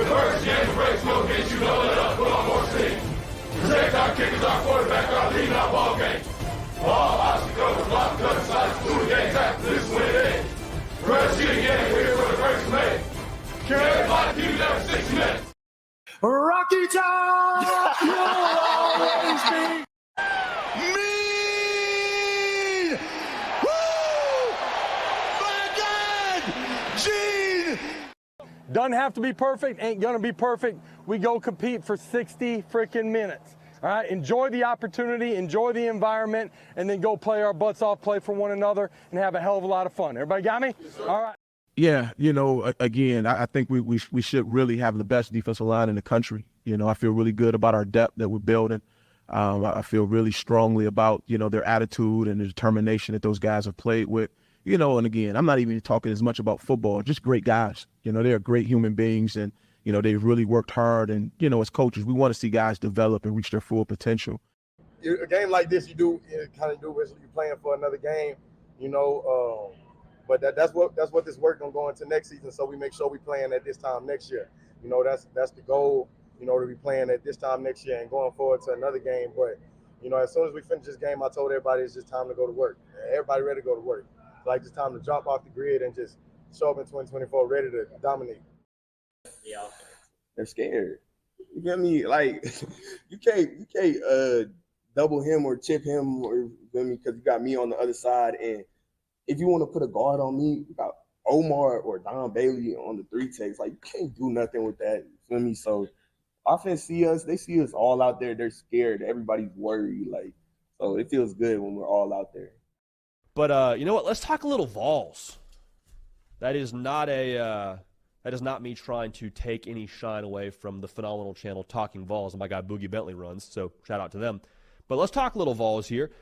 first game breaks, we'll get you loaded up, put on more steam. Protect our kickers, our quarterback, our lead, our ball game. All obstacles, block, cut, sides, through the games after this win it. Rush you again, here for the first May. Can everybody keep it up 6 minutes? Rocky Top will always be mean! Woo! My God! Gene! Doesn't have to be perfect, ain't gonna be perfect. We go compete for 60 freaking minutes. All right, enjoy the opportunity, enjoy the environment, and then go play our butts off, play for one another, and have a hell of a lot of fun. Everybody got me? Yes, all right. Yeah, again, I think we should really have the best defensive line in the country. I feel really good about our depth that we're building. I feel really strongly about, their attitude and the determination that those guys have played with. And again, I'm not even talking as much about football, just great guys. They're great human beings, and, they've really worked hard. And, as coaches, we want to see guys develop and reach their full potential. A game like this, you kind of do when you're playing for another game, but that's what this work gonna go into next season. So we make sure we playing at this time next year. That's the goal. To be playing at this time next year and going forward to another game. But as soon as we finish this game, I told everybody it's just time to go to work. Everybody ready to go to work. Like it's time to drop off the grid and just show up in 2024 ready to dominate. Yeah, they're scared. You feel me? Like you can't double him or chip him or you feel me because you got me on the other side. And if you want to put a guard on me, you got Omar or Don Bailey on the 3 takes. Like you can't do nothing with that. You feel me? So offense they see us all out there. They're scared. Everybody's worried. So it feels good when we're all out there. But you know what? Let's talk a little Vols. That is not me trying to take any shine away from the phenomenal channel Talkin VAWLS and my guy Boogie Bentley runs. So shout out to them. But let's talk a little Vols here.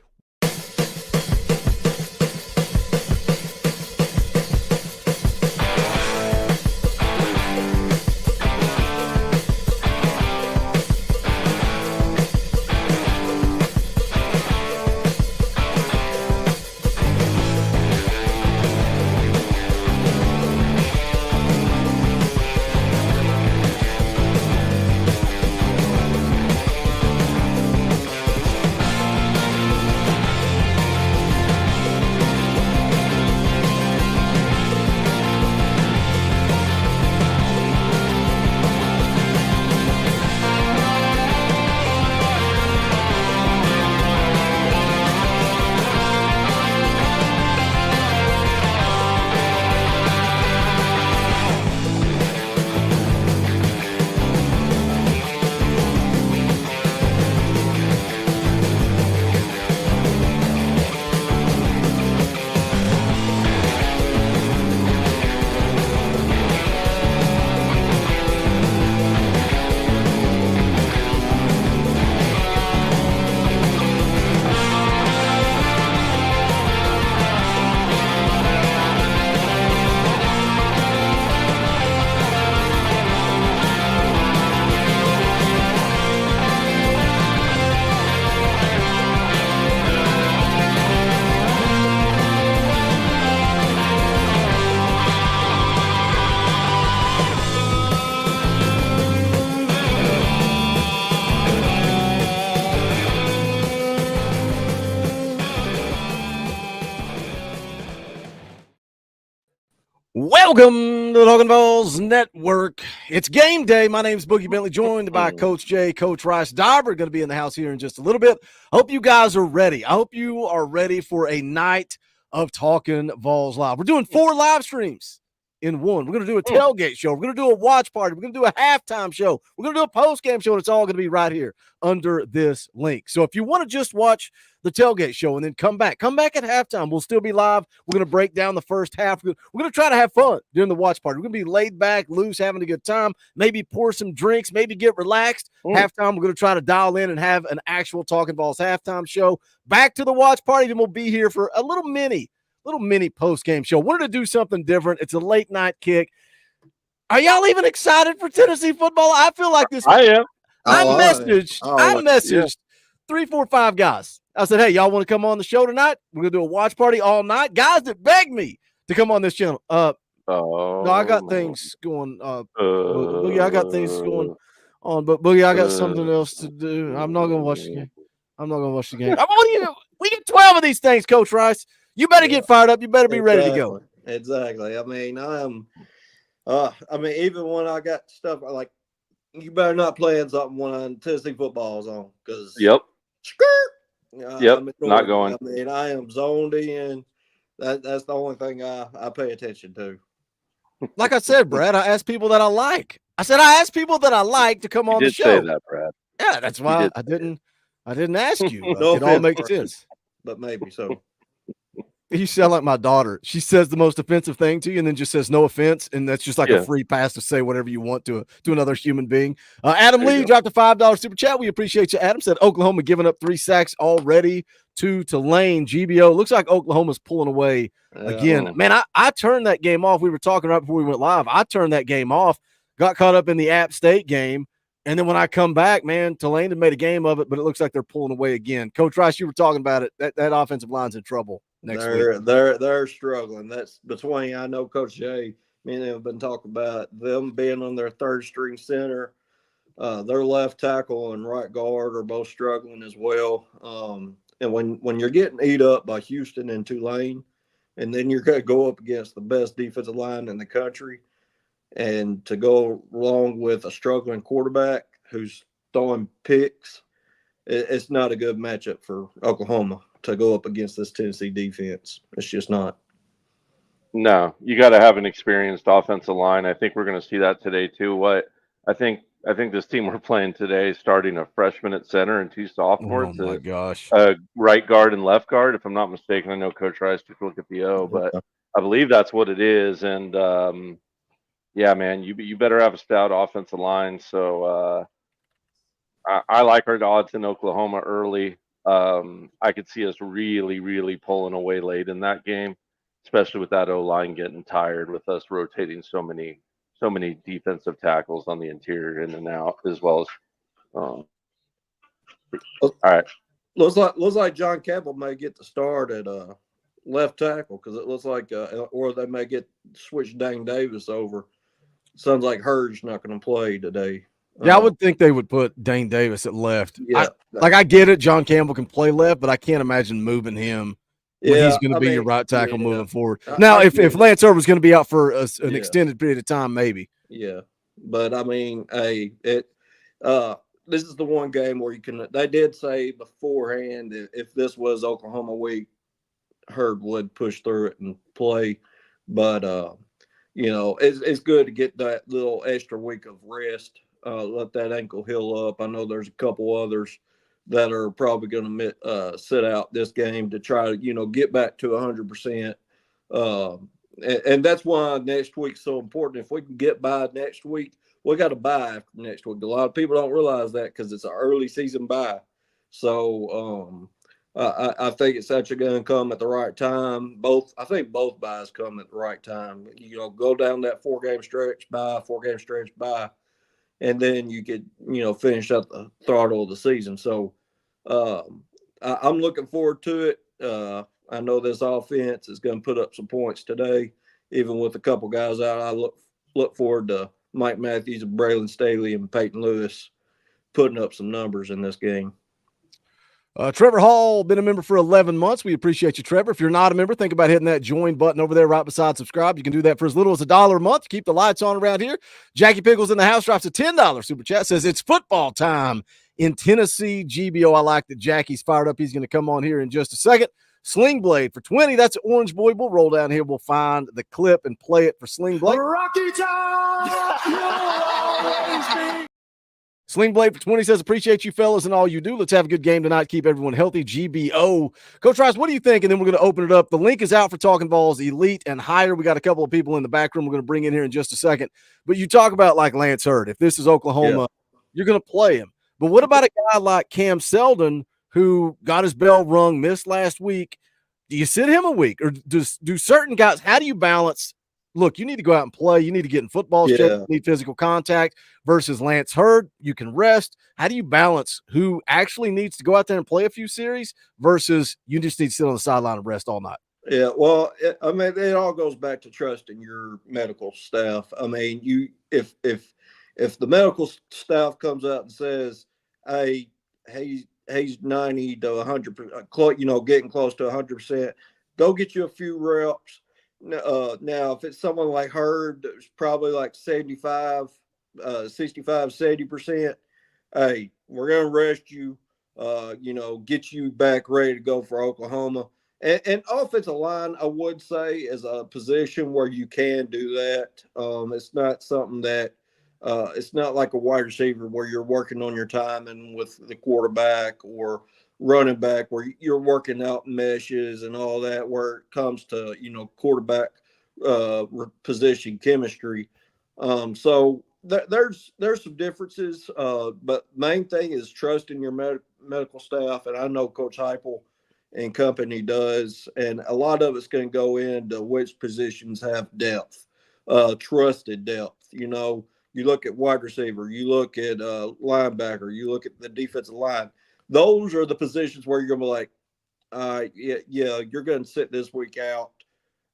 Welcome to the Talkin VAWLS Network. It's game day. My name is Boogie Bentley, joined by Coach Jay, Coach Rice. Dauber going to be in the house here in just a little bit. Hope you guys are ready. I hope you are ready for a night of Talkin VAWLS Live. We're doing 4 live streams in one. We're going to do a tailgate show. We're going to do a watch party. We're going to do a halftime show. We're going to do a post-game show, and it's all going to be right here under this link. So if you want to just watch the tailgate show and then come back at halftime. We'll still be live. We're going to break down the first half. We're going to try to have fun during the watch party. We're going to be laid back, loose, having a good time, maybe pour some drinks, maybe get relaxed. Halftime, we're going to try to dial in and have an actual Talkin VAWLS halftime show. Back to the watch party, then we'll be here for a little mini post-game show. Wanted to do something different. It's a late night kick. Are y'all even excited for Tennessee football? I feel like this. I am. I messaged 3, 4, 5 guys. I said, hey, y'all want to come on the show tonight? We're going to do a watch party all night. Guys that begged me to come on this channel. No, I got things going. Boogie, I got things going on, but Boogie, I got something else to do. I'm not gonna watch the game. I'm not gonna watch the game. We get 12 of these things, Coach Rice. You better get fired up. You better be ready to go. Exactly. I mean, even when I got stuff like, you better not play in something when Tennessee football is on, because not going. I mean, I am zoned in. That's the only thing I pay attention to. Like I said, Brad, I asked people that I like. I asked people that I like to come on the show. You did say that, Brad. Yeah, that's why I didn't ask you. No it all makes sense. But maybe so. You sound like my daughter. She says the most offensive thing to you and then just says no offense, and that's just like a free pass to say whatever you want to another human being. Adam Lee dropped a $5 super chat. We appreciate you, Adam. Said Oklahoma giving up 3 sacks already to Tulane. GBO, looks like Oklahoma's pulling away again. Man, I turned that game off. We were talking right before we went live. I turned that game off, got caught up in the App State game, and then when I come back, man, Tulane had made a game of it, but it looks like they're pulling away again. Coach Rice, you were talking about it. That offensive line's in trouble. They're struggling. That's between, I know Coach Jay, me and him have been talking about them being on their third string center. Their left tackle and right guard are both struggling as well. And when you're getting eat up by Houston and Tulane, and then you're going to go up against the best defensive line in the country, and to go along with a struggling quarterback who's throwing picks, it's not a good matchup for Oklahoma to go up against this Tennessee defense. It's just not. No, you got to have an experienced offensive line. I think we're going to see that today too. I think this team we're playing today is starting a freshman at center and 2 sophomores. Oh my gosh! Right guard and left guard, if I'm not mistaken. I know Coach Rice took a look at the O, but I believe that's what it is. And yeah, man, you better have a stout offensive line. So I like our odds in Oklahoma early. I could see us really, really pulling away late in that game, especially with that O-line getting tired with us rotating so many defensive tackles on the interior in and out, as well as all right. Looks like John Campbell may get the start at left tackle, because it looks like or they may switch Dane Davis over. Sounds like Hurd's not going to play today. Yeah, I would think they would put Dane Davis at left. Yeah, I get it. John Campbell can play left, but I can't imagine moving him when he's going to be your right tackle moving forward. Now, if Lance Irvin's going to be out for an extended period of time, maybe. Yeah, but I mean, this is the one game where they did say beforehand if this was Oklahoma week, Hurd would push through it and play. But, it's good to get that little extra week of rest. Let that ankle heal up. I know there's a couple others that are probably going to sit out this game to try to, get back to 100%. And that's why next week's so important. If we can get by next week, we got to buy after next week. A lot of people don't realize that because it's an early season buy. So I think it's actually going to come at the right time. I think both buys come at the right time. Go down that 4-game stretch, buy. And then you could, finish up the throttle of the season. So I'm looking forward to it. I know this offense is going to put up some points today, even with a couple guys out. I look forward to Mike Matthews and Braylon Staley and Peyton Lewis putting up some numbers in this game. Trevor Hall, been a member for 11 months. We appreciate you, Trevor. If you're not a member, think about hitting that join button over there right beside subscribe. You can do that for as little as $1 a month to keep the lights on around here. Jackie Pickles in the house drops a $10 super chat, says it's football time in Tennessee. GBO, I like that Jackie's fired up. He's going to come on here in just a second. Sling Blade for 20. That's Orange Boy. We'll roll down here. We'll find the clip and play it for Sling Blade. Rocky Top! Sling Blade for 20 says, appreciate you fellas and all you do. Let's have a good game tonight. Keep everyone healthy. GBO. Coach Rice, what do you think? And then we're going to open it up. The link is out for Talkin VAWLS Elite and Higher. We got a couple of people in the back room we're going to bring in here in just a second. But you talk about like Lance Hurd. If this is Oklahoma, you're going to play him. But what about a guy like Cam Seldon who got his bell rung, missed last week? Do you sit him a week? Or do certain guys, how do you balance, look, you need to go out and play. You need to get in football shape. You need physical contact versus Lance Hurd. You can rest. How do you balance who actually needs to go out there and play a few series versus you just need to sit on the sideline and rest all night? Yeah, well, I mean, it all goes back to trusting your medical staff. I mean, if the medical staff comes out and says, "Hey, he's 90 to 100%, getting close to 100%, go get you a few reps." Now, if it's someone like Herb, that's probably like 75, 65, 70%. Hey, we're gonna rest you. Get you back ready to go for Oklahoma. And offensive line, I would say, is a position where you can do that. It's not something that it's not like a wide receiver where you're working on your timing with the quarterback or running back where you're working out meshes and all that. Where it comes to quarterback position chemistry, so there's some differences. But main thing is trusting your medical staff, and I know Coach Heupel and company does, and a lot of it's going to go into which positions have depth, trusted depth. You look at wide receiver, you look at linebacker, you look at the defensive line. Those are the positions where you're going to be like, yeah, you're going to sit this week out.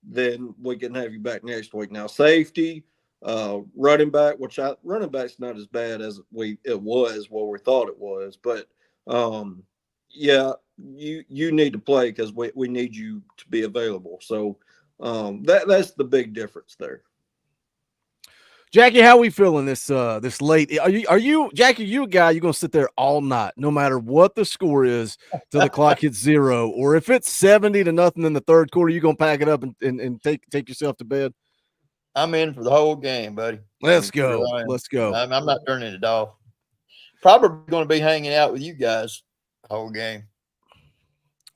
Then we can have you back next week. Now, safety, running back, running back's not as bad as it was what we thought it was, but yeah, you need to play because we need you to be available. So that's the big difference there. Jackie, how we feeling this late? Are you Jackie? You a guy? You gonna sit there all night, no matter what the score is, till the clock hits 0, or if it's 70-0 in the third quarter, you gonna pack it up and take yourself to bed? I'm in for the whole game, buddy. Let's go. Let's go. I'm not turning it off. Probably going to be hanging out with you guys the whole game.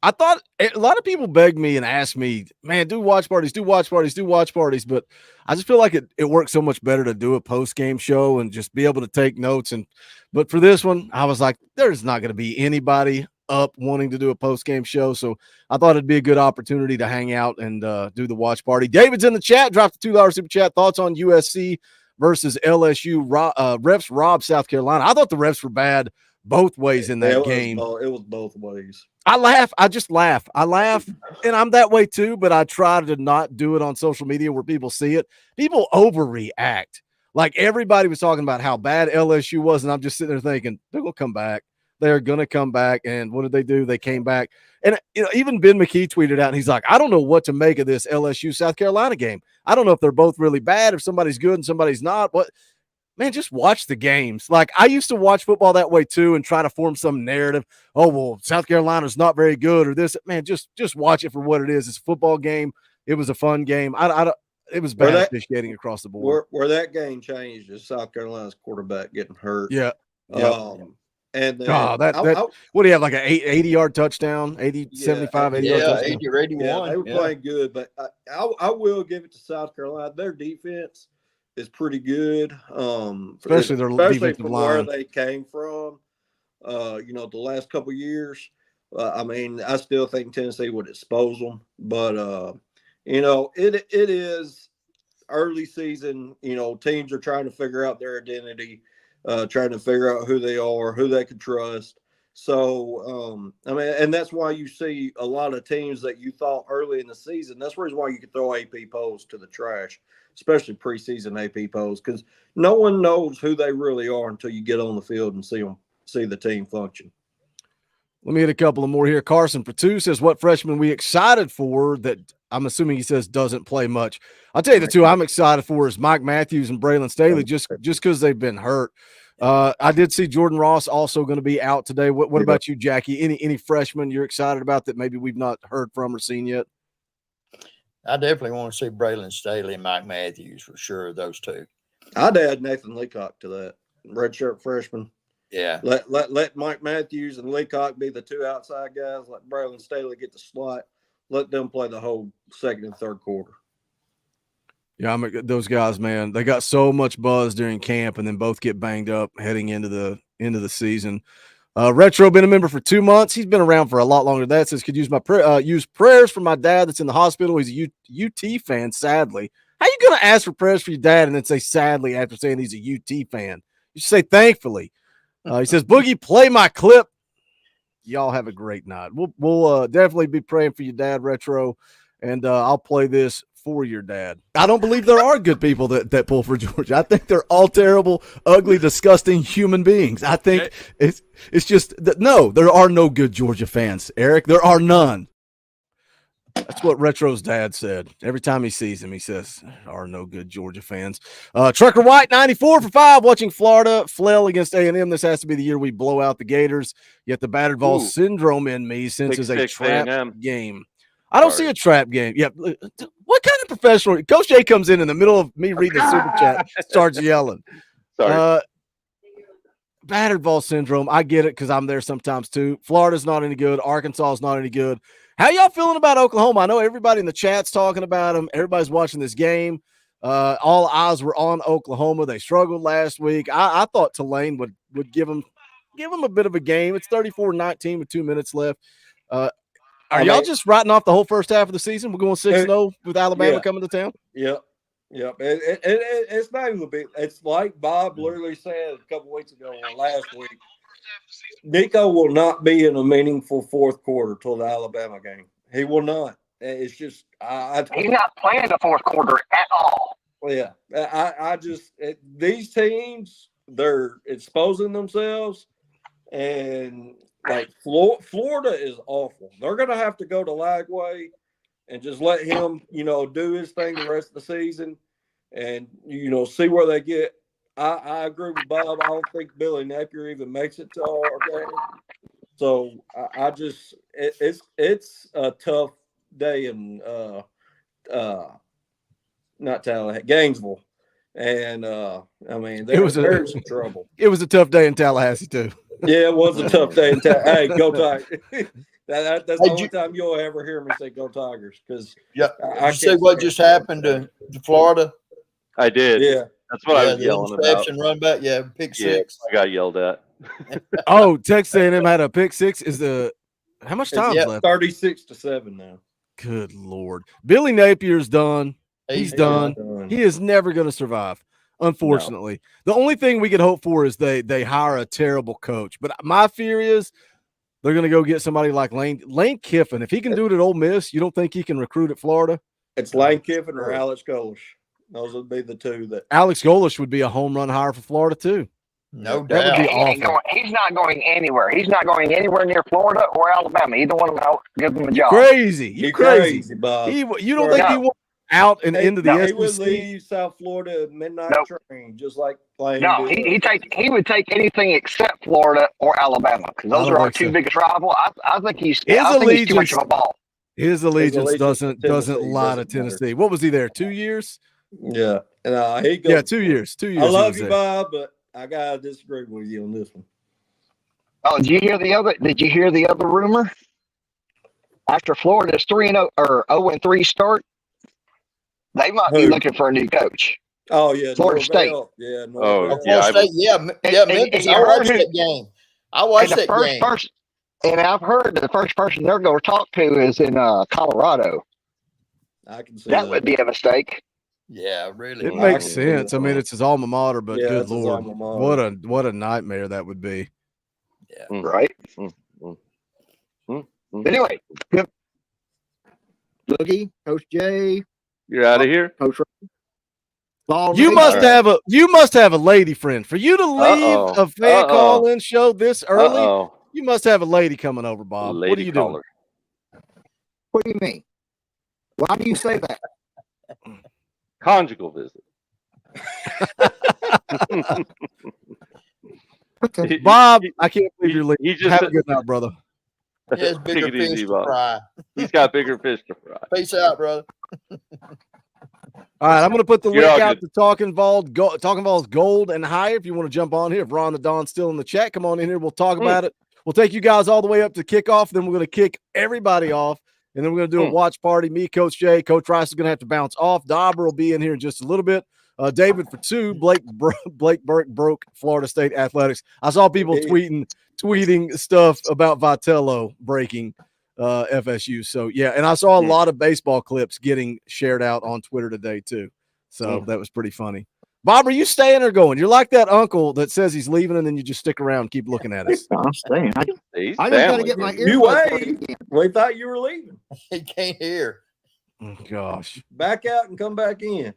I thought a lot of people begged me and asked me, man, do watch parties. But I just feel like it works so much better to do a post-game show and just be able to take notes. But for this one, I was like, there's not going to be anybody up wanting to do a post-game show. So I thought it'd be a good opportunity to hang out and do the watch party. David's in the chat, dropped a $2 super chat. Thoughts on USC versus LSU. Refs robbed South Carolina. I thought the refs were bad both ways in that game. It was both ways. I laugh. I just laugh. I laugh, and I'm that way too, but I try to not do it on social media where people see it. People overreact. Like everybody was talking about how bad LSU was, and I'm just sitting there thinking, they're going to come back. They're going to come back. And what did they do? They came back. And even Ben McKee tweeted out, and he's like, I don't know what to make of this LSU South Carolina game. I don't know if they're both really bad, if somebody's good and somebody's not. What? Man, just watch the games. Like, I used to watch football that way too and try to form some narrative. Oh, well, South Carolina's not very good or this. Man, just watch it for what it is. It's a football game. It was a fun game. It was bad officiating across the board. Where that game changed is South Carolina's quarterback getting hurt. Yeah. And then, what do you have, like an 80-yard touchdown, 75, 80-yard touchdown? 80 or 81. Yeah, they were playing good, but I will give it to South Carolina. Their defense is pretty good, especially from where they came from. The last couple of years. I still think Tennessee would expose them, but it is early season. Teams are trying to figure out their identity, trying to figure out who they are, who they can trust. So, and that's why you see a lot of teams that you thought early in the season. That's the reason why you could throw AP polls to the trash, especially preseason AP polls, because no one knows who they really are until you get on the field and see the team function. Let me hit a couple of more here. Carson Patu says, what freshman we excited for that I'm assuming he says doesn't play much. I'll tell you the two I'm excited for is Mike Matthews and Braylon Staley, just because they've been hurt. I did see Jordan Ross also going to be out today. What about you, Jackie? Any freshmen you're excited about that maybe we've not heard from or seen yet? I definitely want to see Braylon Staley and Mike Matthews for sure, those two. I'd add Nathan Leacock to that, redshirt freshman. Yeah. Let Mike Matthews and Leacock be the two outside guys. Let Braylon Staley get the slot. Let them play the whole second and third quarter. Yeah, those guys, man, they got so much buzz during camp and then both get banged up heading into the season. Retro been a member for 2 months. He's been around for a lot longer than that. Says could use use prayers for my dad that's in the hospital. He's a UT fan, sadly. How you going to ask for prayers for your dad and then say sadly after saying he's a UT fan? You should say thankfully. He says, Boogie, play my clip. Y'all have a great night. We'll definitely be praying for your dad, Retro. and I'll play this for your dad. I don't believe there are good people that pull for Georgia. I think they're all terrible, ugly, disgusting human beings. I think it's just that no, there are no good Georgia fans, Eric. There are none. That's what Retro's dad said. Every time he sees him, he says, there are no good Georgia fans. Trucker White, 94 for 5, watching Florida flail against A&M. This has to be the year we blow out the Gators. Yet the battered ball syndrome in me senses a trap game. I don't see a trap game. Yeah. What kind of professional? Coach Jay comes in the middle of me reading the super chat, starts yelling. Sorry. Battered ball syndrome. I get it because I'm there sometimes too. Florida's not any good. Arkansas is not any good. How y'all feeling about Oklahoma? I know everybody in the chat's talking about them. Everybody's watching this game. All eyes were on Oklahoma. They struggled last week. I thought Tulane would give them a bit of a game. It's 34-19 with 2 minutes left. Are y'all just writing off the whole first half of the season? We're going 6-0 with Alabama coming to town? Yep. It's not even a bit. It's like Bob literally said a couple weeks ago or last week. Nico will not be in a meaningful fourth quarter till the Alabama game. He will not. It's just he's not playing the fourth quarter at all. Yeah, these teams, they're exposing themselves, and like Florida is awful. They're gonna have to go to Lagway and just let him, do his thing the rest of the season, and see where they get. I agree with Bob. I don't think Billy Napier even makes it to our game. So it's a tough day in not Tallahassee, Gainesville, and there's some trouble. It was a tough day in Tallahassee too. Yeah, it was a tough day in Tallahassee. Hey, go Tigers! That's the only time you'll ever hear me say "Go Tigers" because I see what just happened to Florida. I did. Yeah. That's what I was yelling about. Run back, pick six. I got yelled at. Oh, Texas A&M had a pick six. How much time left? 36-7 now. Good Lord. Billy Napier's done. He's done. He is never going to survive, unfortunately. No. The only thing we could hope for is they hire a terrible coach. But my fear is they're going to go get somebody like Lane Kiffin. If he can do it at Ole Miss, you don't think he can recruit at Florida? It's Lane Kiffin or Alex Golish. Those would be the two that. Alex Golish would be a home run hire for Florida too. No doubt. That would be awful. He's not going anywhere. He's not going anywhere near Florida or Alabama. Either one of them give him a job. Crazy. You crazy, Bob. You don't think he wants out and into the SEC? He would leave South Florida at midnight train, just like playing. No, he would take anything except Florida or Alabama because those are our two biggest rivals. I think he's too much of a ball. His allegiance doesn't lie to Tennessee. What was he there? 2 years? Yeah, and he goes. Yeah, 2 years. 2 years. I love you, Bob, but I gotta disagree with you on this one. Oh, did you hear the other rumor? After Florida's 3-0 or 0-3 start, they might be looking for a new coach. Oh yeah, Florida State. Yeah, Florida State. Memphis. I watched that game. And I've heard the first person they're going to talk to is in Colorado. I can see that would be a mistake. Yeah, really. It makes sense. I mean, it's his alma mater, but good Lord, what a nightmare that would be. Yeah. Right. Anyway, Boogie, Coach Jay, you're out of here. Coach. You must have a lady friend for you to leave a fan call-in show this early. You must have a lady coming over, Bob. What are you doing? What do you mean? Why do you say that? Conjugal visit. Bob, I can't believe you're leaving. Have a good night, brother. He has bigger fish to fry. He's got bigger fish to fry. Peace out, brother. All right, I'm going to put the link out to Talkin VAWLS Gold and Higher if you want to jump on here. If Ron the Don's still in the chat, come on in here. We'll talk about it. We'll take you guys all the way up to kickoff. Then we're going to kick everybody off. And then we're going to do a watch party. Me, Coach Jay, Coach Rice is going to have to bounce off. Dauber will be in here in just a little bit. David for 2. Blake Burke broke Florida State athletics. I saw people tweeting stuff about Vitello breaking FSU. So, yeah, and I saw a lot of baseball clips getting shared out on Twitter today too. So that was pretty funny. Bob, are you staying or going? You're like that uncle that says he's leaving and then you just stick around and keep looking at us. I'm staying. I just got to get my earbuds. We thought you were leaving. He can't hear. Oh, gosh. Back out and come back in.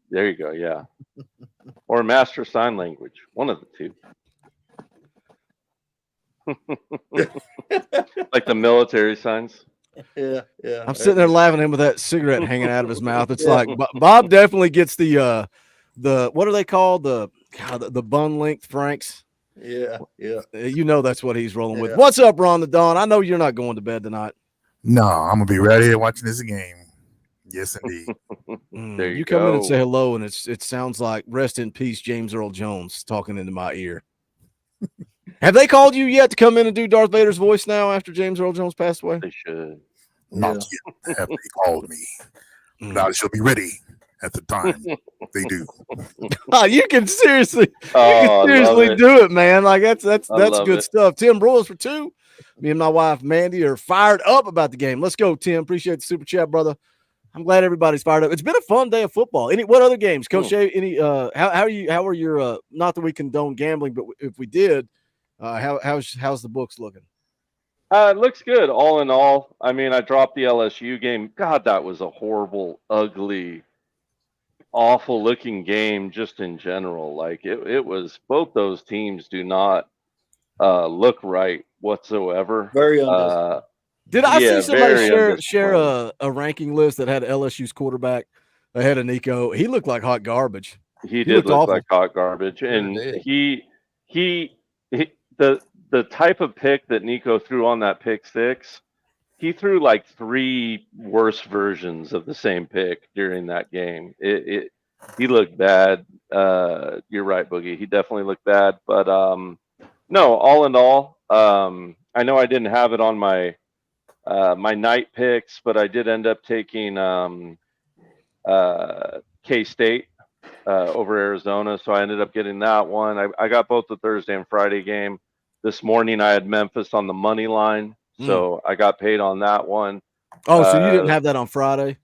There you go. Yeah. Or master sign language. One of the two. Like the military signs. Yeah. I'm sitting there laughing at him with that cigarette hanging out of his mouth. It's Yeah. like Bob definitely gets the what are they called? The bun length Franks. Yeah. You know that's what he's rolling with. Yeah. What's up, Ron the Dawn? I know you're not going to bed tonight. No, I'm gonna be right here watching this game. Yes, indeed. There you come in and go. say hello, and it sounds like rest in peace, James Earl Jones talking into my ear. Have they called you yet to come in and do Darth Vader's voice now after James Earl Jones passed away? They should. Not yet have they called me. But I shall be ready at the time they do. Oh, you can seriously, Oh, I love it. do it, man. Like that's love good it. stuff. Tim Broyles for 2. Me and my wife Mandy are fired up about the game. Let's go, Tim. Appreciate the super chat, brother. I'm glad everybody's fired up. It's been a fun day of football. What other games, Coach Shea? Any how are your not that we condone gambling, but if we did, how's the books looking? It looks good. All in all, I mean, I dropped the LSU game. God, that was a horrible, ugly, awful looking game just in general. Like it was, both those teams do not look right whatsoever. Very Did I see somebody very share a ranking list that had LSU's quarterback ahead of Nico? He looked like hot garbage. He did look like hot garbage, and the type of pick that Nico threw on that pick six, he threw like 3 worse versions of the same pick during that game. He looked bad. You're right, Boogie. He definitely looked bad. But no, all in all, I know I didn't have it on my my night picks, but I did end up taking K-State over Arizona, so I ended up getting that one. I got both the Thursday and Friday game. This morning I had Memphis on the money line, so I got paid on that one. Oh, so you didn't have that on Friday?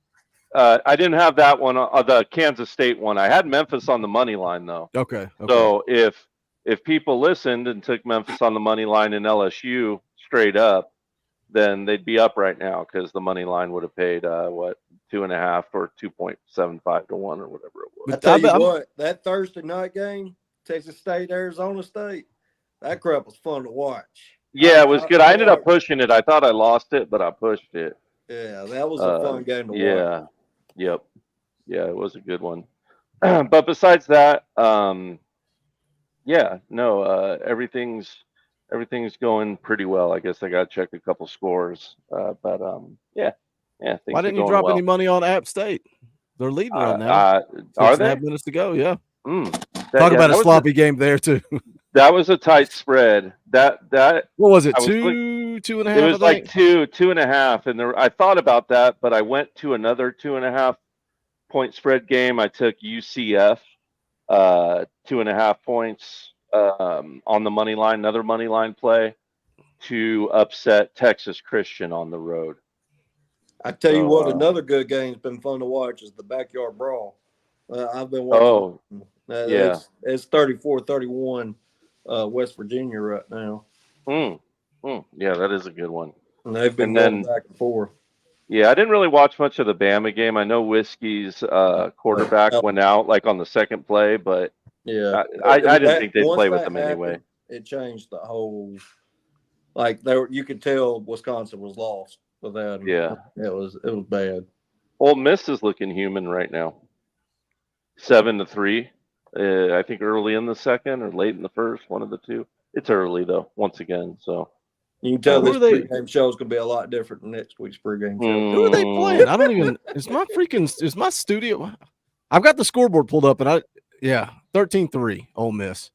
I didn't have that one, the Kansas State one. I had Memphis on the money line though. Okay. So if people listened and took Memphis on the money line in LSU straight up, then they'd be up right now because the money line would have paid 2.5 or 2.75 to 1 or whatever it was. I tell you what, that Thursday night game, Texas State, Arizona State, that crap was fun to watch. Yeah, it was good. I ended up pushing it. I thought I lost it, but I pushed it. Yeah, that was a fun game to watch. Yeah. Yep. Yeah, it was a good one. But besides that, everything's going pretty well. I guess I got to check a couple scores. But yeah. Why didn't you drop any money on App State? They're leading right now. Are they? 6.5 minutes to go. Yeah. Talk about a sloppy game there too. That was a tight spread. That what was it? 2.5? It was like 2.5, and I thought about that, but I went to another 2.5 point spread game. I took UCF 2.5 points on the money line, another money line play to upset Texas Christian on the road. I tell you what, another good game's been fun to watch is the Backyard Brawl. I've been watching. It's 34-31 West Virginia right now. Yeah, that is a good one. And they've been going back and forth. Yeah, I didn't really watch much of the Bama game. I know Whiskey's quarterback went out like on the second play, but yeah, I didn't think they'd play with him anyway. It changed the whole. Like you could tell Wisconsin was lost without him. Yeah, it was bad. Ole Miss is looking human right now. 7-3. I think early in the second or late in the first, one of the two. It's early though, once again. So you can tell this pregame show is going to be a lot different than next week's pregame show. Who are they playing? I don't even. Is my studio? I've got the scoreboard pulled up, and 13-3 Ole Miss.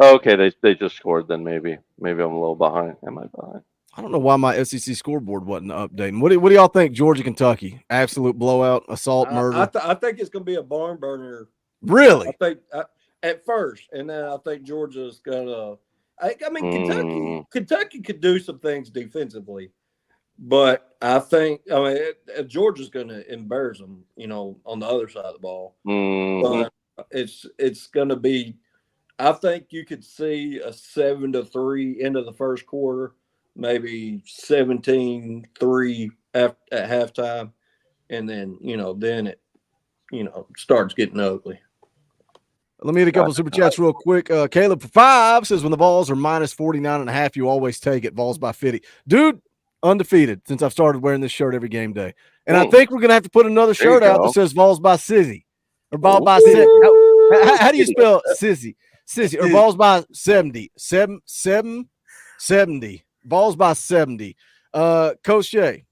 Okay, they just scored. Then maybe I'm a little behind. Am I behind? I don't know why my SEC scoreboard wasn't updating. What do y'all think? Georgia, Kentucky, absolute blowout, assault, murder. I think it's going to be a barn burner. Really? I think at first, and then I think Georgia's gonna. I mean, Kentucky could do some things defensively, but I think Georgia's going to embarrass them. On the other side of the ball. But it's going to be. I think you could see a 7-3 into the first quarter, maybe 17-3 at halftime, and then then it starts getting ugly. Let me hit a couple of super chats real quick. Caleb for 5 says, when the Vols are minus 49.5, you always take it. Vols by 50. Dude, undefeated since I've started wearing this shirt every game day. And I think we're going to have to put another shirt out that says Vols by Sizzy. Or Vols by 70. How do you spell Sizzy? Sizzy. Or Vols by 70. 70. Vols by 70. Coach Jay,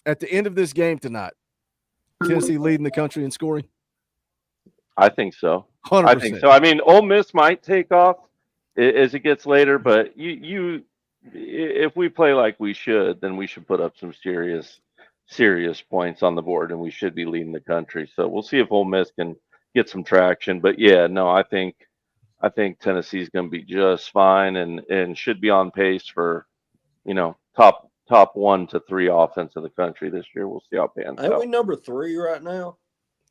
at the end of this game tonight, Tennessee leading the country in scoring? I think so. 100%. I think so. I mean, Ole Miss might take off as it gets later, but if we play like we should, then we should put up some serious points on the board, and we should be leading the country. So we'll see if Ole Miss can get some traction. But yeah, no, I think Tennessee's going to be just fine and should be on pace for top 1 to 3 offense in the country this year. We'll see how it pans out. Ain't we number 3 right now?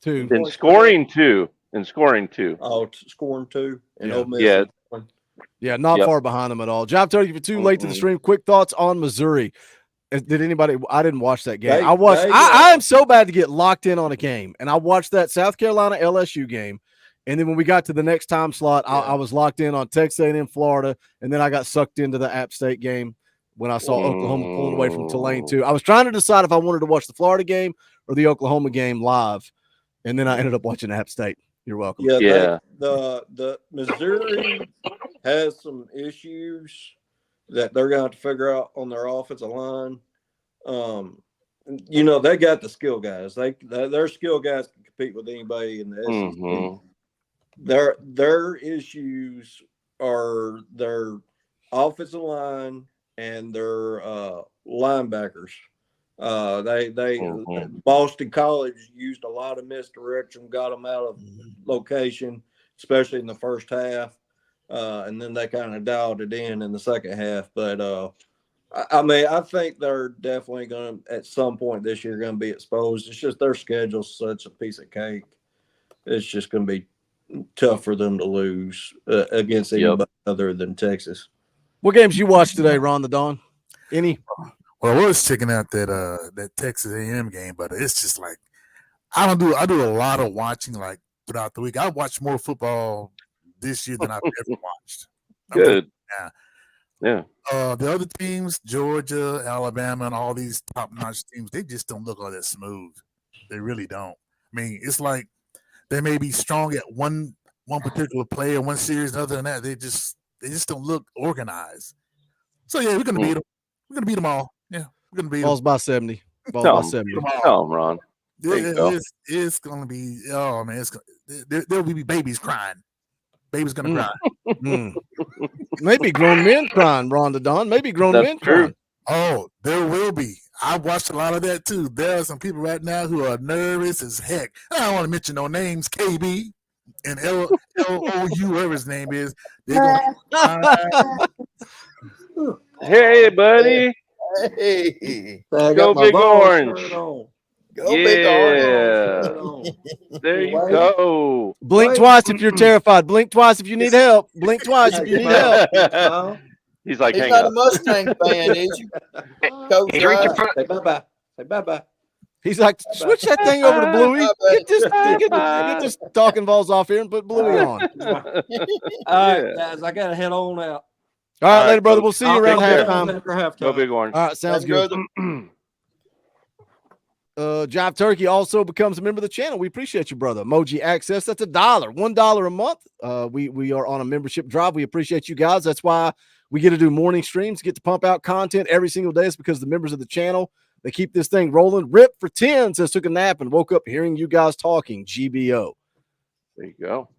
2 in scoring 2. In scoring 2. Oh, scoring 2. And Yeah. Ole Miss Yeah. is 1. Yeah, not far behind them at all. Job 30 for 2, late to the stream. Quick thoughts on Missouri. Did anybody? I didn't watch that game. I am so bad to get locked in on a game, and I watched that South Carolina LSU game, and then when we got to the next time slot, I was locked in on Texas A&M Florida, and then I got sucked into the App State game when I saw Oklahoma pulling away from Tulane too. I was trying to decide if I wanted to watch the Florida game or the Oklahoma game live, and then I ended up watching App State. You're welcome. Yeah. The Missouri has some issues that they're going to have to figure out on their offensive line. They got the skill guys. Their skill guys can compete with anybody in the SEC. Their issues are their offensive line and their linebackers. Boston College used a lot of misdirection, got them out of location, especially in the first half. And then they kind of dialed it in the second half. But I think they're definitely going to, at some point this year, going to be exposed. It's just their schedule's such a piece of cake. It's just going to be tough for them to lose against anybody other than Texas. What games you watched today, Ron the Dawn? Any? Well, I was checking out that Texas A&M game, but it's just like I do a lot of watching like throughout the week. I watch more football this year than I've ever watched. Good. Yeah. The other teams, Georgia, Alabama, and all these top-notch teams, they just don't look all that smooth. They really don't. I mean, it's like they may be strong at one particular play or one series, and other than that, they just don't look organized. So yeah, we're gonna beat them. We're gonna beat them all. Yeah, we're gonna beat Balls them. by 70. Balls Tell by them. 70. Tell them, Ron. It's gonna be. Oh man, there'll be babies crying. Baby's gonna cry. Maybe grown men crying, Ron the Dawn. Maybe grown men crying. Oh, there will be. I watched a lot of that too. There are some people right now who are nervous as heck. I don't want to mention no names. KB and LOU, whatever his name is. They're gonna Hey, buddy. Hey. Go Big Orange. Go Big Orange. There you go. Blink twice if you're terrified. Blink twice if you need help. Blink twice if you need help. He's like, He's hang not up. a Mustang fan, is you? Coach He's reaching for Say bye-bye. Say bye-bye. He's like, switch that thing over to Bluey. Get this Talkin VAWLS off here and put Bluey on. All right, guys, I got to head on out. All right, later, brother. We'll see you around halftime. After halftime. Go Big Orange. All right, sounds good. Jive Turkey also becomes a member of the channel. We appreciate you, brother. Emoji Access, that's $1. $1 a month. We are on a membership drive. We appreciate you guys. That's why we get to do morning streams, get to pump out content every single day. It's because the members of the channel, they keep this thing rolling. Rip for 10 says took a nap and woke up hearing you guys talking. GBO. There you go.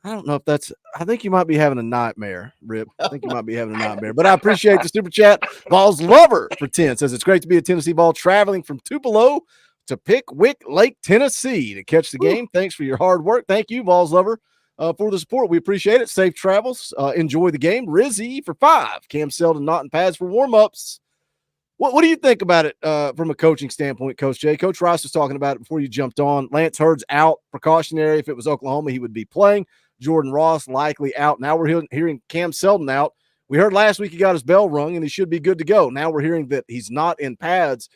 I don't know if that's – I think you might be having a nightmare, Rip. I think you might be having a nightmare. But I appreciate the super chat. Vols Lover for 10 says it's great to be a Tennessee Vol traveling from Tupelo to Pickwick Lake, Tennessee to catch the game. Thanks for your hard work. Thank you, Vols Lover, for the support. We appreciate it. Safe travels. Enjoy the game. Rizzy for 5. Cam Selden not in pads for warm-ups. What do you think about it from a coaching standpoint, Coach Jay? Coach Rice was talking about it before you jumped on. Lance Hurd's out, precautionary. If it was Oklahoma, he would be playing. Jordan Ross likely out. Now we're hearing Cam Selden out. We heard last week he got his bell rung and he should be good to go. Now we're hearing that he's not in pads.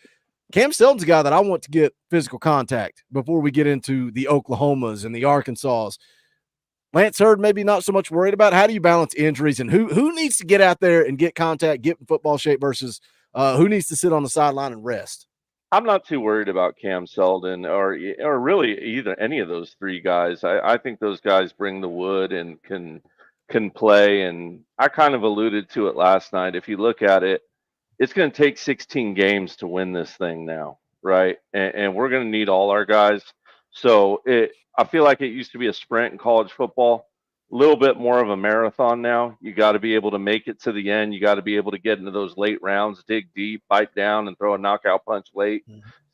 Cam Seldon's a guy that I want to get physical contact before we get into the Oklahomas and the Arkansas. Lance Hurd maybe not so much worried about. How do you balance injuries and who needs to get out there and get contact, get in football shape versus who needs to sit on the sideline and rest? I'm not too worried about Cam Seldon or really either any of those three guys. I think those guys bring the wood and can play. And I kind of alluded to it last night. If you look at it, it's going to take 16 games to win this thing now, right? And we're going to need all our guys. So I feel like it used to be a sprint in college football, a little bit more of a marathon now. You got to be able to make it to the end. You got to be able to get into those late rounds, dig deep, bite down, and throw a knockout punch late.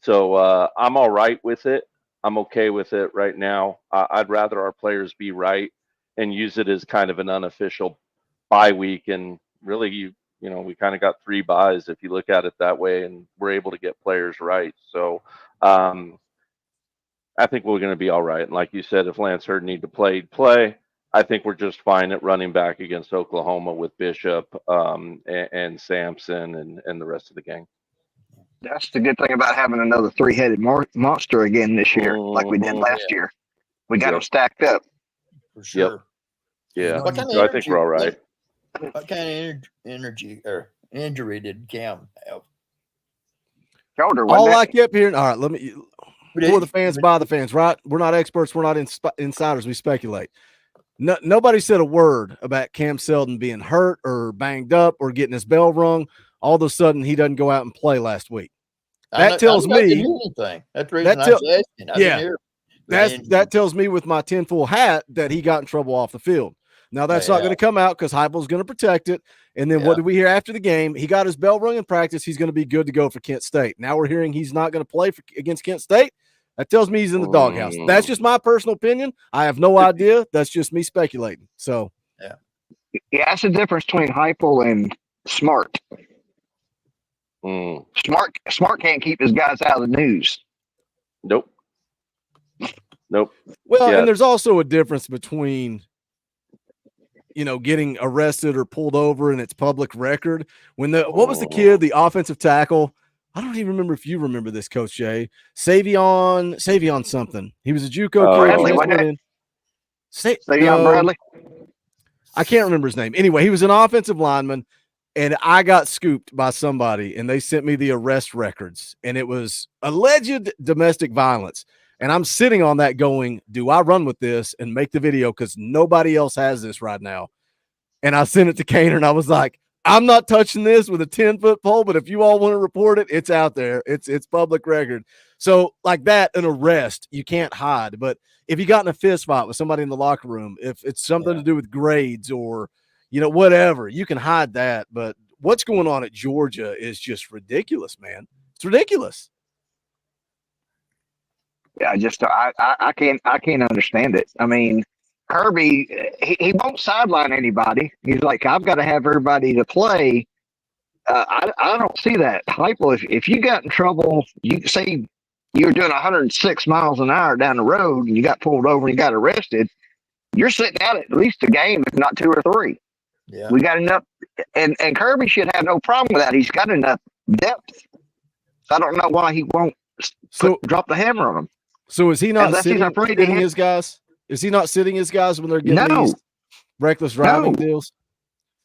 So I'm all right with it. I'm okay with it right now. I'd rather our players be right and use it as kind of an unofficial bye week. And really, we kind of got 3 buys if you look at it that way, and we're able to get players right. So I think we're going to be all right. And like you said, if Lance Hurd need to play. I think we're just fine at running back against Oklahoma with Bishop and Sampson and the rest of the gang. That's the good thing about having another 3-headed monster again this year, like we did last year. We got them stacked up. For sure. Yeah. What kind of So I think we're all right. What kind of energy or injury did Cam have? Shoulder. All I kept hearing. All right, let me. For the fans, by the fans, right? We're not experts. We're not insiders. We speculate. No, nobody said a word about Cam Seldon being hurt or banged up or getting his bell rung. All of a sudden, he doesn't go out and play last week. That tells me. That's the reason I was asking. That tells me with my tinfoil hat that he got in trouble off the field. Now, that's not going to come out because Heupel's going to protect it. And then what did we hear after the game? He got his bell rung in practice. He's going to be good to go for Kent State. Now we're hearing he's not going to play against Kent State. That tells me he's in the doghouse. That's just my personal opinion. I have no idea. That's just me speculating. So, yeah, that's the difference between Heupel and Smart. Smart can't keep his guys out of the news. Nope. Well, and there's also a difference between getting arrested or pulled over and it's public record. When what was the kid, the offensive tackle? I don't even remember if you remember this, Coach Jay. Savion something. He was a JUCO kid. Savion Bradley. I can't remember his name. Anyway, he was an offensive lineman, and I got scooped by somebody, and they sent me the arrest records, and it was alleged domestic violence. And I'm sitting on that going, do I run with this and make the video? Because nobody else has this right now. And I sent it to Kaner, and I was like, I'm not touching this with a 10-foot pole, but if you all want to report it, it's out there. It's public record. So like that, an arrest, you can't hide. But if you got in a fist fight with somebody in the locker room, if it's something to do with grades or, whatever, you can hide that. But what's going on at Georgia is just ridiculous, man. It's ridiculous. Yeah, I can't understand it. I mean, Kirby, he won't sideline anybody. He's like, I've got to have everybody to play. I don't see that. Heupel, if you got in trouble, you say you were doing 106 miles an hour down the road and you got pulled over and you got arrested, you're sitting out at least a game, if not 2 or 3. Yeah. We got enough, and Kirby should have no problem with that. He's got enough depth. So I don't know why he won't drop the hammer on him. So is he not sitting his guys? Is he not sitting his guys when they're getting these reckless driving deals?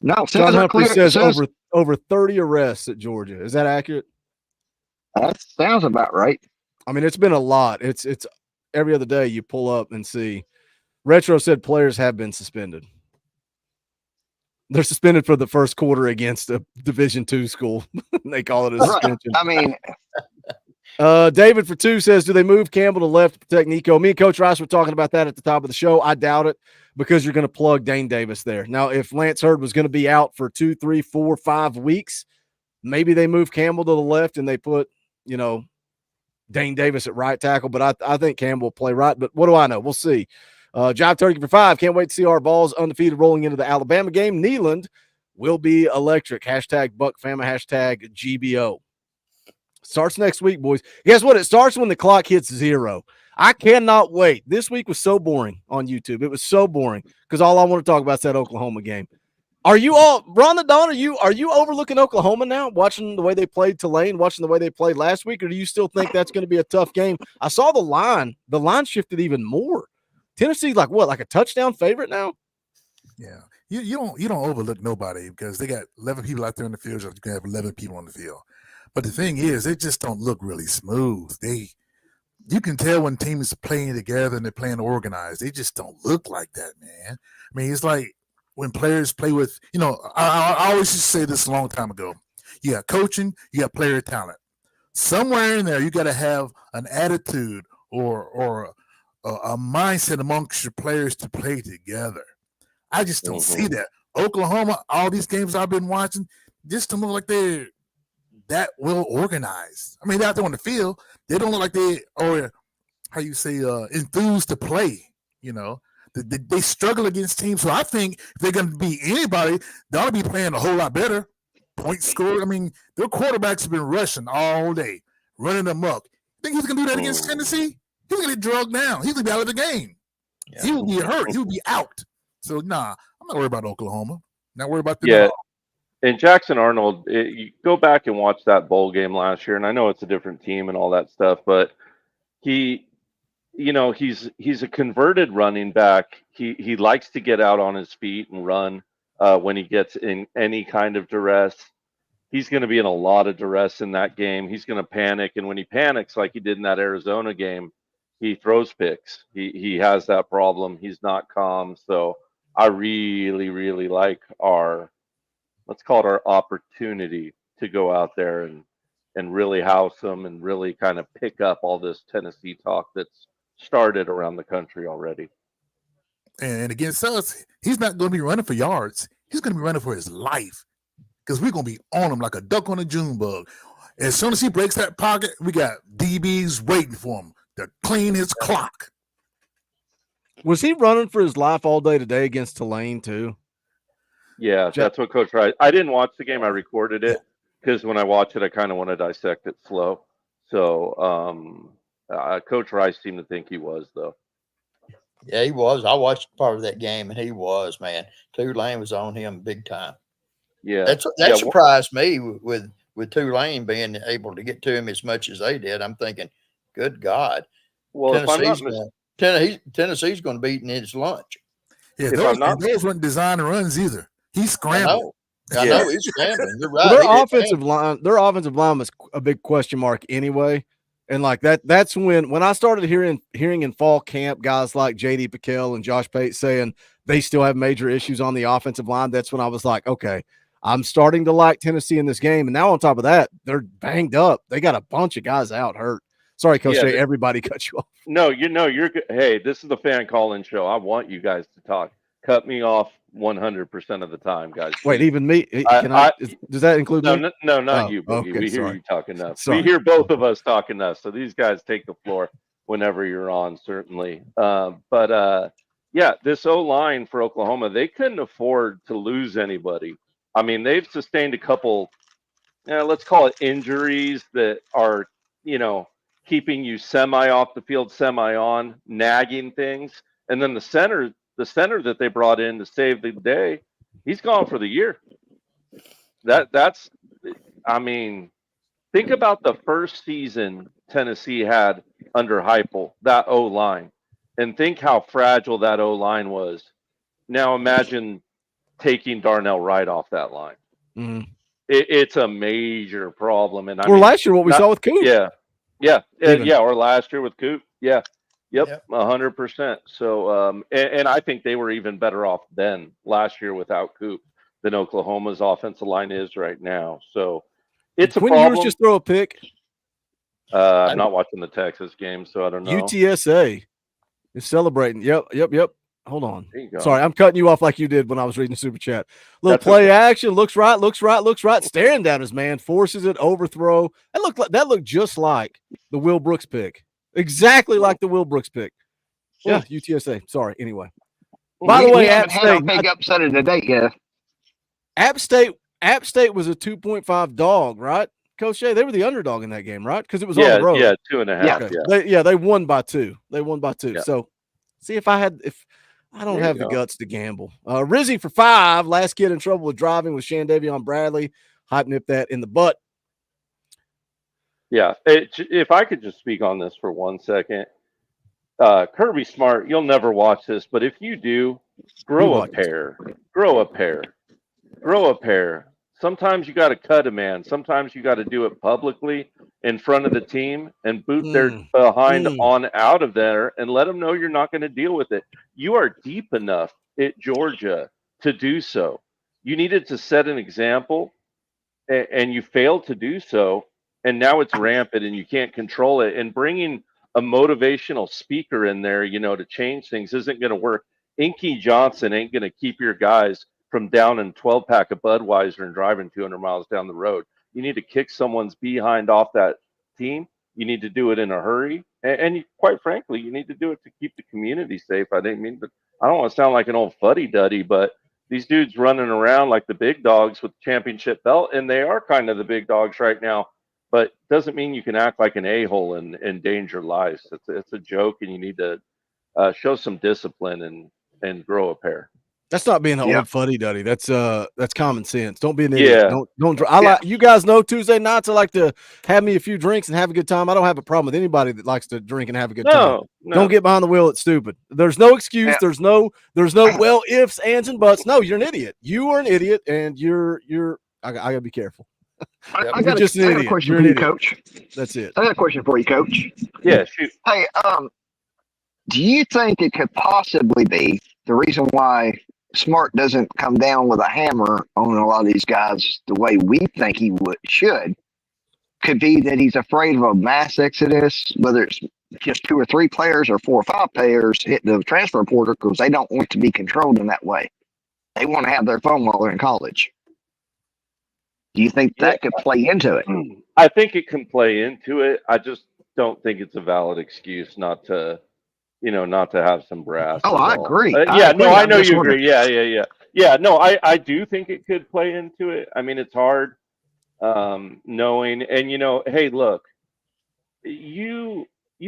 No. John Humphrey says over 30 arrests at Georgia. Is that accurate? That sounds about right. I mean, it's been a lot. It's every other day you pull up and see. Retro said players have been suspended. They're suspended for the first quarter against a Division II school. They call it a suspension. I mean, David for 2 says, do they move Campbell to left to protect Nico? Me and Coach Rice were talking about that at the top of the show. I doubt it because you're going to plug Dane Davis there. Now, if Lance Hurd was going to be out for 2, 3, 4, 5 weeks, maybe they move Campbell to the left and they put, Dane Davis at right tackle. But I think Campbell will play right. But what do I know? We'll see. Jive Turkey for 5. Can't wait to see our balls undefeated rolling into the Alabama game. Neyland will be electric. Hashtag Buck Fama. Hashtag GBO. Starts next week, boys. Guess what? It starts when the clock hits 0. I cannot wait. This week was so boring on YouTube. It was so boring because all I want to talk about is that Oklahoma game. Are you all, Ron and Don, are you overlooking Oklahoma now, watching the way they played Tulane, watching the way they played last week, or do you still think that's going to be a tough game? I saw the line shifted even more. Tennessee's like a touchdown favorite now? Yeah. You don't overlook nobody because they got 11 people out there in the field. You can have 11 people on the field. But the thing is, they just don't look really smooth. You can tell when teams are playing together and they're playing organized. They just don't look like that, man. I mean, it's like when players play with, I always used to say this a long time ago. You got coaching, you got player talent. Somewhere in there, you got to have an attitude or a mindset amongst your players to play together. I just don't see that. Oklahoma, all these games I've been watching, just don't look like they're that well organized. I mean, they're out there on the field. They don't look like they are, enthused to play. They struggle against teams. So I think if they're going to be anybody, they ought to be playing a whole lot better. Point scored. I mean, their quarterbacks have been rushing all day, running amok. Think he's going to do that against Tennessee? He's going to get drugged down. He's going to be out of the game. Yeah. He will be hurt. He will be out. So, I'm not worried about Oklahoma. Not worried about them at all. And Jackson Arnold, you go back and watch that bowl game last year, and I know it's a different team and all that stuff, but he's a converted running back. He likes to get out on his feet and run when he gets in any kind of duress. He's going to be in a lot of duress in that game. He's going to panic, and when he panics, like he did in that Arizona game, he throws picks. He has that problem. He's not calm. So I really, really like let's call it our opportunity to go out there and really house them and really kind of pick up all this Tennessee talk that's started around the country already. And against us, he's not going to be running for yards. He's going to be running for his life because we're going to be on him like a duck on a June bug. As soon as he breaks that pocket, we got DBs waiting for him to clean his clock. Was he running for his life all day today against Tulane too? Yeah, that's what Coach Rice. I didn't watch the game. I recorded it because when I watch it, I kind of want to dissect it slow. So Coach Rice seemed to think he was, though. Yeah, he was. I watched part of that game, and he was, man. Tulane was on him big time. Yeah. That surprised me with Tulane being able to get to him as much as they did. I'm thinking, good God. Well, Tennessee's going to be eating his lunch. Yeah, those weren't design runs either. He's scrambling. I know he's scrambling. You're right. Well, their offensive line was a big question mark anyway. And like that's when I started hearing in fall camp guys like JD Pickell and Josh Pate saying they still have major issues on the offensive line. That's when I was like, okay, I'm starting to like Tennessee in this game. And now on top of that, they're banged up. They got a bunch of guys out hurt. Sorry, Coach Jay, everybody cut you off. No, you're good. Hey, this is the fan call-in show. I want you guys to talk. Cut me off 100% of the time, guys. Wait, even me? Does that include me? No, not you, Boogie. Okay, we hear you talk enough. Sorry. We hear both of us talk enough. So these guys take the floor whenever you're on, certainly. This O-line for Oklahoma, they couldn't afford to lose anybody. I mean, they've sustained a couple, let's call it injuries that are, keeping you semi off the field, semi on, nagging things. And then the center that they brought in to save the day, he's gone for the year. Think about the first season Tennessee had under Heupel, that O-line, and think how fragile that O-line was. Now imagine taking Darnell Wright off that line. Mm-hmm. It's a major problem. And last year what we saw with Coop. Or last year with Coop. Yeah. Yep, 100%. So, and I think they were even better off then last year without Coop than Oklahoma's offensive line is right now. So, it's a problem. Quinn Ewers just throw a pick? I'm not watching the Texas game, so I don't know. UTSA is celebrating. Yep. Hold on. Sorry, I'm cutting you off like you did when I was reading the super chat. Little play action, looks right, staring down his man, forces it, overthrow. That looked just like the Will Brooks pick. Exactly like the Will Brooks pick. Yeah, UTSA. Sorry. Anyway. By the way, App State, a big upset of the day, yeah. App State was a 2.5 dog, right? Coach Jay, they were the underdog in that game, right? Because it was on the road. Yeah, 2.5. Okay. They won by 2. Yeah. So see if I don't have the guts to gamble. Rizzy for 5. Last kid in trouble with driving with Shandavion Bradley. Hype nip that in the butt. Yeah. If I could just speak on this for 1 second. Kirby Smart, you'll never watch this, but if you do, grow a pair. Grow a pair. Grow a pair. Sometimes you got to cut a man. Sometimes you got to do it publicly in front of the team and boot their behind on out of there and let them know you're not going to deal with it. You are deep enough at Georgia to do so. You needed to set an example, and you failed to do so, and now it's rampant and you can't control it. And bringing a motivational speaker in there, to change things isn't going to work. Inky Johnson ain't going to keep your guys from down in 12-pack of Budweiser and driving 200 miles down the road. You need to kick someone's behind off that team. You need to do it in a hurry. And quite frankly, you need to do it to keep the community safe. I don't want to sound like an old fuddy-duddy, but these dudes running around like the big dogs with the championship belt, and they are kind of the big dogs right now. But doesn't mean you can act like an a-hole and endanger lives. It's a joke, and you need to show some discipline and grow a pair. That's not being an old fuddy-duddy. That's common sense. Don't be an idiot. Don't. You guys know Tuesday nights I like to have me a few drinks and have a good time. I don't have a problem with anybody that likes to drink and have a good time. No. Don't get behind the wheel. It's stupid. There's no excuse. Yeah. There's no well ifs, ands, and buts. No, you're an idiot. You are an idiot, and I gotta be careful. I got a question for you, Coach. That's it. I got a question for you, Coach. Yeah, shoot. Hey, do you think it could possibly be the reason why Smart doesn't come down with a hammer on a lot of these guys the way we think he should? Could be that he's afraid of a mass exodus, whether it's just 2 or 3 players or 4 or 5 players hitting the transfer portal because they don't want to be controlled in that way. They want to have their fun while they're in college. Do you think that could play into it? I think it can play into it. I just don't think it's a valid excuse not to have some brass. Oh, I agree. I know you agree. Yeah. No, I do think it could play into it. I mean, it's hard knowing, and hey, look, you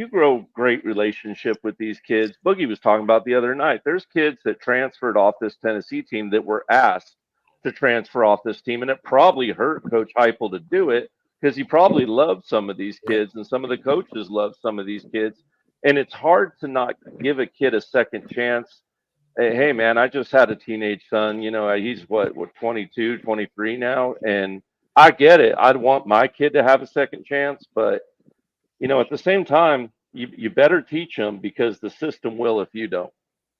grow great relationship with these kids. Boogie was talking about the other night. There's kids that transferred off this Tennessee team that were asked to transfer off this team, and it probably hurt Coach Heupel to do it because he probably loved some of these kids, and some of the coaches loved some of these kids, and it's hard to not give a kid a second chance. Hey man, I just had a teenage son, he's what 22, 23 now, and I get it. I'd want my kid to have a second chance, but at the same time, you better teach them because the system will if you don't,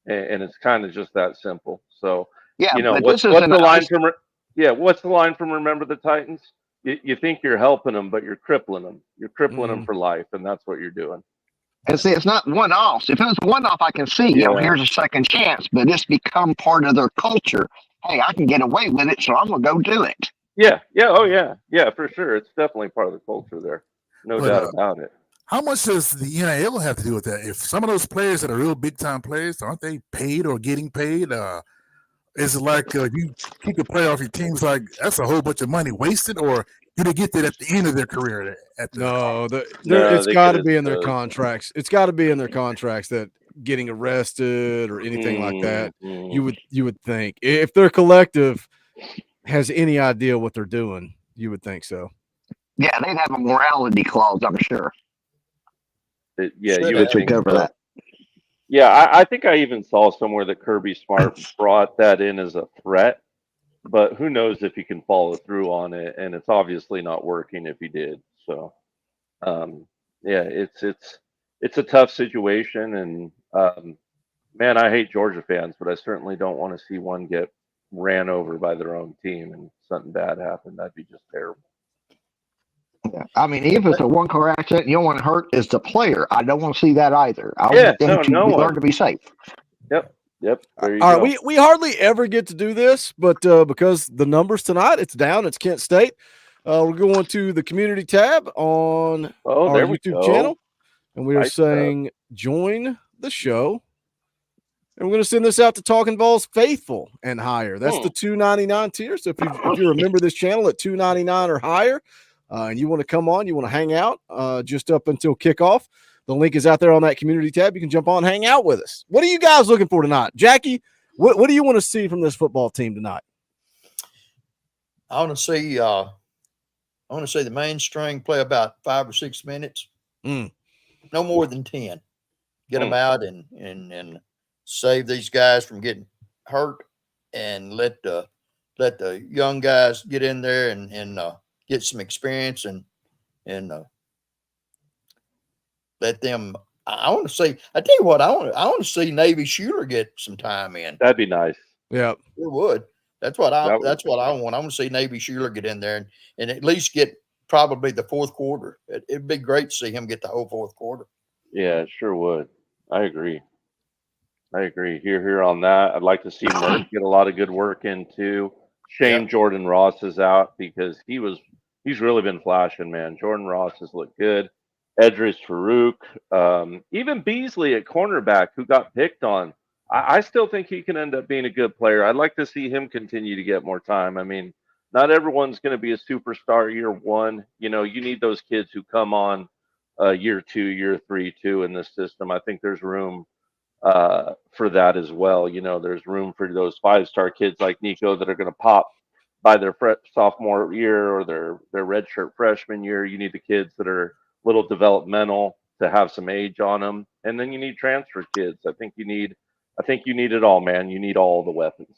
and it's kind of just that simple. So what's the line from Remember the Titans? You think you're helping them, but you're crippling them. You're crippling them for life, and that's what you're doing. And see, it's not one-offs. If it was one-off, I can see, here's a second chance, but it's become part of their culture. Hey, I can get away with it, so I'm going to go do it. Yeah, for sure. It's definitely part of the culture there. No doubt about it. How much does the NIL have to do with that? If some of those players that are real big-time players, aren't they paid or getting paid? Is it like if you kick a player off your team's like that's a whole bunch of money wasted, or do they get that at the end of their career? It's got to be in their contracts. It's got to be in their contracts that getting arrested or anything like that. You would think if their collective has any idea what they're doing, you would think so. Yeah, they'd have a morality clause, I'm sure. You would think cover that. Yeah, I think I even saw somewhere that Kirby Smart brought that in as a threat, but who knows if he can follow through on it, and it's obviously not working if he did. So, it's a tough situation, and man, I hate Georgia fans, but I certainly don't want to see one get ran over by their own team and something bad happen. That'd be just terrible. Yeah. I mean, if it's a one-car accident, you don't want to hurt is the player. I don't want to see that either. I want them to learn to be safe. Yep. All right, we hardly ever get to do this, but because the numbers tonight, it's down. It's Kent State. We're going to the community tab on our YouTube channel, and we are saying join the show. And we're going to send this out to Talkin VAWLS faithful and higher. That's the $2.99 tier. So if you remember this channel at $2.99 or higher, and you want to come on, you want to hang out just up until kickoff, The link is out there on that community tab. You can jump on, hang out with us. What are you guys looking for tonight? Jackie, what do you want to see from this football team tonight? I want to see the main string play about 5 or 6 minutes. No more than 10. Get them out and save these guys from getting hurt, and let the young guys get in there and get some experience and let them. I want to see. I tell you what, I want to see Navy Shuler get some time in. That'd be nice. Yeah, it would. That's what I want. I want to see Navy Shuler get in there and at least get probably the fourth quarter. It'd be great to see him get the whole fourth quarter. Yeah, it sure would. I agree. Here on that. I'd like to see Merck get a lot of good work in too. Shame Jordan Ross is out because he's really been flashing, man. Jordan Ross has looked good. Edris Farouk, even Beasley at cornerback, who got picked on. I still think he can end up being a good player. I'd like to see him continue to get more time. I mean, not everyone's going to be a superstar year one. You know, you need those kids who come on year 2, year 3 too in this system. I think there's room for that as well. You know, there's room for those 5-star kids like Nico that are going to pop by their sophomore year or their redshirt freshman year. You need the kids that are a little developmental to have some age on them, and then you need transfer kids. I think you need it all, man. You need all the weapons.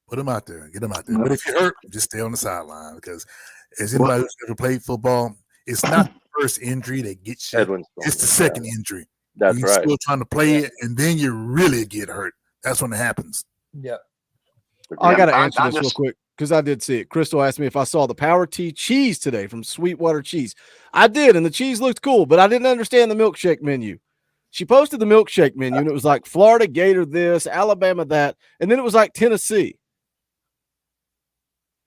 Put them out there, get them out there. But if you're hurt, just stay on the sideline, because as anybody who's ever played football, it's not the first injury that gets you. It's the second injury. That's you're right. Still trying to play it, and then you really get hurt. That's when it happens. Yeah. I got to answer this real quick because I did see it. Crystal asked me if I saw the Power Tea cheese today from Sweetwater Cheese. I did, and the cheese looked cool, but I didn't understand the milkshake menu. She posted the milkshake menu, and it was like Florida Gator this, Alabama that, and then it was like Tennessee.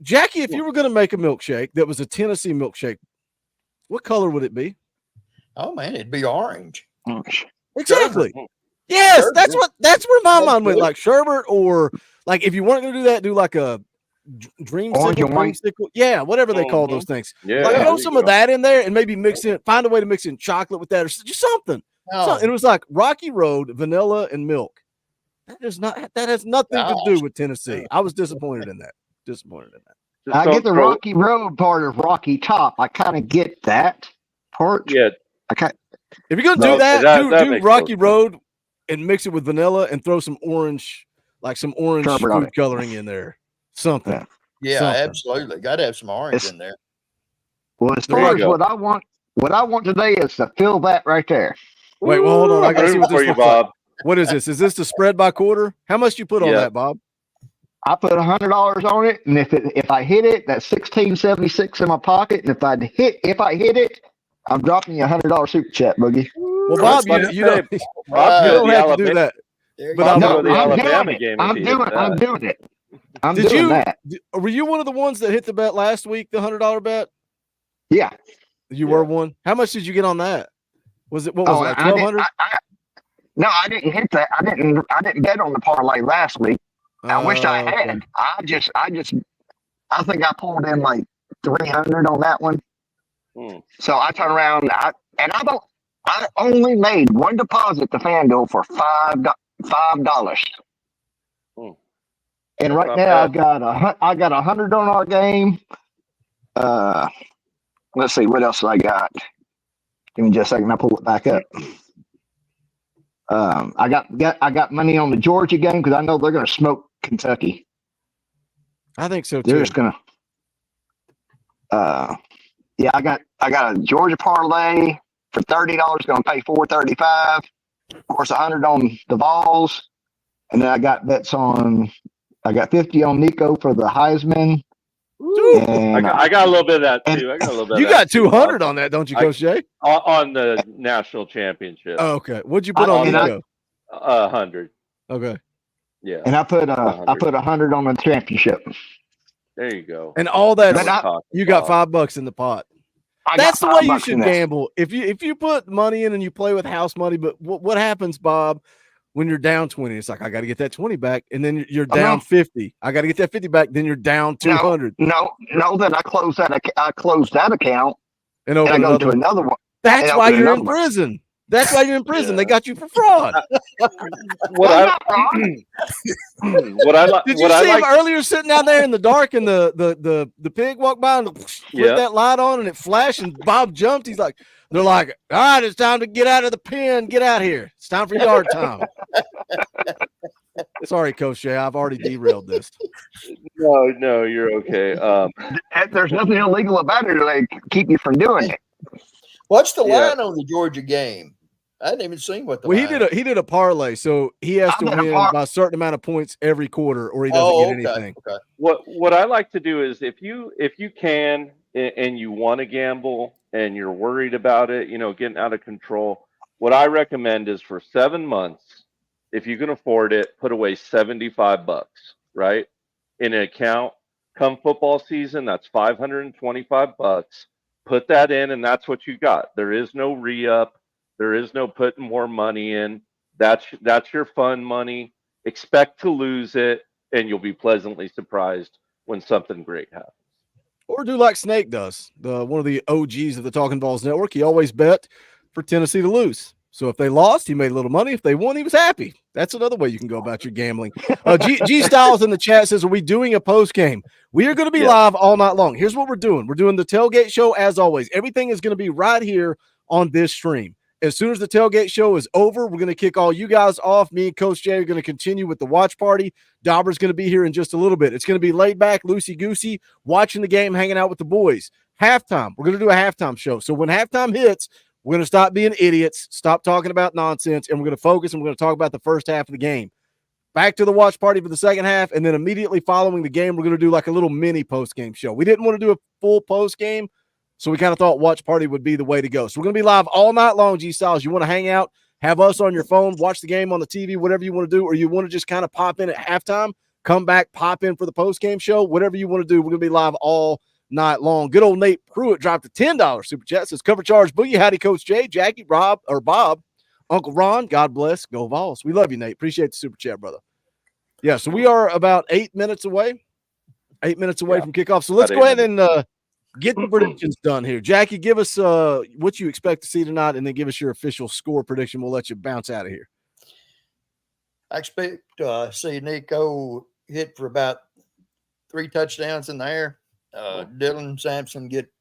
Jackie, if you were going to make a milkshake that was a Tennessee milkshake, what color would it be? Oh, man, it'd be orange. Exactly. Yes, that's where my mind went. Like sherbet, or like if you weren't going to do that, do like a dreamsicle. Yeah, whatever they call those things. Yeah, like throw some of that in there and maybe mix in, find a way to mix in chocolate with that or just something. And it was like Rocky Road, vanilla, and milk. That has nothing to do with Tennessee. I was disappointed in that. I get the Rocky Road part of Rocky Top. I kind of get that part. Yeah. If you're gonna do that, do Rocky Road and mix it with vanilla and throw some orange, food coloring in there. Something. Yeah, something. Absolutely. Got to have some orange in there. Well, as far as what I want today is to fill that right there. Wait, well, hold on. I gotta see what this for you, looks Bob. like. What is this? Is this the spread by quarter? How much do you put on that, Bob? I put $100 on it, and if I hit it, that's $16.76 in my pocket. And if I hit it, I'm dropping you $100 super chat, Boogie. Well, Bob, you don't have to do that. But I'm doing it. Were you one of the ones that hit the bet last week, the $100 bet? Yeah. You were one. How much did you get on that? What was it, like 1,200? No, I didn't hit that. I didn't bet on the parlay last week. I wish I had. I think I pulled in like 300 on that one. So I turned around I only made one deposit to FanDuel for $5. And right now I got 100 on our game. Let's see what else I got. Give me just a second. I'll pull it back up. I got money on the Georgia game because I know they're going to smoke Kentucky. I think so too. They're just going to. I got a Georgia parlay for $30. Going to pay $4.35. Of course, 100 on the Vols, and then I got bets on. I got 50 on Nico for the Heisman. And, I got a little bit of that too. I got a little bit. You got 200 on that, don't you, Coach Jay? On the national championship. Oh, okay. What'd you put on Nico? 100. Okay. Yeah. And I put 100 on the championship. There you go. And all that you got $5 in the pot. That's the way you should gamble. If you put money in and you play with house money, but what happens, Bob, when you're down 20? It's like I got to get that 20 back, and then you're down 50. I got to get that 50 back, then you're down 200. No, that I closed that account and I go to another one. That's why you're in prison. That's why you're in prison. They got you for fraud. What I Did you see him earlier sitting down there in the dark and the pig walked by and flipped that light on and it flashed and Bob jumped? He's like, they're like, all right, it's time to get out of the pen. Get out here. It's time for yard time. Sorry, Coach Jay. I've already derailed this. No, you're okay. There's nothing illegal about it to like keep you from doing it. What's the line on the Georgia game? I hadn't even seen what the line he did a parlay, so he has to win by a certain amount of points every quarter, or he doesn't get anything. Okay. What I like to do is if you can and you want to gamble and you're worried about it, getting out of control, what I recommend is for 7 months, if you can afford it, put away $75, right, in an account. Come football season, that's $525. Put that in, and that's what you got. There is no re-up. There is no putting more money in. That's your fun money. Expect to lose it, and you'll be pleasantly surprised when something great happens. Or do like Snake does, one of the OGs of the Talkin VAWLS Network. He always bet for Tennessee to lose. So if they lost, he made a little money. If they won, he was happy. That's another way you can go about your gambling. G Styles in the chat says, are we doing a post game? We are going to be live all night long. Here's what we're doing. We're doing the Tailgate show as always. Everything is going to be right here on this stream. As soon as the Tailgate show is over, we're going to kick all you guys off. Me and Coach Jay are going to continue with the watch party. Dauber's going to be here in just a little bit. It's going to be laid back, loosey-goosey, watching the game, hanging out with the boys. Halftime, we're going to do a halftime show. So when halftime hits, we're going to stop being idiots, stop talking about nonsense, and we're going to focus and we're going to talk about the first half of the game. Back to the watch party for the second half, and then immediately following the game, we're going to do like a little mini post-game show. We didn't want to do a full post-game, so we kind of thought watch party would be the way to go. So we're going to be live all night long, G-Styles. You want to hang out, have us on your phone, watch the game on the TV, whatever you want to do, or you want to just kind of pop in at halftime, come back, pop in for the post-game show, whatever you want to do. We're going to be live all night long. Good old Nate Pruitt dropped a $10 super chat. Says cover charge boogie. Howdy, Coach Jay, Jackie, Rob, or Bob, Uncle Ron. God bless. Go Vols. We love you, Nate. Appreciate the super chat, brother. Yeah, so we are about 8 minutes away. 8 minutes away from kickoff. So let's go ahead and get the predictions done here. Jackie, give us what you expect to see tonight, and then give us your official score prediction. We'll let you bounce out of here. I expect to see Nico hit for about 3 touchdowns in the air. Dylan Sampson get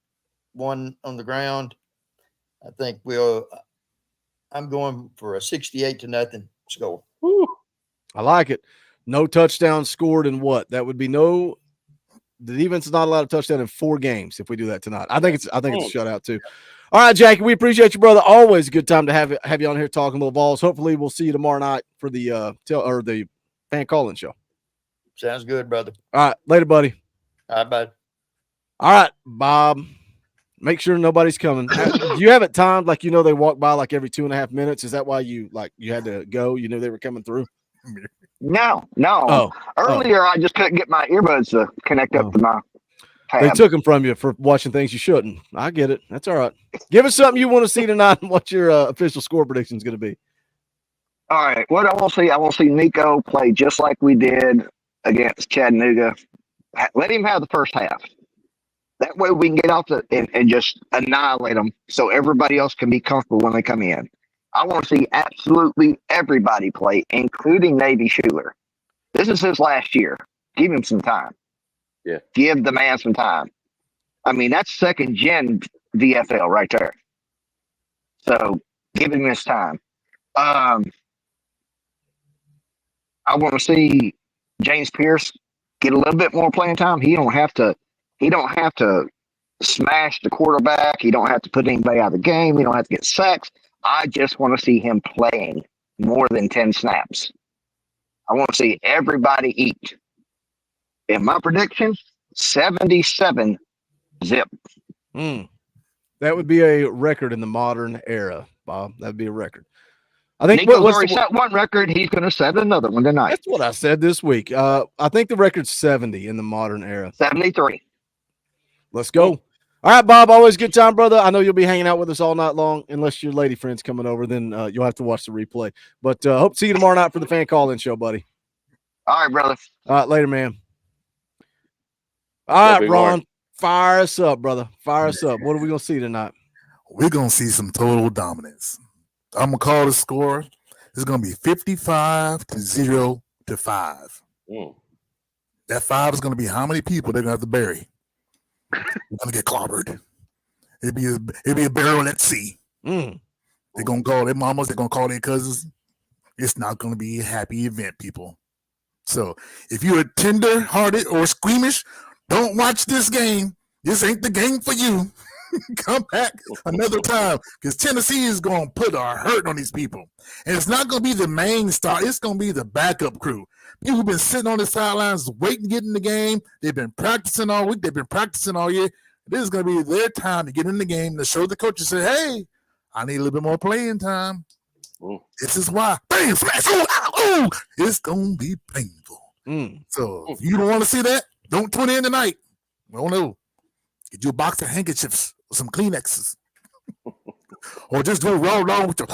1 on the ground. I think I'm going for a 68-0 score. Woo. I like it. No touchdowns scored in what? That would be the defense is not allowed a touchdown in 4 games if we do that tonight. I think it's a shutout too. All right, Jackie, we appreciate you, brother. Always a good time to have you on here talking little balls. Hopefully we'll see you tomorrow night for the fan call-in show. Sounds good, brother. All right, later, buddy. All right, bud. All right, Bob. Make sure nobody's coming. Do you have it timed like they walk by like every 2.5 minutes? Is that why you had to go? You knew they were coming through? No. Earlier, I just couldn't get my earbuds to connect up to my tab. They took them from you for watching things you shouldn't. I get it. That's all right. Give us something you want to see tonight and what your official score prediction is going to be. All right. What I want to see Nico play just like we did against Chattanooga. Let him have the first half. That way we can get off and just annihilate them so everybody else can be comfortable when they come in. I want to see absolutely everybody play, including Navy Schuler. This is his last year. Give him some time. Yeah. Give the man some time. I mean, that's second gen VFL right there. So give him his time. I want to see James Pierce get a little bit more playing time. He don't have to smash the quarterback. He don't have to put anybody out of the game. He don't have to get sacks. I just want to see him playing more than 10 snaps. I want to see everybody eat. In my prediction, 77 zip. That would be a record in the modern era, Bob. That'd be a record. I think Nico's already set one record. He's going to set another one tonight. That's what I said this week. I think the record's 70 in the modern era. 73. Let's go. All right, Bob. Always good time, brother. I know you'll be hanging out with us all night long. Unless your lady friend's coming over, then you'll have to watch the replay. But hope to see you tomorrow night for the fan call-in show, buddy. All right, brother. All right, later, man. All right, Ron. Fire us up, brother. Fire us up. What are we going to see tonight? We're going to see some total dominance. I'm gonna call the score. It's gonna be 55-0 to 5. That 5 is gonna be how many people they're gonna have to bury. We're gonna get clobbered. It'd be a barrel at sea. They're gonna call their mamas. They're gonna call their cousins. It's not gonna be a happy event, people. So if you're tender-hearted or squeamish, don't watch this game. This ain't the game for you. Come back another time because Tennessee is going to put a hurt on these people. And it's not going to be the main star. It's going to be the backup crew. People who've been sitting on the sidelines waiting to get in the game. They've been practicing all week. They've been practicing all year. This is going to be their time to get in the game to show the coach and say, hey, I need a little bit more playing time. This is why. Bang, flash, it's going to be painful. So if you don't want to see that, don't tune in tonight. Oh, no. Get you a box of handkerchiefs or some Kleenexes. Or just do a roll along with your.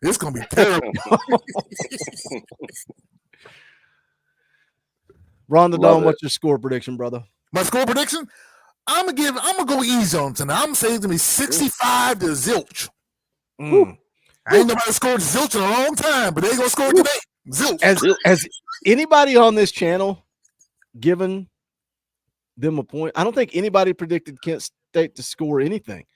It's going to be terrible. Ron the Dome, what's your score prediction, brother? My score prediction? I'm gonna go easy on tonight. I'm gonna say it's gonna be 65 to zilch. I ain't nobody scored zilch in a long time, but they gonna score today. Zilch. Has anybody on this channel given them a point? I don't think anybody predicted Kent State to score anything.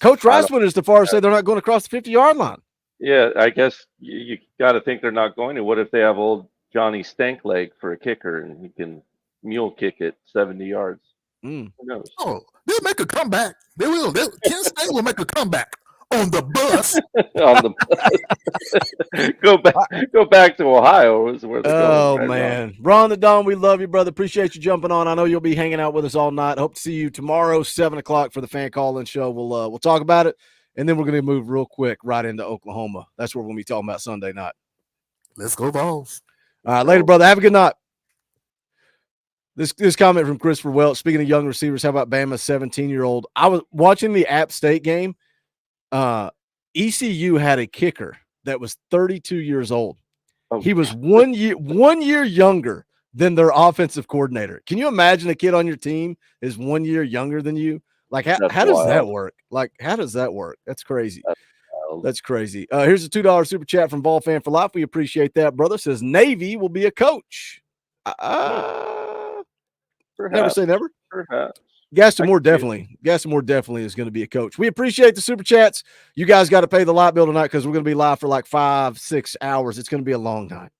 Coach Rice went as far as say they're not going across the 50-yard line. Yeah, I guess you got to think they're not going to. What if they have old Johnny Stankleg for a kicker and he can mule kick it 70 yards? Who knows? Oh, they'll make a comeback. They will. Kent State will make a comeback on the bus. On the bus. Go back to Ohio is where they're going. Oh, man. Ron the Don, we love you, brother. Appreciate you jumping on. I know you'll be hanging out with us all night. Hope to see you tomorrow, 7 o'clock for the fan call-in show. We'll talk about it, and then we're going to move real quick right into Oklahoma. That's what we're going to be talking about Sunday night. Let's go, Vols. All right, later, brother. Have a good night. This comment from Christopher Welch. Speaking of young receivers, how about Bama's 17-year-old? I was watching the App State game. ECU had a kicker that was 32 years old. He was 1 year younger than their offensive coordinator. Can you imagine a kid on your team is 1 year younger than you? Like, how does that work? Like, how does that work? That's crazy. That's crazy. Here's a $2 super chat from Ball Fan for Life. We appreciate that, brother. Says Navy will be a coach. Never say never. Perhaps. Gaston definitely is going to be a coach. We appreciate the super chats. You guys got to pay the light bill tonight because we're going to be live for like 5-6 hours. It's going to be a long night.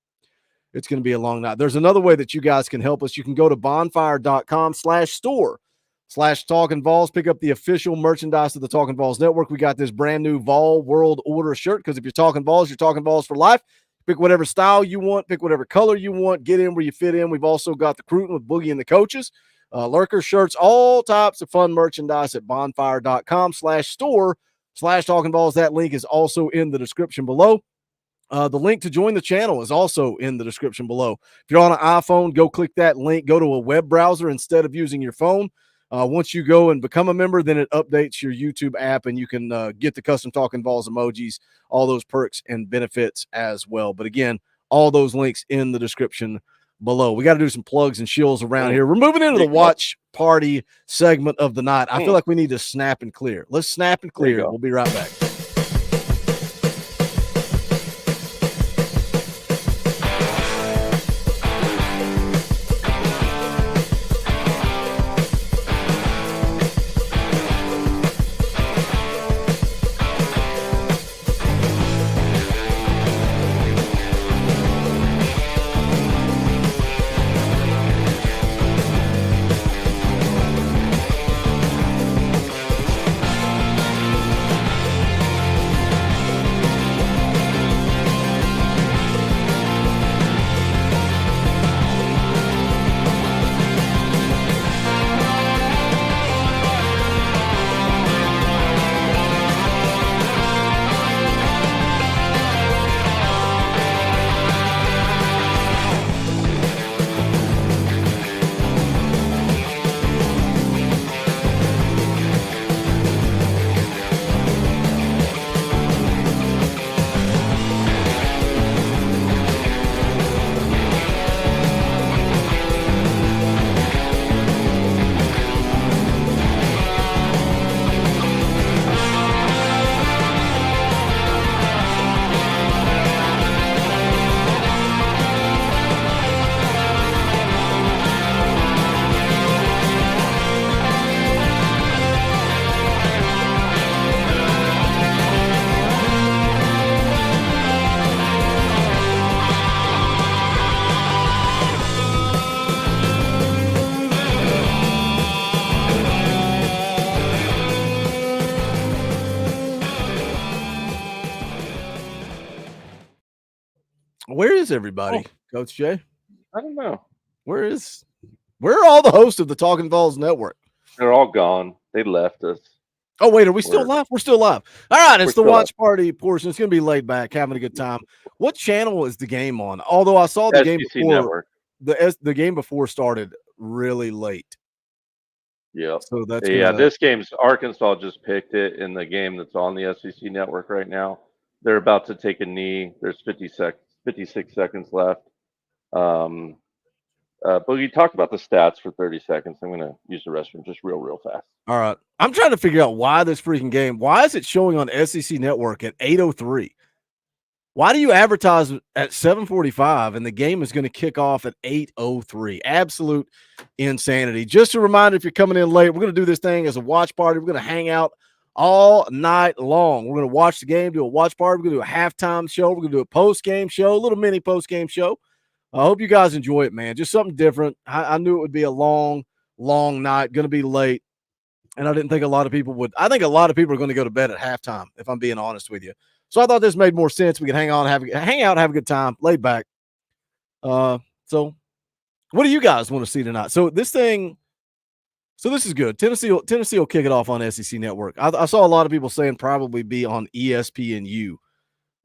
It's going to be a long night. There's another way that you guys can help us. You can go to bonfire.com/store/Talkin VAWLS. Pick up the official merchandise of the Talkin VAWLS Network. We got this brand new Vol World Order shirt because if you're talking Vols, you're talking Vols for life. Pick whatever style you want. Pick whatever color you want. Get in where you fit in. We've also got the Cruton with Boogie and the coaches. Lurker shirts, all types of fun merchandise at bonfire.com/store/Talkin VAWLS. That link is also in the description below. The link to join the channel is also in the description below. If you're on an iPhone, go click that link. Go to a web browser instead of using your phone. Once you go and become a member, then it updates your YouTube app, and you can get the custom Talkin VAWLS emojis, all those perks and benefits as well. But again, all those links in the description below. We got to do some plugs and shills around here. We're moving into the watch party segment of the night. I feel like we need to snap and clear. Let's snap and clear. We'll be right back. Where is everybody, Coach Jay? I don't know. Where are all the hosts of the Talkin VAWLS network? They're all gone. They left us. Oh, wait, are we still live? We're still live. All right, it's the still watch party portion. It's going to be laid back, having a good time. What channel is the game on? Although I saw the game SEC before. Network. The game before started really late. Yep. So that's This game's Arkansas just picked it in the game that's on the SEC Network right now. They're about to take a knee. There's 56 seconds left. Boogie, talk about the stats for 30 seconds. I'm going to use the restroom just real fast. All right. I'm trying to figure out why this freaking game, why is it showing on SEC Network at 8:03? Why do you advertise at 7:45 and the game is going to kick off at 8:03? Absolute insanity. Just a reminder, if you're coming in late, we're going to do this thing as a watch party. We're going to hang out all night long. We're going to watch the game, do a watch party. We're going to do a halftime show. We're going to do a post-game show, a little mini post-game show. I hope you guys enjoy it, man. Just something different. I knew it would be a long night, going to be late, and I didn't think a lot of people would. I think a lot of people are going to go to bed at halftime, if I'm being honest with you. So I thought this made more sense. We could hang out, have a good time, laid back. So what do you guys want to see tonight? So this is good. Tennessee will kick it off on SEC Network. I saw a lot of people saying probably be on ESPNU.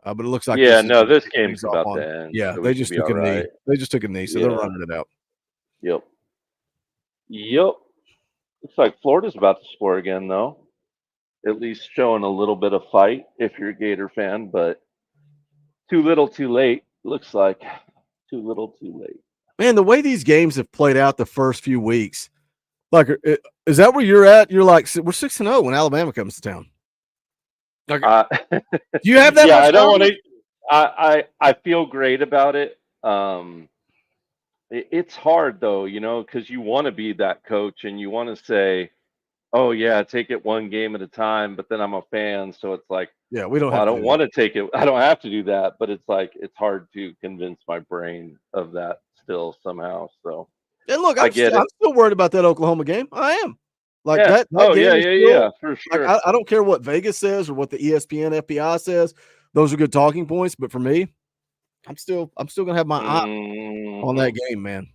But it looks like this game's about to end. Yeah, so they just took a knee. They just took a knee, so they're running it out. Yep. Looks like Florida's about to score again, though. At least showing a little bit of fight if you're a Gator fan, but too little, too late. Looks like too little, too late. Man, the way these games have played out the first few weeks, like, is that where you're at? You're like, we're 6-0 when Alabama comes to town. Do you have that? Yeah, I don't want to. I feel great about it. It's hard though, because you want to be that coach and you want to say, "Oh yeah, take it one game at a time." But then I'm a fan, so it's like, yeah, we don't. I don't want to take it. I don't have to do that, but it's like it's hard to convince my brain of that still somehow. So, and look, I'm still worried about that Oklahoma game. I am. Like that. Yeah, for sure. Like, I don't care what Vegas says or what the ESPN FPI says. Those are good talking points, but for me, I'm still gonna have my eye on that game, man.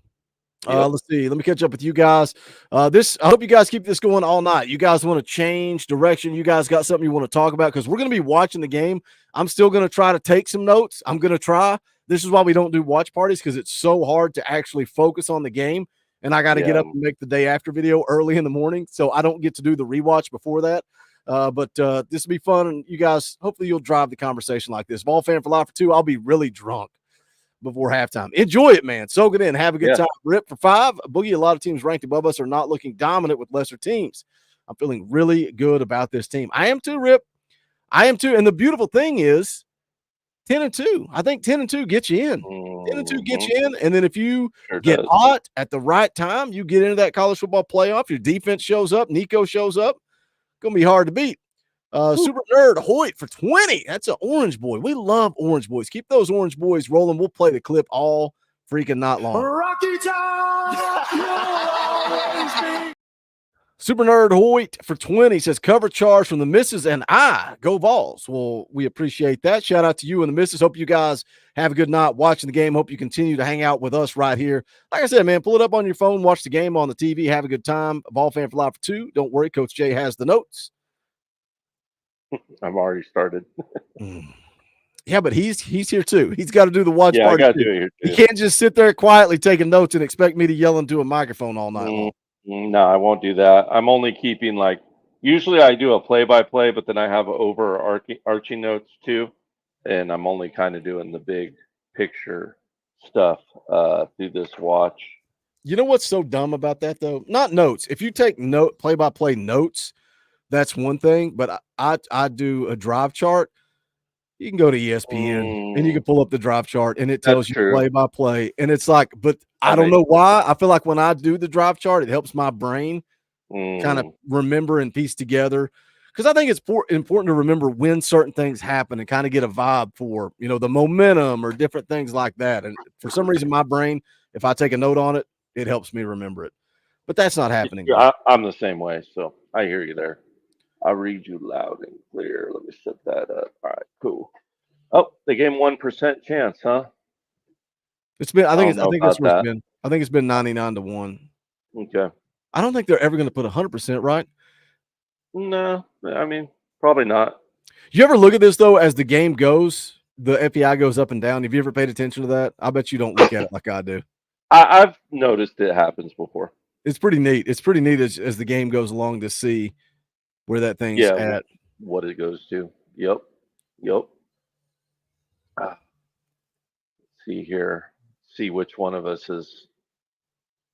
Let's see. Let me catch up with you guys. I hope you guys keep this going all night. You guys want to change direction? You guys got something you want to talk about? Because we're gonna be watching the game. I'm still gonna try to take some notes. I'm gonna try. This is why we don't do watch parties, because it's so hard to actually focus on the game. And I got to get up and make the day after video early in the morning, so I don't get to do the rewatch before that. But this will be fun, and you guys, hopefully you'll drive the conversation like this. Ball Fan for Life for 2, I'll be really drunk before halftime. Enjoy it, man. Soak it in. Have a good time. Rip for 5. Boogie, a lot of teams ranked above us are not looking dominant with lesser teams. I'm feeling really good about this team. I am too, Rip. I am too. And the beautiful thing is 10-2. I think 10-2 gets you in. 10-2 gets you in. And then if you get hot at the right time, you get into that college football playoff. Your defense shows up. Nico shows up. Going to be hard to beat. Super Nerd Hoyt for 20. That's an orange boy. We love orange boys. Keep those orange boys rolling. We'll play the clip all freaking night long. Rocky Top! Super Nerd Hoyt for 20 says, cover charge from the missus and I. Go Vols. Well, we appreciate that. Shout out to you and the missus. Hope you guys have a good night watching the game. Hope you continue to hang out with us right here. Like I said, man, pull it up on your phone, watch the game on the TV, have a good time. Ball Fan for Life for 2. Don't worry, Coach Jay has the notes. I've already started. Yeah, but he's here too. He's got to do the watch party. I got to do it here too. He can't just sit there quietly taking notes and expect me to yell into a microphone all night long. No, I won't do that. I'm only keeping usually I do a play-by-play, but then I have overarching notes too, and I'm only kind of doing the big picture stuff through this watch. You know what's so dumb about that though? Not notes. If you take play-by-play notes, that's one thing. But I do a drive chart. You can go to ESPN and you can pull up the drive chart and it tells you play by play. And it's like, but I don't know why. I feel like when I do the drive chart, it helps my brain kind of remember and piece together. Because I think it's important to remember when certain things happen and kind of get a vibe for, the momentum or different things like that. And for some reason, my brain, if I take a note on it, it helps me remember it. But that's not happening. I'm the same way. So I hear you there. I'll read you loud and clear. Let me set that up. All right, cool. Oh, they gave him 1% chance, huh? It's been. I think don't know that's about where it's that. been. I think it's been 99-1. Okay. I don't think they're ever going to put 100%, right? No, I mean, probably not. You ever look at this though as the game goes, the FEI goes up and down? Have you ever paid attention to that? I bet you don't look at it like I do. I've noticed it happens before. It's pretty neat. It's pretty neat as the game goes along to see where that thing's Yeah, at. what it goes to. Yep. Let's see here. See which one of us is.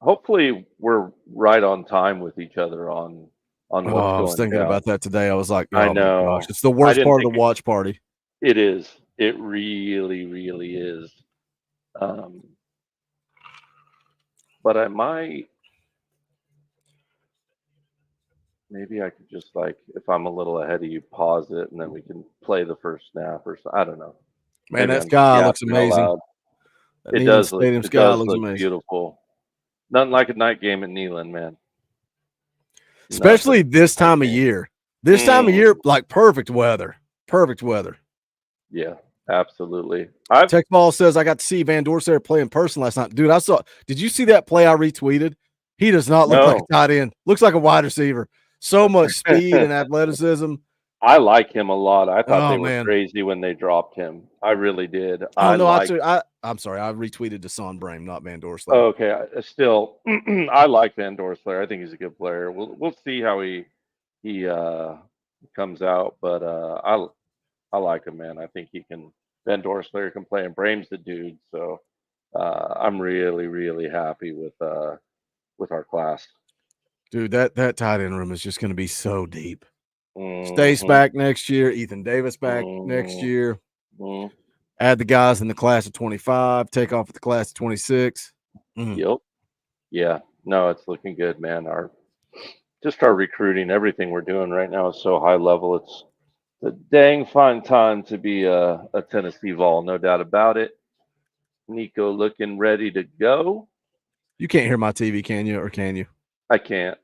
Hopefully, we're right on time with each other on what's Oh, I was going thinking down. about that today. I was like, I oh my know. gosh, it's the worst didn't part of think the watch party. It is. It really, really is. But I might. Maybe I could just if I'm a little ahead of you, pause it and then we can play the first snap or so. I don't know. Man, Maybe that I'm sky looks yapping out amazing. loud. That It Neyland does look. Stadium It sky does looks look amazing. beautiful. Nothing like a night game at Neyland, man. Especially Nothing this like time of it. year. This time of year, like perfect weather. Perfect weather. Yeah, absolutely. Tech Ball says I got to see Van Dorsett play in person last night. Dude, did you see that play I retweeted? He does not look like a tight end. Looks like a wide receiver. So much speed and athleticism. I like him a lot. I thought they were man. crazy when they dropped him. I really did. Oh, no, I'm sorry. I retweeted Deshaun Brame, not Van Dorsett. Oh, okay. Still, I like Van Dorsett. I think he's a good player. We'll see how he comes out, but I like him, man. I think he can. Van Dorsett can play, and Brame's the dude. So I'm really, really happy with our class. Dude, that tight end room is just going to be so deep. Mm-hmm. Stace back next year. Ethan Davis back next year. Add the guys in the class of 25. Take off with the class of 26. Yep. Yeah. No, it's looking good, man. Our recruiting, everything we're doing right now is so high level. It's a dang fine time to be a Tennessee Vol, no doubt about it. Nico looking ready to go. You can't hear my TV, can you? Or can you? I can't.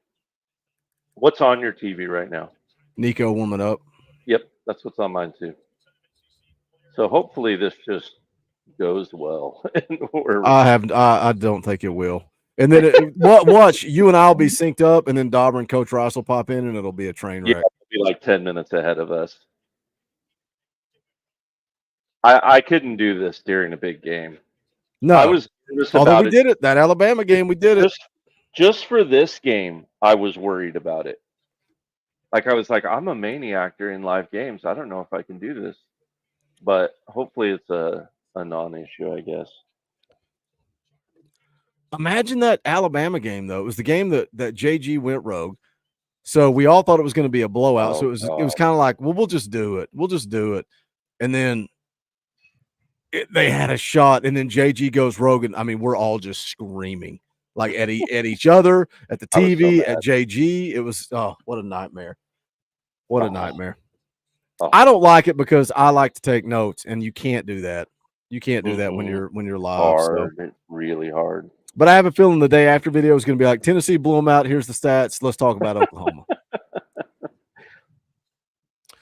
What's on your TV right now? Nico warming up. Yep, that's what's on mine too. So hopefully this just goes well. I don't think it will. And then watch, you and I'll be synced up, and then Dauber and Coach Rice will pop in, and it'll be a train wreck. Yeah, it'll be like 10 minutes ahead of us. I couldn't do this during a big game. No, I was nervous although about we did it. That Alabama game, we did it. Just for this game, I was worried about it. Like I was like, I'm a maniac during live games. I don't know if I can do this, but hopefully it's a non-issue, I guess. Imagine that Alabama game though. It was the game that JG went rogue. So we all thought it was going to be a blowout. So it was kind of like, well, we'll just do it. We'll just do it. And then they had a shot, and then JG goes rogue. And I mean, we're all just screaming like at each other, at the TV, at JG. It was what a nightmare. What a nightmare. I don't like it because I like to take notes, and you can't do that. You can't do that when you're live. Hard. It's really hard. But I have a feeling the day after video is going to be like, Tennessee blew them out. Here's the stats. Let's talk about Oklahoma.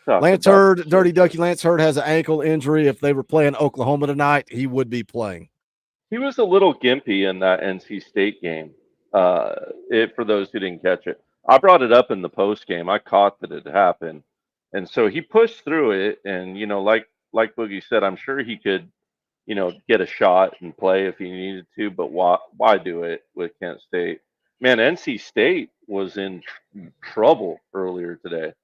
Lance Hurd, Dirty Ducky Lance Hurd has an ankle injury. If they were playing Oklahoma tonight, he would be playing. He was a little gimpy in that NC State game. For those who didn't catch it, I brought it up in the post game. I caught that it happened, and so he pushed through it. And like Boogie said, I'm sure he could, get a shot and play if he needed to. But why do it with Kent State? Man, NC State was in trouble earlier today.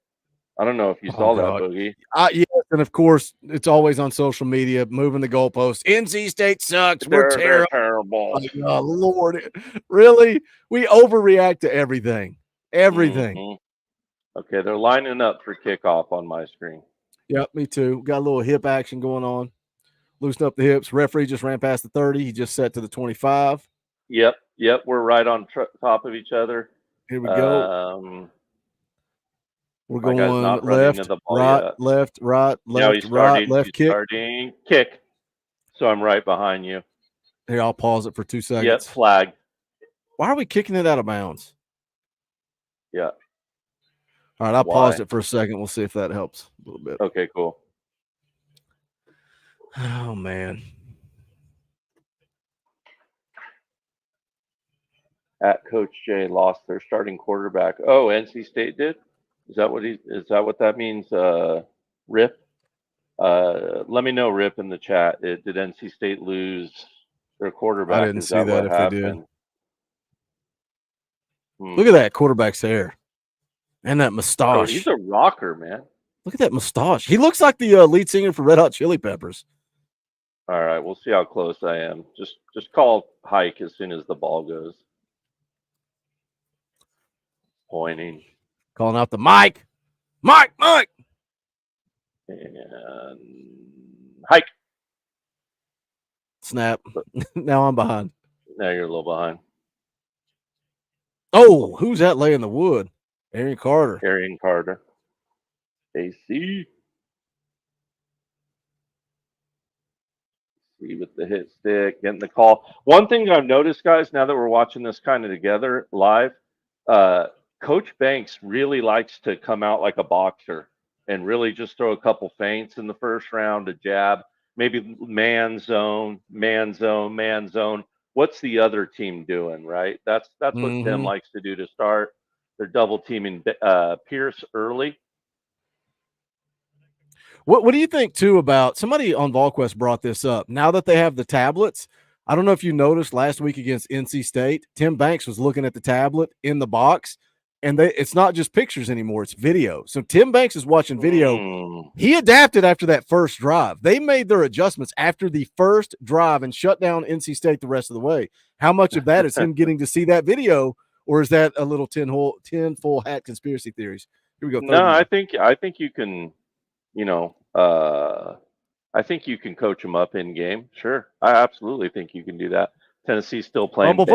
I don't know if you saw that, Boogie. Yes, and of course, it's always on social media, moving the goalposts. NC State sucks. We're terrible. They're terrible. Oh, Lord. Really? We overreact to everything. Everything. Mm-hmm. Okay, they're lining up for kickoff on my screen. Yep, me too. Got a little hip action going on. Loosen up the hips. Referee just ran past the 30. He just set to the 25. Yep. We're right on top of each other. Here we go. We're going left, right, left, right, left, right, left, kick. Starting kick. So I'm right behind you. Here, I'll pause it for 2 seconds. Yep, flag. Why are we kicking it out of bounds? Yeah. All right, I paused it for a second. We'll see if that helps a little bit. Okay, cool. Oh, man. at Coach J lost their starting quarterback. Oh, NC State did? Is that what that means? Rip? Let me know, Rip, in the chat. Did NC State lose their quarterback? I didn't Is see that that what if they did. happened? Look at that quarterback's hair and that Oh, mustache. he's a rocker, man. Look at that mustache. He looks like the lead singer for Red Hot Chili Peppers. All right, we'll see how close I am. Just call hike as soon as the ball goes. Pointing. Calling out the mic. Mike. And hike. Snap. Now I'm behind. Now you're a little behind. Oh, who's that laying the wood? Arian Carter. AC. See with the hit stick, getting the call. One thing I've noticed, guys, now that we're watching this kind of together live, Coach Banks really likes to come out like a boxer and really just throw a couple feints in the first round, a jab, maybe man zone. What's the other team doing, right? That's what Tim likes to do to start. They're double teaming Pierce early. What do you think too about somebody on VolQuest brought this up? Now that they have the tablets, I don't know if you noticed last week against NC State, Tim Banks was looking at the tablet in the box, and it's not just pictures anymore; it's video. So Tim Banks is watching video. He adapted after that first drive. They made their adjustments after the first drive and shut down NC State the rest of the way. How much of that is him getting to see that video, or is that a little tinfoil hat conspiracy theories? Here we go. No, I think you can. I think you can coach them up in game. Sure, I absolutely think you can do that. Tennessee's still playing base.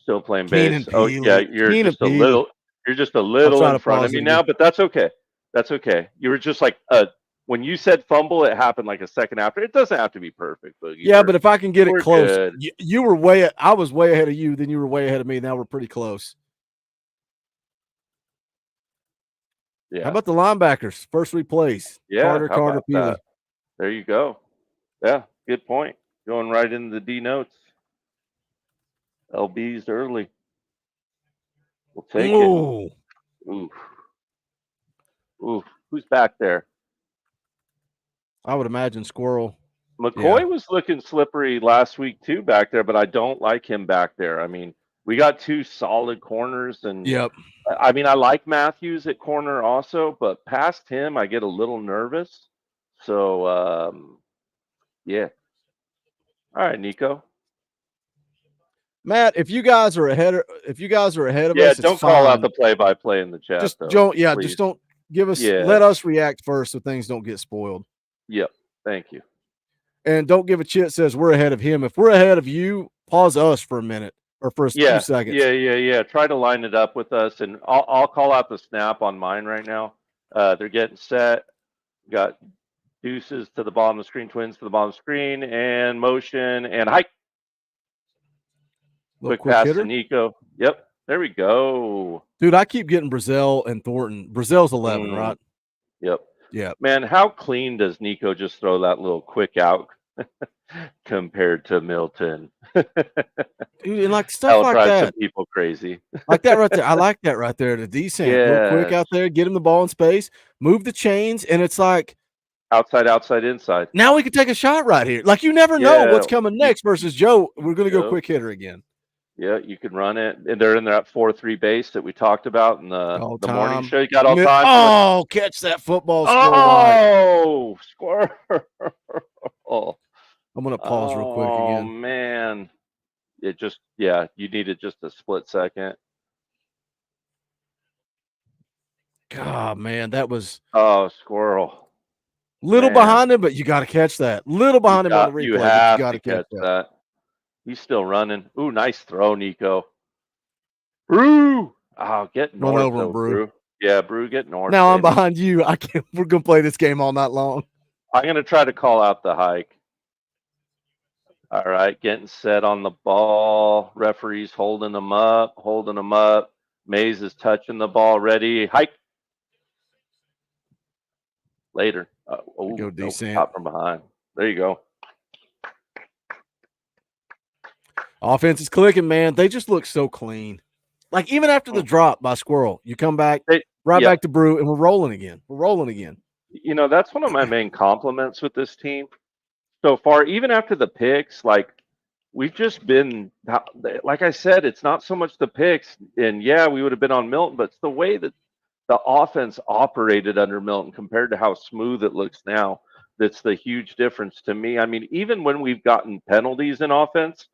Still playing base. Oh yeah, you're just a little in front of me now, but that's okay. That's okay. You were just like when you said fumble, it happened like a second after. It doesn't have to be perfect, but but if I can get it close, good. you were I was way ahead of you, then you were way ahead of me. Now we're pretty close. Yeah. How about the linebackers? First replays. Yeah. Carter, Peely. There you go. Yeah, good point. Going right into the D notes. LB's early. We'll take it. Ooh. Who's back there? I would imagine Squirrel. McCoy was looking slippery last week too back there, but I don't like him back there. I mean, we got two solid corners, and I mean, I like Matthews at corner also, but past him, I get a little nervous. So, yeah. All right, Nico. Matt, if you guys are ahead of us, don't call out the play-by-play in the chat. Just though, just don't give us. Let us react first so things don't get spoiled. Yep. Thank you. And don't give a shit says we're ahead of him. If we're ahead of you, pause us for a minute or for a few seconds. Yeah. Try to line it up with us, and I'll call out the snap on mine right now. They're getting set. Got deuces to the bottom of the screen, twins to the bottom of the screen, and motion and hike. Quick pass to Nico. Yep, there we go. Dude, I keep getting Brazil and Thornton. Brazil's 11, right? Yep. Yeah. Man, how clean does Nico just throw that little quick out compared to Milton? Dude, and like stuff like drive that. Some people crazy. Like that right there. I like that right there. The descent. Real quick out there, get him the ball in space, move the chains, and it's like outside, inside. Now we can take a shot right here. Like you never know what's coming next versus Joe. We're going to go quick hitter again. Yeah, you can run it. And they're in that 4-3 base that we talked about in the morning show. You got all time. Oh, catch that football. Squirrel. I'm going to pause real quick again. Oh, man. It just, you needed just a split second. God, man, that was. Oh, squirrel. Little behind him, but you got to catch that. Little behind him on the replay. You have to catch that. He's still running. Ooh, nice throw, Nico. Brew. Oh, get north. Run over him, Brew. Yeah, Brew, get north. Now I'm behind you. We're gonna play this game all night long. I'm gonna try to call out the hike. All right, getting set on the ball. Referee's holding them up. Mays is touching the ball. Ready. Hike. Later. Go decent. Top from behind. There you go. Offense is clicking, man. They just look so clean. Like even after the drop by Squirrel, you come back yeah. back to Brew, and we're rolling again. We're rolling again. You know, that's one of my main compliments with this team so far. Even after the picks, like we've just been, like I said, it's not so much the picks, and yeah, we would have been on Milton, but it's the way that the offense operated under Milton compared to how smooth it looks now. That's the huge difference to me. I mean, even when we've gotten penalties in offense,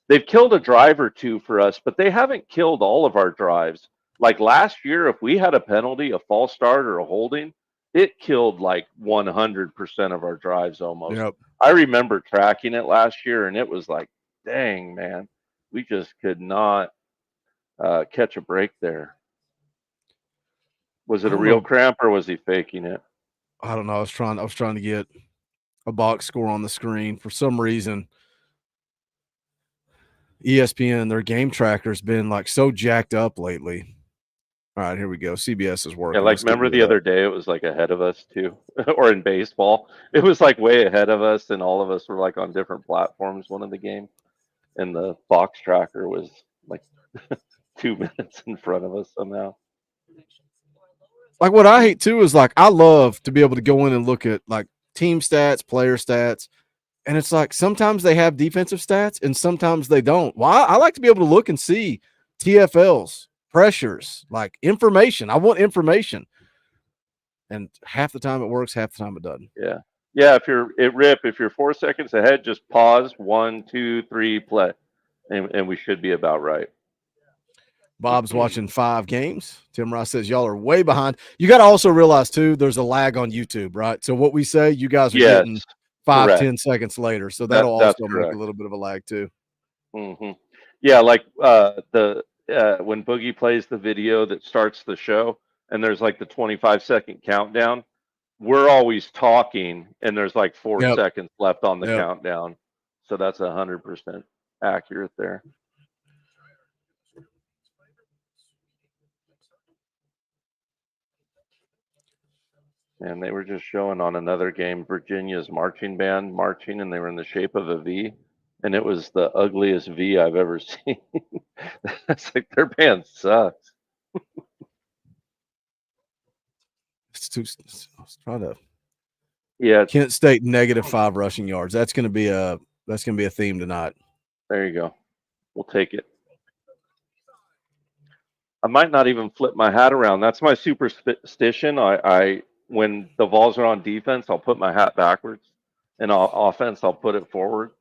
they've killed a drive or two for us, but they haven't killed all of our drives. Like last year, if we had a penalty, a false start, or a holding, it killed like 100% of our drives almost. Yep. I remember tracking it last year, and it was like, dang, man, we just could not catch a break there. Was it a real cramp or was he faking it? I don't know. I was trying to get a box score on the screen. For some reason, ESPN, their game tracker's been like so jacked up lately. All right, here we go. CBS is working. Yeah, like remember the other day it was like ahead of us too, or in baseball, it was like way ahead of us, and all of us were like on different platforms one of the game, and the box tracker was like 2 minutes in front of us somehow. Like what I hate too is like I love to be able to go in and look at like team stats, player stats, and it's like sometimes they have defensive stats and sometimes they don't. Well, I like to be able to look and see TFLs, pressures, like information. I want information. And half the time it works, half the time it doesn't. Yeah. Yeah, if you're 4 seconds ahead, just pause, 1, 2, 3, play. And we should be about right. Bob's watching 5 games. Tim Rice says y'all are way behind. You got to also realize too, there's a lag on YouTube, right? So what we say, you guys are getting 5-10 seconds later. So that'll also make a little bit of a lag too. Mm-hmm. Yeah, like when Boogie plays the video that starts the show, and there's like the 25-second countdown, we're always talking, and there's like 4 seconds left on the countdown. So that's 100% accurate there. And they were just showing on another game Virginia's marching band marching, and they were in the shape of a V, and it was the ugliest V I've ever seen. It's like their band sucks. It's too. I was trying to. Yeah, Kent State -5 rushing yards. That's going to be a theme tonight. There you go. We'll take it. I might not even flip my hat around. That's my superstition. I when the Vols are on defense, I'll put my hat backwards, and offense, I'll put it forward.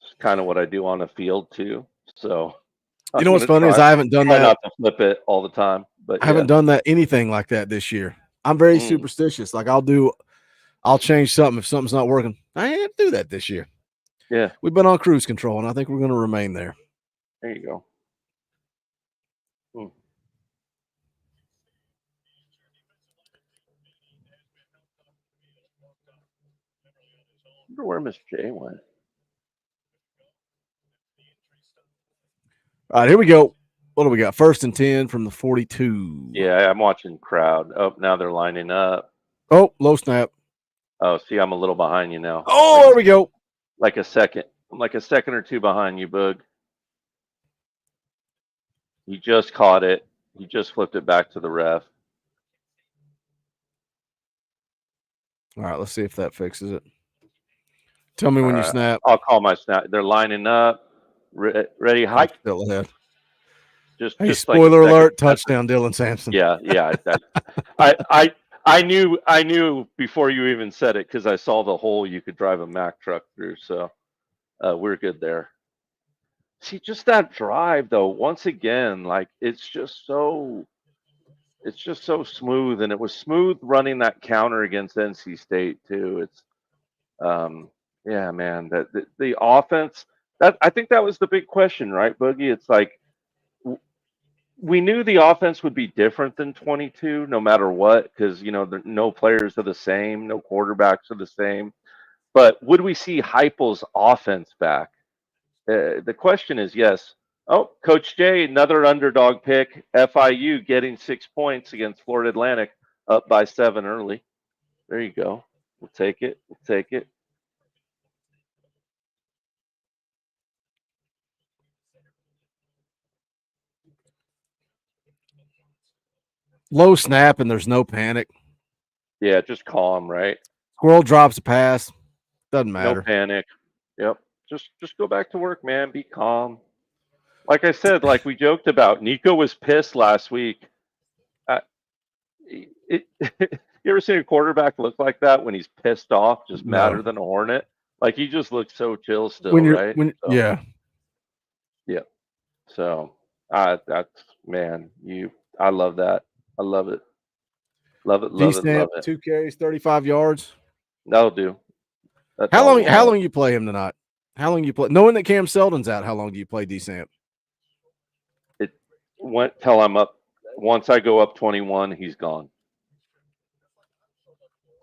It's kind of what I do on the field too. So, you know what's funny is I haven't done that. Not to flip it all the time, but I haven't done anything like that this year. I'm very superstitious. Like I'll change something if something's not working. I ain't do that this year. Yeah, we've been on cruise control, and I think we're going to remain there. There you go. I wonder where Miss J went. All right, here we go. What do we got? 1st and 10 from the 42. Yeah, I'm watching crowd. Oh, now they're lining up. Oh, low snap. Oh, see, I'm a little behind you now. Oh, there we go. Like a second. I'm like a second or two behind you, Boog. He just caught it. He just flipped it back to the ref. All right, let's see if that fixes it. Tell me when you snap. I'll call my snap. They're lining up. Ready, hike. Still ahead. Just spoiler alert! Touchdown, Dylan Sampson. Yeah. I knew before you even said it because I saw the hole you could drive a Mack truck through. So we're good there. See, just that drive though. Once again, like it's just so smooth, and it was smooth running that counter against NC State too. It's yeah, man. That the offense. That I think that was the big question, right, Boogie? It's like we knew the offense would be different than 22, no matter what, because no players are the same, no quarterbacks are the same. But would we see Heupel's offense back? The question is yes. Oh, Coach J, another underdog pick. FIU getting 6 points against Florida Atlantic, up by 7 early. There you go. We'll take it. We'll take it. Low snap and there's no panic. Yeah, just calm, right? Squirrel drops a pass. Doesn't No matter. panic. Yep. Just go back to work, man. Be calm. Like I said, like we joked about, Nico was pissed last week. You ever seen a quarterback look like that when he's pissed off, just madder No. than a hornet? Like he just looks so chill still, When you're right? So, yeah. yeah. So that's man, I love that. I love it. Love it, love it, love D-Stamp, it. 2 carries, 35 yards. That'll do. That's How all we long want. you play him tonight? How long you play? Knowing that Cam Seldon's out, how long do you play D-Samp? It went till I'm up. Once I go up 21, he's gone.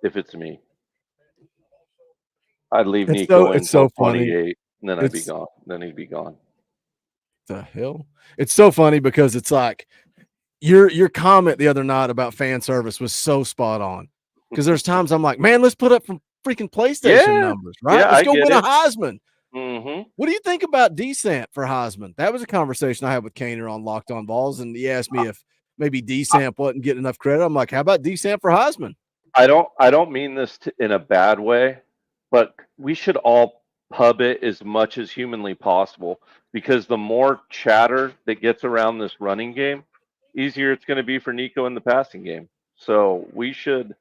If it's me, I'd leave Nico in It's so till funny. 28, and then I'd be It's gone. Then he'd be gone. the hell? It's so funny because it's like your comment the other night about fan service was so spot on. Because there's times I'm like, man, let's put up some freaking PlayStation Yeah, numbers, right? yeah, Let's I go get win a it. Heisman. Mm-hmm. What do you think about DSAMP for Heisman? That was a conversation I had with Kaner on Locked On Balls, and he asked me if maybe DSAMP wasn't getting enough credit. I'm like, how about DSAMP for Heisman? I don't mean this in a bad way, but we should all pub it as much as humanly possible, because the more chatter that gets around this running game, easier it's going to be for Nico in the passing game. So we should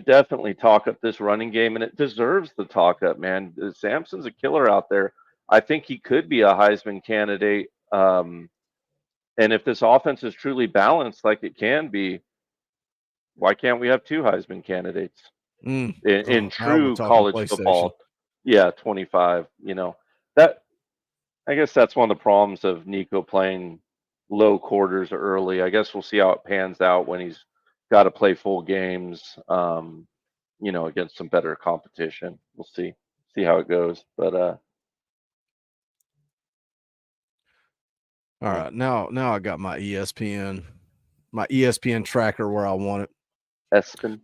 definitely talk up this running game, and it deserves the talk up, man. Sampson's a killer out there. I think he could be a Heisman candidate. And if this offense is truly balanced like it can be, why can't we have 2 Heisman candidates in Now we're true talking college PlayStation. football? Yeah, 25. That I guess that's one of the problems of Nico playing low quarters early. I guess we'll see how it pans out when he's got to play full games, against some better competition. We'll see how it goes. But all right, now I got my ESPN tracker where I want it. Espen.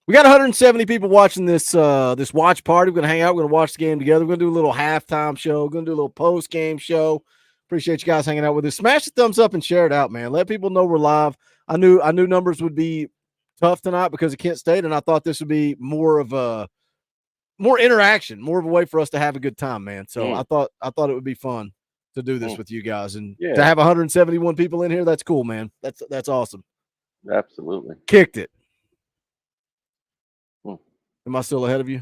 We got 170 people watching this watch party. We're gonna hang out. We're gonna watch the game together. We're gonna do a little halftime show. We're gonna do a little post game show. Appreciate you guys hanging out with us. Smash the thumbs up and share it out, man. Let people know we're live. I knew numbers would be tough tonight because of Kent State, and I thought this would be more interaction, more of a way for us to have a good time, man. So I thought it would be fun to do this with you guys, and to have 171 people in here. That's cool, man. That's awesome. Absolutely. Kicked it. Am I still ahead of you?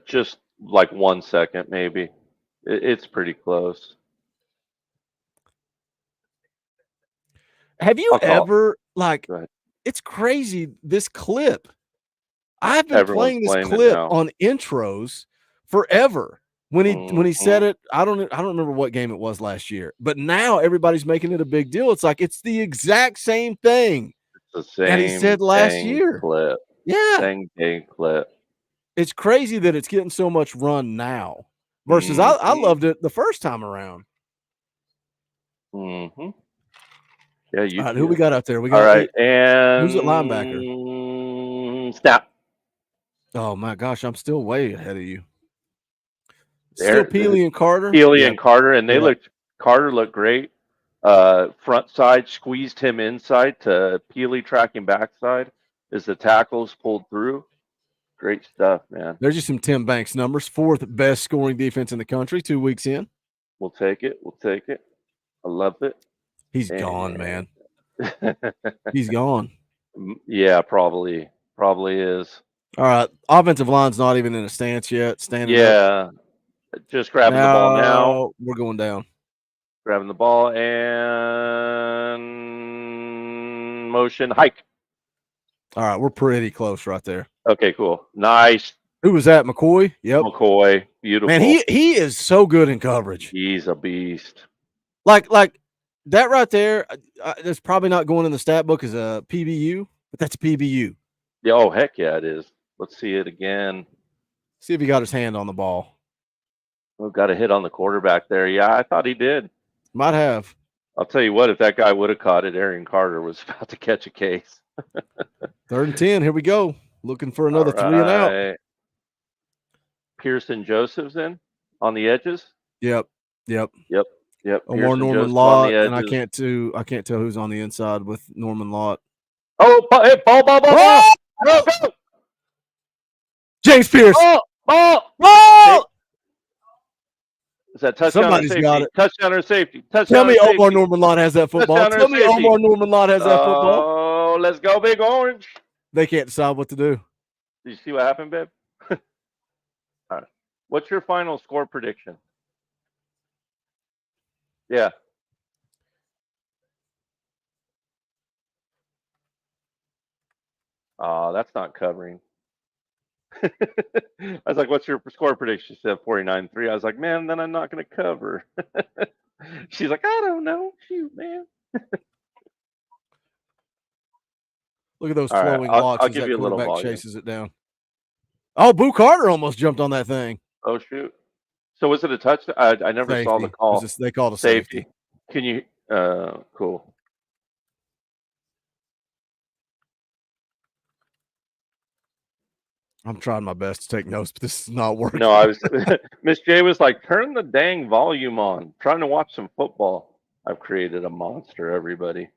Just like 1 second, maybe. It's pretty close. Have you ever, like, it's crazy, this clip. I've been playing this clip on intros forever. When he said it, I don't remember what game it was last year, but now everybody's making it a big deal. It's like it's the exact same thing It's the same that he said last year. Clip. Yeah. Same dang clip. It's crazy that it's getting so much run now versus I loved it the first time around. Mm-hmm. Yeah, you. All right, who we got out there? We got all right, and who's at linebacker? Snap. Oh my gosh, I'm still way ahead of you. Still Peely and Carter. Peely and Carter, and Carter looked great. Front side squeezed him inside to Peely tracking backside as the tackles pulled through. Great stuff, man. There's just some Tim Banks numbers. 4th best scoring defense in the country 2 weeks in. We'll take it. I love it. He's gone, man. He's gone. Yeah, probably is. All right. Offensive line's not even in a stance yet. Standing up. Just grabbing the ball now. We're going down. Grabbing the ball and motion hike. All right, we're pretty close right there. Okay, cool. Nice. Who was that? McCoy? Yep. McCoy. Beautiful. Man, he is so good in coverage. He's a beast. Like that right there, that's probably not going in the stat book as a PBU, but that's a PBU. Yeah, oh, heck yeah, it is. Let's see it again. See if he got his hand on the ball. Oh, got a hit on the quarterback there. Yeah, I thought he did. Might have. I'll tell you what, if that guy would have caught it, Arian Carter was about to catch a case. 3rd and 10. Here we go. Looking for another 3 and out. Pearson Joseph's in on the edges. Yep. Yep. Omar Pearson Norman Joseph on Lott, the and I edges. can't tell who's on the inside with Norman Lott. Oh, hey, ball. Oh! Go, go. James Pierce. Ball. Ball! Is that touchdown Somebody's or safety? got it. Touchdown or safety? Tell Touchdown me or safety? Omar Norman Lott has that football. Touchdown or Tell me safety? Omar Norman Lott has that football. Oh, let's go, Big Orange. They can't decide what to do. Did you see what happened, babe? All right. What's your final score prediction? Yeah. Oh, that's not covering. I was like, what's your score prediction? She said 49-3. I was like, man, then I'm not going to cover. She's like, I don't know. Shoot, man. Look at those All right, flowing I'll locks as give that you a little quarterback volume. chases it down. Oh, Boo Carter almost jumped on that thing. Oh, shoot. So was it a touchdown? I never saw the Safety. call. They called a safety. Can you cool. I'm trying my best to take notes, but this is not working. No, I was Miss J was like, turn the dang volume on. Trying to watch some football. I've created a monster, everybody.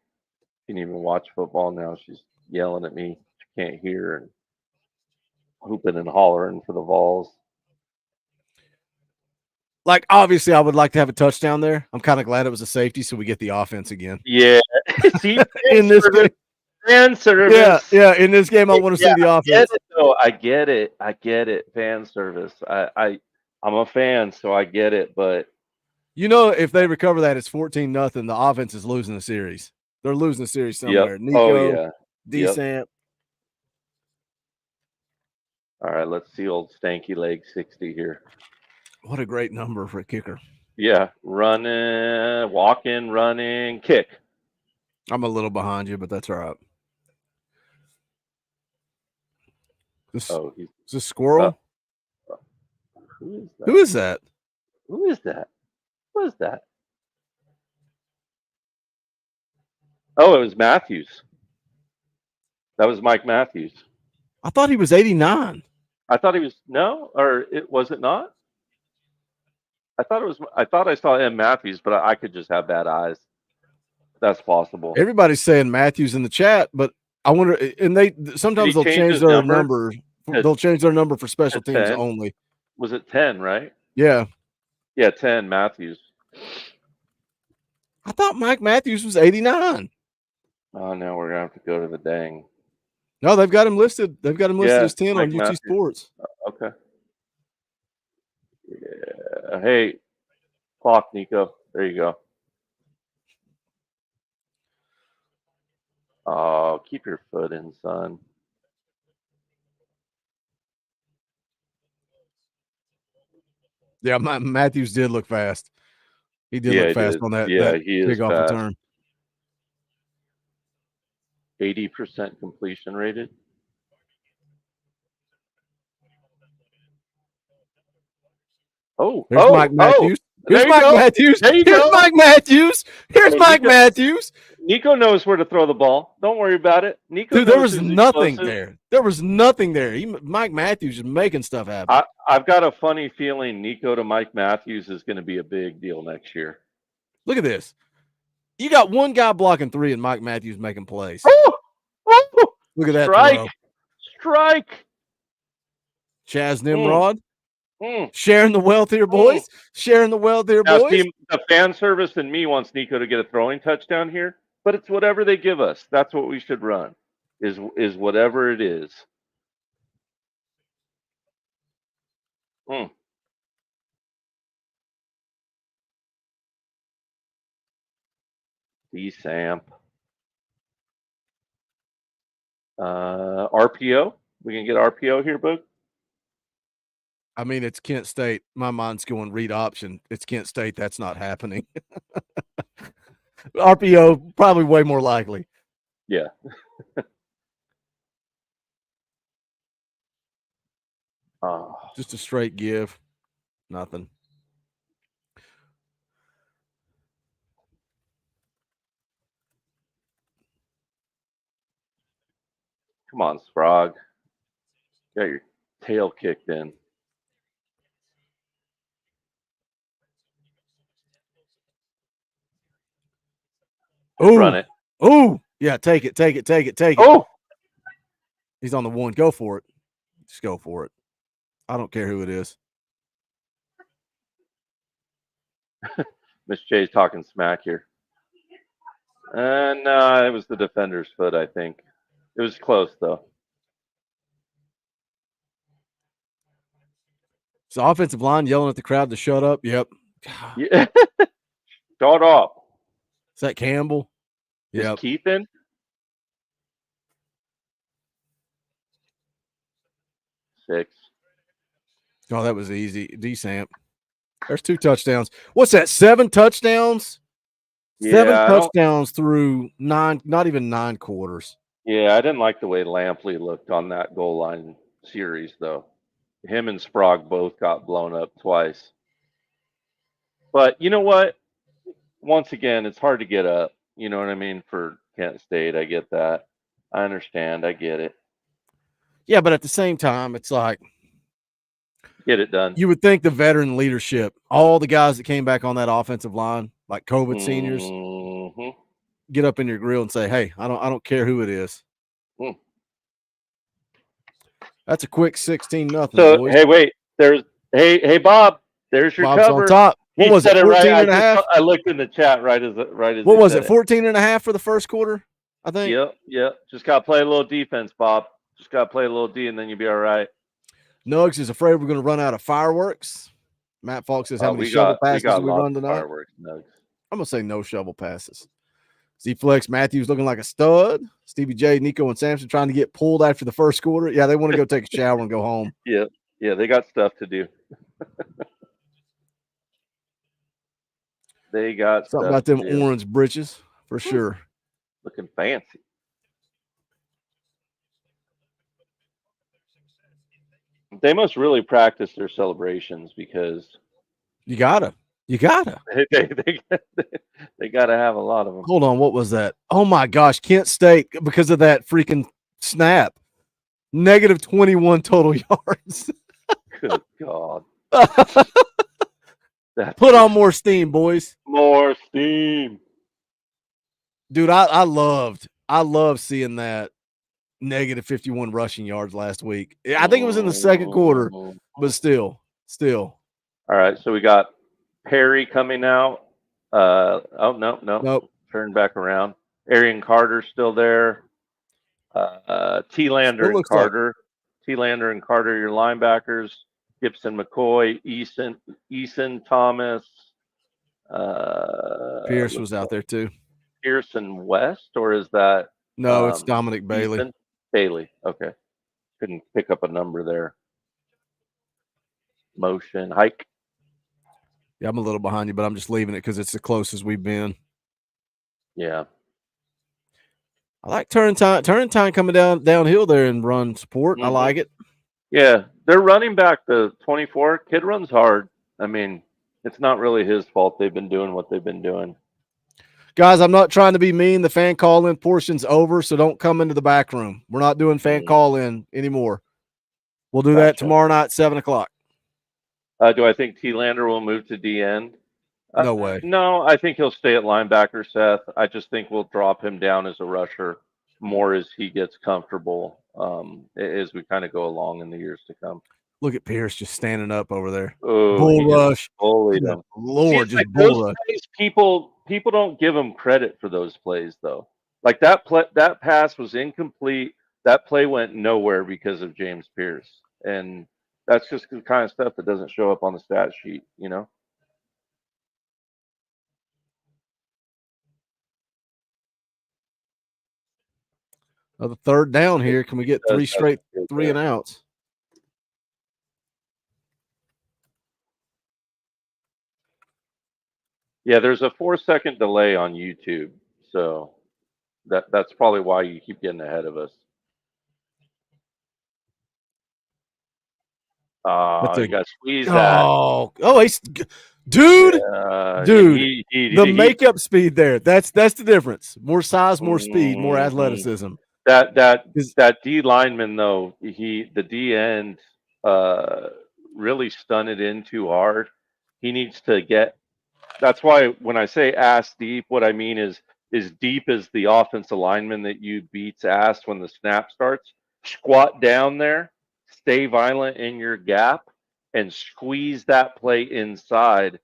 Can't even watch football now. She's yelling at me. She can't hear and hooping and hollering for the Vols. Like, obviously, I would like to have a touchdown there. I'm kind of glad it was a safety, so we get the offense again. Yeah. See, in this game. Fan service. Yeah. In this game, I want to see the offense. I get it. Fan service. I'm a fan, so I get it. But you know, if they recover that, it's 14-0. The offense is losing the series. They're losing the series somewhere. Yep. Nico, D-Samp. All right, let's see old stanky leg 60 here. What a great number for a kicker. Yeah, running, walking, running, kick. I'm a little behind you, but that's all right. Is this Squirrel? Who is that? Who is that? Who is that? Oh, it was Matthews. That was Mike Matthews. I thought he was 89. I thought he was was it not? I thought I saw M. Matthews, but I could just have bad eyes. That's possible. Everybody's saying Matthews in the chat, but I wonder, and sometimes they'll change their number. They'll change their number for special teams 10? only. Was it 10, right? Yeah. Yeah, 10, Matthews. I thought Mike Matthews was 89. Oh, now we're going to have to go to the dang. No, they've got him listed. They've got him listed as 10 Mike on UT Matthews. Sports. Okay. Yeah. Hey, clock, Nico. There you go. Oh, keep your foot in, son. Yeah, Matthews did look fast. He did look fast on that. Yeah, that he is kickoff fast. return. 80% completion rated. There's Mike Matthews. Here's Mike Matthews. Here's Mike Matthews. Here's Mike Matthews. Nico knows where to throw the ball. Don't worry about it. Nico. Dude, there was nothing there. There was nothing there. Mike Matthews is making stuff happen. I've got a funny feeling Nico to Mike Matthews is going to be a big deal next year. Look at this. You got one guy blocking 3 and Mike Matthews making plays. Look at that throw. Strike. Chaz Nimrod. Sharing the wealth here, boys. Sharing the wealth here, boys. See, the fan service and me wants Nico to get a throwing touchdown here, but it's whatever they give us. That's what we should run. Is whatever it is. D-Samp. RPO. We can get RPO here, Boog. I mean, it's Kent State. My mind's going read option. It's Kent State. That's not happening. RPO, probably way more likely. Yeah. Just a straight give. Nothing. Come on, Sprague. Got your tail kicked in. Run it. Ooh. Yeah, take it. Oh, He's on the one. Go for it. Just go for it. I don't care who it is. Miss J's talking smack here. And it was the defender's foot, I think. It was close, though. So offensive line yelling at the crowd to shut up. Yep. Yeah. Shut up. Is that Campbell? Is Keith in? Six. Oh, that was easy. D-Samp. There's 2 touchdowns. What's that? 7 touchdowns? Yeah, 7 touchdowns through 9, not even 9 quarters. Yeah, I didn't like the way Lampley looked on that goal line series, though. Him and Sprague both got blown up twice. But you know what? Once again, it's hard to get up. You know what I mean? For Kent State, I get that. I understand. I get it. Yeah, but at the same time, it's like get it done. You would think the veteran leadership, all the guys that came back on that offensive line, like COVID seniors, get up in your grill and say, "Hey, I don't care who it is." That's a quick 16-0. So boys. hey, wait. Hey Bob. There's your Bob's cover. on top. What was it? 14 and a half. I looked in the chat right as what was it? 14 and a half for the first quarter, I think. Yep. Just got to play a little defense, Bob. Just got to play a little D, and then you'll be all right. Nugs is afraid we're going to run out of fireworks. Matt Falk says, how many shovel passes we run tonight? Fireworks, Nugs. I'm going to say no shovel passes. Z-Flex Matthews looking like a stud. Stevie J, Nico, and Samson trying to get pulled after the first quarter. Yeah, they want to go take a shower and go home. Yeah, they got stuff to do. They got something about them orange britches for sure. Looking fancy. They must really practice their celebrations because you gotta. they gotta have a lot of them. Hold on, what was that? Oh my gosh, Kent State, because of that freaking snap, negative 21 total yards. Good God. Put on more steam, boys. More steam. Dude, I loved seeing that negative 51 rushing yards last week. I think it was in the second quarter, but still. All right, so we got Perry coming out. Nope. Turn back around. Arian Carter's still there. T-Lander and Carter. T-Lander and Carter, your linebackers. Gibson, McCoy, Eason, Thomas. Pierce was out there too. Pearson West, or is that? No, it's Dominic Bailey. Eason? Bailey, okay. Couldn't pick up a number there. Motion, hike. Yeah, I'm a little behind you, but I'm just leaving it because it's the closest we've been. Yeah. I like turn time coming downhill there and run support. I like it. Yeah, they're running back the 24. Kid runs hard. I mean, it's not really his fault. They've been doing what they've been doing. Guys, I'm not trying to be mean. The fan call-in portion's over, so don't come into the back room. We're not doing fan call-in anymore. We'll do that tomorrow night, 7:00. Do I think T-Lander will move to D-end? No way. No, I think he'll stay at linebacker, Seth. I just think we'll drop him down as a rusher more as he gets comfortable as we kind of go along in the years to come. Look at Pierce just standing up over there. Oh, bull rush. Bullied him. Lord, see, just like bull rush. Plays, people don't give him credit for those plays, though. Like that pass was incomplete. That play went nowhere because of James Pierce. And that's just the kind of stuff that doesn't show up on the stat sheet, you know? The third down here. Can we get 3 straight 3 and outs? Yeah, there's a 4-second delay on YouTube, so that's probably why you keep getting ahead of us. You got to squeeze that. Dude, he, the makeup speed there. That's the difference. More size, more speed, more athleticism. That D lineman though, the D end really stunted in too hard. He needs to get. That's why when I say ass deep, what I mean is as deep as the offensive lineman that you beat's ass when the snap starts. Squat down there, stay violent in your gap, and squeeze that play inside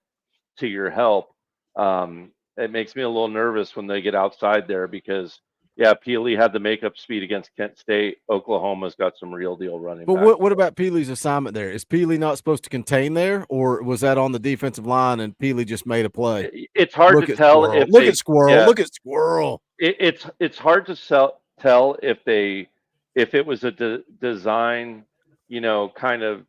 to your help. It makes me a little nervous when they get outside there because, yeah, Peely had the makeup speed against Kent State. Oklahoma's got some real deal running But back. what about Peely's assignment there? Is Peely not supposed to contain there, or was that on the defensive line and Peely just made a play? It's hard to tell Squirrel. if Look they, at Squirrel. yeah, Look at Squirrel. it's hard to tell if it was a design, kind of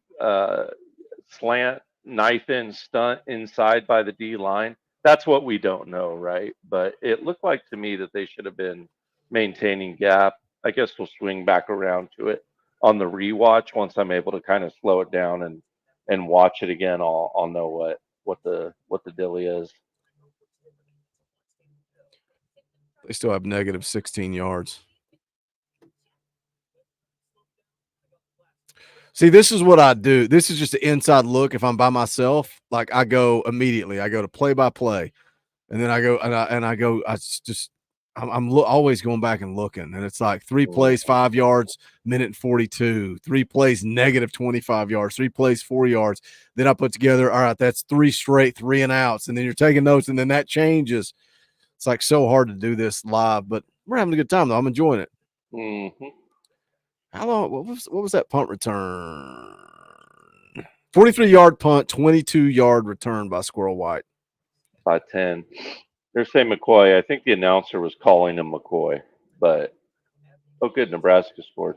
slant knife in stunt inside by the D line. That's what we don't know, right? But it looked like to me that they should have been maintaining gap. I guess we'll swing back around to it on the rewatch once I'm able to kind of slow it down and watch it again. I'll know what the deal is. They still have negative 16 yards. See, this is what I do. This is just an inside look. If I'm by myself, like I go immediately. I go to play by play, and then I go and I go. I'm always going back and looking, and it's like 3 plays, 5 yards, minute and 42. 3 plays, negative 25 yards. 3 plays, 4 yards. Then I put together, all right, that's 3 straight 3 and outs, and then you're taking notes, and then that changes. It's like so hard to do this live, but we're having a good time though. I'm enjoying it. Mm-hmm. How long? What was that punt return? 43-yard punt, 22-yard return by Squirrel White. By 10. They're saying McCoy. I think the announcer was calling him McCoy, but good, Nebraska scored.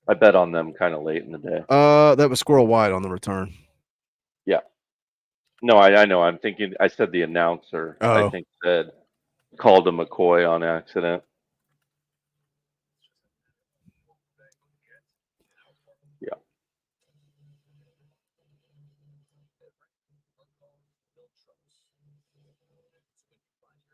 I bet on them kind of late in the day. That was Squirrel White on the return. Yeah. No, I know. I'm thinking. I said the announcer. Oh. I think called him McCoy on accident. Yeah.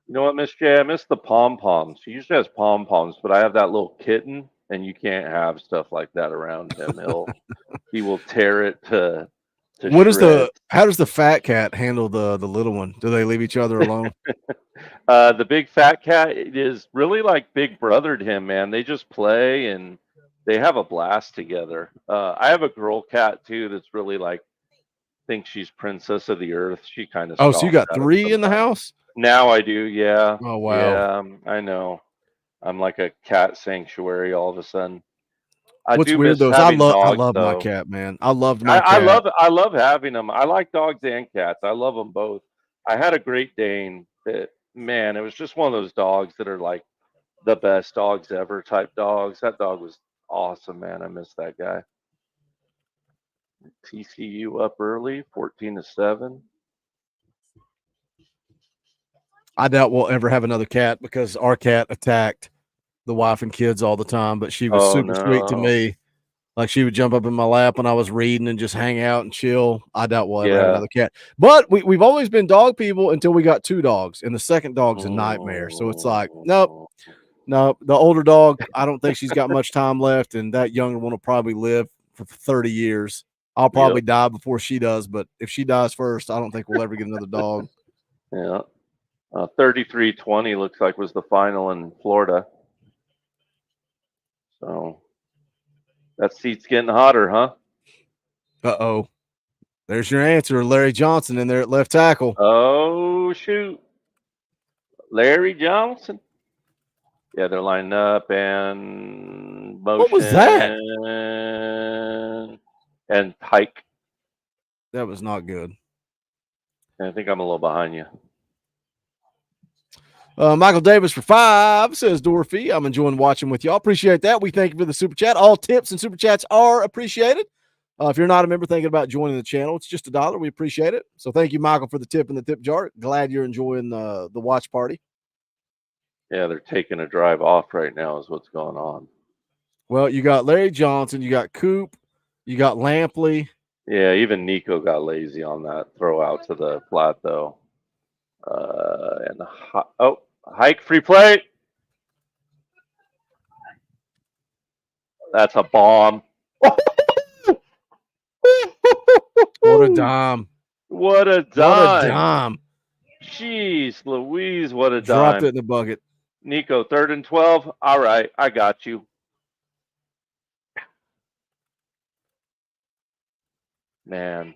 You know what, Miss J? I miss the pom-poms. He usually has pom-poms, but I have that little kitten, and you can't have stuff like that around him. He will tear it to How does the fat cat handle the little one? Do they leave each other alone? The big fat cat is really like big brother to him, man. They just play and they have a blast together. I have a girl cat too that's really like thinks she's princess of the earth. She kind of so you got 3 in the house? Now I do, yeah. Oh wow. Yeah, I know. I'm like a cat sanctuary all of a sudden. What's do weird miss though is having I dogs, love my though. cat, man. I loved my cat. I love having them. I like dogs and cats. I love them both. I had a Great Dane that, man, it was just one of those dogs that are like the best dogs ever type dogs. That dog was awesome, man. I miss that guy. TCU up early, 14-7. I doubt we'll ever have another cat because our cat attacked the wife and kids all the time, but she was super sweet to me. Like she would jump up in my lap when I was reading and just hang out and chill. I doubt we'll ever have another cat. But we've always been dog people until we got 2 dogs, and the second dog's a nightmare. So it's like, nope. The older dog, I don't think she's got much time left, and that younger one will probably live for 30 years. I'll probably die before she does, but if she dies first, I don't think we'll ever get another dog. Yeah. 33-20 looks like was the final in Florida. So that seat's getting hotter, huh? Uh-oh. There's your answer, Larry Johnson in there at left tackle. Oh, shoot. Larry Johnson. Yeah, they're lining up and motion. What was that? And hike. That was not good. I think I'm a little behind you. Michael Davis for 5 says Dorothy. I'm enjoying watching with y'all. Appreciate that. We thank you for the super chat. All tips and super chats are appreciated. If you're not a member thinking about joining the channel, it's just $1. We appreciate it. So thank you, Michael, for the tip in the tip jar. Glad you're enjoying the watch party. Yeah, they're taking a drive off right now is what's going on. Well, you got Larry Johnson, you got Coop, you got Lampley. Yeah, even Nico got lazy on that throw out to the flat, though. Hike free play. That's a bomb. What a dime. What a dime. What a dime. Jeez Louise, what a Dropped dime. it in the bucket. Nico, 3rd and 12. All right, I got you. Man.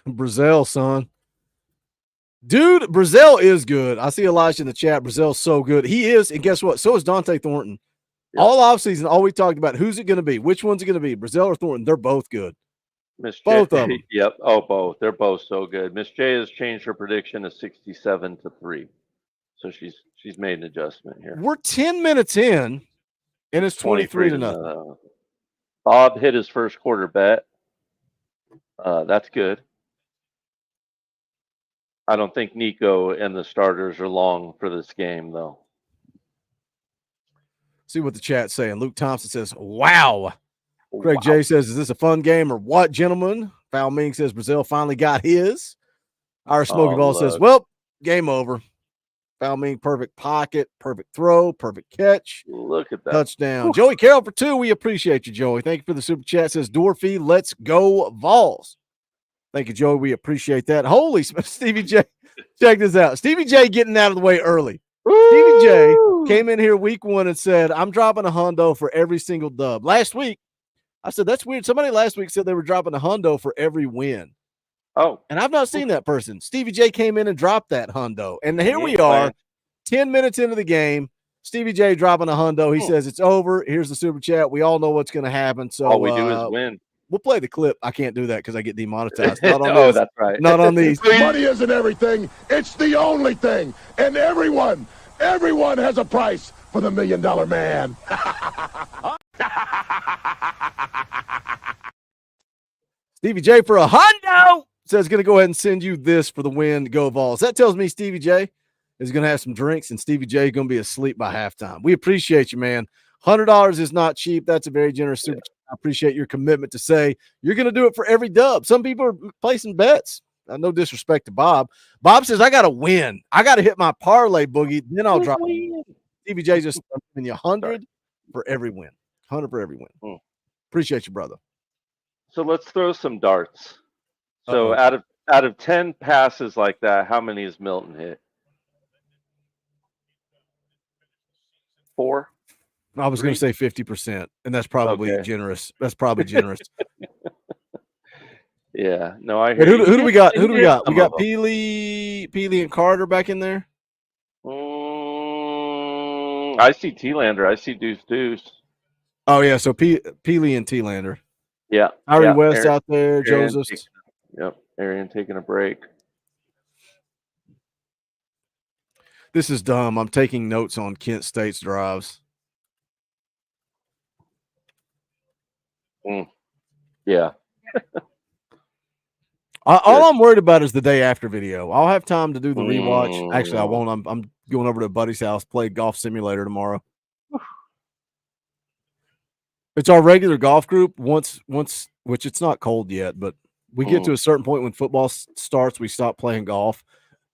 Brazil, son. Dude, Brazil is good. I see Elijah in the chat. Brazil's so good. He is, and guess what? So is Dante Thornton. Yep. All offseason, all we talked about, who's it going to be? Which one's it going to be? Brazil or Thornton? They're both good. Both of them. Yep. Oh, both. They're both so good. Miss J has changed her prediction to 67-3. So she's made an adjustment here. We're 10 minutes in, and it's 23-0. Bob hit his first quarter bet. That's good. I don't think Nico and the starters are long for this game, though. See what the chat's saying. Luke Thompson says, wow. Craig J says, is this a fun game or what, gentlemen? Foul Ming says, Brazil finally got his. Our Smoky Ball says, well, game over. Foul Ming, perfect pocket, perfect throw, perfect catch. Look at that. Touchdown. Whew. Joey Carroll for 2. We appreciate you, Joey. Thank you for the super chat. Says, Dorothy, let's go Vols. Thank you, Joey. We appreciate that. Holy Stevie J. Check this out. Stevie J getting out of the way early. Woo! Stevie J came in here week 1 and said, I'm dropping a hundo for every single dub. Last week, I said, that's weird. Somebody last week said they were dropping a hundo for every win. Oh. And I've not seen that person. Stevie J came in and dropped that hundo. And here we are, 10 minutes into the game. Stevie J dropping a hundo. He says it's over. Here's the super chat. We all know what's going to happen. So all we do is win. We'll play the clip. I can't do that because I get demonetized. Not on oh, that's right. Not on these. Money isn't everything. It's the only thing. And everyone has a price for the $1 million man. Stevie J for a hundo says going to go ahead and send you this for the win. Go Vols. That tells me Stevie J is going to have some drinks and Stevie J is going to be asleep by halftime. We appreciate you, man. $100 is not cheap. That's a very generous super. I appreciate your commitment to say you're going to do it for every dub. Some people are placing bets. No disrespect to Bob. Bob says, I got to win. I got to hit my parlay, Boogie. Then I'll drop. Stevie J just giving you 100 for every win. 100 for every win. Appreciate you, brother. So let's throw some darts. So out of 10 passes like that, how many has Milton hit? 4? I was going to say 50%, and that's probably generous. That's probably generous. Yeah. No, I hear you. Who do we got? Who do we got? We got Peely and Carter back in there. I see T-Lander. I see Deuce. Oh, yeah. So Peely and T-Lander. Yeah. Ari West out there. Joseph. Yep. Arian taking a break. This is dumb. I'm taking notes on Kent State's drives. Yeah. All I'm worried about is the day after video. I'll have time to do the rewatch. Actually, I won't. I'm going over to a buddy's house, play golf simulator tomorrow. It's our regular golf group. Once, which it's not cold yet, but we get to a certain point when football starts, we stop playing golf.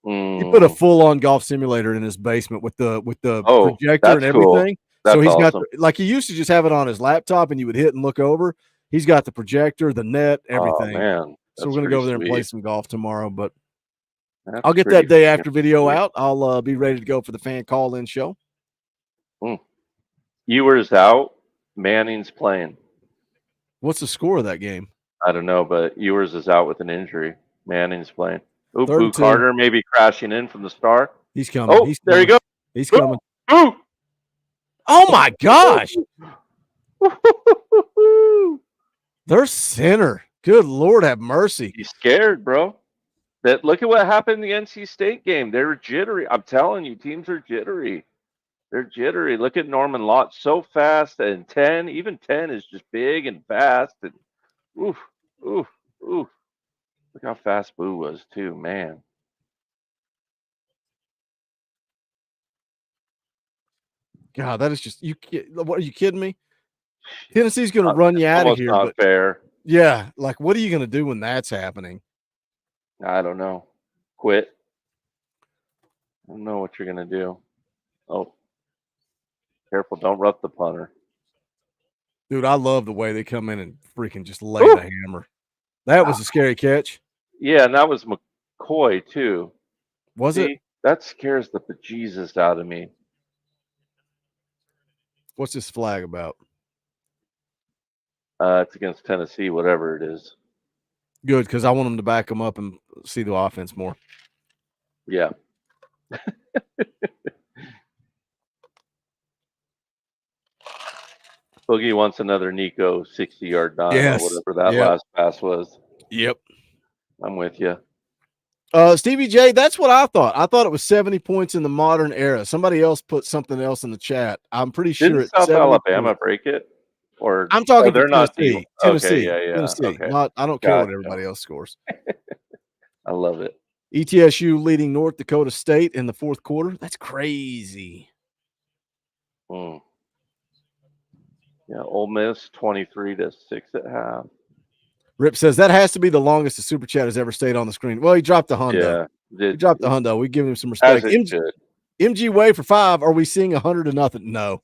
He put a full-on golf simulator in his basement with the projector and everything. Cool. So he's got like he used to just have it on his laptop, and you would hit and look over. He's got the projector, the net, everything. Oh, man. So we're going to go over there and play some golf tomorrow, but I'll get that day after video out. I'll be ready to go for the fan call-in show. Ewers out. Manning's playing. What's the score of that game? I don't know, but Ewers is out with an injury. Manning's playing. Oh, Boo Carter maybe crashing in from the start. He's coming. Oh, there you go. He's coming. Ooh. Oh, my gosh. They're center. Good Lord, have mercy. He's scared, bro. Look at what happened in the NC State game. They were jittery. I'm telling you, teams are jittery. They're jittery. Look at Norman Lott, so fast, and 10. Even 10 is just big and fast. And oof. Look how fast Boo was too, man. God, that is just what are you kidding me? Tennessee's going to run you out of here. Not fair. Yeah, like what are you going to do when that's happening? I don't know. Quit. I don't know what you're going to do. Oh, careful! Don't rough the punter. Dude, I love the way they come in and freaking just lay the hammer. That was a scary catch. Yeah, and that was McCoy too. Was it? See, that scares the bejesus out of me. What's this flag about? It's against Tennessee, whatever it is. Good, because I want them to back them up and see the offense more. Yeah. Boogie wants another Nico 60-yard dime Yes. or whatever that Yep. last pass was. Yep. I'm with you. Stevie J, that's what I thought. I thought it was 70 points in the modern era. Somebody else put something else in the chat. I'm pretty sure Didn't it's South 70 Alabama points. break it? Or I'm talking they're for not Tennessee. Okay, yeah. Tennessee. Okay. Not, I don't care what Gotcha. everybody else scores. I love it. ETSU leading North Dakota State in the fourth quarter. That's crazy. Yeah, Ole Miss 23-6 at half. Rip says that has to be the longest the super chat has ever stayed on the screen. Well, he dropped the hundo. Yeah, He dropped the hundo. We give him some respect. MG Way for 5. Are we seeing 100-0? No.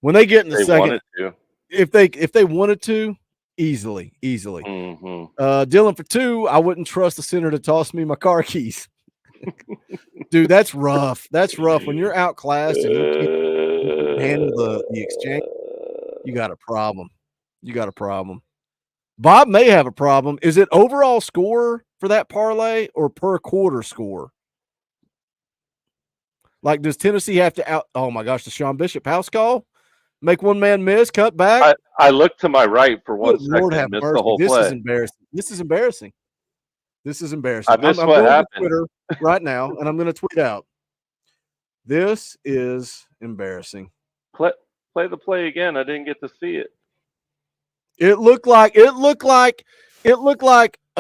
When they get in the second, wanted to. if they wanted to, easily. Mm-hmm. Dylan for 2. I wouldn't trust the center to toss me my car keys. Dude, that's rough. That's rough. When you're outclassed and you can't handle the exchange, you got a problem. Bob may have a problem. Is it overall score for that parlay or per quarter score? Like, does Tennessee have to oh my gosh, the Sean Bishop house call? Make one man miss, cut back? I looked to my right for 1 second Lord and have missed mercy. the whole This play. is embarrassing. This is embarrassing. I missed I'm what going happened. to Twitter right now, and I'm going to tweet out. This is embarrassing. Play the play again. I didn't get to see it. It looked like a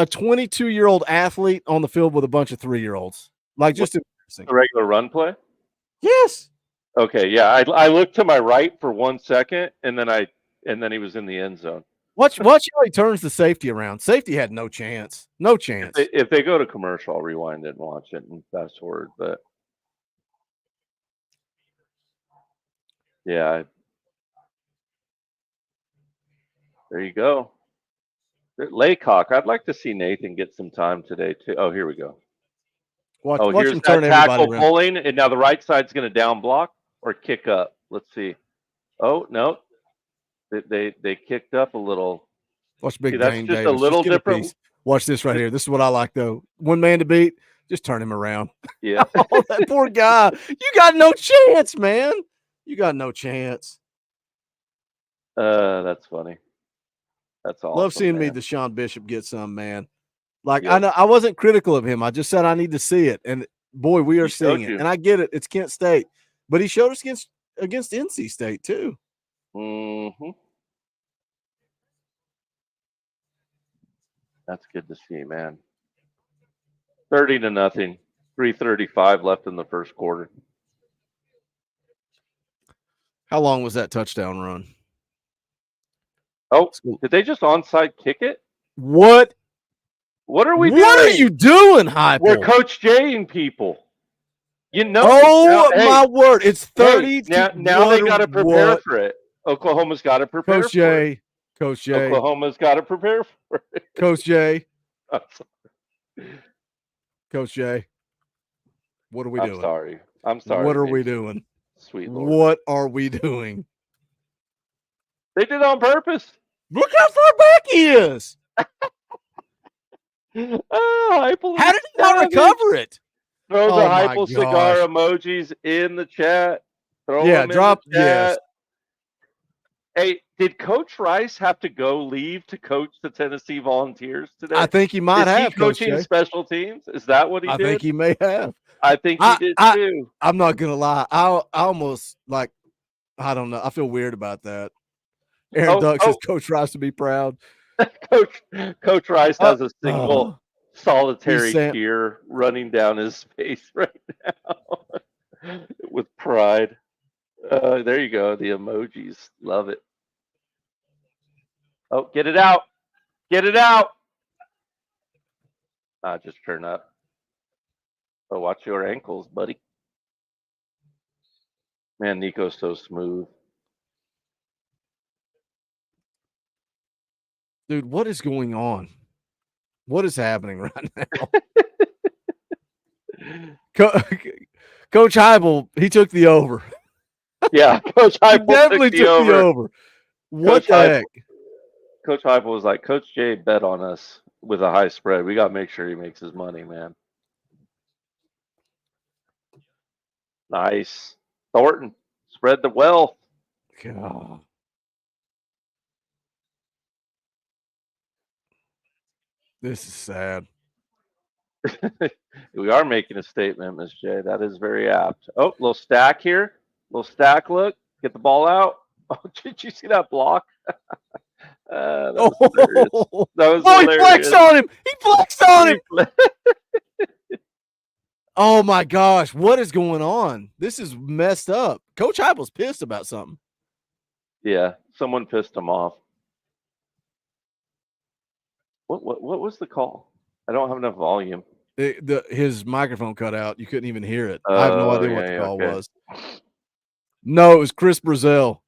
22-year-old athlete on the field with a bunch of 3-year-olds. Like, just embarrassing. The regular run play? Yes. Okay, yeah. I looked to my right for 1 second, and then he was in the end zone. Watch how he turns the safety around. Safety had no chance. No chance. If they go to commercial, I'll rewind it and watch it and fast forward. But yeah, there you go. Laycock. I'd like to see Nathan get some time today too. Oh, here we go. Watch Here's him that turn everybody tackle around. pulling, and now the right side's going to down block or kick up. Let's see. Oh no, they kicked up a little. Watch Big that's Dane just Davis. a little Just get different. piece. Watch this right here. This is what I like, though. One man to beat. Just turn him around. Yeah. Oh, that poor guy. You got no chance, man. You got no chance. That's funny. That's awesome. Love seeing man. me, Deshaun Bishop, get some, man. Like, Yeah. I know I wasn't critical of him. I just said I need to see it. And boy, we are He showed seeing it. you. And I get it. It's Kent State. But he showed us against NC State, too. Mm-hmm. That's good to see, man. 30-0. 3:35 left in the first quarter. How long was that touchdown run? Oh, did they just onside kick it? What? What are we doing? What are you doing, Heupel? We're Coach J-ing people. You know. Oh, now, my word. It's 30 now they got to prepare for it. Oklahoma's got to prepare Coach for it. Coach J. Oklahoma's got to prepare for it. Coach J. I'm sorry. Coach J. What are we doing? I'm sorry. What are we doing? Sweet Lord. What are we doing? They did it on purpose. Look how far back he is. Oh, how did he not recover it? Throw the Heupel cigar emojis in the chat. Throw them drop in the chat. yes. Hey, did Coach Rice have to leave to coach the Tennessee Volunteers today? I think he might have. Is he coaching special teams? Is that what he did? I think he may have. I think he did too. I'm not gonna lie. I almost I don't know. I feel weird about that. Aaron Duck says Coach Rice to be proud. Coach Rice has a single solitary tear running down his face right now with pride. There you go. The emojis. Love it. Oh, get it out. Get it out. Just turn up. Oh, watch your ankles, buddy. Man, Nico's so smooth. Dude, what is going on? What is happening right now? Coach Heibel, he took the over. Yeah, Coach He Heupel definitely took the over. What the heck? Coach Heupel was like, Coach J bet on us with a high spread. We got to make sure he makes his money, man. Nice. Thornton, spread the wealth. God. This is sad. We are making a statement, Miss J. That is very apt. Oh, little stack here. Little stack look. Get the ball out. Oh, did you see that block? That was hilarious. That was Oh, hilarious. he flexed on him. He flexed on him. Oh my gosh, what is going on? This is messed up. Coach Heibel's pissed about something. Yeah, someone pissed him off. What was the call? I don't have enough volume. His microphone cut out. You couldn't even hear it. I have no idea what the call was. No, it was Chris Brazil.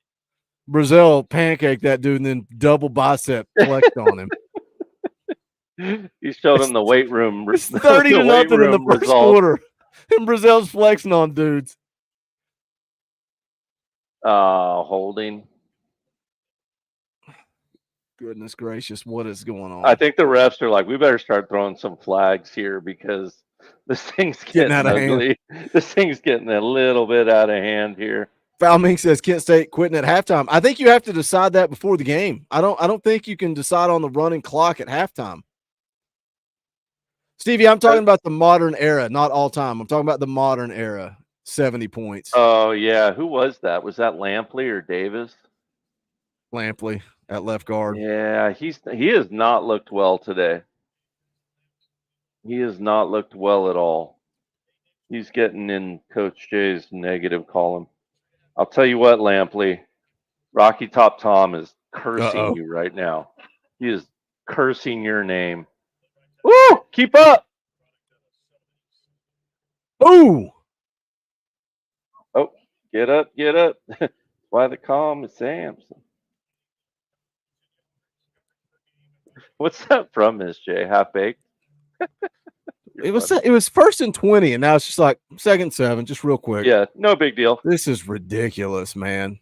Brazil pancaked that dude and then double bicep flexed on him. He showed him the weight room. It's 30-0 in the first quarter. And Brazil's flexing on dudes. Holding. Goodness gracious, what is going on? I think the refs are like, we better start throwing some flags here because this thing's getting out of ugly. This thing's getting a little bit out of hand here. Falming says Kent State quitting at halftime. I think you have to decide that before the game. I don't think you can decide on the running clock at halftime. Stevie, I'm talking about the modern era, not all time. I'm talking about the modern era. 70 points. Oh yeah, who was that? Was that Lampley or Davis? Lampley at left guard. Yeah, he has not looked well today. He has not looked well at all. He's getting in Coach J's negative column. I'll tell you what, Lampley, Rocky Top Tom is cursing you right now. He is cursing your name. Woo! Keep up. Ooh. Oh, get up, get up. Why the calm is Samson? What's that from, Miss J? Half baked? It was first and 20, and now it's just like 2nd and 7, just real quick. Yeah, no big deal. This is ridiculous, man.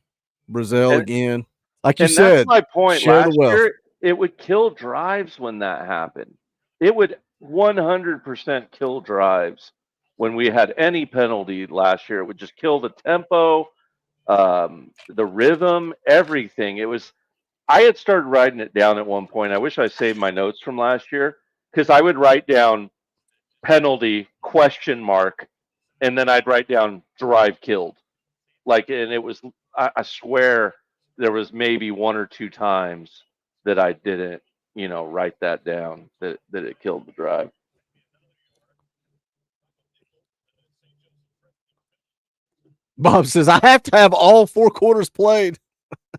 Brazil again. Like you and said, that's my point. share Last the wealth. year, it would kill drives when that happened. It would 100% kill drives when we had any penalty last year. It would just kill the tempo, the rhythm, everything. I had started writing it down at one point. I wish I saved my notes from last year because I would write down penalty ? And then I'd write down drive killed. And it was, I swear there was maybe 1 or 2 times that I didn't, write that down, that it killed the drive. Bob says, I have to have all 4 quarters played.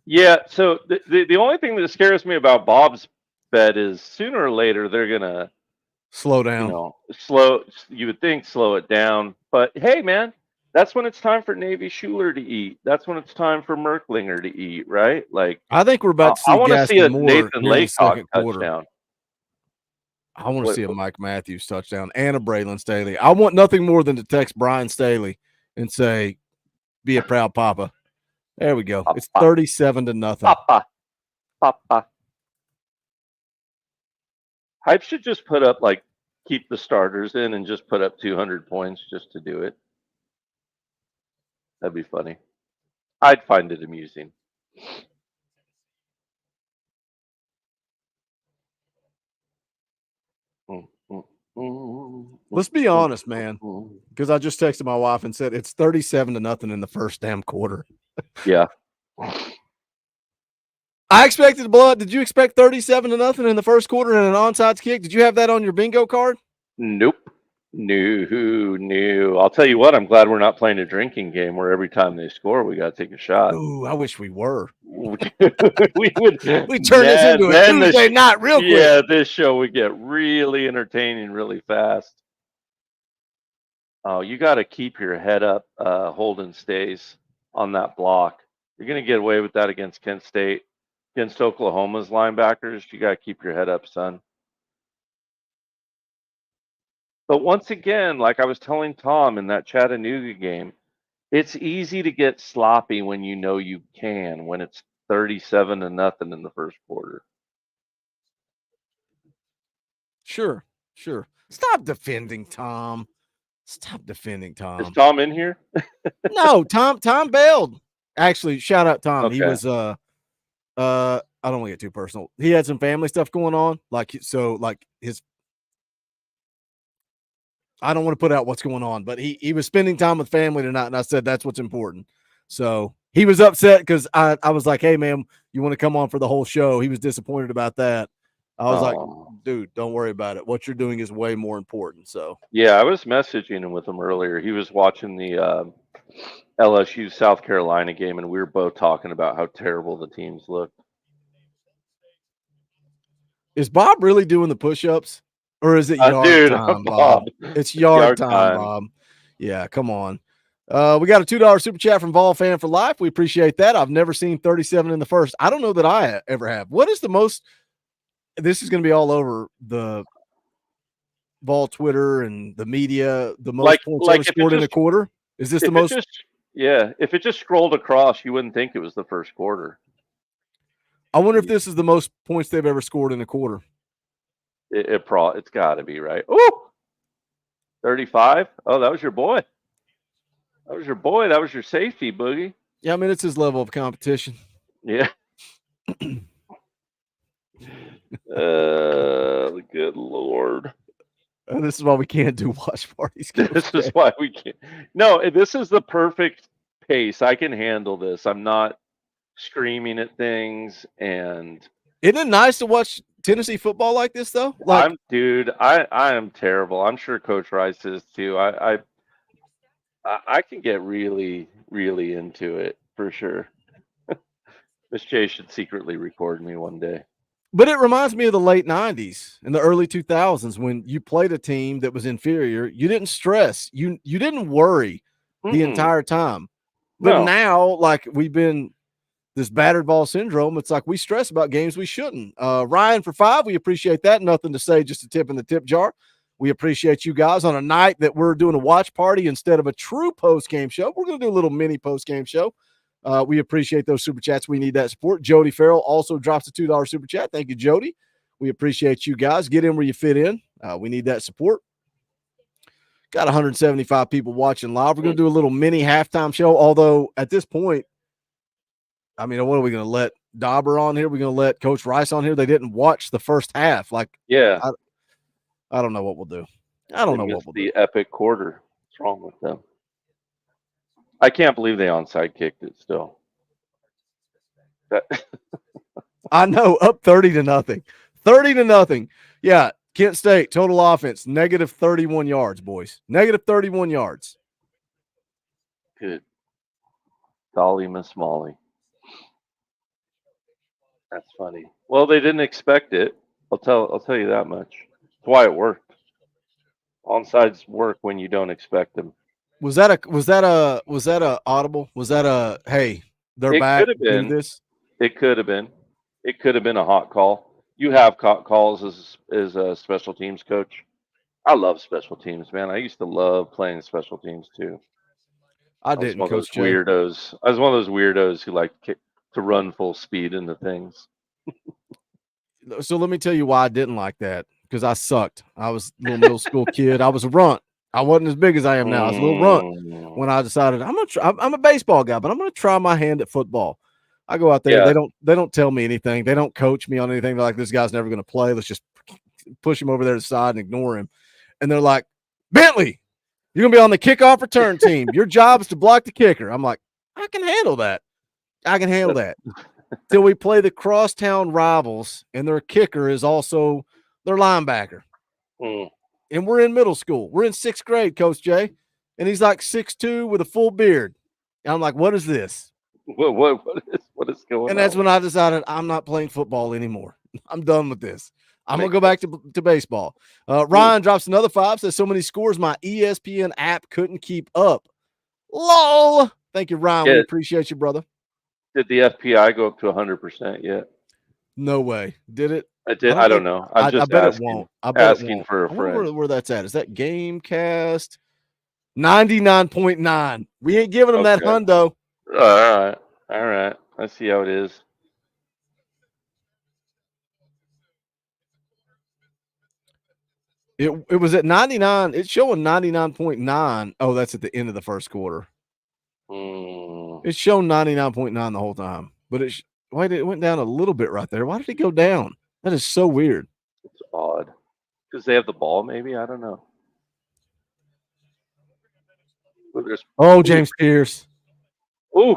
Yeah, so the only thing that scares me about Bob's bet is sooner or later they're going to slow down. You would think slow it down. But hey, man, that's when it's time for Navy Schuler to eat. That's when it's time for Merklinger to eat, right? I think we're about to see I want to see a Moore Nathan Laycock quarter. touchdown. I want to see a Mike Matthews touchdown and a Braylon Staley. I want nothing more than to text Brian Staley and say, be a proud papa. There we go. It's 37-0. Papa. Hype should just put up, keep the starters in and just put up 200 points just to do it. That'd be funny. I'd find it amusing. Let's be honest, man, because I just texted my wife and said it's 37-0 in the first damn quarter. Yeah. I expected blood. Did you expect 37-0 in the first quarter and an onside kick? Did you have that on your bingo card? Nope. No. I'll tell you what, I'm glad we're not playing a drinking game where every time they score, we got to take a shot. Ooh, I wish we were. we turn this into a Tuesday night real quick. Yeah, this show would get really entertaining really fast. Oh, you got to keep your head up, Holden stays on that block. You're going to get away with that against Kent State. Against Oklahoma's linebackers, you got to keep your head up, son. But once again, like I was telling Tom in that Chattanooga game, it's easy to get sloppy when you know you can, when it's 37-0 in the first quarter. Sure. Stop defending Tom. Stop defending Is Tom. Tom in here? No, Tom bailed. Actually, shout out Tom. Okay. He was I don't want to get too personal. He had some family stuff going on. Like his I don't want to put out what's going on, but he was spending time with family tonight, and I said that's what's important. So he was upset because I was like, hey man, you want to come on for the whole show? He was disappointed about that. I was like, dude, don't worry about it. What you're doing is way more important. So Yeah, I was messaging him with him earlier. He was watching the LSU South Carolina game, and we were both talking about how terrible the teams looked. is Bob really doing the push-ups, or is it yard time, Bob? It's yard time, Bob. Yeah, come on. We got a $2 super chat from Vol Fan for Life. We appreciate that. I've never seen 37 in the first. I don't know that I ever have. What is the most? This is going to be all over the Vol Twitter and the media. The most points ever scored in a quarter. Is this the most? Yeah, if it just scrolled across, you wouldn't think it was the first quarter. I wonder if this is the most points they've ever scored in a quarter. It's got to be, right? Oh, 35. Oh, that was your boy. That was your boy. That was your safety, Boogie. Yeah, I mean, it's his level of competition. Yeah. Good Lord. This is why we can't do watch parties. This is why we can't. No, this is the perfect pace. I can handle this. I'm not screaming at things. And isn't it nice to watch Tennessee football like this, though? Like, I am terrible. I'm sure Coach Rice is too. I can get really, really into it for sure. Miss J should secretly record me one day. But it reminds me of the late 90s and the early 2000s when you played a team that was inferior. You didn't stress. You didn't worry the entire time. But now, like, we've been this battered ball syndrome. It's like we stress about games we shouldn't. Ryan for 5, we appreciate that. Nothing to say, just a tip in the tip jar. We appreciate you guys on a night that we're doing a watch party instead of a true post-game show. We're going to do a little mini post-game show. We appreciate those super chats. We need that support. Jody Farrell also drops a $2 super chat. Thank you, Jody. We appreciate you guys. Get in where you fit in. We need that support. Got 175 people watching live. We're going to do a little mini halftime show, although at this point, I mean, what are we going to let Dauber on here? We're going to let Coach Rice on here. They didn't watch the first half. Like, yeah, I don't know what we'll do. I don't know what we'll do. The epic quarter. What's wrong with them? I can't believe they onside kicked it still. I know, up 30-0. 30-0. Yeah, Kent State, total offense, negative 31 yards, boys. Negative 31 yards. Good. Golly, Miss Molly. That's funny. Well, they didn't expect it. I'll tell you that much. That's why it worked. Onsides work when you don't expect them. Was that a audible? Was that a hey, they're back? Could have been. It could have been. It could have been a hot call. You have caught calls as a special teams coach. I love special teams, man. I used to love playing special teams too. I didn't, Coach Jay. Weirdos. I was one of those weirdos who like to run full speed into things. So let me tell you why I didn't like that. Because I sucked. I was a little middle school kid. I was a runt. I wasn't as big as I am now. I was a little runt when I decided I'm a baseball guy, but I'm gonna try my hand at football. I go out there. Yeah. They don't tell me anything. They don't coach me on anything. They're like, this guy's never gonna play. Let's just push him over there to the side and ignore him. And they're like, Bentley, you're gonna be on the kickoff return team. Your job is to block the kicker. I'm like, I can handle that. Till we play the crosstown rivals, and their kicker is also their linebacker. And we're in middle school. We're in 6th grade, Coach Jay. And he's like 6'2" with a full beard. And I'm like, what is this? What is going on? And that's when I decided I'm not playing football anymore. I'm done with this. I'm going to go back to baseball. Ryan drops another 5, says so many scores my ESPN app couldn't keep up. LOL. Thank you, Ryan. We appreciate you, brother. Did the FPI go up to 100% yet? No way. Did it? I did. I don't know. I'm just I bet asking. it won't. I bet it Asking won't. for a I wonder friend. where that's at. Is that Gamecast? 99.9. We ain't giving them that Okay. hundo. All right. I see how it is. It was at 99. It's showing 99.9. Oh, that's at the end of the first quarter. It's shown 99.9 the whole time. But it went down a little bit right there. Why did it go down? That is so weird. It's odd. Because they have the ball, maybe? I don't know. Oh, James Pierce. Ooh.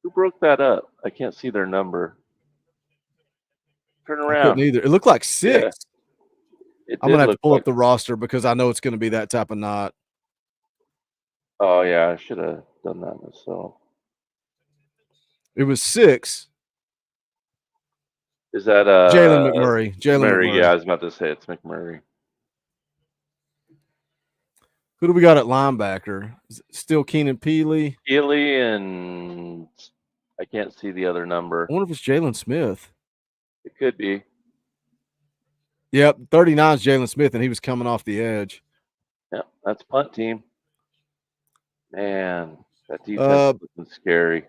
Who broke that up? I can't see their number. Turn I couldn't around. either. It looked like 6. Yeah. It I'm did gonna have to look pull like. up the roster because I know it's going to be that type of knot. Oh yeah, I should have done that myself. It was 6. Is that Jalen McMurray? Jalen McMurray. Yeah, I was about to say it's McMurray. Who do we got at linebacker? Is it still Keenan Peely? Peely and I can't see the other number. I wonder if it's Jalen Smith. It could be. Yep, 39 is Jalen Smith, and he was coming off the edge. Yep, that's punt team. Man, that defense is looking scary.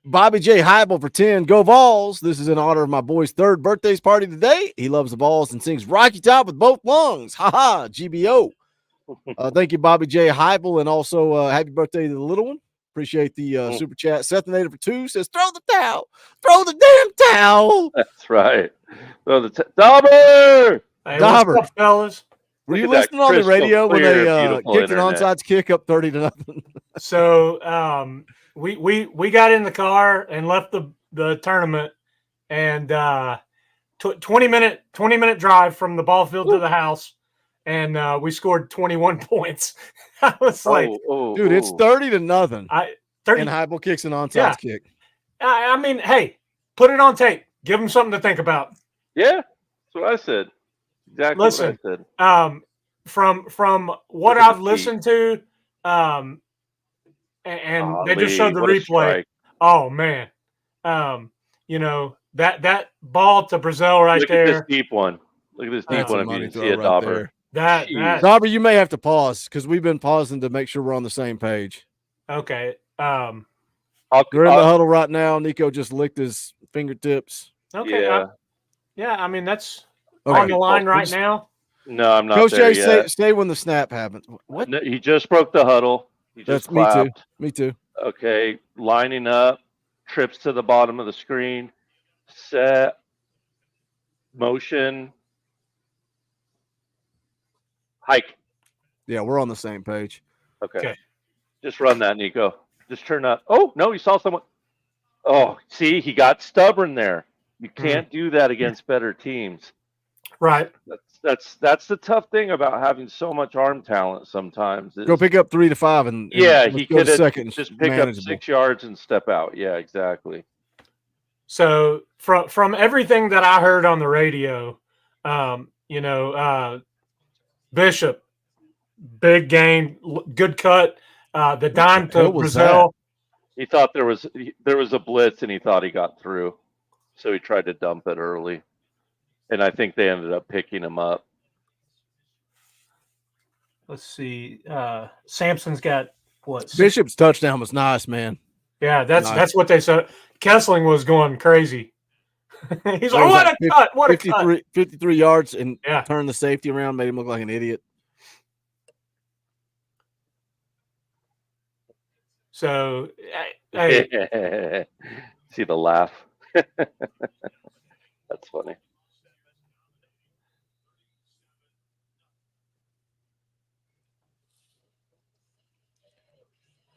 Bobby J. Heibel for 10. Go Vols. This is in honor of my boy's 3rd birthday party today. He loves the Vols and sings Rocky Top with both lungs. Ha ha, GBO. Thank you, Bobby J. Heibel, and also happy birthday to the little one. Appreciate the super chat. Seth the Native for 2 says, throw the towel. Throw the damn towel. That's right. Throw the Dauber! Hey, Dauber. what's up, fellas? Were you listening on the radio when they kicked an onside kick up 30-0? So we got in the car and left the tournament, and 20-minute drive from the ball field to the house, and we scored 21 points. I was like, dude, it's 30-0. 30 And Heibel kicks an onside kick. I mean, hey, put it on tape. Give them something to think about. Yeah, that's what I said. Exactly Listen, what I said. From what I've listened to, and they just showed the replay. Strike. Oh man, you know that ball to Brazil right Look there. at this deep one. Look at this deep one. If you didn't see it, Dauber. That Dauber, you may have to pause because we've been pausing to make sure we're on the same page. Okay. We're in the huddle right now. Nico just licked his fingertips. Okay. Yeah. I mean that's Okay. on the line right now. No, I'm not Coach there Jay, yet. stay when the snap happens. What? No, he just broke the huddle. He just That's me too. clapped. Me too. Okay, lining up, trips to the bottom of the screen, set, motion, hike. Yeah, we're on the same page. Okay. Just run that, Nico. Just turn up. Oh, no, he saw someone. Oh, see, he got stubborn there. You can't do that against better teams. Right. That's the tough thing about having so much arm talent sometimes. Go pick up 3 to 5 and he could second just pick up 6 yards and step out. Yeah, exactly. So from everything that I heard on the radio, Bishop, big gain, good cut, the dime to Brazil. He thought there was a blitz and he thought he got through, so he tried to dump it early, and I think they ended up picking him up. Let's see. Sampson's got what? Bishop's touchdown was nice, man. Yeah, that's what they said. Kessling was going crazy. He's like, what a cut! What a cut! 53 yards and turned the safety around, made him look like an idiot. So, hey. See the laugh? That's funny.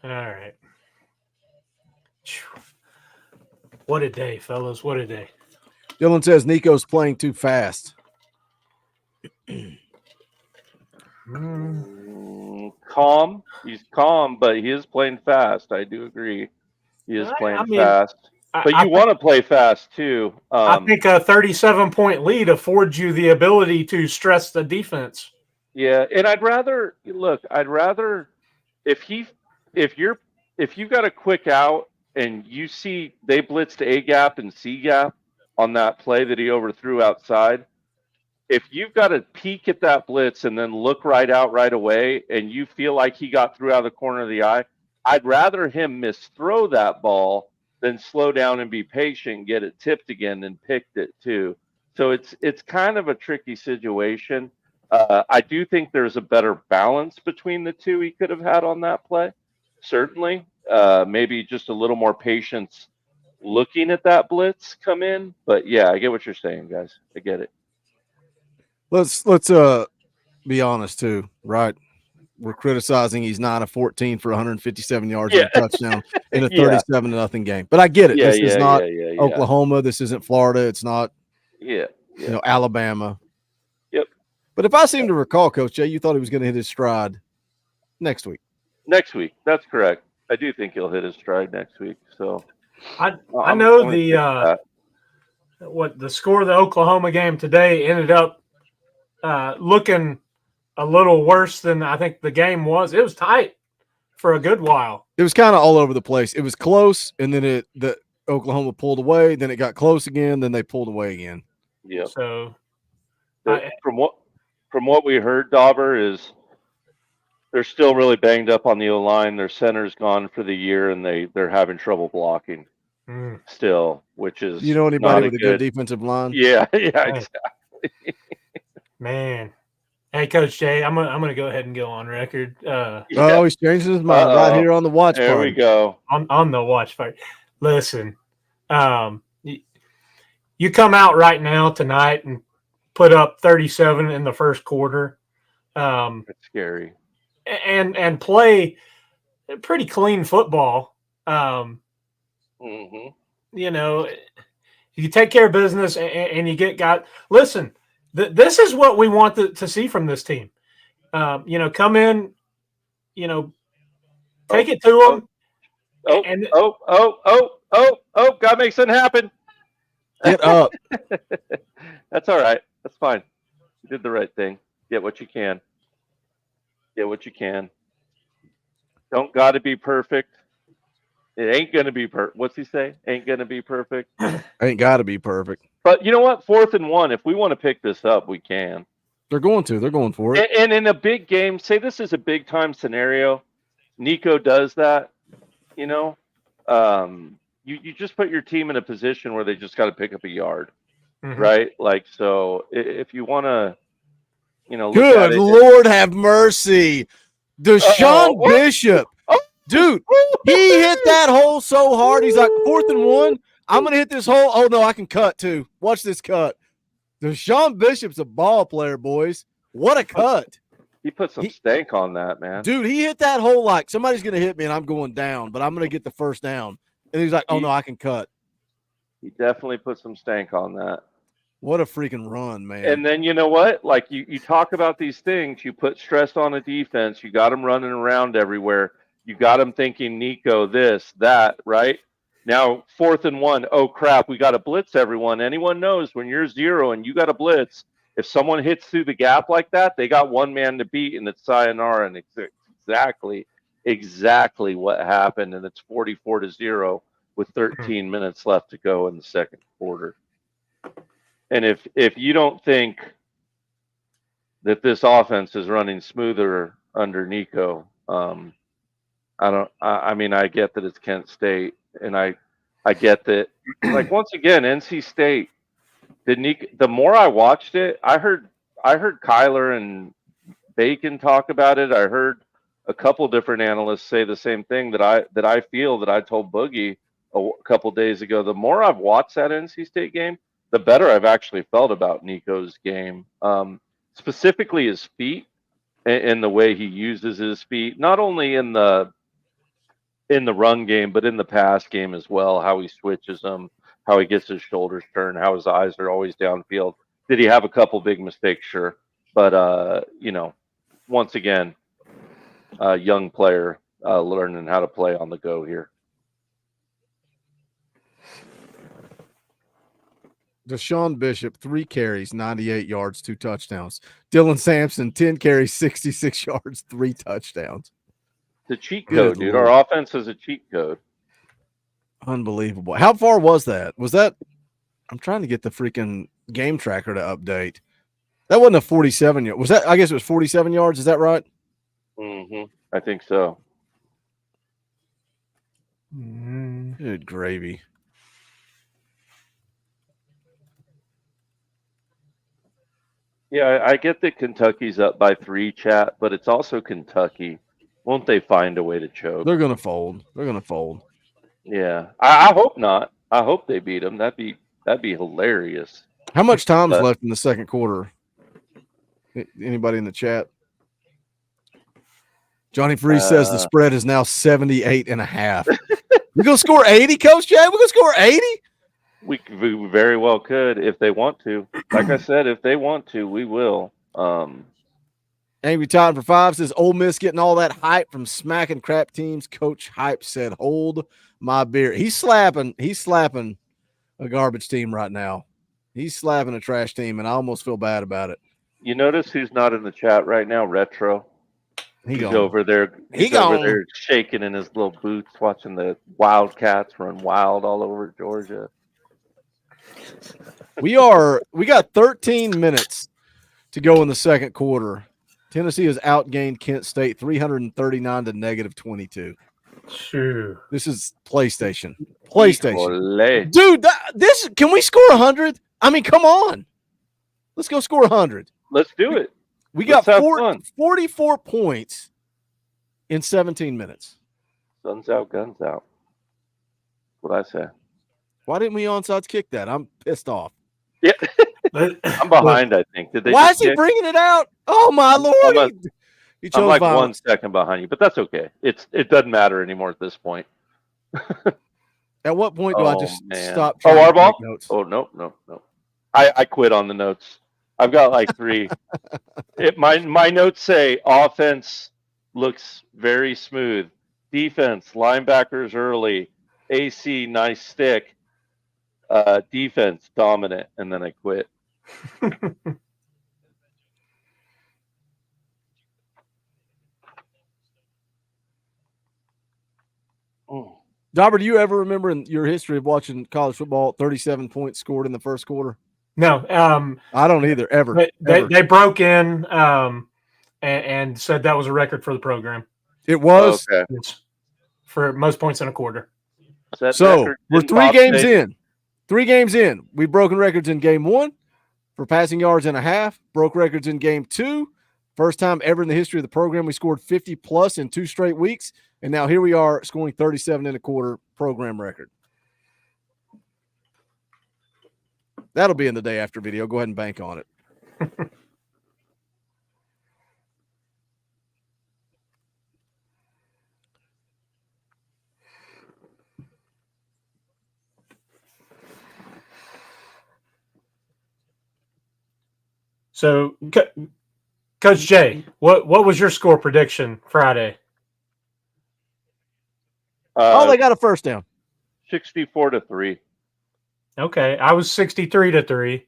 All right. What a day, fellas. What a day. Dylan says Nico's playing too fast. Calm. He's calm, but he is playing fast. I do agree. He is playing fast. But you want to play fast, too. I think a 37-point lead affords you the ability to stress the defense. Yeah, and I'd rather if you got a quick out and you see they blitzed A gap and C gap on that play that he overthrew outside. If you've got to peek at that blitz and then look right out right away, and you feel like he got through out of the corner of the eye, I'd rather him misthrow that ball than slow down and be patient, get it tipped again, and picked it too. So it's kind of a tricky situation. I do think there's a better balance between the two he could have had on that play. Certainly, maybe just a little more patience looking at that blitz come in. But yeah, I get what you're saying, guys. I get it. Let's be honest too, right? We're criticizing he's 9 of 14 for 157 yards and a touchdown in a 37-0 game. But I get it. This is not Oklahoma. This isn't Florida. It's not Alabama. Yep. But if I seem to recall, Coach Jay, you thought he was going to hit his stride next week. Next week. That's correct. I do think he'll hit his stride next week. So I know the score of the Oklahoma game today ended up looking a little worse than I think the game was. It was tight for a good while. It was kind of all over the place. It was close, and then the Oklahoma pulled away. Then it got close again. Then they pulled away again. Yeah. So from what we heard, Dauber, is they're still really banged up on the O-line. Their center's gone for the year, and they're having trouble blocking still, which is anybody with a good defensive line? Yeah, exactly. Man. Hey, Coach Jay, I'm gonna go ahead and go on record. He's changing his mind right here on the watch party. There we go. On the watch party. Listen, you come out right now tonight and put up 37 in the first quarter. It's scary. And play pretty clean football. You take care of business and you get got. Listen. This is what we want to see from this team. Come in, take it to them. God makes something happen. Get up. That's all right. That's fine. You did the right thing. Get what you can. Get what you can. Don't got to be perfect. It ain't going to be perfect. What's he say? Ain't going to be perfect. Ain't got to be perfect. But you know what? 4th and 1. If we want to pick this up, we can. They're going to. They're going for it. And in a big game, say this is a big time scenario. Nico does that. You just put your team in a position where they just got to pick up a yard, right? Like, so if you want to, look good Lord have mercy, Deshaun Bishop, dude, he hit that hole so hard. He's like 4th and 1. I'm going to hit this hole. Oh, no, I can cut, too. Watch this cut. Deshaun Bishop's a ball player, boys. What a cut. He put some stank on that, man. Dude, he hit that hole like somebody's going to hit me and I'm going down, but I'm going to get the first down. And he's like, oh, no, I can cut. He definitely put some stank on that. What a freaking run, man. And then you know what? Like, you talk about these things. You put stress on a defense. You got them running around everywhere. You got them thinking Nico this, that, right? Now, 4th and 1, oh, crap, we got to blitz everyone. Anyone knows when you're 0 and you got to blitz, if someone hits through the gap like that, they got one man to beat, and it's sayonara, and it's exactly what happened, and it's 44-0 with 13 minutes left to go in the second quarter. And if you don't think that this offense is running smoother under Nico, I mean, I get that it's Kent State. And I get that, like, once again, NC State, the more I watched it, I heard Kyler and Bacon talk about it. I heard a couple different analysts say the same thing that I feel that I told Boogie a couple days ago. The more I've watched that NC State game, the better I've actually felt about Nico's game, specifically his feet and the way he uses his feet, not only in the run game, but in the pass game as well, how he switches them, how he gets his shoulders turned, how his eyes are always downfield. Did he have a couple big mistakes? Sure. But, once again, a young player learning how to play on the go here. Deshaun Bishop, 3 carries, 98 yards, 2 touchdowns. Dylan Sampson, 10 carries, 66 yards, 3 touchdowns. It's a cheat code, dude. Our offense is a cheat code. Unbelievable. How far was that? I'm trying to get the freaking game tracker to update. That wasn't a 47 yard. Was that? I guess it was 47 yards. Is that right? Mm-hmm. I think so. Good gravy. Yeah, I get that Kentucky's up by 3, chat, but it's also Kentucky. Won't they find a way to choke? They're gonna fold. They're gonna fold. Yeah, I hope not. I hope they beat them. That'd be hilarious. How much time's left in the second quarter? Anybody in the chat? Johnny Freeze says the spread is now 78.5. We're gonna score 80, Coach Jay. We're gonna score 80. We very well could if they want to. Like I said, if they want to, we will. Angry Time for 5 says Ole Miss getting all that hype from smacking crap teams. Coach Hype said, "Hold my beer." He's slapping a garbage team right now. He's slapping a trash team, and I almost feel bad about it. You notice who's not in the chat right now? Retro. He's over there. He's over there shaking in his little boots, watching the Wildcats run wild all over Georgia. We got 13 minutes to go in the second quarter. Tennessee has outgained Kent State 339 to -22. Sure. This is PlayStation. PlayStation. Dude, this can we score 100? I mean, come on. Let's go score 100. Let's do it. We got 44 points in 17 minutes. Guns out, guns out. What I say. Why didn't we onside kick that? I'm pissed off. Yeah. I'm behind, I think. Did they? Why is he bringing it out? Oh, my Lord. I'm like violence. 1 second behind you, but that's okay. It doesn't matter anymore at this point. At what point do I just stop? Oh, our ball? Notes? Oh, no. I quit on the notes. I've got like 3. My notes say offense looks very smooth. Defense, linebackers early. AC, nice stick. Defense, dominant. And then I quit. Dauber, do you ever remember in your history of watching college football 37 points scored in the first quarter? No. I don't either, ever. They broke in and said that was a record for the program. It was? Okay. For most points in a quarter. So we're 3 games in. 3 games in. We've broken records in game 1 for passing yards and a half, broke records in game 2. First time ever in the history of the program we scored 50+ in 2 straight weeks. And now here we are scoring 37 in a quarter, program record. That'll be in the day after video. Go ahead and bank on it. So, Coach Jay, what was your score prediction Friday? They got a first down. 64-3. Okay, I was 63-3.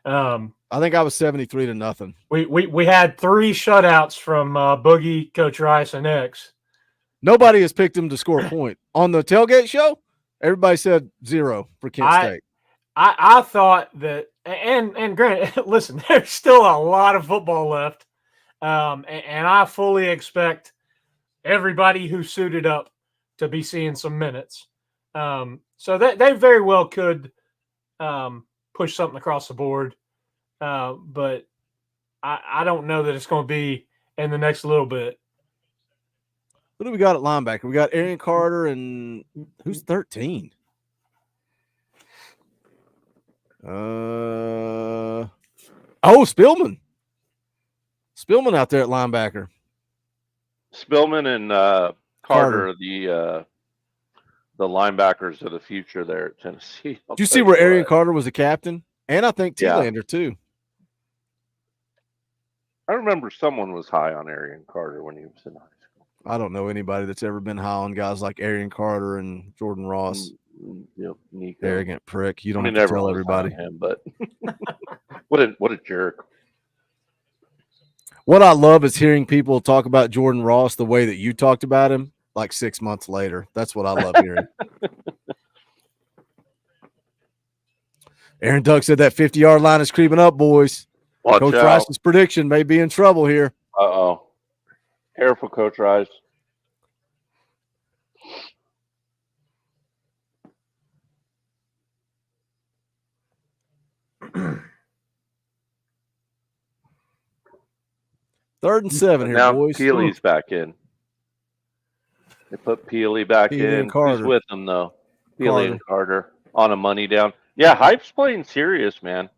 I think I was 73-0. We had 3 shutouts from Boogie, Coach Rice, and X. Nobody has picked him to score a point on the tailgate show. Everybody said 0 for Kent State. I thought that, and granted, listen, there's still a lot of football left, and I fully expect everybody who suited up to be seeing some minutes. So they very well could push something across the board, but I don't know that it's going to be in the next little bit. What do we got at linebacker? We got Arian Carter and who's 13? Spillman. Spillman out there at linebacker. Spillman and Carter are the linebackers of the future there at Tennessee. Did you see where Arian Carter was a captain? And I think T-Lander too. I remember someone was high on Arian Carter when he was in high school. I don't know anybody that's ever been high on guys like Arian Carter and Jordan Ross. Yep, Nico. Arrogant prick. You don't have to tell everybody. Him, but what a jerk. What I love is hearing people talk about Jordan Ross the way that you talked about him like 6 months later. That's what I love hearing. Aaron Duck said that 50-yard line is creeping up, boys. Watch Coach out. Rice's prediction may be in trouble here. Uh-oh. Careful, Coach Rice. Third and 7 here, now boys. Peely's back in. They put Peely back Peely in. and Carter. Who's with them, though? Peely and Carter on a money down. Yeah, Hype's playing serious, man.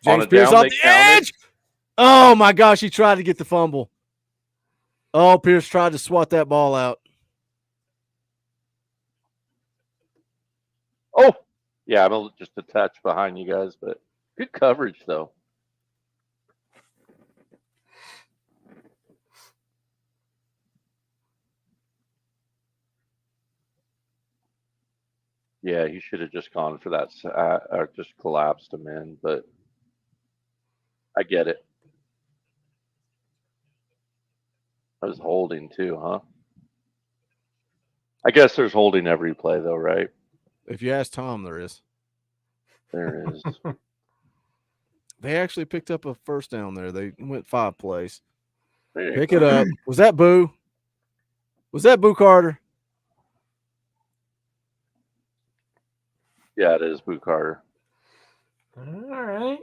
James on a Pierce down, off they the counted. edge. Oh, my gosh. He tried to get the fumble. Oh, Pierce tried to swat that ball out. Oh, yeah, I'm just a touch behind you guys, but good coverage, though. Yeah, he should have just gone for that, or just collapsed him in, but I get it. I was holding too, huh? I guess there's holding every play, though, right? If you ask Tom, there is. There is. They actually picked up a first down there. They went 5 plays. Pick it up. Was that Boo? Was that Boo Carter? Yeah, it is Boo Carter. All right.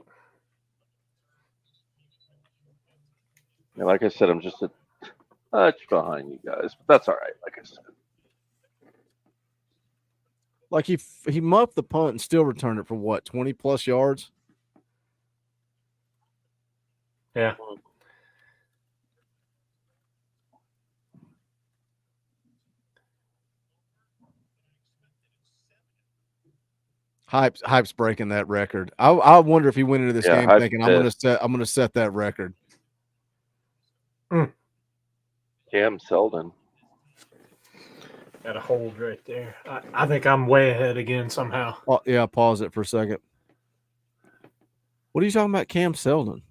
Yeah, like I said, I'm just a touch behind you guys, but that's all right. Like I said. Like he muffed the punt and still returned it for what, 20+ yards? Yeah. Hype's breaking that record. I wonder if he went into this game Hype's thinking pissed. I'm gonna set that record. Cam Selden. Got a hold right there. I think I'm way ahead again somehow. Oh, yeah, pause it for a second. What are you talking about, Cam Selden?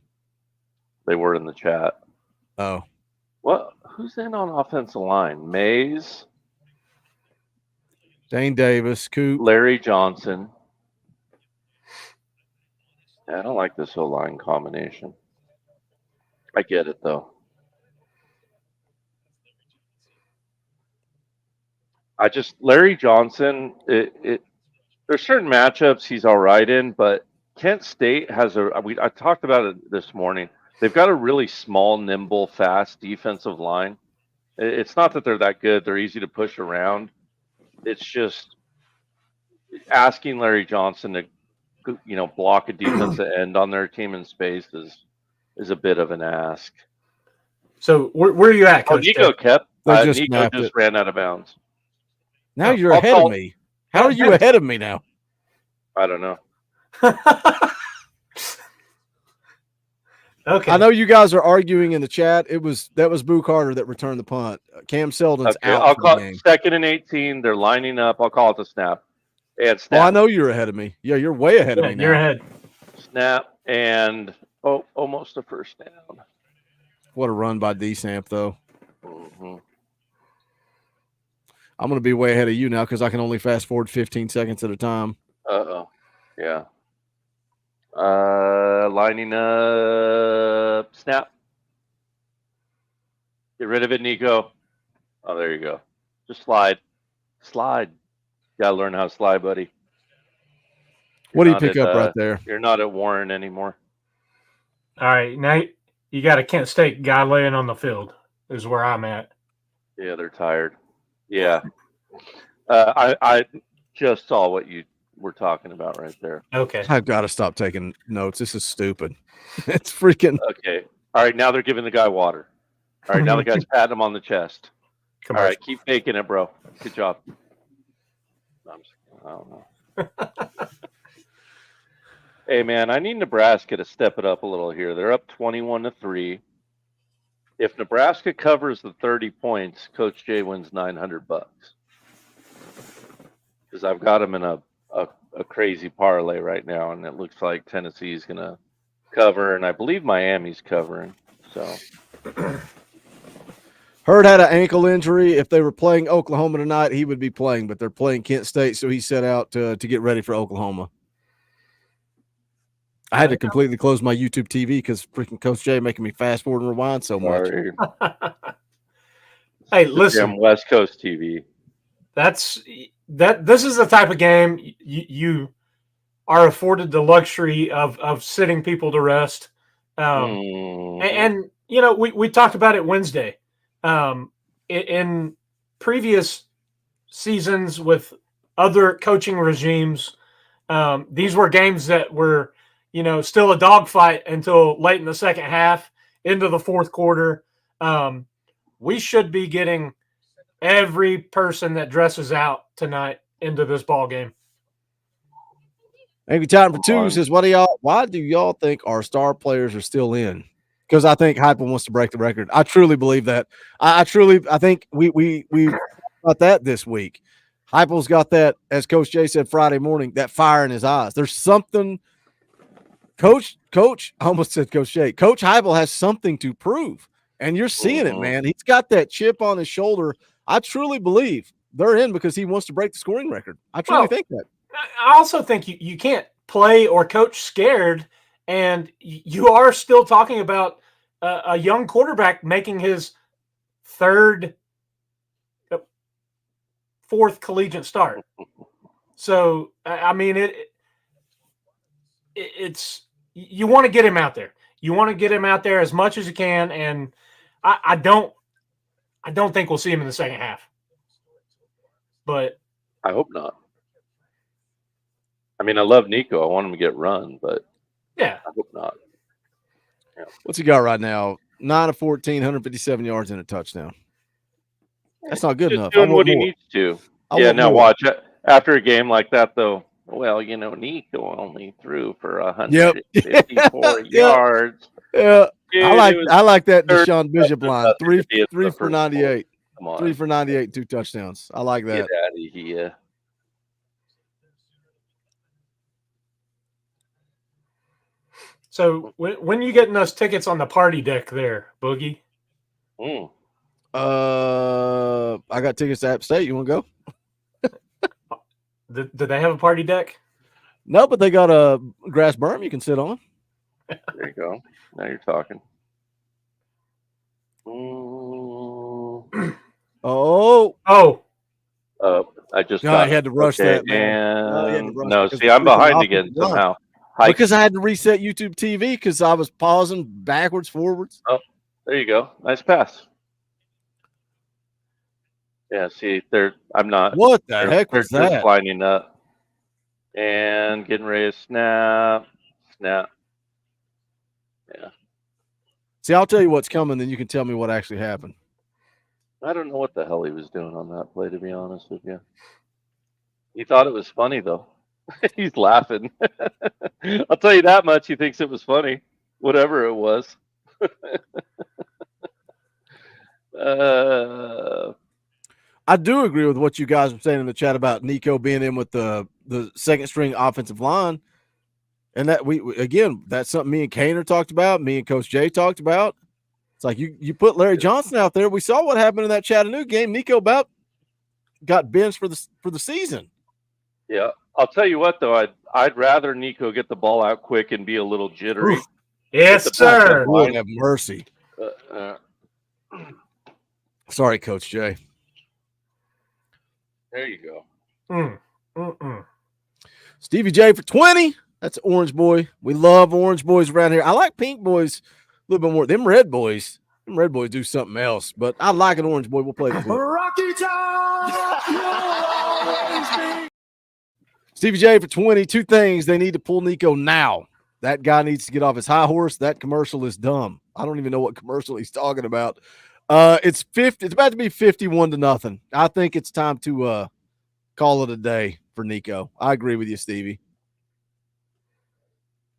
They were in the chat. Oh. What? Who's in on offensive line? Mays, Dane Davis, Coop, Larry Johnson. Yeah, I don't like this whole line combination. I get it though. Larry Johnson. There's certain matchups he's all right in, but Kent State has I talked about it this morning. They've got a really small, nimble, fast defensive line. It's not that they're that good. They're easy to push around. It's just asking Larry Johnson to, block a defensive end on their team in space is a bit of an ask. So where are you at, Coach? Nico kept. Just Nico just ran out of bounds. Now you're ahead of me. How are you ahead of me now? I don't know. Okay. I know you guys are arguing in the chat. That was Boo Carter that returned the punt. Cam Selden's out. I'll call the game. it 2nd and 18. They're lining up. I'll call it the snap. And snap. Oh, I know you're ahead of me. Yeah, you're way ahead of me now. You're ahead. Snap and almost a first down. What a run by D-Samp, though. Mm-hmm. I'm going to be way ahead of you now because I can only fast forward 15 seconds at a time. Uh-oh. Yeah. Lining up. Snap. Get rid of it, Nico. Oh, there you go. Just slide. Slide. Got to learn how to slide, buddy. What do you pick up right there? You're not at Warren anymore. All right. Now you got a Kent State guy laying on the field is where I'm at. Yeah, they're tired. Yeah. I just saw what you were talking about right there. Okay. I've got to stop taking notes. This is stupid. It's freaking. Okay. All right. Now they're giving the guy water. All right. Now the guy's patting him on the chest. All right. Keep faking it, bro. Good job. I don't know. Hey, man, I need Nebraska to step it up a little here. They're up 21-3. If Nebraska covers the 30 points, Coach Jay wins $900. Because I've got him in a crazy parlay right now, and it looks like Tennessee's going to cover, and I believe Miami's covering. So Hurd had an ankle injury. If they were playing Oklahoma tonight, he would be playing, but they're playing Kent State, so he set out to get ready for Oklahoma. I had to completely close my YouTube TV because freaking Coach Jay making me fast forward and rewind so much. Hey, listen, West Coast TV. This is the type of game you are afforded the luxury of sitting people to rest. And you know, we talked about it Wednesday. In previous seasons with other coaching regimes, these were games that were, you know, still a dogfight until late in the second half, into the fourth quarter. We should be getting every person that dresses out tonight into this ball game. Maybe time for two says, why do y'all think our star players are still in? Because I think Heupel wants to break the record. I truly believe that. I think we got that this week. Heupel's got that, as Coach Jay said Friday morning, that fire in his eyes. There's something. Coach, I almost said Coach Jay. Coach Heupel has something to prove, and you're seeing it, man. He's got that chip on his shoulder. I truly believe they're in because he wants to break the scoring record. I truly think that. I also think you can't play or coach scared, and you are still talking about a young quarterback making his fourth collegiate start. So, I mean, it's you want to get him out there. You want to get him out there as much as you can, and I don't think we'll see him in the second half. But I hope not. I mean, I love Nico. I want him to get run, but yeah, I hope not. Yeah. What's he got right now? 9 of 14, 157 yards and a touchdown. That's not good enough. Doing what he needs to. Now watch it. After a game like that, though. Well, you know, Nico only threw for 154 yards. Yeah, Dude, I like that Deshaun Bishop line. Three for 98. Come on. 3 for 98, 2 touchdowns. I like that. Get out of here. So when you getting us tickets on the party deck there, Boogie? I got tickets to App State. You want to go? Did they have a party deck? No, but they got a grass berm you can sit on. There you go. Now you're talking. I just I had to rush that, man. No, see, I'm behind again somehow. Because I had to reset YouTube TV because I was pausing backwards, forwards. Oh, there you go. Nice pass. Yeah, see, I'm not. What the heck was they're that? just lining up and getting ready to snap. Yeah. See, I'll tell you what's coming, then you can tell me what actually happened. I don't know what the hell he was doing on that play, to be honest with you. He thought it was funny, though. He's laughing. I'll tell you that much. He thinks it was funny, whatever it was. I do agree with what you guys were saying in the chat about Nico being in with the second string offensive line. And that that's something me and Kaner talked about, me and Coach Jay talked about. It's like you put Larry Johnson out there. We saw what happened in that Chattanooga game. Nico about got benched for the season. Yeah, I'll tell you what though, I'd rather Nico get the ball out quick and be a little jittery. Oof. Yes, sir. Lord have mercy. Sorry, Coach Jay. There you go. Stevie J for 20. That's Orange Boy. We love Orange Boys around here. I like Pink Boys a little bit more. Them Red Boys do something else. But I like an Orange Boy. We'll play the clip. Rocky Top! Stevie J for 20. 2 things they need to pull Nico now. That guy needs to get off his high horse. That commercial is dumb. I don't even know what commercial he's talking about. It's about to be 51-0. I think it's time to call it a day for Nico. I agree with you, Stevie.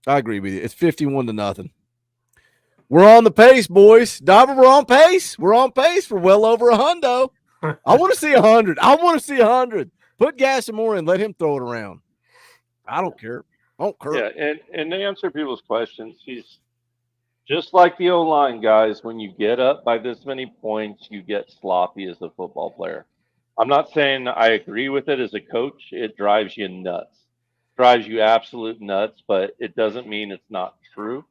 I agree with you. It's 51-0. We're on the pace, boys. Dauber, we're on pace. We're on pace for well over a hundo. I want to see 100. I want to see 100. Put Gassimore in. Let him throw it around. I don't care. I don't care. Yeah, and to answer people's questions, he's just like the O-line guys. When you get up by this many points, you get sloppy as a football player. I'm not saying I agree with it as a coach. It drives you nuts. drives you absolute nuts, but it doesn't mean it's not true.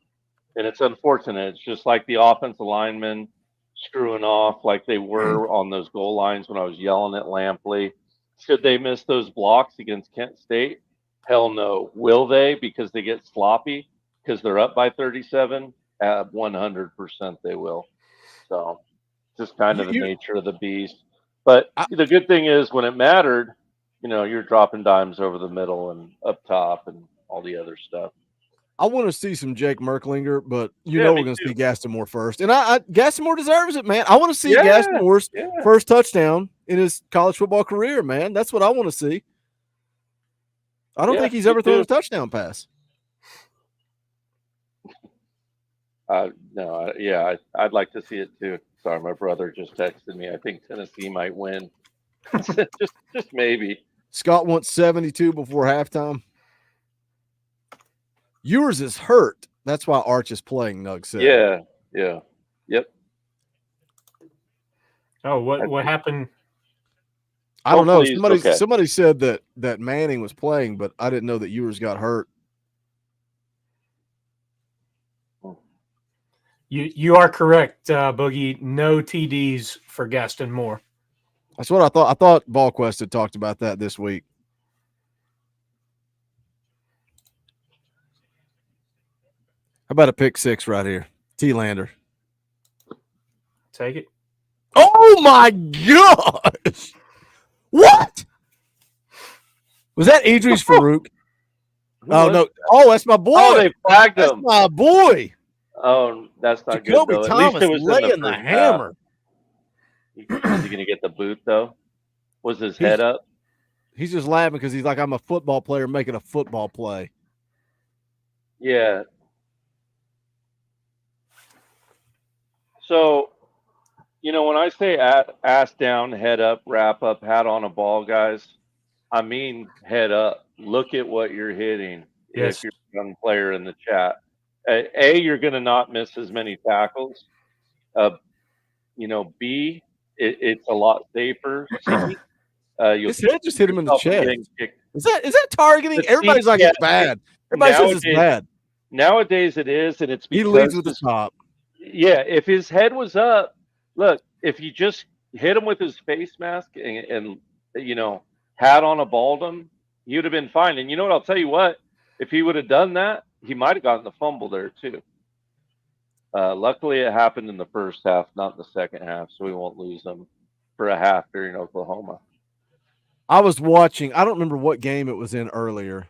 And it's unfortunate. It's just like the offensive linemen screwing off like they were on those goal lines when I was yelling at Lampley. Should they miss those blocks against Kent State? Hell no. Will they because they get sloppy because they're up by 37? 100% they will. So just kind of the nature of the beast. But the good thing is when it mattered, you're dropping dimes over the middle and up top and all the other stuff. I want to see some Jake Merklinger, but we're going to see Gaston Moore first. And Gaston Moore deserves it, man. I want to see Gaston Moore's first touchdown in his college football career, man. That's what I want to see. I don't think he's ever thrown a touchdown pass. No, I'd like to see it too. Sorry, my brother just texted me. I think Tennessee might win. just maybe. Scott wants 72 before halftime. Yours is hurt. That's why Arch is playing, Nug said. Yeah. Yep. Oh, what happened? I don't know. Somebody said that Manning was playing, but I didn't know that yours got hurt. You are correct, Boogie. No TDs for Gaston Moore. That's what I thought. I thought VolQuest had talked about that this week. How about a pick six right here? T-Lander. Take it. Oh, my gosh. What? Was that Idris Farouk? Oh, no. Oh, that's my boy. Oh, they flagged him. That's my boy. Oh, that's not Jacoby good, though. Thomas At least it was laying in the hammer. Is he going to get the boot, though? Was his head up? He's just laughing because he's like, I'm a football player making a football play. Yeah. So, when I say ass down, head up, wrap up, hat on a ball, guys, I mean head up. Look at what you're hitting. Yes. If you're a young player in the chat. A, you're going to not miss as many tackles. B, it's a lot safer. C, his head just hit him in the chest. Is that targeting? Everybody's like, it's bad. Everybody says it's bad. Nowadays it is, and it's because he leads with the top. Yeah, if his head was up, look, if you just hit him with his face mask and hat on a baldum, he would have been fine. And you know what? I'll tell you what, if he would have done that, he might have gotten the fumble there too. Luckily, it happened in the first half, not in the second half, so we won't lose him for a half during Oklahoma. I was watching, I don't remember what game it was in earlier.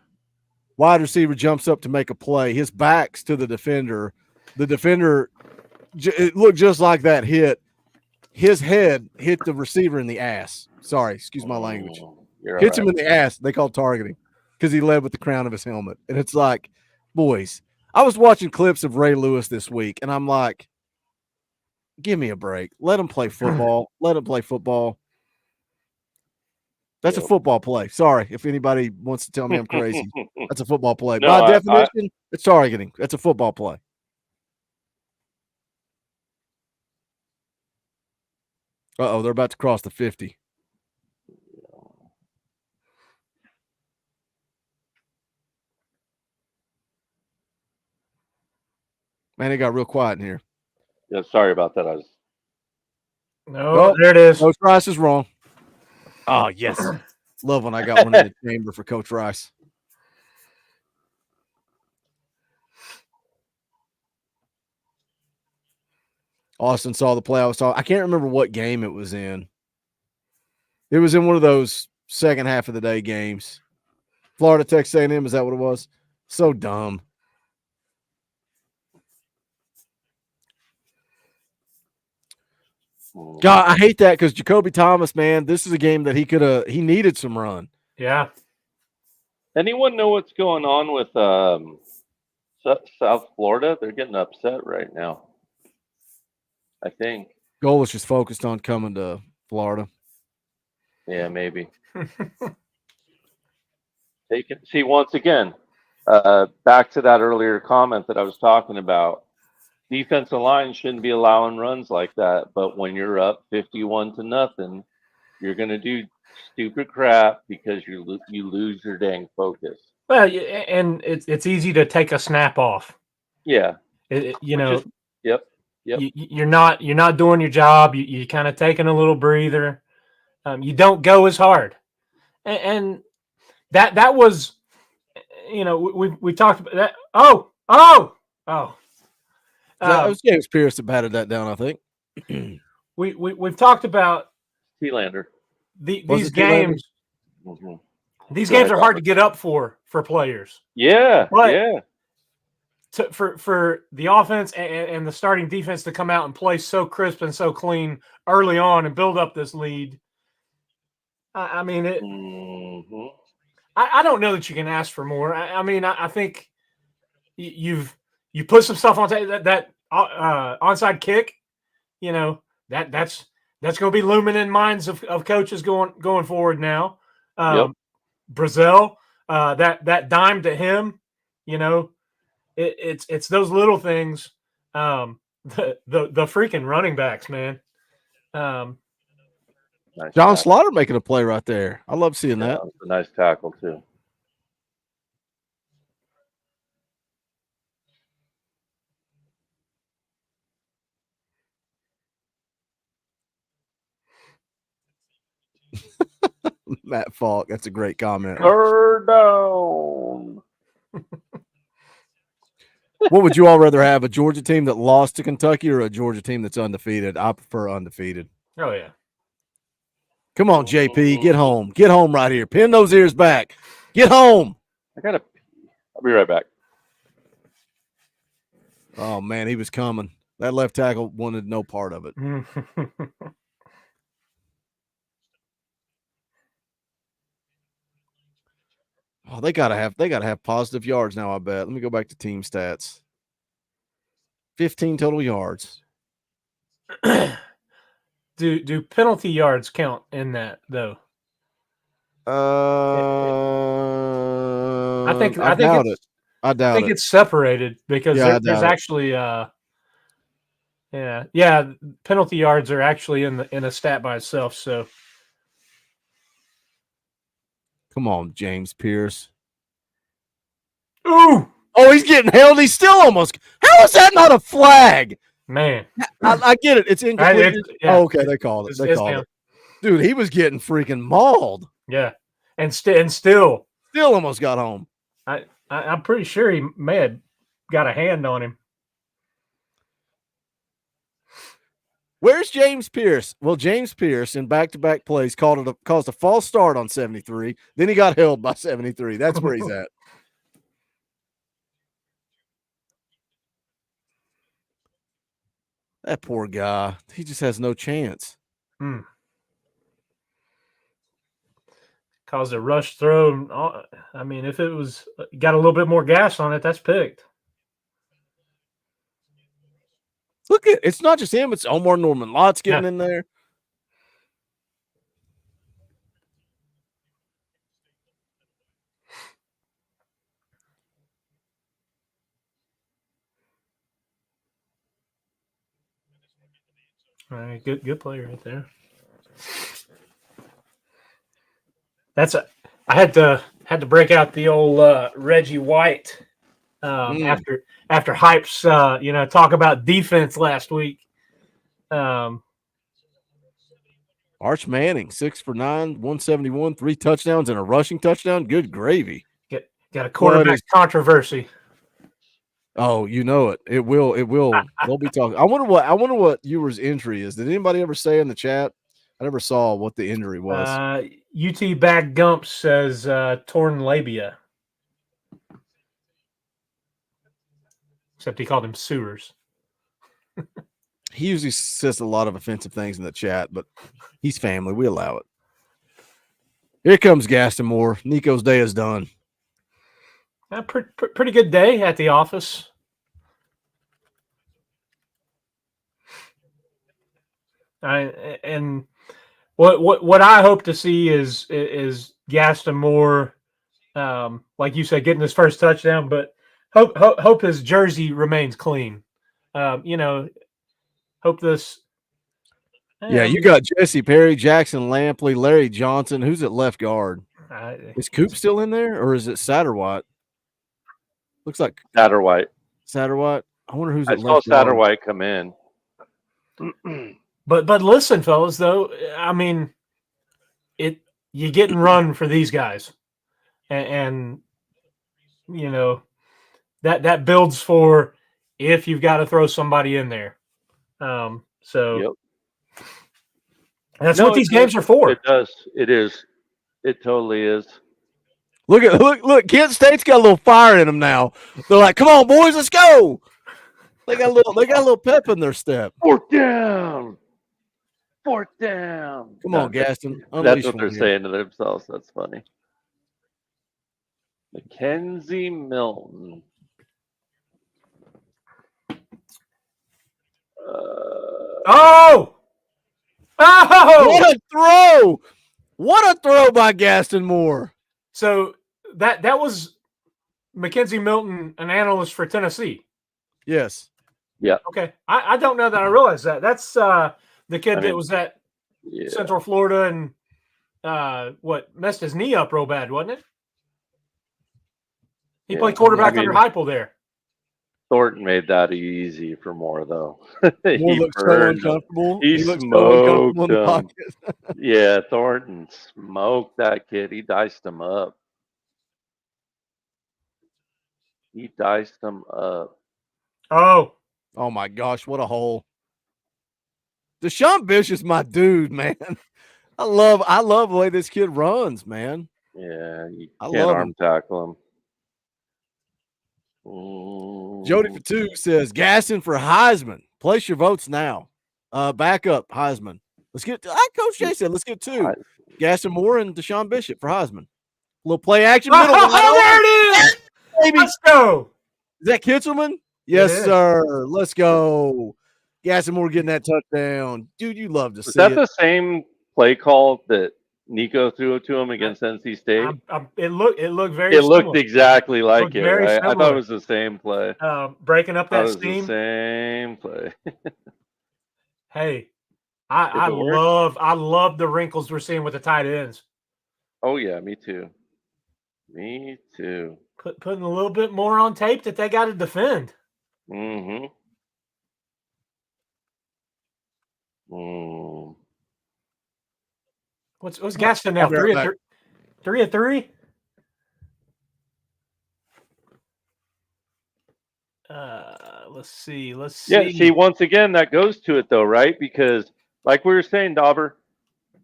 Wide receiver jumps up to make a play. His back's to the defender. The defender, it looked just like that hit. His head hit the receiver in the ass. Sorry, excuse my language. Hits him in the ass. They call targeting because he led with the crown of his helmet. And it's like, boys, I was watching clips of Ray Lewis this week, and I'm like, give me a break. Let him play football. Let him play football. That's a football play. Sorry if anybody wants to tell me I'm crazy. That's a football play. No, by definition, it's targeting. That's a football play. Uh-oh, they're about to cross the 50. Man, it got real quiet in here. Yeah, sorry about that. No, there it is. Coach Rice is wrong. Oh, yes. Love when I got one in the chamber for Coach Rice. Austin saw the play. I can't remember what game it was in. It was in one of those second half of the day games. Florida Texas A&M, is that what it was? So dumb. God, I hate that because Jacoby Thomas, man, this is a game that he needed some run. Yeah. Anyone know what's going on with South Florida? They're getting upset right now, I think. Goal is just focused on coming to Florida. Yeah, maybe. See, once again, back to that earlier comment that I was talking about. Defensive line shouldn't be allowing runs like that, but when you're up 51-0, you're going to do stupid crap because you lose your dang focus. Well, and it's easy to take a snap off. Yeah. Yep. Yep. You're not doing your job. You kind of taking a little breather. You don't go as hard, and that was, we talked about that. Oh. That was James Pierce that batted that down, I think. We've talked about T-Lander. These games. Mm-hmm. These games are hard to get up for players. Yeah, but yeah. For the offense and the starting defense to come out and play so crisp and so clean early on and build up this lead, I mean it. Mm-hmm. I don't know that you can ask for more. I think you put some stuff on that onside kick. That's going to be looming in minds of coaches going forward now. Brazil, that dime to him, it's those little things. The freaking running backs, man. Nice John tackle. Slaughter making a play right there. I love seeing that. It's a nice tackle too. Matt Falk, that's a great comment. Third down. What would you all rather have, a Georgia team that lost to Kentucky or a Georgia team that's undefeated? I prefer undefeated. Oh, yeah. Come on, JP, get home. Get home right here. Pin those ears back. Get home. I'll be right back. Oh, man, he was coming. That left tackle wanted no part of it. Oh, they gotta have positive yards now, I bet. Let me go back to team stats. 15 total yards. Do penalty yards count in that though? I doubt it. I think it's separated because there's actually penalty yards are actually in a stat by itself. So come on, James Pierce. Ooh! Oh, he's getting held. He's still almost. How is that not a flag? Man, I get it. It's incomplete. Yeah. Okay, they called it. They called it. Dude, he was getting freaking mauled. Yeah, and still almost got home. I'm pretty sure he may have got a hand on him. Where's James Pierce? Well, James Pierce in back-to-back plays caused a false start on 73. Then he got held by 73. That's where he's at. That poor guy. He just has no chance. Caused a rush throw. I mean, if it was got a little bit more gas on it, that's picked. Look at it's not just him, it's Omar Norman Lott's getting in there. All right, good play right there. I had to break out the old Reggie White after Hype's talk about defense last week. Arch Manning, 6 for 9, 171, 3 touchdowns and a rushing touchdown. Good gravy. Got a quarterback controversy. Oh, you know it. It will. They'll be talking. I wonder what Ewer's injury is. Did anybody ever say in the chat? I never saw what the injury was. UT Bag Gump says torn labia. Except he called him sewers. He usually says a lot of offensive things in the chat, but he's family. We allow it. Here comes Gaston Moore. Nico's day is done. Pretty good day at the office. And what I hope to see is Gaston Moore, like you said, getting his first touchdown. But hope his jersey remains clean. Hope this Yeah, you got Jesse Perry, Jackson Lampley, Larry Johnson. Who's at left guard? Is Coop still in there, or is it Satterwhite? Looks like Satterwhite. Satterwhite. I wonder who's I at saw left guard. Satterwhite come in. But listen, fellas, though, I mean, you getting run for these guys, and you know that builds for if you've got to throw somebody in there. So that's what these games are for. It does. It is. It totally is. Look! Kent State's got a little fire in them now. They're like, "Come on, boys, let's go!" They got a little pep in their step. Fourth down. Come on, Gaston. That's what they're saying to themselves. That's funny. Mackenzie Milton. Oh! What a throw! What a throw by Gaston Moore. So that was Mackenzie Milton, an analyst for Tennessee. Yes. Yeah. Okay. I don't know that I realized that. That's the kid that was at Central Florida and messed his knee up real bad, wasn't it? He played quarterback under Heupel there. Thornton made that easy for Moore, though. Moore looks so uncomfortable. He looks smoked so uncomfortable in the pocket. Yeah, Thornton smoked that kid. He diced him up. Oh my gosh, what a hole. Deshaun Bishop's my dude, man. I love the way this kid runs, man. Yeah, you I can't love arm him. tackle him. Jody Fatu says Gaston for Heisman. Place your votes now. Back up Heisman. Let's get Coach Jay said let's get two. Gaston Moore and Deshaun Bishop for Heisman. A little play action middle. There it is. Baby. Let's go. Is that Kitzelman? Yes, sir. Let's go. Gaston Moore getting that touchdown. Dude, you love to see it. Is that the same play call that Nico threw it to him against NC State? It looked very It similar. looked exactly like it, very right? I thought similar. it was the same play. Breaking up that That was steam. the same play. Hey, I love the wrinkles we're seeing with the tight ends. Oh yeah, me too. Me too. Putting a little bit more on tape that they got to defend. Mm-hmm. What's Gaston now? 3 of 3? Let's see. Yeah, see, once again, that goes to it though, right? Because like we were saying, Dauber,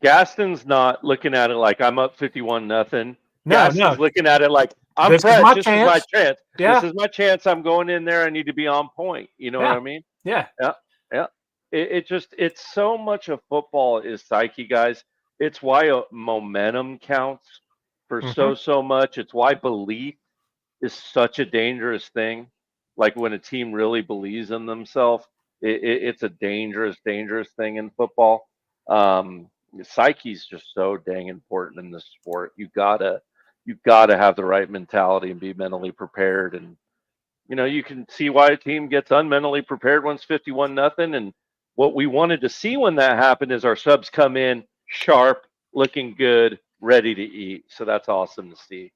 Gaston's not looking at it like I'm up 51-0. Gaston's looking at it like I'm fresh. This is my chance. Yeah. This is my chance. I'm going in there. I need to be on point. You know what I mean? Yeah. Yeah. It's so much of football is psyche, guys. It's why momentum counts for so much. It's why belief is such a dangerous thing. Like when a team really believes in themselves, it's a dangerous thing in football. Psyche's just so dang important in this sport. You gotta have the right mentality and be mentally prepared. And you can see why a team gets unmentally prepared when it's 51-0. And what we wanted to see when that happened is our subs come in sharp, looking good, ready to eat. So that's awesome to see.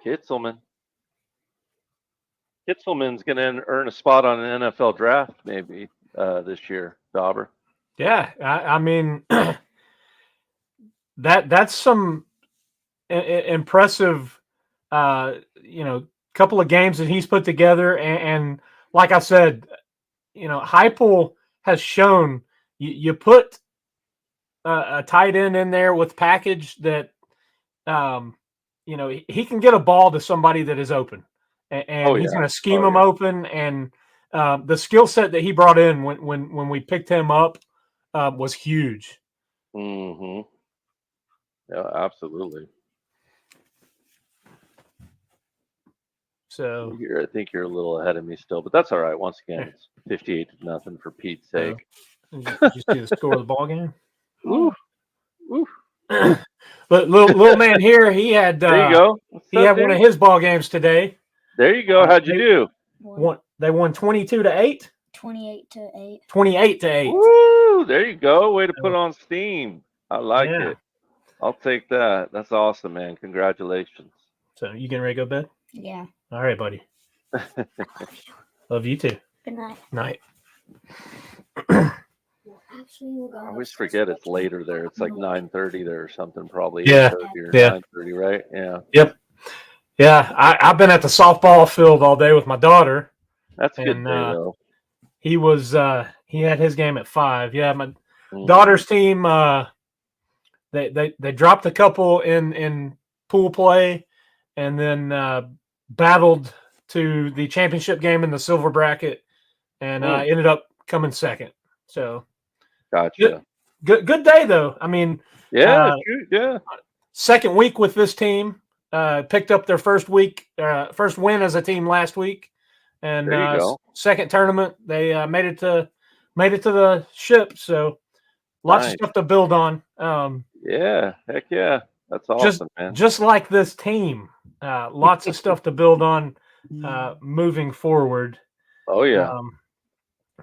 Kitzelman's going to earn a spot on an NFL draft maybe this year, Dauber. Yeah, I mean that's some impressive, couple of games that he's put together, and like I said, Heupel has shown you put a tight end in there with package that, he can get a ball to somebody that is open, and he's going to scheme them open. And the skill set that he brought in when we picked him up was huge. Mm-hmm. Yeah, absolutely. So I think you're a little ahead of me still, but that's all right. Once again, it's 58-0 for Pete's sake. Did you see the score of the ball game? Ooh. But little man here, he had there you go. He had one of his ball games today. There you go. How'd you do? They won 22-8. 28-8. 28-8. Woo! There you go. Way to put on steam. I like Yeah. it. I'll take that. That's awesome, man. Congratulations. So you getting ready to go to bed? Yeah. All right, buddy. Love you too. Good night. Night. Actually, we'll go. I always forget it's later there. It's like 9:30 there or something, probably. Yeah. 8:30 or Yeah. 9:30, right? Yeah. Yep. Yeah, I've been at the softball field all day with my daughter. That's a good And day, though. he was he had his game at 5. Yeah, my Mhm. daughter's team they dropped a couple in pool play and then battled to the championship game in the silver bracket and ended up coming second. So Gotcha. good day though. I mean, Yeah, shoot, yeah. second week with this team. Picked up their first win as a team last week, and There you go. second tournament they made it to the ship. So lots of Nice. stuff to build on. Yeah, heck yeah. That's awesome, man. Just like this team, lots of stuff to build on moving forward. Oh yeah.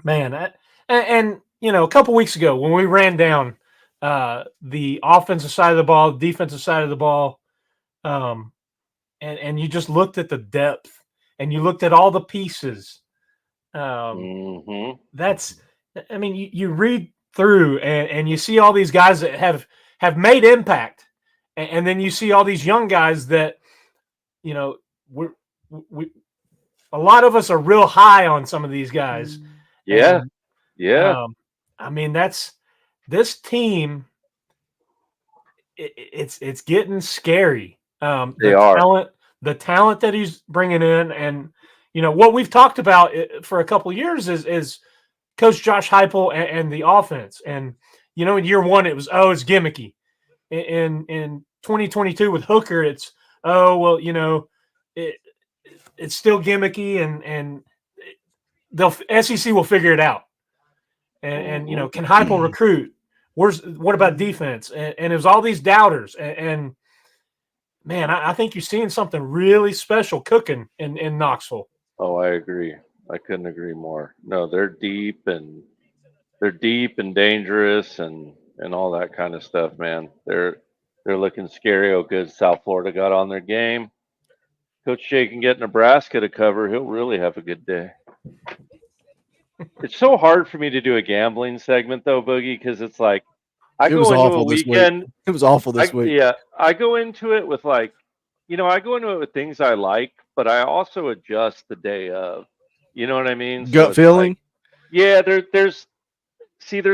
Man, and you know, a couple weeks ago when we ran down the offensive side of the ball, defensive side of the ball. And you just looked at the depth and you looked at all the pieces. That's, I mean, you read through and you see all these guys that have made impact. And then you see all these young guys that, you know, we a lot of us are real high on some of these guys. Yeah. And, Yeah. I mean, this team. It's getting scary. The talent that he's bringing in, and you know what we've talked about for a couple of years is Coach Josh Heupel and the offense. And you know, in year one, it's gimmicky. In 2022 with Hooker, it's you know, it's still gimmicky, and SEC will figure it out. And you know, can Heupel recruit? What about defense? And it was all these doubters. And man, I think you're seeing something really special cooking in Knoxville. Oh, I agree. I couldn't agree more. No, they're deep and dangerous and all that kind of stuff, man. They're looking scary. Oh, good. South Florida got on their game. Coach Jay can get Nebraska to cover. He'll really have a good day. It's so hard for me to do a gambling segment though, Boogie, because it's like I go into a weekend. It was awful this week. Yeah, I go into it with like, you know, I go into it with things I like, but I also adjust the day of. You know what I mean? Gut feeling. Like, yeah, there's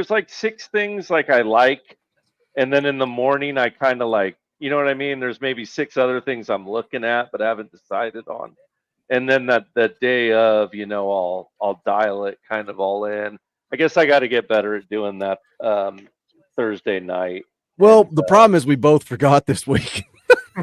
like 6 things like I like, and then in the morning I kind of like, you know what I mean? There's maybe 6 other things I'm looking at but I haven't decided on. And then that day of, you know, I'll dial it kind of all in. I guess I got to get better at doing that Thursday night. Well, the problem is we both forgot this week.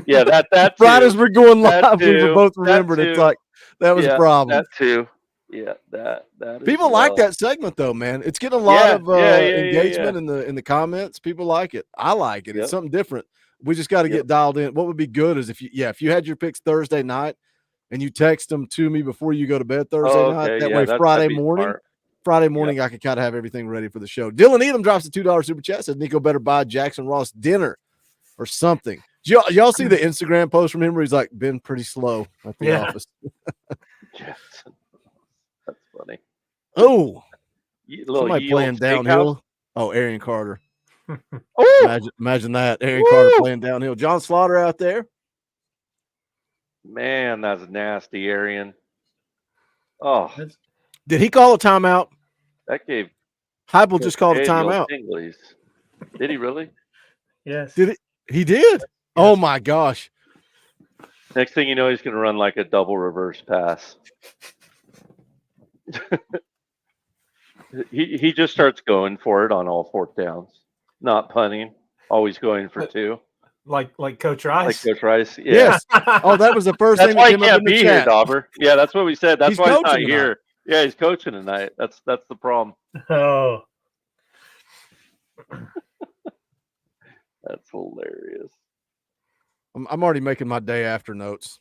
Yeah, that right too. as we're going That live, we were too. both That remembered. It's too. like that was a problem. That too. Yeah, that is People like that segment though, man. It's getting a lot of engagement in the comments. People like it. I like it. It's something different. We just got to get dialed in. What would be good is if you had your picks Thursday night and you text them to me before you go to bed Thursday night. That way Friday morning, I could kind of have everything ready for the show. Dylan Edom drops a $2 super chat. Says Nico better buy Jackson Ross dinner or something. Y'all see the Instagram post from him where he's like, been pretty slow at the office. Jackson. That's funny. Oh, somebody playing downhill. Steakhouse? Oh, Arian Carter. Oh, imagine that. Arian Carter playing downhill. John Slaughter out there. Man, that's nasty, Arian. Oh, did he call a timeout? that gave Heupel just called a Daniel timeout. Tingley's. Did he really? Yes. Did it? He did. Yes. Oh my gosh! Next thing you know, he's going to run like a double reverse pass. he just starts going for it on all 4th downs, not punting, always going for 2. Like Coach Rice. Like Coach Rice. Yeah. Yes. Oh, that was the first thing. That's why that he came up can't in the be here, chat. Dauber. Yeah, that's what we said. That's He's why he's not coaching here. tonight. Yeah, he's coaching tonight. That's the problem. Oh. That's hilarious. I'm already making my day after notes.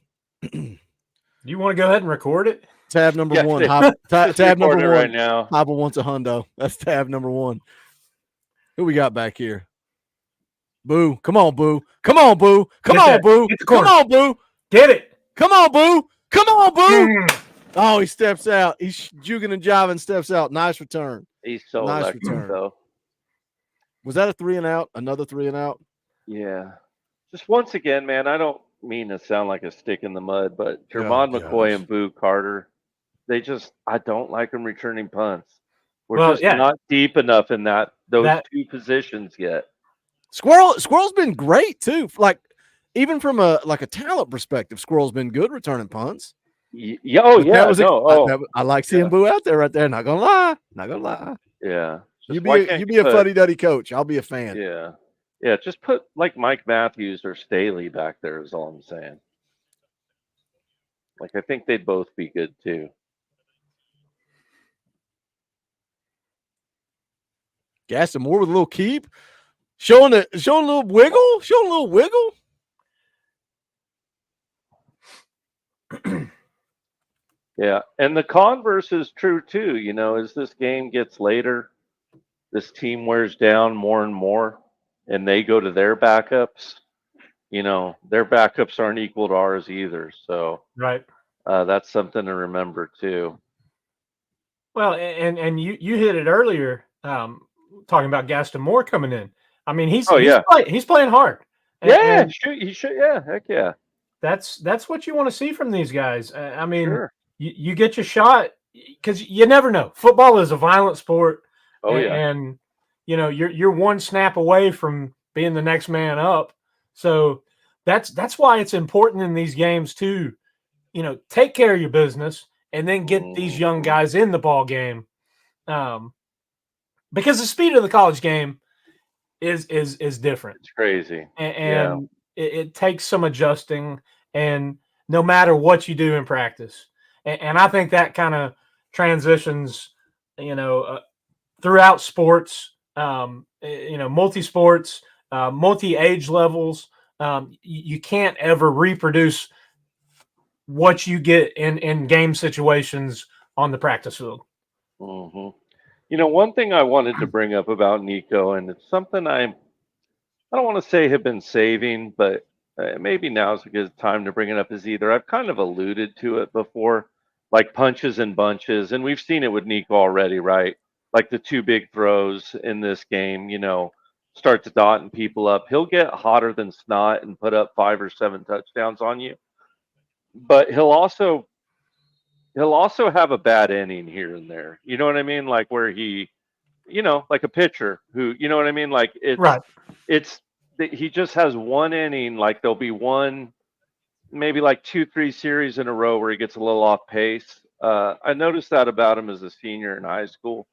You want to go ahead and record it? Tab number Yeah, one. just Tab number record it one. right now. Hopper wants a hundo. That's tab number one. Who we got back here? Boo. Come on, Boo. Come on, Boo. Come Get on, that. Boo. Get the Come corner. on, Boo. Get it. Come on, Boo. Come on, Boo. Mm. Oh, he steps out. He's juking and jiving, steps out. Nice return. He's so Nice electric, return. though. Was that a 3 and out? Another 3 and out? Yeah. Just once again, man, I don't mean to sound like a stick in the mud, but Jermon Oh, McCoy gosh. and Boo Carter, I don't like them returning punts. We're Well, just yeah. not deep enough in those two positions yet. Squirrel's been great too. Like even from a talent perspective, Squirrel's been good returning punts. Oh yeah, I like seeing Boo out there right there. Not gonna lie. Yeah. You be a fuddy duddy coach. I'll be a fan. Yeah. Yeah, just put like Mike Matthews or Staley back there is all I'm saying. Like I think they'd both be good too. Gaston Moore with a little keep. Showing a little wiggle. Yeah, and the converse is true too. You know, as this game gets later, this team wears down more and more, and they go to their backups. You know, their backups aren't equal to ours either. So, Right. That's something to remember too. Well, and you hit it earlier, talking about Gaston Moore coming in. I mean, he's playing hard. Yeah, he should. Yeah, heck yeah. That's what you want to see from these guys. I mean, Sure. you get your shot because you never know. Football is a violent sport. Oh yeah. And you know you're one snap away from being the next man up. So that's why it's important in these games to, you know, take care of your business and then get these young guys in the ball game, because the speed of the college game is different. It's crazy, and it takes some adjusting, and no matter what you do in practice, and I think that kind of transitions, you know, throughout sports, you know, multi-sports, multi-age levels. You can't ever reproduce what you get in game situations on the practice field. Mm-hmm. You know, one thing I wanted to bring up about Nico, and it's something I don't want to say have been saving, but maybe now's a good time to bring it up, is either I've kind of alluded to it before, like punches and bunches, and we've seen it with Nico already, right? Like the two big throws in this game, you know, start to dotting people up. He'll get hotter than snot and put up 5 or 7 touchdowns on you, but he'll also have a bad inning here and there. You know what I mean? Like where he, you know, like a pitcher who, you know what I mean? Like he just has one inning. Like there'll be one, maybe like 2-3 series in a row where he gets a little off pace. I noticed that about him as a senior in high school,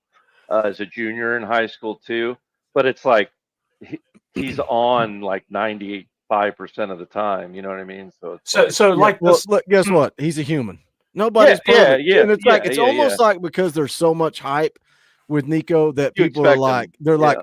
as a junior in high school too. But it's like he's on like 95% of the time. You know what I mean? Guess what? He's a human. Nobody's perfect. Yeah. And it's almost like because there's so much hype with Nico that people are like,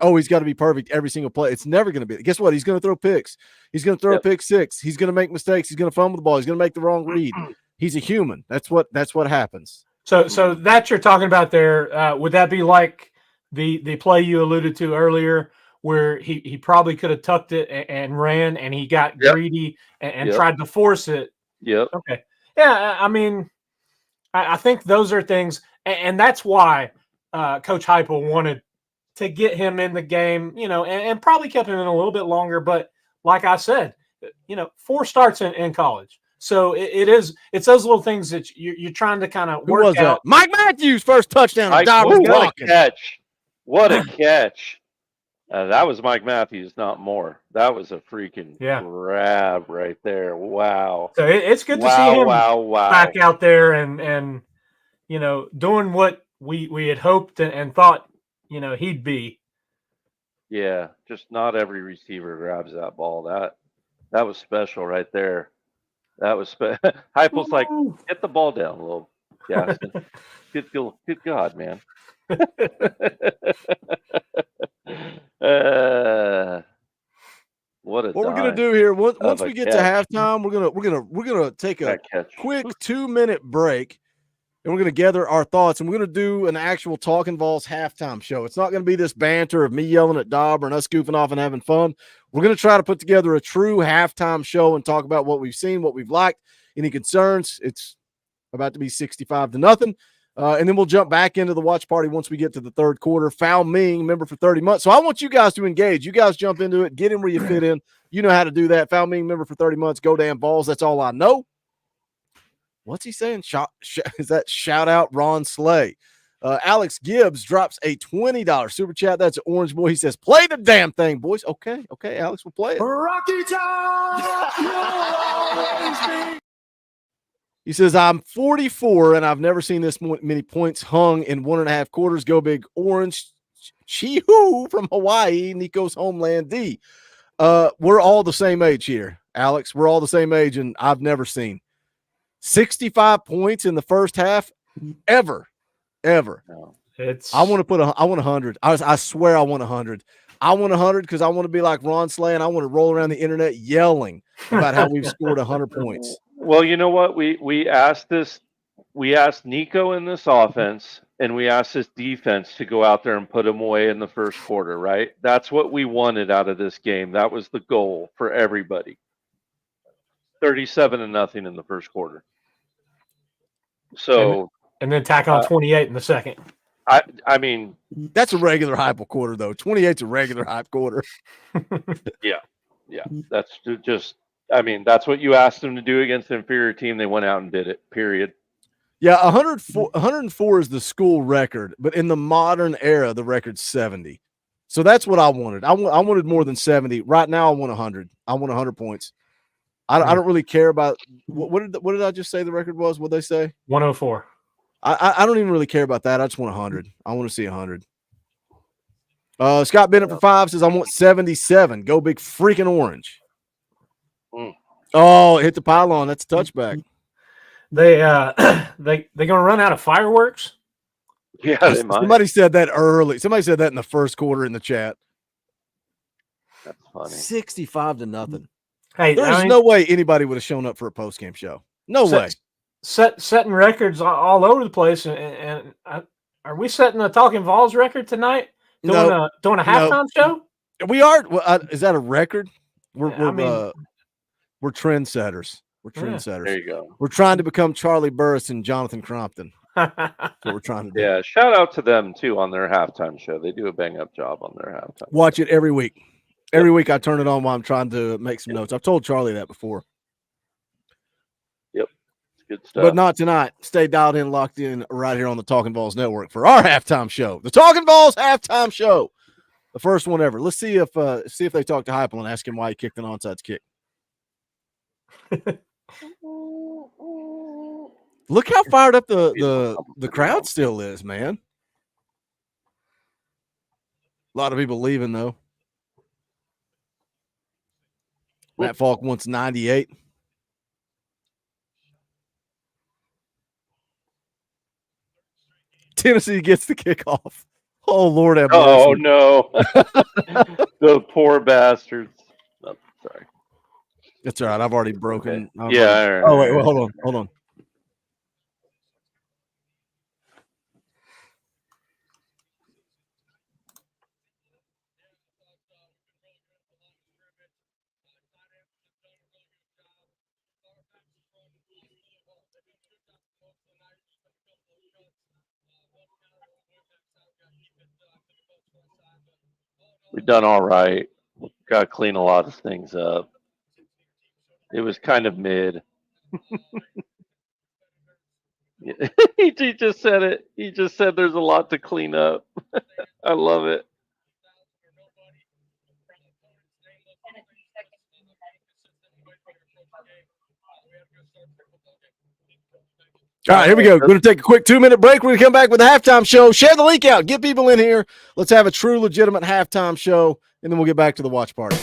oh, he's got to be perfect every single play. It's never going to be. Guess what? He's going to throw picks. He's going to throw a pick six. He's going to make mistakes. He's going to fumble the ball. He's going to make the wrong read. He's a human. That's what happens. So that you're talking about there, would that be like the play you alluded to earlier, where he probably could have tucked it and ran, and he got greedy and tried to force it? Yep. Okay. Yeah, I mean, I think those are things, and that's why Coach Heupel wanted to get him in the game, you know, and probably kept him in a little bit longer. But like I said, you know, 4 starts in college. So it's those little things that you're trying to kind of work out. Mike Matthews, first touchdown. What a catch. What a catch. That was Mike Matthews, not Moore. That was a freaking grab right there. Wow. So it's good to see him back out there and you know, doing what we had hoped and thought, you know, he'd be. Yeah, just not every receiver grabs that ball. That was special right there. That was Heupel's like, get the ball down a little. Yeah. Good God, man. What we're gonna do here once we get to halftime, we're gonna take a quick 2-minute break. and we're going to gather our thoughts, and we're going to do an actual Talkin VAWLS halftime show. It's not going to be this banter of me yelling at Dauber and us goofing off and having fun. We're going to try to put together a true halftime show and talk about what we've seen, what we've liked, any concerns. It's about to be 65-0. And then we'll jump back into the watch party once we get to the third quarter. Foul Ming, member for 30 months. So I want you guys to engage. You guys jump into it. Get in where you fit in. You know how to do that. Foul Ming, member for 30 months. Go damn balls. That's all I know. What's he saying? Is that shout out Ron Slay? Alex Gibbs drops a $20 super chat. That's an Orange Boy. He says, play the damn thing, boys. Okay, Alex, we'll play it. Rocky Top! He says, I'm 44, and I've never seen this many points hung in 1.5 quarters. Go Big Orange. Chee-hoo from Hawaii, Nico's homeland D. We're all the same age here, Alex. We're all the same age, and I've never seen 65 points in the first half ever. I want 100. I swear I want 100. I want 100 because I want to be like Ron Slay, and I want to roll around the internet yelling about how we've scored 100 points. Well, you know what? We asked Nico in this offense, and we asked this defense to go out there and put them away in the first quarter, right? That's what we wanted out of this game. That was the goal for everybody. 37-0 in the first quarter. So and then tack on 28 in the second. I mean, that's a regular hype quarter, though. 28's a regular hype quarter. Yeah. That's just. I mean, that's what you asked them to do against the inferior team. They went out and did it, period. Yeah, 104 is the school record, but in the modern era, the record's 70. So that's what I wanted. I wanted more than 70. Right now, I want 100. I want 100 points. I don't really care about what did I just say the record was? What did they say? 104. I don't even really care about that. I just want 100. I want to see 100. Scott Bennett for 5 says, I want 77. Go Big freaking Orange. Oh, it hit the pylon. That's a touchback. They gonna run out of fireworks? Yeah, they might. Somebody said that early. Somebody said that in the first quarter in the chat. That's funny. 65-0. Hey, there's no way anybody would have shown up for a post-game show. No way. Setting records all over the place, and are we setting a Talkin VAWLS record tonight? Doing a halftime show? We are. Is that a record? We're trendsetters. We're trendsetters. There you go. We're trying to become Charlie Burris and Jonathan Crompton. That's what we're trying to do. Yeah, shout out to them too on their halftime show. They do a bang up job on their halftime. Watch it every week. Every week I turn it on while I'm trying to make some notes. I've told Charlie that before. Yep. It's good stuff. But not tonight. Stay dialed in, locked in right here on the Talkin VAWLS Network for our halftime show. The Talkin VAWLS halftime show. The first one ever. Let's see if they talk to Heupel and ask him why he kicked an onside kick. Look how fired up the crowd still is, man. A lot of people leaving though. Matt Falk wants 98. Tennessee gets the kickoff. Oh Lord have mercy. Oh no. The poor bastards. Oh, sorry. That's all right. I've already broken. Okay. Yeah. Oh wait, well, hold on. We've done all right. Got to clean a lot of things up. It was kind of mid. He just said it. He just said there's a lot to clean up. I love it. All right, here we go. We're going to take a quick 2-minute break. We're going to come back with a halftime show. Share the link out. Get people in here. Let's have a true, legitimate halftime show, and then we'll get back to the watch party.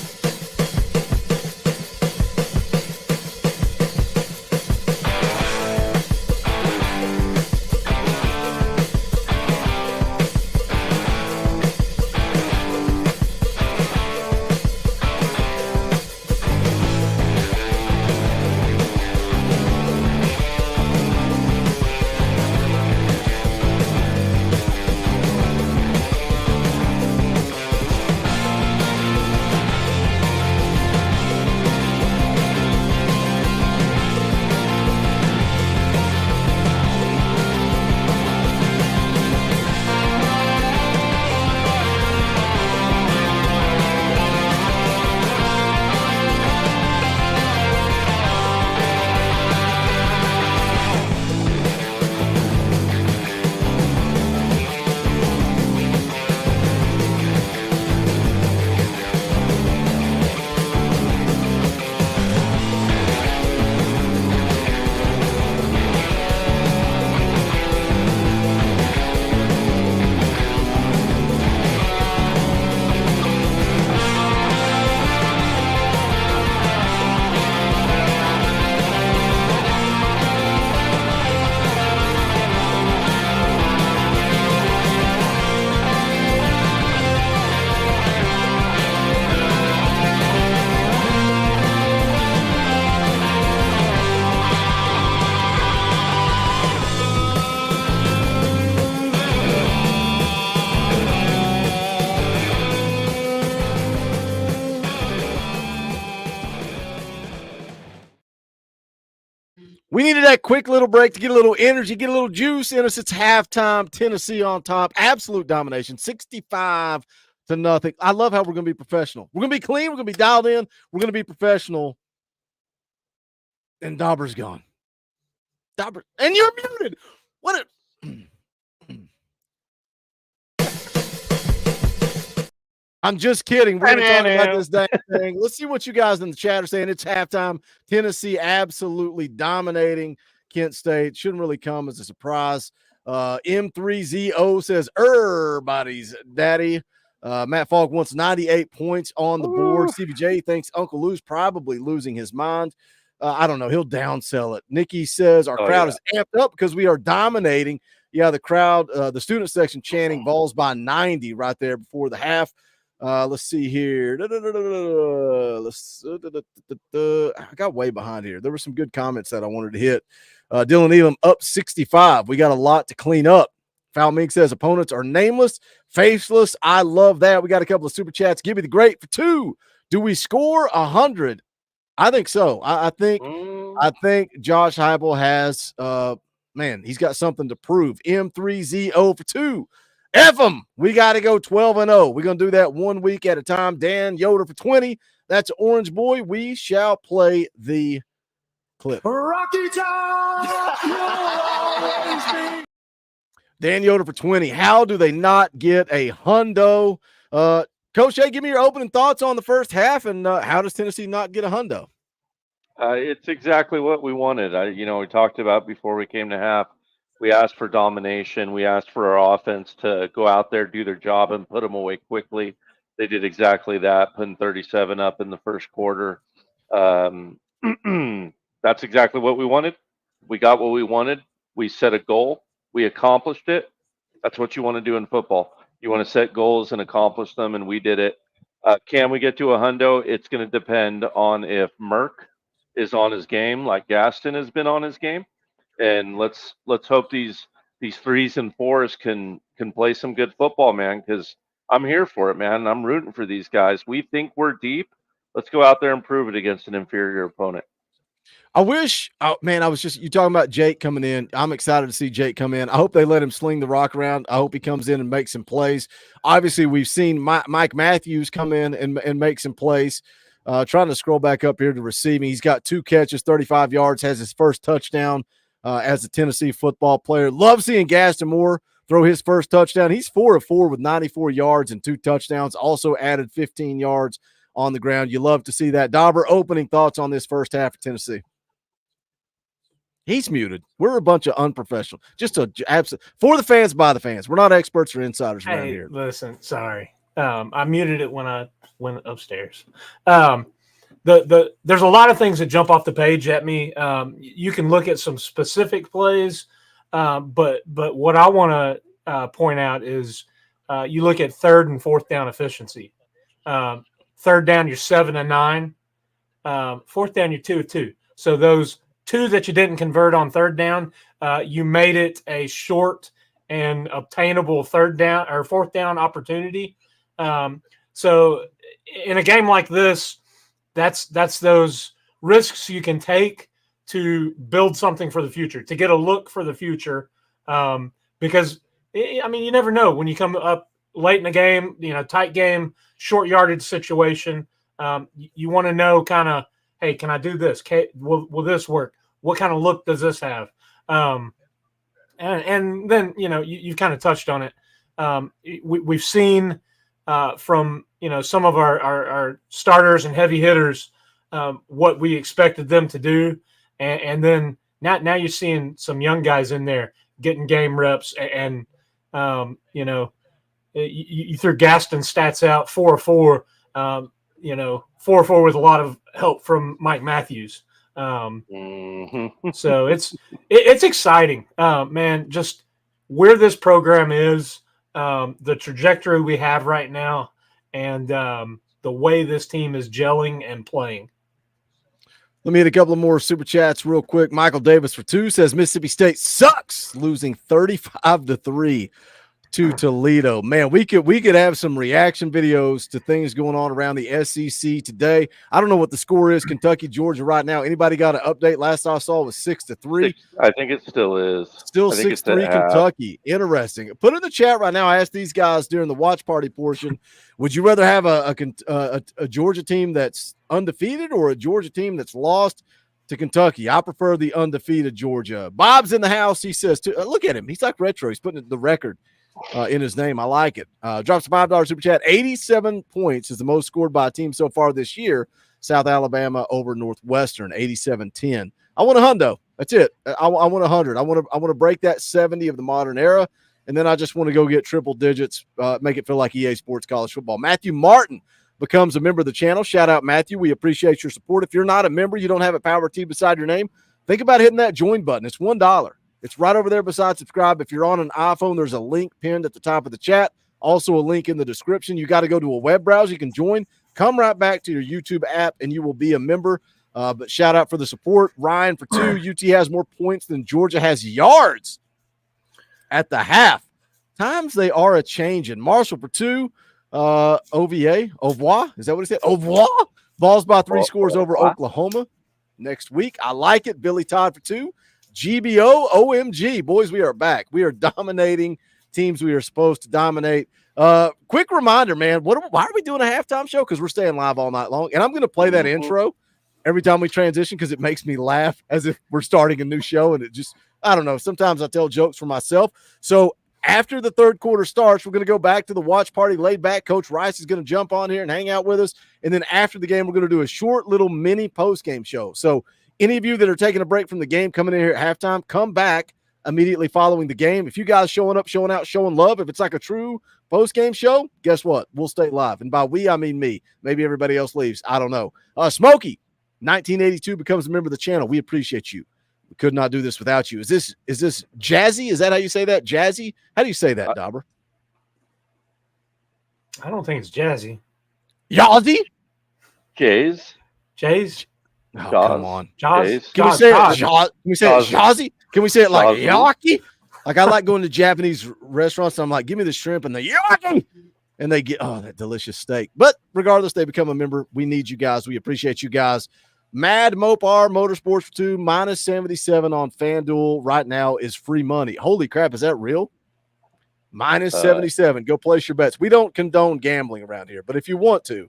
We needed that quick little break to get a little energy, get a little juice in us. It's halftime. Tennessee on top. Absolute domination, 65-0. I love how we're going to be professional. We're going to be clean. We're going to be dialed in. We're going to be professional. And Dauber's gone. Dauber, and you're muted. What I'm just kidding. We're going to talk about this dang thing. Let's see what you guys in the chat are saying. It's halftime. Tennessee absolutely dominating Kent State. Shouldn't really come as a surprise. M3ZO says, everybody's daddy. Matt Falk wants 98 points on the board. CBJ thinks Uncle Lou's probably losing his mind. I don't know. He'll downsell it. Nikki says our crowd is amped up because we are dominating. Yeah, the crowd, the student section chanting Vols by 90 right there before the half. Let's see here. I got way behind here. There were some good comments that I wanted to hit. Dylan Elam up 65. We got a lot to clean up. Foul Mink says opponents are nameless, faceless. I love that. We got a couple of super chats. Give me the great for 2. Do we score 100? I think so. I think Josh Heupel has man, he's got something to prove. M3ZO for 2. F him. We got to go 12-0. We're going to do that 1 week at a time. Dan Yoder for 20. That's Orange Boy. We shall play the clip. Rocky Top! Dan Yoder for 20. How do they not get a hundo? Coach Jay, give me your opening thoughts on the first half, and how does Tennessee not get a hundo? It's exactly what we wanted. We talked about before we came to half. We asked for domination. We asked for our offense to go out there, do their job, and put them away quickly. They did exactly that, putting 37 up in the first quarter. That's exactly what we wanted. We got what we wanted. We set a goal. We accomplished it. That's what you want to do in football. You want to set goals and accomplish them, and we did it. Can we get to a hundo? It's going to depend on if Merck is on his game like Gaston has been on his game. And let's hope these 3s and 4s can play some good football, man, because I'm here for it, man. I'm rooting for these guys. We think we're deep. Let's go out there and prove it against an inferior opponent. I wish, you talking about Jake coming in. I'm excited to see Jake come in. I hope they let him sling the rock around. I hope he comes in and makes some plays. Obviously, we've seen Mike Matthews come in and make some plays. Trying to scroll back up here to receiving. He's got 2 catches, 35 yards, has his first touchdown as a Tennessee football player. Love seeing Gaston Moore throw his first touchdown. He's 4 of 4 with 94 yards and 2 touchdowns. Also added 15 yards on the ground. You love to see that. Dauber, opening thoughts on this first half of Tennessee. He's muted. We're a bunch of unprofessional. Just for the fans, by the fans. We're not experts or insiders around here. Listen, sorry. I muted it when I went upstairs. There's a lot of things that jump off the page at me. You can look at some specific plays, but what I want to point out is you look at 3rd and 4th down efficiency. 3rd down, you're 7 of 9. 4th down, you're 2 of 2. So those 2 that you didn't convert on 3rd down, you made it a short and obtainable 3rd down or 4th down opportunity. So in a game like this, that's those risks you can take to build something for the future, to get a look for the future. Because you never know when you come up late in the game, tight game, short yardage situation. You want to know kind of, hey, can I do this? Will this work? What kind of look does this have? And then, you've kind of touched on it. We've seen from, some of our starters and heavy hitters what we expected them to do. And then now you're seeing some young guys in there getting game reps. And you threw Gaston's stats out 4 of 4, 4 of 4 with a lot of help from Mike Matthews. So it's exciting, man, just where this program is, the trajectory we have right now, and the way this team is gelling and playing. Let me hit a couple of more super chats real quick. Michael Davis for 2 says Mississippi State sucks, losing 35-3 to Toledo. Man, we could have some reaction videos to things going on around the SEC today. I don't know what the score is, Kentucky, Georgia right now. Anybody got an update? Last I saw was 6-3. I think it still is. Still I think it's 6-3 at half. Kentucky. Interesting. Put in the chat right now. I asked these guys during the watch party portion, would you rather have a Georgia team that's undefeated or a Georgia team that's lost to Kentucky? I prefer the undefeated Georgia. Bob's in the house. He says, look at him. He's like retro. He's putting the record in his name. I like it. Drops a $5 super chat. 87 points is the most scored by a team so far this year. South Alabama over Northwestern, 87-10. I want a hundo. That's it. I want 100. I want to break that 70 of the modern era, and then I just want to go get triple digits, make it feel like EA Sports College Football. Matthew Martin becomes a member of the channel. Shout out, Matthew. We appreciate your support. If you're not a member, you don't have a Power T beside your name, think about hitting that join button. It's $1. It's right over there beside subscribe. If you're on an iPhone, there's a link pinned at the top of the chat. Also a link in the description. You got to go to a web browser. You can join. Come right back to your YouTube app, and you will be a member. But shout out for the support. Ryan for 2. UT has more points than Georgia has yards at the half. Times they are a changing. Marshall for 2. OVA. Au revoir. Is that what he said? Au revoir. Vols by 3 scores over Oklahoma next week. I like it. Billy Todd for 2. GBO, OMG. Boys, we are back. We are dominating teams we are supposed to dominate. Quick reminder, man, why are we doing a halftime show? Because we're staying live all night long. And I'm going to play that intro every time we transition because it makes me laugh as if we're starting a new show. And it just, I don't know, sometimes I tell jokes for myself. So after the third quarter starts, we're going to go back to the watch party, laid back. Coach Rice is going to jump on here and hang out with us. And then after the game, we're going to do a short little mini post-game show. So any of you that are taking a break from the game, coming in here at halftime, come back immediately following the game. If you guys showing up, showing out, showing love, if it's like a true post-game show, guess what? We'll stay live. And by we, I mean me. Maybe everybody else leaves. I don't know. Smokey, 1982, becomes a member of the channel. We appreciate you. We could not do this without you. Is this Jazzy? Is that how you say that? Jazzy? How do you say that, Dauber? I don't think it's Jazzy. Yazzie? Jays? Oh, come on. Jaws. Can we say it Jazzy? Can we say it like Yaki? Like I like going to Japanese restaurants. So I'm like, give me the shrimp and the Yaki. And they get, that delicious steak. But regardless, they become a member. We need you guys. We appreciate you guys. Mad Mopar Motorsports for 2, -77 on FanDuel right now is free money. Holy crap, is that real? -77. Go place your bets. We don't condone gambling around here, but if you want to,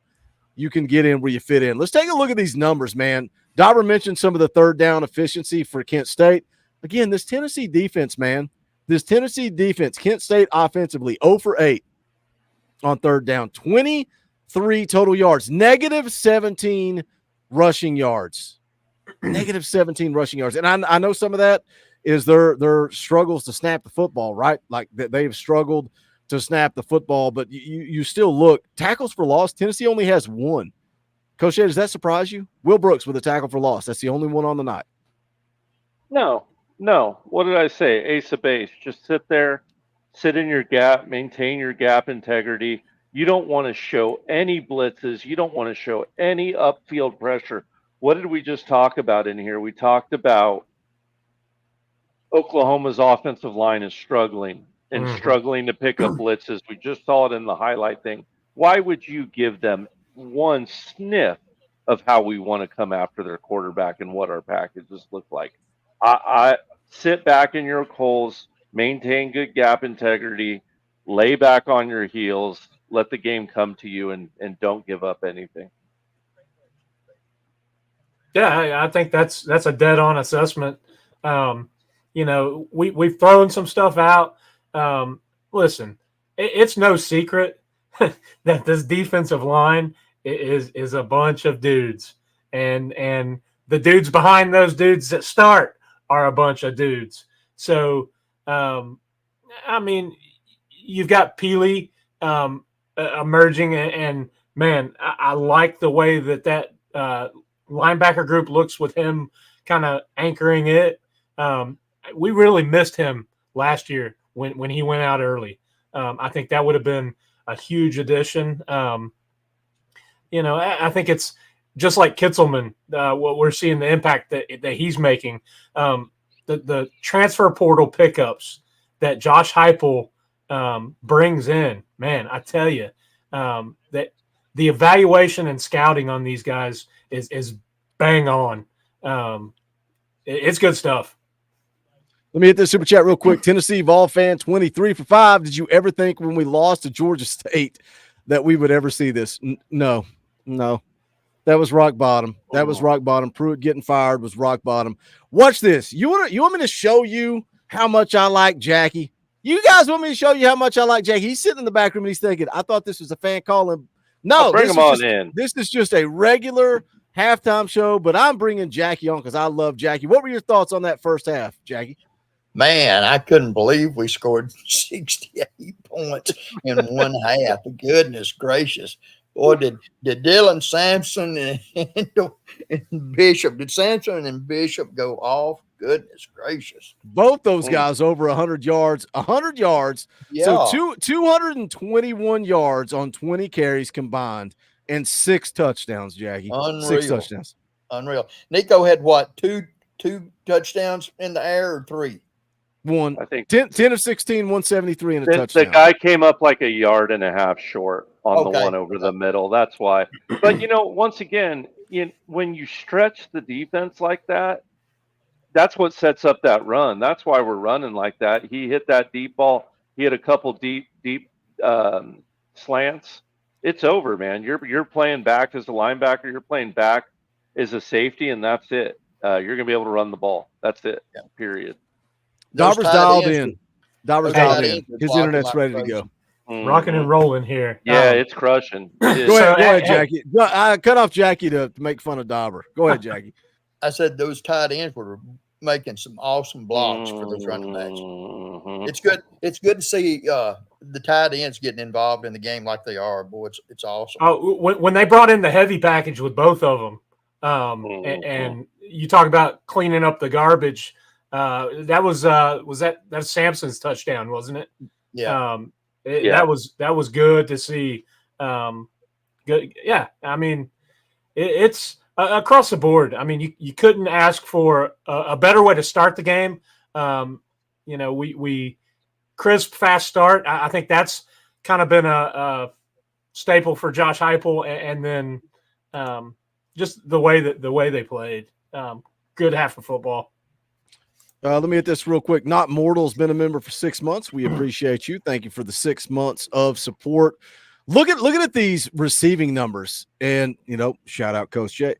you can get in where you fit in. Let's take a look at these numbers, man. Dauber mentioned some of the third down efficiency for Kent State. Again, this Tennessee defense, man. This Tennessee defense, Kent State offensively, 0 for 8 on third down. 23 total yards. -17 rushing yards. -17 rushing yards. And I know some of that is their struggles to snap the football, right? Like they've struggled to snap the football, but you still look. Tackles for loss, Tennessee only has 1. Coach Ed, does that surprise you? Will Brooks with a tackle for loss. That's the only one on the night. No. What did I say? Ace of base. Just sit there, sit in your gap, maintain your gap integrity. You don't want to show any blitzes. You don't want to show any upfield pressure. What did we just talk about in here? We talked about Oklahoma's offensive line is struggling and struggling to pick up blitzes. We just saw it in the highlight thing. Why would you give them one sniff of how we want to come after their quarterback and what our packages look like? I sit back in your holes, maintain good gap integrity, lay back on your heels, let the game come to you, and don't give up anything. Yeah, I think that's a dead-on assessment. We've thrown some stuff out. Listen, it's no secret that this defensive line is a bunch of dudes, and the dudes behind those dudes that start are a bunch of dudes. So, you've got Peely emerging, and man, I like the way that linebacker group looks with him kind of anchoring it. We really missed him last year when he went out early. I think that would have been a huge addition. I think it's just like Kitzelman, what we're seeing the impact that he's making. The transfer portal pickups that Josh Heupel brings in, man, I tell you, that the evaluation and scouting on these guys is bang on. It's good stuff. Let me hit this super chat real quick. Tennessee Vol fan 23 for 5. Did you ever think when we lost to Georgia State that we would ever see this? No. That was rock bottom. That was rock bottom. Pruitt getting fired was rock bottom. Watch this. You want me to show you how much I like Jackie? You guys want me to show you how much I like Jackie? He's sitting in the back room and he's thinking, I thought this was a fan calling. No, bring him on in. This is just a regular halftime show, but I'm bringing Jackie on because I love Jackie. What were your thoughts on that first half, Jackie? Man, I couldn't believe we scored 68 points in one half. Goodness gracious. Boy, did Dylan Sampson and Bishop, did Sampson and Bishop go off? Goodness gracious. Both those guys over 100 yards. 100 yards. Yeah. So 221 yards on 20 carries combined and 6 touchdowns, Jackie. Unreal. 6 touchdowns. Unreal. Nico had what, two touchdowns in the air or 3? 1. I think 10 of 16, 173 and a touchdown. The guy came up like 1.5 yards short on the one over the middle. That's why. But, once again, when you stretch the defense like that, that's what sets up that run. That's why we're running like that. He hit that deep ball. He had a couple deep slants. It's over, man. You're playing back as a linebacker. You're playing back as a safety, and that's it. You're going to be able to run the ball. That's it, period. Dauber's dialed in. Dauber's dialed in. His internet's ready to go. Rocking and rolling here. Yeah, it's crushing. Go ahead, Jackie. I cut off Jackie to make fun of Dauber. Go ahead, Jackie. I said those tight ends were making some awesome blocks for those running backs. It's good. It's good to see the tight ends getting involved in the game like they are. Boy, it's awesome. Oh, when they brought in the heavy package with both of them, and you talk about cleaning up the garbage. That's Sampson's touchdown, wasn't it? Yeah. That was good to see. Good. Yeah. I mean, it's across the board. I mean, you couldn't ask for a better way to start the game. We crisp, fast start. I think that's kind of been a staple for Josh Heupel, and then just the way they played. Good half of football. Let me hit this real quick. Not Mortal's been a member for 6 months. We appreciate you. Thank you for the 6 months of support. Looking at these receiving numbers, and shout out Coach Jay.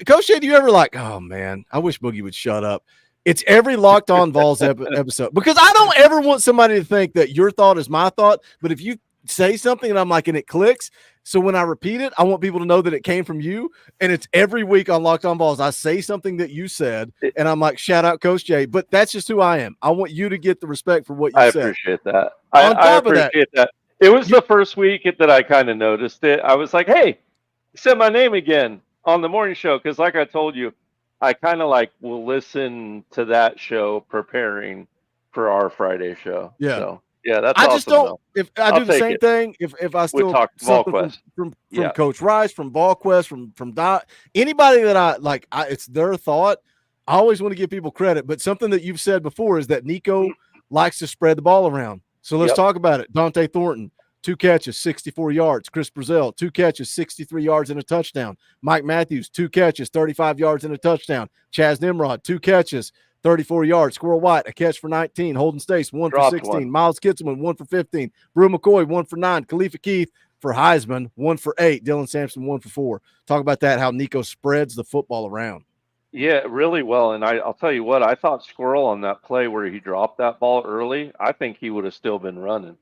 Coach Jay, do you ever oh man, I wish Boogie would shut up. It's every Locked On Vols episode, because I don't ever want somebody to think that your thought is my thought. But if you say something and I'm and it clicks, so when I repeat it, I want people to know that it came from you. And it's every week on Locked On Vols. I say something that you said, and I'm shout out Coach Jay. But that's just who I am. I want you to get the respect for what you said. I appreciate that. I appreciate that. It was the first week that I kind of noticed it. I was like, hey, you said my name again on the morning show. Because like I told you, I kind of will listen to that show preparing for our Friday show. Yeah. So, yeah, that's I awesome, just don't. though. If I do the same thing, if I still talk something VolQuest. from Coach Rice, from VolQuest, from Dot, anybody that I it's their thought. I always want to give people credit, but something that you've said before is that Nico likes to spread the ball around. So let's talk about it. Dante Thornton, 2 catches, 64 yards. Chris Brazil, 2 catches, 63 yards and a touchdown. Mike Matthews, 2 catches, 35 yards and a touchdown. Chaz Nimrod, 2 catches, 34 yards. Squirrel White, a catch for 19. Holden Stace, 1 for 16. One. Miles Kitzelman, 1 for 15. Brew McCoy, 1 for 9. Khalifa Keith for Heisman, 1 for 8. Dylan Sampson, 1 for 4. Talk about that, how Nico spreads the football around. Yeah, really well. And I'll tell you what, I thought Squirrel on that play where he dropped that ball early, I think he would have still been running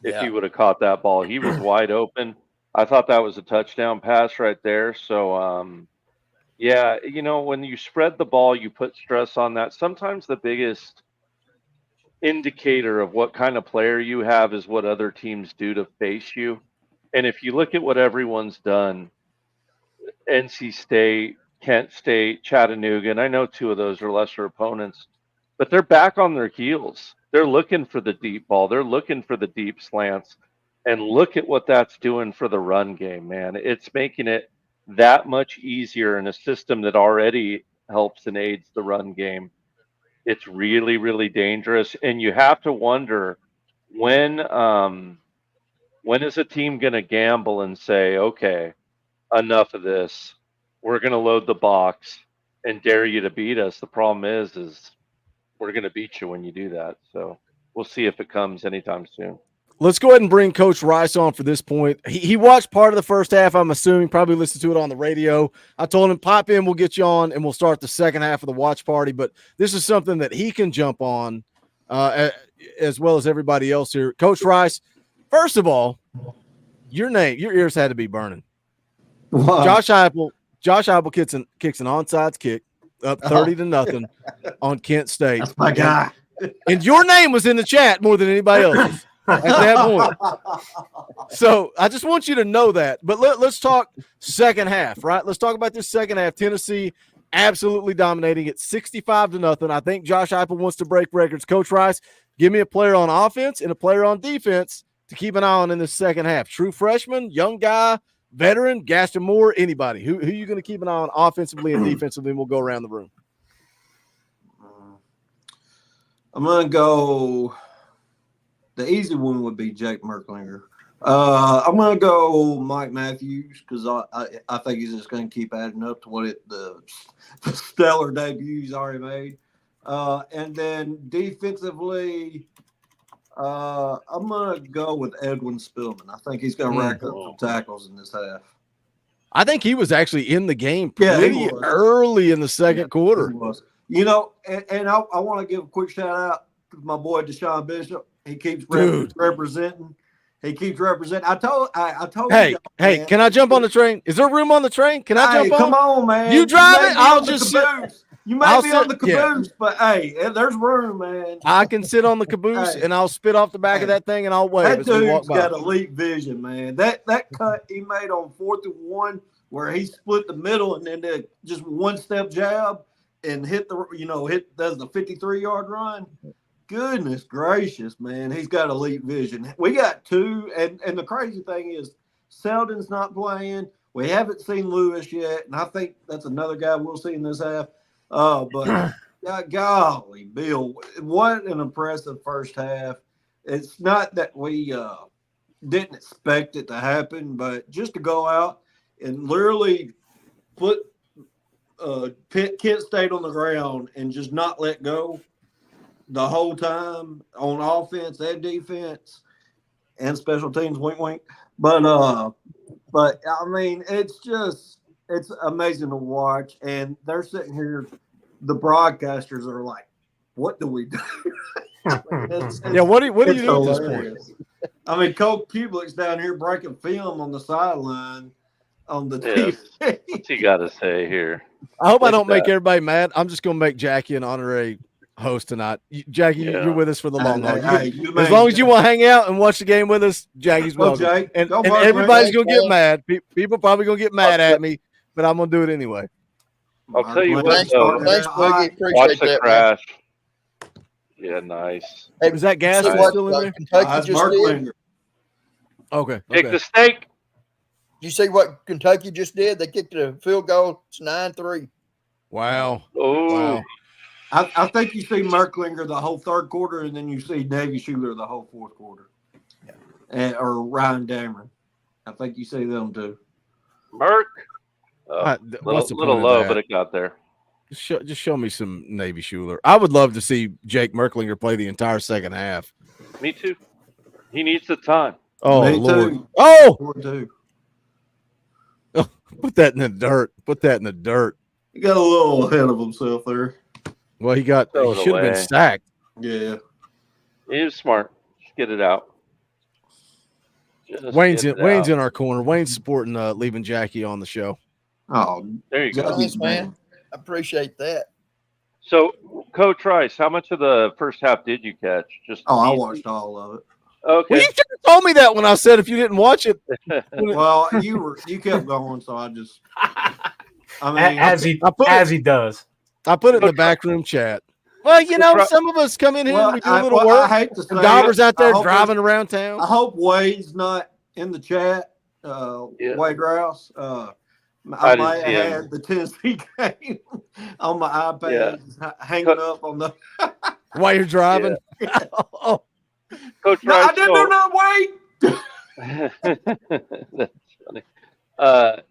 if he would have caught that ball. He was wide open. I thought that was a touchdown pass right there. So, yeah, when you spread the ball, you put stress on that. Sometimes the biggest indicator of what kind of player you have is what other teams do to face you. And if you look at what everyone's done, NC State, Kent State, Chattanooga, and I know 2 of those are lesser opponents, but they're back on their heels. They're looking for the deep ball. They're looking for the deep slants. And look at what that's doing for the run game, man. It's making it that much easier in a system that already helps and aids the run game. It's really, really dangerous. And you have to wonder when is a team going to gamble and say, okay, enough of this, we're going to load the box and dare you to beat us? The problem is we're going to beat you when you do that. So we'll see if it comes anytime soon. Let's go ahead and bring Coach Rice on for this point. He watched part of the first half, I'm assuming, probably listened to it on the radio. I told him, pop in, we'll get you on, and we'll start the second half of the watch party. But this is something that he can jump on as well as everybody else here. Coach Rice, first of all, your ears had to be burning. Wow. Josh Heupel kicks an onside kick up 30-0 on Kent State. That's my guy. And your name was in the chat more than anybody else's at that point. So I just want you to know that. But let's talk second half, right? Let's talk about this second half. Tennessee absolutely dominating it 65-0. I think Josh Heupel wants to break records. Coach Rice, give me a player on offense and a player on defense to keep an eye on in this second half. True freshman, young guy, veteran, Gaston Moore, anybody. Who are you going to keep an eye on offensively and defensively? And we'll go around the room. I'm going to go – the easy one would be Jake Merklinger. I'm going to go Mike Matthews because I think he's just going to keep adding up to what the stellar debut he's already made. And then defensively, I'm going to go with Edwin Spillman. I think he's going to rack up some tackles in this half. I think he was actually in the game pretty early in the second quarter. He was. You know, and I want to give a quick shout out to my boy Deshaun Bishop. He keeps representing. He keeps representing. I told Hey, man, can I jump on the train? Is there room on the train? Can I jump on? Come on, man. You drive it. I'll just sit. You might be on the caboose, but hey, there's room, man. I can sit on the caboose and I'll spit off the back of that thing and I'll wave. That dude's got elite vision, man. That cut he made on 4th and 1 where he split the middle and then did just one step jab and does the 53-yard run. Goodness gracious, man. He's got elite vision. We got two, and the crazy thing is Seldon's not playing. We haven't seen Lewis yet, and I think that's another guy we'll see in this half. But golly, Bill, what an impressive first half. It's not that we didn't expect it to happen, but just to go out and literally put Kent State on the ground and just not let go the whole time on offense and defense and special teams, wink, wink. But I mean, it's amazing to watch. And they're sitting here, the broadcasters are like, what do we do? What do you do at this point? I mean, Cole Kublik's down here breaking film on the sideline on the TV. What's he got to say here? I hope I don't make everybody mad. I'm just going to make Jackie an honorary host tonight. Jackie, you're with us for the long haul. As long as you want to hang out and watch the game with us, Jackie's welcome. Jake. And everybody's going to get mad. People probably going to get mad at me, but I'm going to do it anyway. I'll tell you what, though. Watch the crash. Yeah, nice. Hey, was that gas still in there? Kentucky just did? Okay. Take the steak. Did you see what Kentucky just did? They kicked a field goal. It's 9-3. Wow. Oh. Wow. I think you see Merklinger the whole third quarter, and then you see Davy Schuler the whole fourth quarter. Or Ryan Dameron. I think you see them too. Merk. Little low, but it got there. Just show me some Navy Schuler. I would love to see Jake Merklinger play the entire second half. Me too. He needs the time. Oh, Me Lord. too. Oh! Lord too. Put that in the dirt. Put that in the dirt. He got a little ahead of himself there. Well, he should have been sacked. Yeah. He was smart. Just get it out. Wayne's in our corner. Wayne's supporting leaving Jackie on the show. Oh, there you go. Thanks, man. I appreciate that. So, Coach Rice, how much of the first half did you catch? I watched all of it. Okay. Well, you should have told me that when I said if you didn't watch it. Well, you kept going, so I just. I mean, as he does. I put it in the backroom chat. Well, some of us come in here and we do a little work. I hate to say Dauber's out there driving around town. I hope Wade's not in the chat. Wade Rouse. I might have had the Tennessee game on my iPad hanging up on the while you're driving. Yeah. Coach No, Rice, I did not wait. That's funny.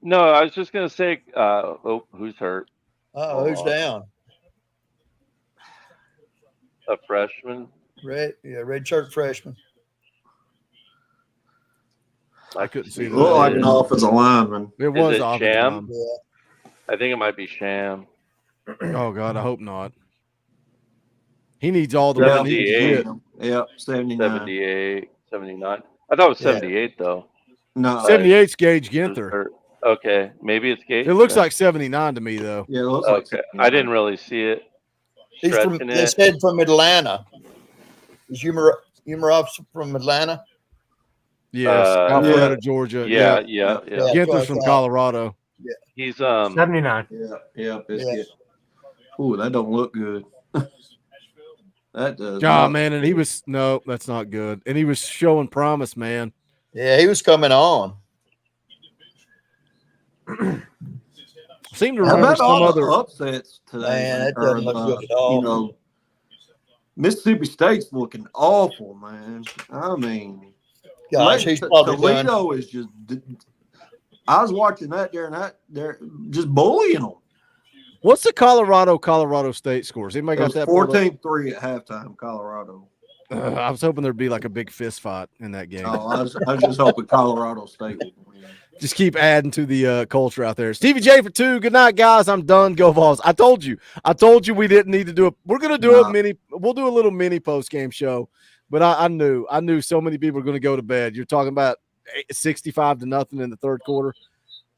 No, I was just gonna say, who's hurt? Hold Who's on. down? A freshman. Red shirt freshman. I couldn't see that. Look like an offensive lineman. It was Is it offensive Sham? lineman. Yeah. I think it might be Sham. Oh God, I hope not. He needs all the run he can get. Yep, 79. 78, 79. I thought it was 78 though. No, 78's Gage Ginther. Okay, maybe it's Gage. It looks like 79 to me though. Yeah, it looks like Okay, I didn't really see it. He's from. Stretching They it. said from Atlanta. Is Umarov from Atlanta? Yes, Alpharetta, Georgia. Yeah. Ginther's from Colorado. Yeah. He's 79. Yeah. Ooh, that don't look good. That does. God, man, and he was that's not good. And he was showing promise, man. Yeah, he was coming on. Seem to How remember about some all other the upsets today? Man, that doesn't look good at all. You know, Mississippi State's looking awful, man. I mean, Gosh, he's probably Toledo is just. I was watching that there, and they're just bullying them. What's the Colorado State scores? Anybody got that? 14-3 at halftime, Colorado. I was hoping there'd be like a big fist fight in that game. Oh, I was just hoping Colorado State would win. Just keep adding to the culture out there. Stevie J for 2. Good night, guys. I'm done. Go Vols. I told you we didn't need to do it. We're gonna do we'll do a little mini post game show. But I knew so many people were gonna go to bed. You're talking about 65-0 in the third quarter.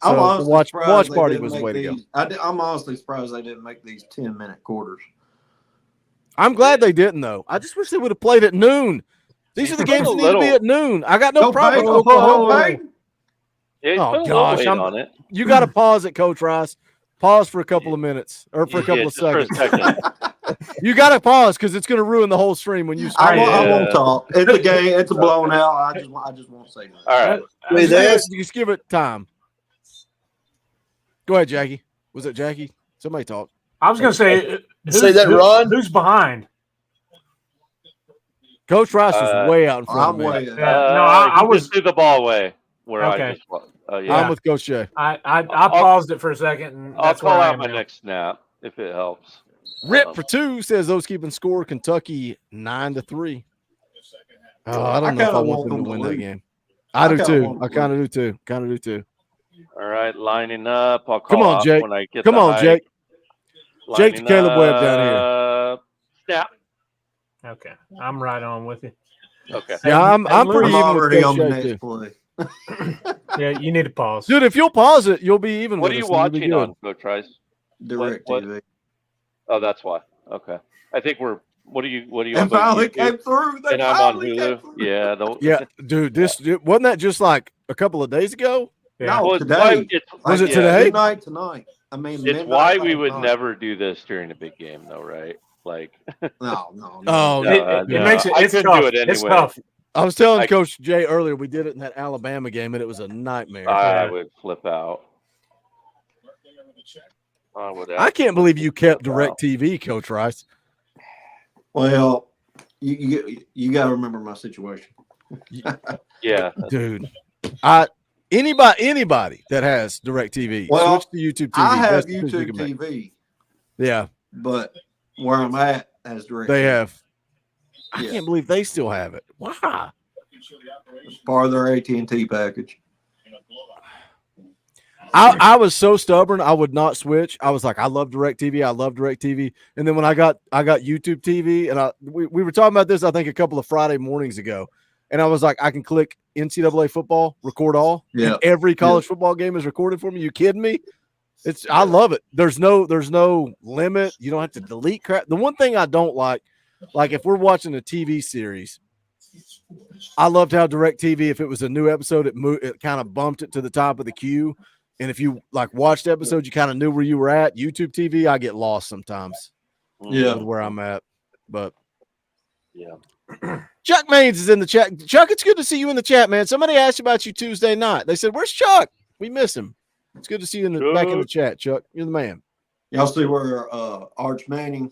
So the watch party was the way to go. I'm honestly surprised they didn't make these 10-minute quarters. I'm glad they didn't, though. I just wish they would have played at noon. These are the games that need to be at noon. I got no problem with Oklahoma. Oh, gosh. On it. You got to pause it, Coach Rice. Pause for a couple of minutes or for a couple of seconds. You got to pause because it's going to ruin the whole stream when you start. I won't talk. It's a game. It's a blown out. I just won't say that. All right. Just give it time. Go ahead, Jackie. Was it Jackie? Somebody talk. I was going to say, who's behind? Coach Rice was way out in front of me. I was just threw the ball away where I just I'm with Coach Jay. I paused it for a second. And I'll call out my next snap if it helps. Rip for 2 says those keeping score. Kentucky 9-3. Oh, I don't know if I want them to win that game. I do too. I kind of do too. All right, lining up. I'll call Come on, out Jake. when I get Come the on, hike. Jake. Jake to Lining Caleb Webb down here. Snap. Okay, I'm right on with you. Okay. Yeah, I'm pretty even already with on the Coach next Jay, play. Yeah, you need to pause. dude. If you'll pause it, you'll be even. What with are you us, and you'll be watching good. on, Coach Rice? Direct TV. Oh, that's why. Okay. I think we're. What are you? They on finally YouTube? came through. And I'm on Hulu. Yeah. Yeah, dude. Wasn't that just like a couple of days ago? Yeah. No, Well, today. Was it today? Tonight. I mean, It's why we would never do this during a big game, though, right? Like. No. Oh, It makes it. I It's couldn't tough. do it anyway. It's tough. I was telling Coach Jay earlier we did it in that Alabama game, and it was a nightmare. I would flip out. I can't believe you kept Direct TV, Coach Rice. Well, you got to remember my situation. Yeah, dude. Anybody that has Direct TV, Well, switch to YouTube TV. I have Best decision you YouTube can make. TV. Yeah, but where I'm at has Direct. they TV. have. I can't believe they still have it. Why? It's part of their AT&T package. I was so stubborn. I would not switch. I was like, I love Direct TV. I love Direct TV. And then when I got YouTube TV, and we were talking about this, I think a couple of Friday mornings ago, and I was like, I can click NCAA football, record all. Yeah. And every college football game is recorded for me. You kidding me? I love it. There's no limit. You don't have to delete crap. The one thing I don't like if we're watching a TV series, I loved how Direct TV, if it was a new episode, it kind of bumped it to the top of the queue. And if you watched episodes, you kind of knew where you were at. YouTube TV, I get lost sometimes. Yeah, with where I'm at. But yeah. Chuck Maines is in the chat. Chuck, it's good to see you in the chat, man. Somebody asked about you Tuesday night. They said, "Where's Chuck? We miss him." It's good to see you back in the chat, Chuck. You're the man. Y'all see where Arch Manning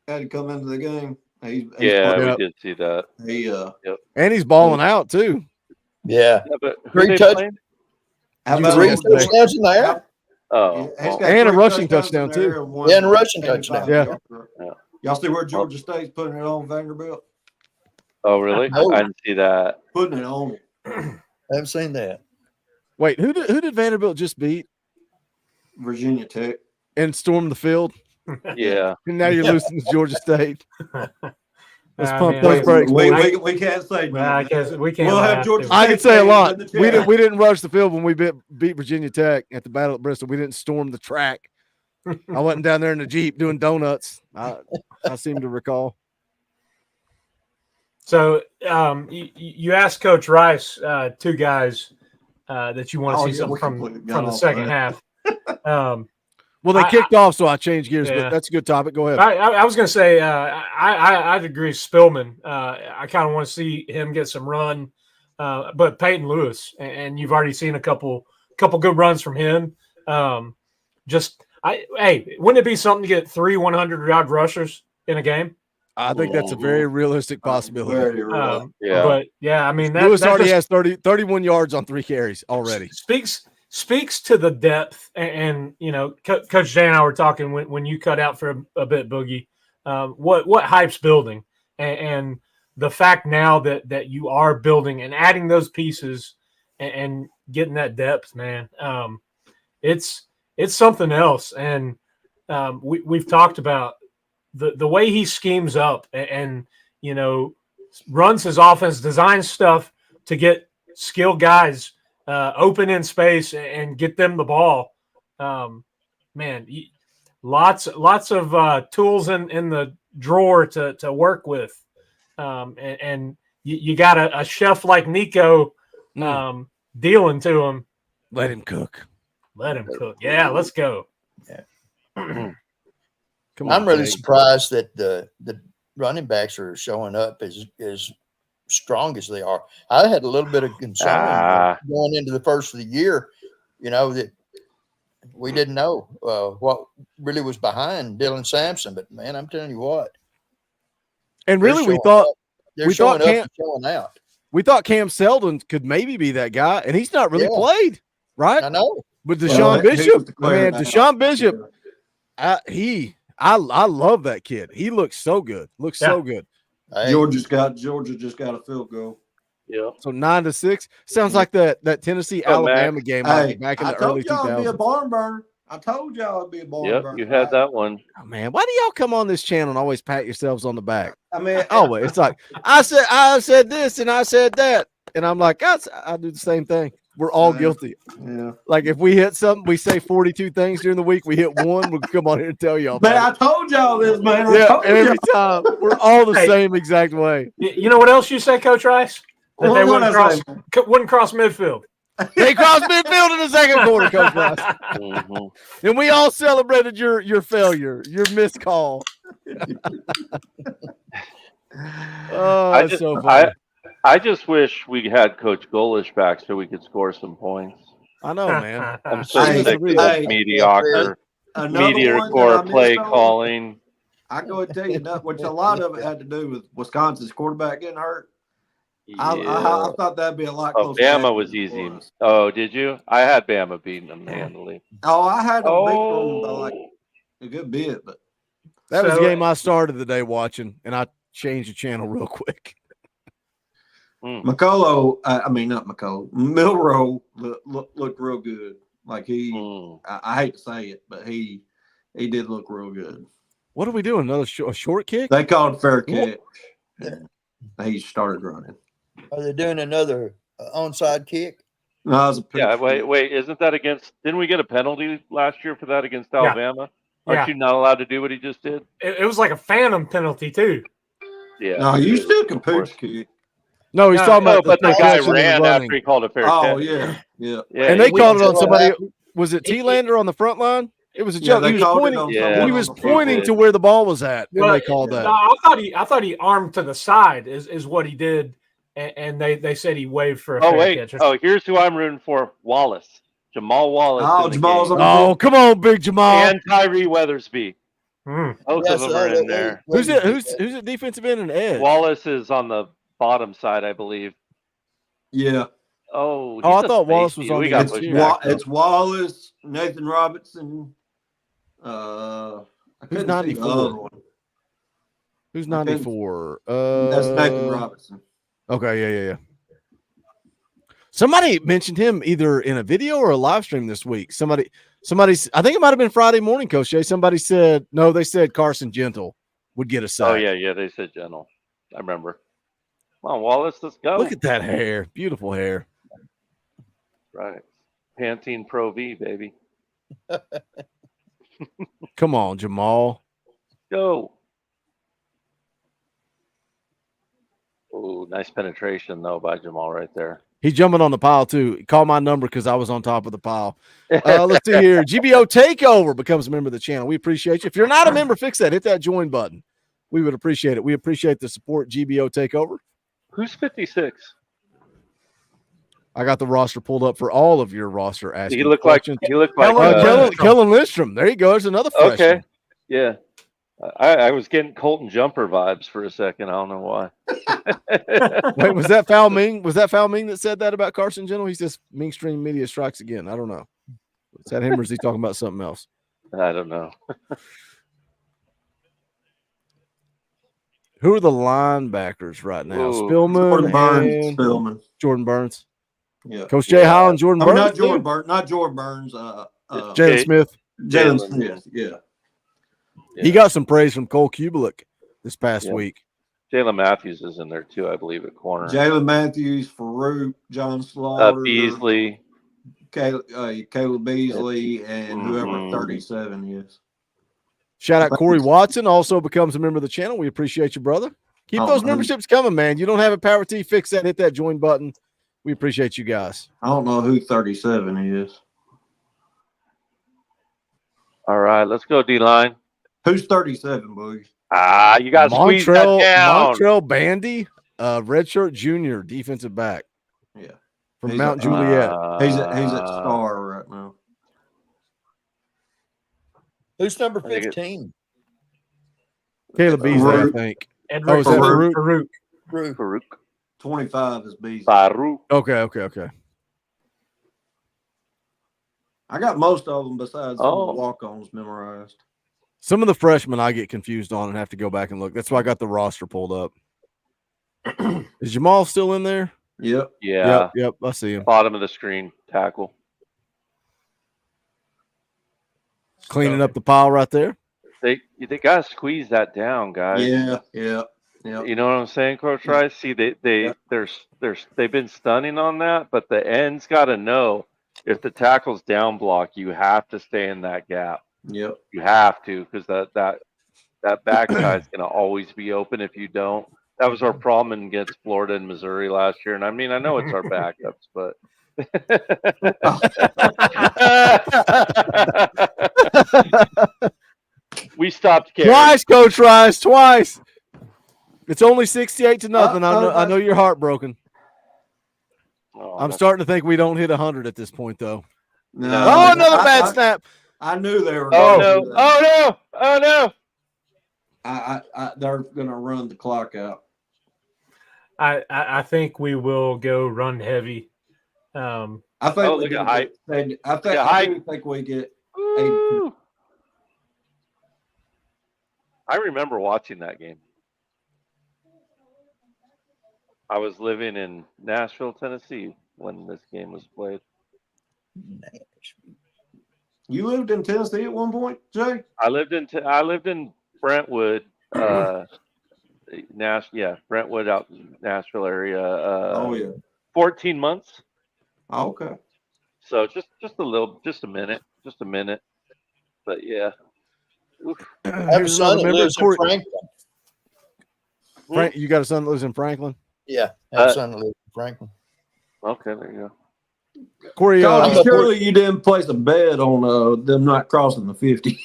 had to come into the game? Yeah, we did see that. Yep. And he's balling out too. Yeah. But who Three they touch- playing? Three touchdowns in there. Oh, He's got and a 3 rushing touchdowns touchdown in there too. and one Yeah, and a rushing 75 touchdown. yarder. Yeah. Y'all see where Georgia State's putting it on Vanderbilt? Oh, really? No. I didn't see that. Putting it on it. I haven't seen that. Wait, who did Vanderbilt just beat Virginia Tech. and storm the field? Yeah. And now you're losing to Georgia State. Let's pump man, those brakes. We boys. can't say. Well, I guess we can't. We'll have laugh, Georgia do we? I can say a fans lot. in the We chat. didn't rush the field when we beat Virginia Tech at the Battle at Bristol. We didn't storm the track. I wasn't down there in the Jeep doing donuts. I seem to recall. So you asked Coach Rice 2 guys that you want to see something from the second half. Well, they kicked off, so I changed gears, Yeah. but that's a good topic. Go ahead. I was going to say I'd agree with Spillman. I kind of want to see him get some run, but Peyton Lewis, and you've already seen a couple good runs from him. Hey, wouldn't it be something to get 3 100-yard rushers in a game? I think that's a very realistic possibility. Very real. Yeah. But yeah, I mean, Lewis that already just has 31 yards on 3 carries already. speaks to the depth, and you know, Coach Jay and I were talking when you cut out for a bit, Boogie. What hype's building, and the fact now that you are building and adding those pieces and getting that depth, man. It's something else, and we've talked about the way he schemes up and you know, runs his offense, designs stuff to get skilled guys open in space and get them the ball. Man, lots of tools in the drawer to work with, and you got a chef like Nico dealing to him. Let him cook. Let him cook. Yeah, let's go. Yeah. Come on, I'm really Jay. surprised that the running backs are showing up as strong as they are. I had a little bit of concern going into the first of the year, you know, that we didn't know what really was behind Dylan Sampson. But man, I'm telling you what. And really, we they're showing up Cam, and showing out. we thought Cam Seldon could maybe be that guy, and he's not really played, right? I know. But Deshaun Bishop, man, quarterback. Deshaun Bishop, I love that kid. He looks so good. Looks so good. Hey, Georgia just got a field goal. Yeah. So 9-6 sounds like that Tennessee Alabama game back in the early I told y'all it'd be a 2000s. barn burner. I told y'all it'd be a barn Yep, burner. you had that one. Oh, man, why do y'all come on this channel and always pat yourselves on the back? I mean, Always. It's like I said this and I said that, and I'm like, I do the same thing. We're all guilty. Yeah. Like if we hit something, we say 42 things during the week. We hit one, we'll come on here and tell y'all. Man, I about it. told y'all this, man. I Yeah, told every y'all. time we're all the Hey. same exact way. You know what else you say, Coach Rice? That they What I say? wouldn't cross midfield. They crossed midfield in the second quarter, Coach Rice. Mhm. And we all celebrated your failure, your missed call. Oh, I that's just, so funny. I just wish we had Coach Golish back so we could score some points. I know, man. I'm so Hey, sick of hey, this mediocre, Another one that I mediocre missed play on, calling. I go and tell you that, which a lot of it had to do with Wisconsin's quarterback getting hurt. I thought that'd be a lot Oh, closer. Bama than was it easy. Oh, did you? I had Bama beating them handily. Oh, I had them beat them by Oh, like a good bit, but That was So- the game I started the day watching, and I changed the channel real quick. McCullough, I mean not McCullough, Milrow looked real good. Like I hate to say it, but he did look real good. What are we doing? Another a short kick? They called it fair catch. And he started running. Are they doing another onside kick? No, it was a yeah. pitch. Wait. Isn't that against? Didn't we get a penalty last year for that against Alabama? Aren't Yeah. you not allowed to do what he just did? It was like a phantom penalty too. Yeah. No, you still can pooch kick. No, he's No, talking about but the guy catching and ran running. after he called a fair Oh catch. yeah. Yeah, And they we- called it on what somebody. happened? Was it T-Lander on the front line? It was a Yeah, joke. they He was called it pointing. on Yeah. someone He on was the front. pointing to where the ball was at, and Well, they called that. no, I thought he armed to the side is what he did, and they said he waved for a Oh fair wait. catch. Oh, here's who I'm rooting for: Wallace, Jamal Wallace. Oh, in the Jamal's game. on Oh, come on, Big Jamal. and Tyree Weathersby. Mm. Both of them are in there. Who's it defensive end and edge? Wallace is on the bottom side, I believe. Yeah. Oh, I he's a thought Wallace was safety. on We the got edge. pushed too. back. It's Wallace, Nathan Robinson. Who's I couldn't see the 94? other one. Who's I couldn't- 94? That's Nathan Robinson. Okay, yeah. Somebody mentioned him either in a video or a live stream this week. Somebody, I think it might have been Friday morning, Coach Jay. Somebody said, no, they said Carson Gentle would get a sack. Oh, yeah, they said Gentle. I remember. Come on, Wallace, let's go. Look at that hair. Beautiful hair. Right. Pantene Pro V, baby. Come on, Jamal. Go. Oh, nice penetration, though, by Jamal right there. He's jumping on the pile, too. He called my number because I was on top of the pile. Let's see here. GBO Takeover becomes a member of the channel. We appreciate you. If you're not a member, fix that. Hit that join button. We would appreciate it. We appreciate the support, GBO Takeover. Who's 56? I got the roster pulled up for all of your roster asking. He looked like Kellen Lindstrom. There you go. There's another freshman. Okay. Yeah. I was getting Colton Jumper vibes for a second. I don't know why. Wait, was that Foul Ming? Was that Foul Ming that said that about Carson Gentle? He's just Ming Stream Media strikes again. I don't know. Is that him or is he talking about something else? I don't know. Who are the linebackers right now? Ooh, Spillman, Jordan Burns, and Spillman. Jordan Burns. Yeah. Coach Jay Holland, Jordan Burns. Not Jordan Burns. Not Jordan Burns. Jalen Smith. Jalen Smith. Yeah. He got some praise from Cole Kubelik this past week. Jalen Matthews is in there too, I believe, at corner. Jalen Matthews, Farouk, John Slaughter, Beasley, Caleb Beasley, and whoever 37 is. Shout out Corey Watson, also becomes a member of the channel. We appreciate you, brother. Keep those memberships coming, man. You don't have a Power T, fix that. Hit that join button. We appreciate you guys. I don't know who 37 is. All right, let's go D-line. Who's 37, Boogie? You got to squeeze that down. Montrell Bandy, redshirt junior, defensive back. Yeah. From Mount Juliet. He's at Star right now. Who's number 15? Caleb Beasley, I think. Is that Farouk. 25 is Beasley. Farouk. Okay. I got most of them besides some of the walk-ons memorized. Some of the freshmen I get confused on and have to go back and look. That's why I got the roster pulled up. Is Jamal still in there? Yep. Yeah. Yep. I see him. Bottom of the screen, tackle. Cleaning up the pile right there. They got to squeeze that down, guys. Yeah. You know what I'm saying, Coach Rice? See, they've been stunning on that, but the end's got to know if the tackle's down block, you have to stay in that gap. Yep. You have to, because that backside is going to always be open if you don't. That was our problem against Florida and Missouri last year. And I mean, I know it's our backups, but we stopped caring. Twice, Coach Rice, twice. It's only 68-0. I know you're heartbroken. I'm starting to think we don't hit 100 at this point, though. No. Oh, another bad snap. I knew they were. Oh no! They're going to run the clock out. I think we will go run heavy. I think we get hype. I think we get 8. I remember watching that game. I was living in Nashville, Tennessee when this game was played. You lived in Tennessee at one point, Jay? I lived in Brentwood, Brentwood out in Nashville area. 14 months. Oh, okay. So just a minute. But yeah. I have a son that lives in Franklin. You got a son that lives in Franklin? Yeah, I have a son that lives in Franklin. Okay, there you go. Corey, surely you didn't place a bet on them not crossing the 50.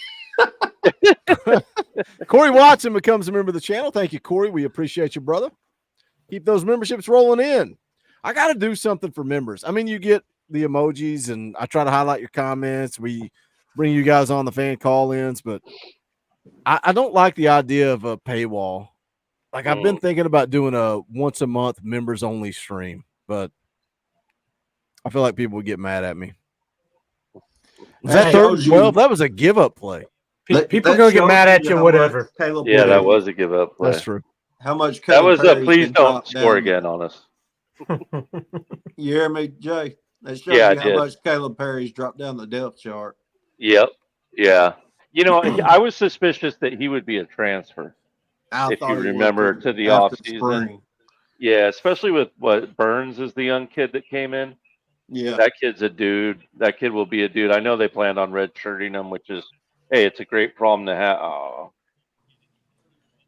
Corey Watson becomes a member of the channel. Thank you, Corey. We appreciate you, brother. Keep those memberships rolling in. I got to do something for members. I mean, you get the emojis, and I try to highlight your comments. We bring you guys on the fan call-ins, but I don't like the idea of a paywall. Like I've been thinking about doing a once a month members only stream, but I feel like people would get mad at me. Was that third and 12? That was a give up play. People are going to get mad at you, whatever. Yeah, that was a give up play. That's true. How much that was Perry a please can don't drop score down. again on us. You hear me, Jay? That shows Yeah, you I how did. much Caleb Perry's dropped down the depth chart. Yep. Yeah. You know, I was suspicious that he would be a transfer. I If thought you he would remember too, to the after offseason. spring. Yeah, especially with what Burns is the young kid that came in. Yeah. That kid's a dude. That kid will be a dude. I know they planned on redshirting him, which is, hey, it's a great problem to have. Oh.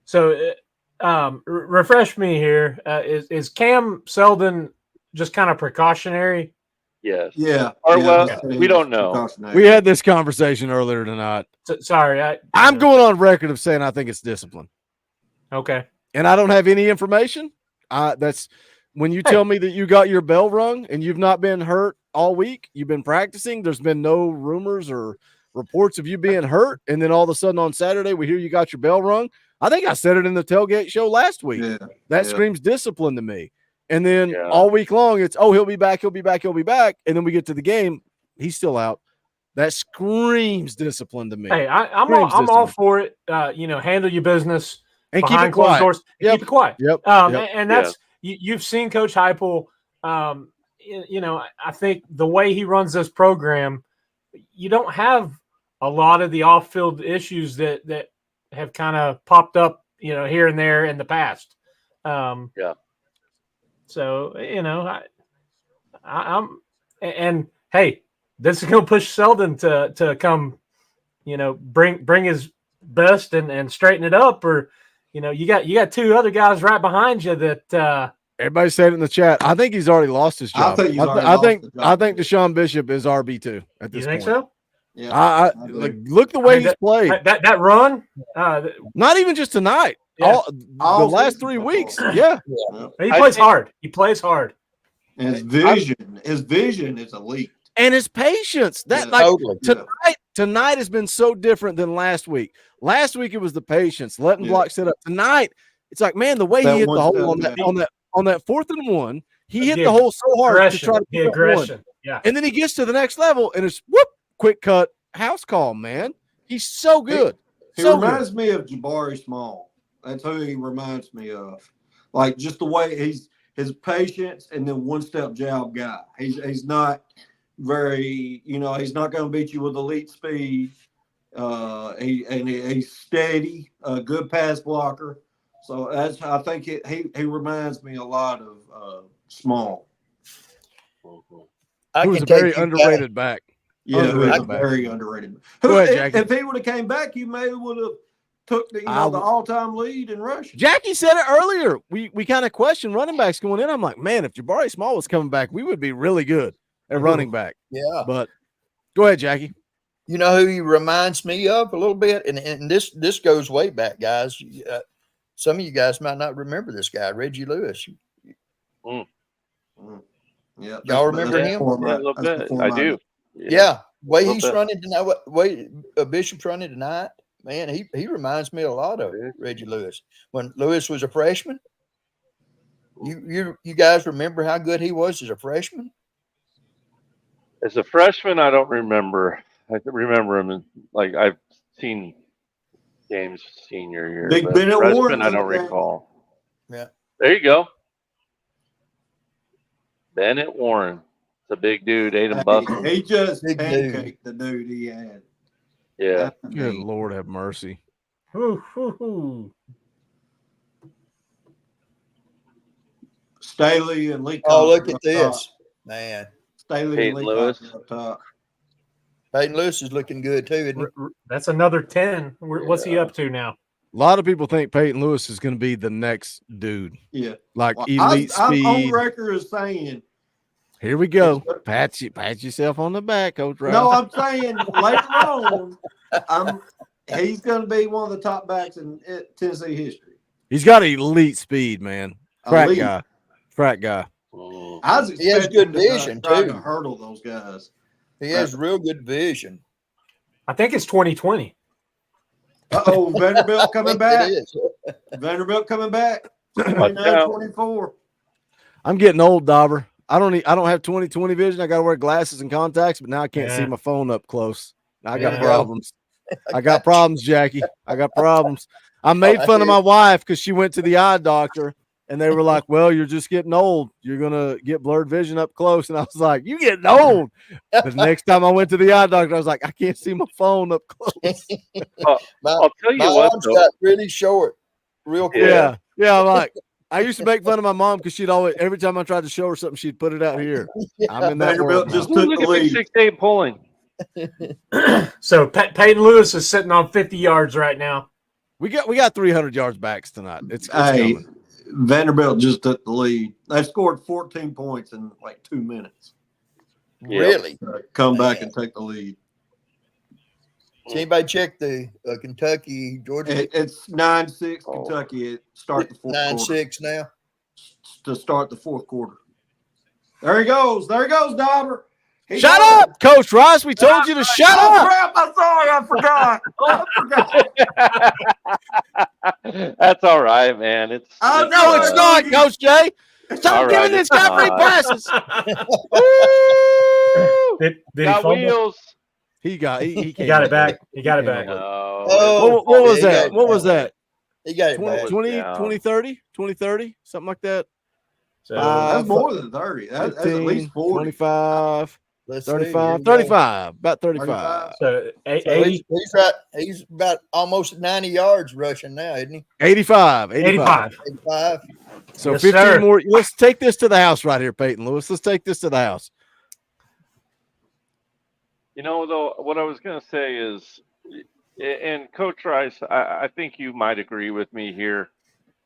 So, refresh me here. Is Cam Selden just kind of precautionary? Yes. Yeah. Or yeah, well, that's- we don't know. We had this conversation earlier tonight. Sorry, I'm going on record of saying I think it's discipline. Okay. And I don't have any information. That's when you tell me that you got your bell rung and you've not been hurt all week. You've been practicing. There's been no rumors or reports of you being hurt. And then all of a sudden on Saturday, we hear you got your bell rung. I think I said it in the tailgate show last week. Yeah. That screams discipline to me. And then all week long, it's, oh, he'll be back. He'll be back. He'll be back. And then we get to the game. He's still out. That screams discipline to me. Hey, I'm all for it. Handle your business and keep behind it closed quiet. doors. And keep it quiet. Yep. And that's you've seen Coach Heupel. I think the way he runs this program, you don't have a lot of the off-field issues that have kind of popped up, here and there in the past. So I'm hey, this is going to push Selden to come, bring his best and straighten it up, or you got two other guys right behind you that. Everybody said it in the chat. I think he's already lost his job. I think Deshaun Bishop is RB2 at this point. You think so? Yeah. Look the way he's played. That run, not even just tonight. Yeah. The last 3 weeks. Yeah. He plays hard. He plays hard. And his vision is elite. And his patience. Tonight has been so different than last week. Last week it was the patience, letting block set up. Tonight, it's like, man, the way he hit the hole on that 4th and 1, he hit the hole so hard to try to get aggression. Yeah. And then he gets to the next level and it's quick cut house call, man. He's so good. He reminds me of Jabari Small. That's who he reminds me of. Like just the way his patience and then one-step jab guy. He's not very, he's not going to beat you with elite speed. He's steady, a good pass blocker. So I think he reminds me a lot of Small. He was a very underrated back. Yeah, very underrated. Go ahead, Jackie. If he would have came back, you may would have took the all-time lead in rushing. Jackie said it earlier. We kind of questioned running backs going in. I'm like, man, if Jabari Small was coming back, we would be really good at running back. Yeah. But go ahead, Jackie. You know who he reminds me of a little bit? And this goes way back, guys. Some of you guys might not remember this guy, Reggie Lewis. Yeah, y'all remember him? Yeah, a little bit. I do. Yeah. Way he's running tonight, way Bishop's running tonight, man, he reminds me a lot of Reggie Lewis. When Lewis was a freshman, you guys remember how good he was as a freshman? As a freshman, I don't remember. I remember him I've seen games senior year. Big Bennett freshman, Warren, I don't recall. Yeah. There you go. Bennett Warren. It's a big dude, ate him busted. He just pancaked the dude he had. Yeah. Good Lord have mercy. Staley and Lee. Oh, look at this, man. Staley and Lee Lewis up top. Peyton Lewis is looking good too, isn't he? That's another 10. What's he up to now? A lot of people think Peyton Lewis is going to be the next dude. Yeah. Elite speed. I'm on record as saying. Here we go. Pat yourself on the back, Coach Rice. No, I'm saying later on, he's going to be one of the top backs in Tennessee history. He's got elite speed, man. Frat guy. He has good vision too. To hurdle those guys. He has real good vision. I think it's 2020. Uh-oh, Vanderbilt coming back. It is. Vanderbilt coming back. 29-24. I'm getting old, Dauber. I don't have 20/20 vision. I got to wear glasses and contacts, but now I can't see my phone up close. Now I got problems. I got problems, Jackie. I got problems. I made fun of my wife because she went to the eye doctor, and they were like, "Well, you're just getting old. You're gonna get blurred vision up close." And I was like, "You getting old?" The next time I went to the eye doctor, I was like, "I can't see my phone up close." I'll tell you my what, arms though. got really short, real quick. Yeah. I'm like, I used to make fun of my mom because she'd always, every time I tried to show her something, she'd put it out here. I'm in that world now. Look at me 6'8" pulling. So Peyton Lewis is sitting on 50 yards right now. We got 300 yards backs tonight. It's coming. Vanderbilt just took the lead. They scored 14 points in like 2 minutes. Really? Come back and take the lead. Does anybody check the Kentucky, Georgia? It's 9-6 Kentucky. Start the fourth quarter. 9-6 now. To start the fourth quarter. There he goes. There he goes, Dauber. Shut up, Coach Rice. We told you to shut up. Crap, I'm sorry. I forgot. That's all right, man. It's not, Coach Jay. Stop giving this guy free passes. Did he got fumble? wheels. He got it back. He got it back. What was that? What was that? He got it 20, back. 2030, something like that. So that's more than 30. That's 15, at least 40. 25, Let's 35, see. 35, about 35. So He's about almost 90 yards rushing now, isn't he? 85. 85. So Yes, 15 sir. more. Let's take this to the house right here, Peyton Lewis. Let's take this to the house. You know, though, what I was going to say is, and Coach Rice, I think you might agree with me here,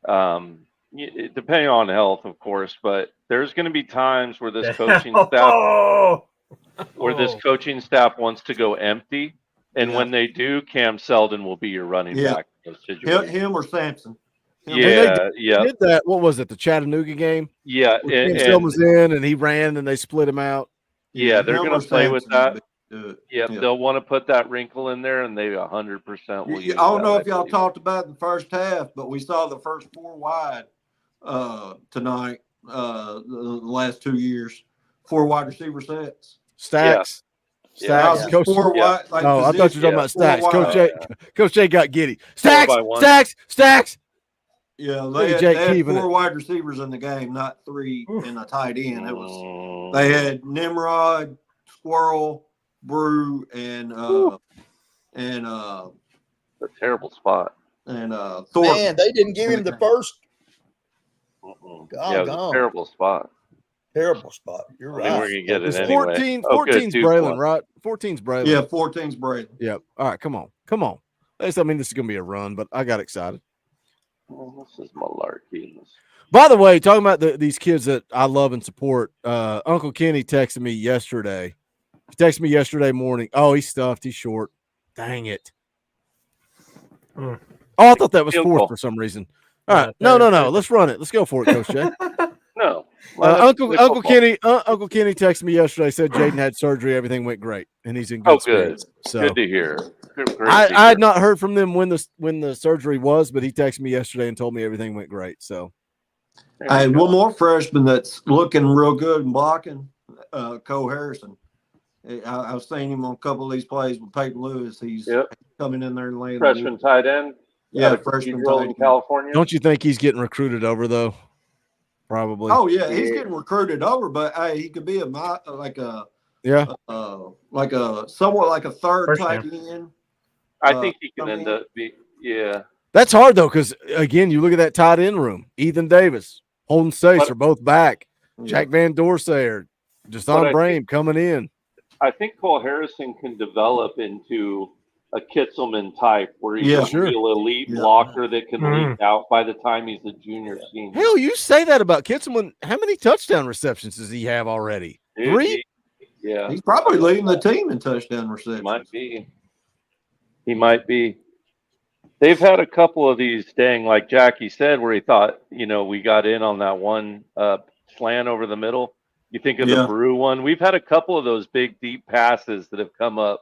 depending on health, of course, but there's going to be times where this coaching staff wants to go empty, and when they do, Cam Selden will be your running back. In those situations. Him or Sampson. Yeah. Did that? What was it? The Chattanooga game? Yeah, Cam Selden was in, and he ran, and they split him out. Yeah, they're going to play with that. Yeah, they'll want to put that wrinkle in there, and they 100% will. I don't know if y'all talked about it in the first half, but we saw the first 4 wide tonight. The last 2 years, 4 wide receiver sets. Stacks. Stacks. Yeah. Coach, 4 wide. Like I thought you were talking about Stacks. Coach Jay got giddy. 4 by 1. Stacks. Yeah, Look at they Jake had keeping 4 it. wide receivers in the game, not 3 in a tight end. It was they had Nimrod, Squirrel, Brew, and a terrible spot. And Thornton. Man, they didn't give him the first. Yeah, it was a terrible spot. Terrible spot. You're right. I mean, we're gonna get it It's anyway. 14's Braylon, right? 14's Braylon. Yeah, 14's Braylon. Yep. All right, come on. I mean, this is gonna be a run, but I got excited. Well, this is malarkey. By the way, talking about these kids that I love and support, Uncle Kenny texted me yesterday. He texted me yesterday morning. Oh, he's stuffed. He's short. Dang it. Oh, I thought that was fourth for some reason. All right. No. Let's run it. Let's go for it, Coach Jay. No. Uncle Kenny texted me yesterday, said Jaden had surgery. Everything went great, and he's in good spirits. So good to hear. I had not heard from them when the surgery was, but he texted me yesterday and told me everything went great. So I had one more freshman that's looking real good and blocking, Cole Harrison. I've seen him on a couple of these plays with Peyton Lewis. He's coming in there and laying freshman tight end. Yeah, freshman tight end. In California. Don't you think he's getting recruited over though? Probably. Oh yeah, he's getting recruited over, but hey, he could be somewhat like a third tight end. I think he can end up That's hard though, because again, you look at that tight end room. Ethan Davis, Holden Stace are both back. Jack Van Dorsey or Jason Brame coming in. I think Cole Harrison can develop into a Kitzelman type where he's a real elite blocker that can leak out by the time he's a junior senior. Hell, you say that about Kitzelman. How many touchdown receptions does he have already? 3? He's probably leading the team in touchdown receptions. He might be. They've had a couple of these, like Jackie said, where he thought, we got in on that one slant over the middle. You think of the Brew one. We've had a couple of those big, deep passes that have come up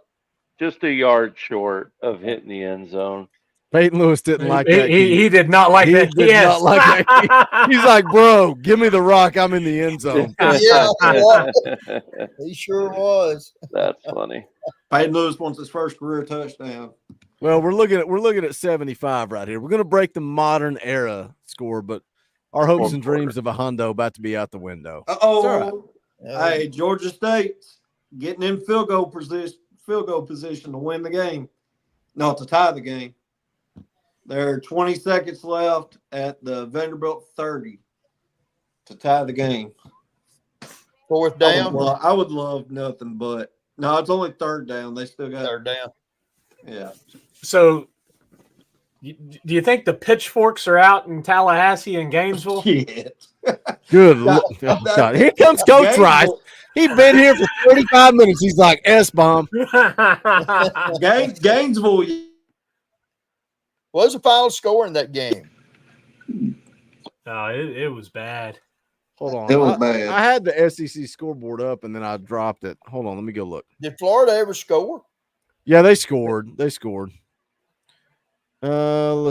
just a yard short of hitting the end zone. Peyton Lewis didn't like that. He did not like that. Did not like that. He's like, bro, give me the rock. I'm in the end zone. Yeah, he sure was. That's funny. Peyton Lewis wants his first career touchdown. Well, we're looking at 75 right here. We're going to break the modern era score, but our hopes and dreams of a hundo about to be out the window. Hey, Georgia State's getting in field goal position to win the game. No, to tie the game. There are 20 seconds left at the Vanderbilt 30 to tie the game. Fourth down. I would love nothing but no. It's only third down. They still got third down. Yeah. So, do you think the pitchforks are out in Tallahassee and Gainesville? Shit. Good God. Here comes Coach Rice. He's been here for 35 minutes. He's like, S-bomb. Gainesville. What was the final score in that game? No, it was bad. Hold on. It was bad. I had the SEC scoreboard up, and then I dropped it. Hold on. Let me go look. Did Florida ever score? Yeah, they scored. Let's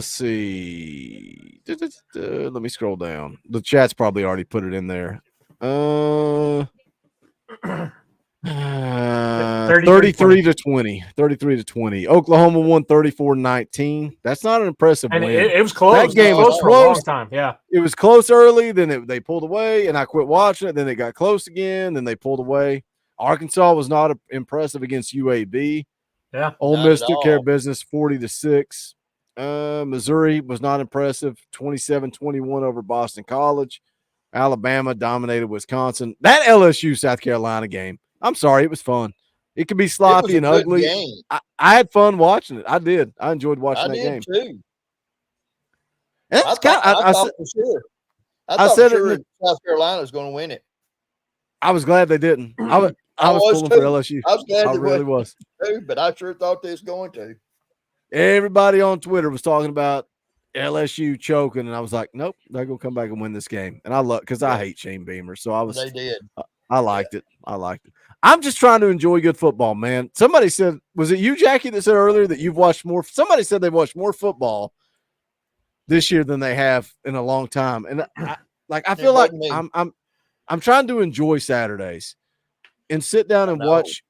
see. Let me scroll down. The chat's probably already put it in there. 33 to 20. 33 to 20. Oklahoma won 34-19. That's not an impressive And win. it was close. That game was for a long close. time. Yeah. It was close early. Then they pulled away, and I quit watching it. Then it got close again. Then they pulled away. Arkansas was not impressive against UAB. Yeah. Ole Miss took care of business 40-6. Missouri was not impressive. 27-21 over Boston College. Alabama dominated Wisconsin. That LSU South Carolina game, I'm sorry, it was fun. It could be sloppy and ugly. I had fun watching it. I did. I enjoyed watching that game. Too. I thought for sure. I said for sure it. South Carolina was going to win it. I was glad they didn't. I was pulling for LSU. I was glad I they really was. too, but I sure thought they was going to. Everybody on Twitter was talking about LSU choking, and I was like, nope, they're gonna come back and win this game. And I love because I hate Shane Beamer, so I was. They did. I liked it. I'm just trying to enjoy good football, man. Somebody said, was it you, Jackie, that said earlier that you've watched more? Somebody said they've watched more football this year than they have in a long time, and I feel like I'm trying to enjoy Saturdays and sit down and watch,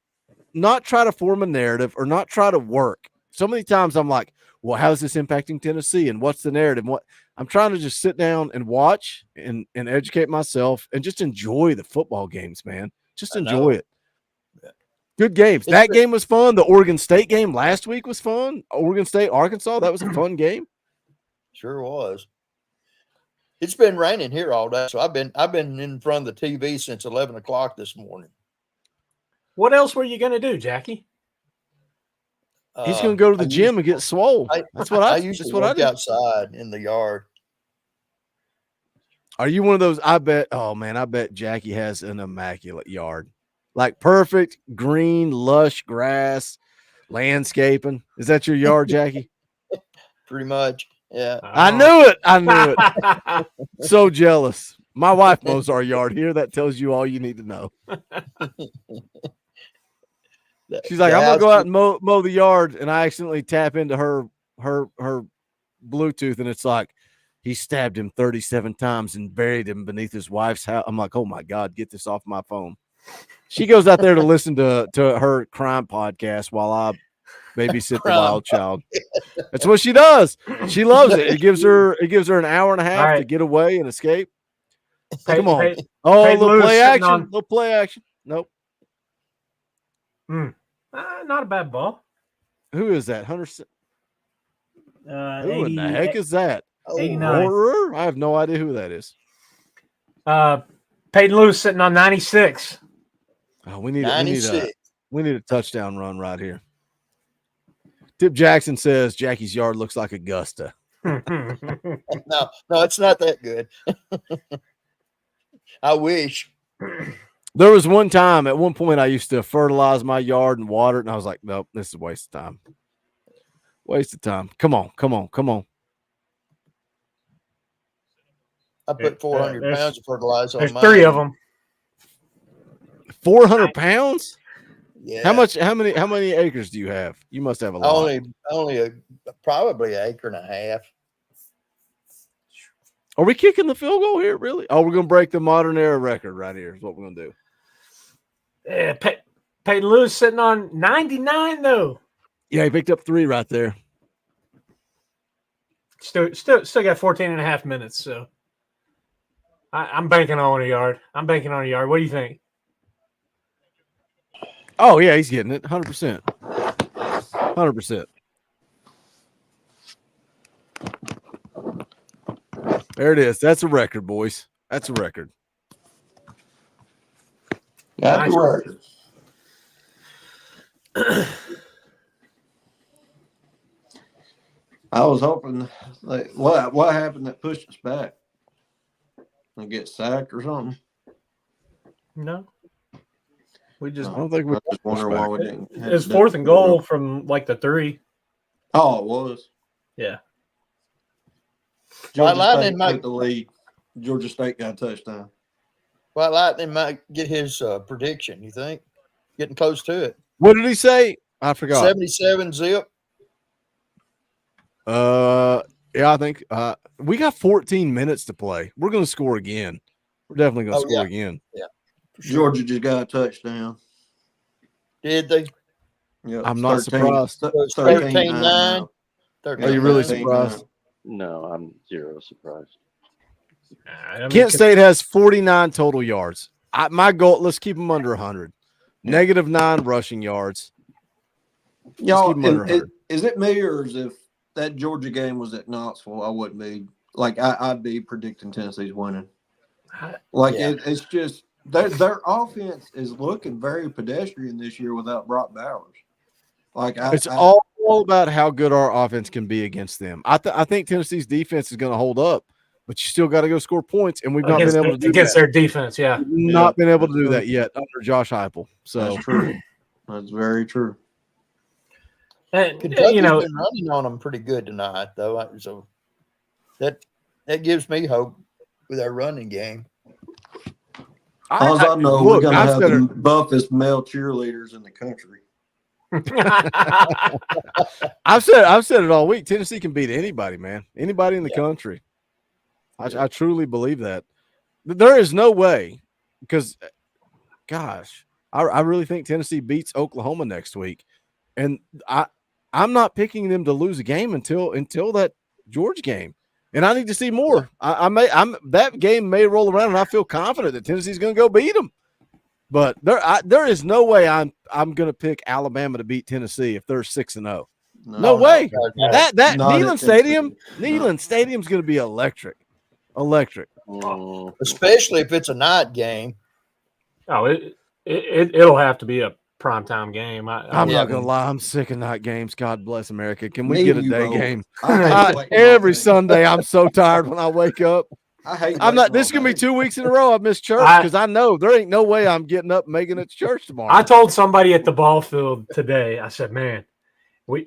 not try to form a narrative or not try to work. So many times I'm like, well, how is this impacting Tennessee? And what's the narrative? What I'm trying to just sit down and watch and educate myself and just enjoy the football games, man. Just enjoy it. Good games. That game was fun. The Oregon State game last week was fun. Oregon State, Arkansas, that was a fun game. Sure was. It's been raining here all day, so I've been in front of the TV since 11 o'clock this morning. What else were you going to do, Jackie? He's going to go to the gym and get swole. That's what I usually that's what I work do. outside in the yard. Are you one of those? I bet Jackie has an immaculate yard. Like perfect green, lush grass, landscaping. Is that your yard, Jackie? Pretty much. Yeah. I knew it. So jealous. My wife mows our yard here. That tells you all you need to know. She's like, I'm gonna go out and mow the yard, and I accidentally tap into her Bluetooth, and it's like he stabbed him 37 times and buried him beneath his wife's house. I'm like, oh my God, get this off my phone. She goes out there to listen to her crime podcast while I babysit the wild child. That's what she does. She loves it. It gives her an hour and a half to get away and escape. Come on. Little play action. Little play action. Nope. Not a bad ball. Who is that? Hunter. Who in the heck is that? 89. I have no idea who that is. Peyton Lewis sitting on 96. Oh, we need a touchdown run right here. Tip Jackson says Jackie's yard looks like Augusta. No, it's not that good. I wish. There was one time, at one point, I used to fertilize my yard and water it, and I was like, nope, this is a waste of time. Waste of time. Come on. I put 400 pounds of fertilizer on mine. There's 3 of them. 400 pounds? Yeah. How many acres do you have? You must have a lot. Only probably an acre and a half. Are we kicking the field goal here, really? Oh, we're going to break the modern era record right here is what we're going to do. Yeah, Peyton Lewis sitting on 99, though. Yeah, he picked up 3 right there. Still got 14 and a half minutes, so I'm banking on a yard. What do you think? Oh, yeah, he's getting it. 100%. 100%. There it is. That's a record, boys. That's a record. That's a record. I was hoping, like, what happened that pushed us back? And get sacked or something? No. We just. I don't think we. I just wonder why we didn't. It's 4th and goal from like the 3. Oh, it was. Yeah. Georgia Lightning State might took the lead. Georgia State got a touchdown. Well, Lightning might get his prediction. You think? Getting close to it. What did he say? I forgot. 77 zip. Yeah, I think we got 14 minutes to play. We're going to score again. We're definitely going to score again. Yeah. Sure. Georgia just got a touchdown. Did they? Yeah. I'm not surprised. 13-9. Are you really surprised? No, I'm 0 surprised. Kent State has 49 total yards. My goal, let's keep them under 100. -9 rushing yards. Y'all, is it me or is if that Georgia game was at Knoxville, I wouldn't be like I'd be predicting Tennessee's winning. Like it's just their offense is looking very pedestrian this year without Brock Bowers. Like it's all about how good our offense can be against them. I think Tennessee's defense is going to hold up, but you still got to go score points, and we've not been able to do against that. their defense. Yeah, we've not been able to do that yet under Josh Heupel. So that's true. That's very true. And Kentucky's you know, been running on them pretty good tonight, though. So that gives me hope with our running game. All I know, we're going to have the buffest male cheerleaders in the country. I've said it all week. Tennessee can beat anybody, man. Anybody in the country. I truly believe that. There is no way because, gosh, I really think Tennessee beats Oklahoma next week, and I'm not picking them to lose a game until that Georgia game, and I need to see more. That game may roll around, and I feel confident that Tennessee's going to go beat them. But there is no way I'm going to pick Alabama to beat Tennessee if they're 6-0. No way. That Neyland Stadium's going to be electric. Especially if it's a night game. Oh, it'll have to be a primetime game. I'm not going to lie. I'm sick of night games. God bless America. Can we Me get a and you day both. game? I Every Sunday, I'm so tired when I wake up. I hate. I'm not. This is gonna be 2 weeks in a row. I've missed church because I know there ain't no way I'm getting up and making it to church tomorrow. I told somebody at the ball field today. I said, "Man,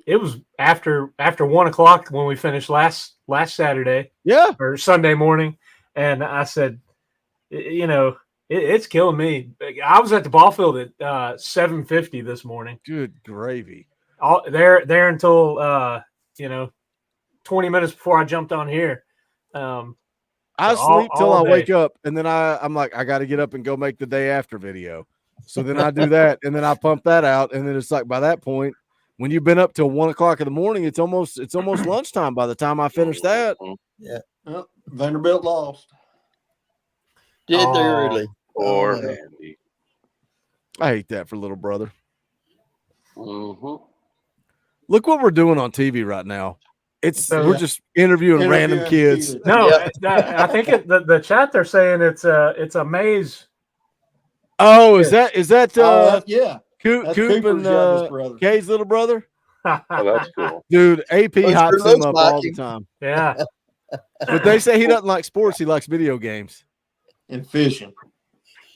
it was after 1 o'clock when we finished last Saturday, or Sunday morning." And I said, "You know, it's killing me." I was at the ball field at 7:50 this morning. Good gravy. There until 20 minutes before I jumped on here. I sleep till I wake up, and then I'm like, I got to get up and go make the day after video. So then I do that, and then I pump that out, and then it's like by that point, when you've been up till 1 o'clock in the morning, it's almost lunchtime by the time I finish that. Yeah, well, Vanderbilt lost. Did they really? Poor Andy. I hate that for little brother. Mm-hmm. Look what we're doing on TV right now. We're just interviewing random kids. No, I think the chat they're saying it's a maze. Oh, is that yeah. Coop and Kay's little brother? Oh, that's cool. Dude, AP hypes him up all the time. Yeah. But they say he doesn't like sports, he likes video games. And fishing.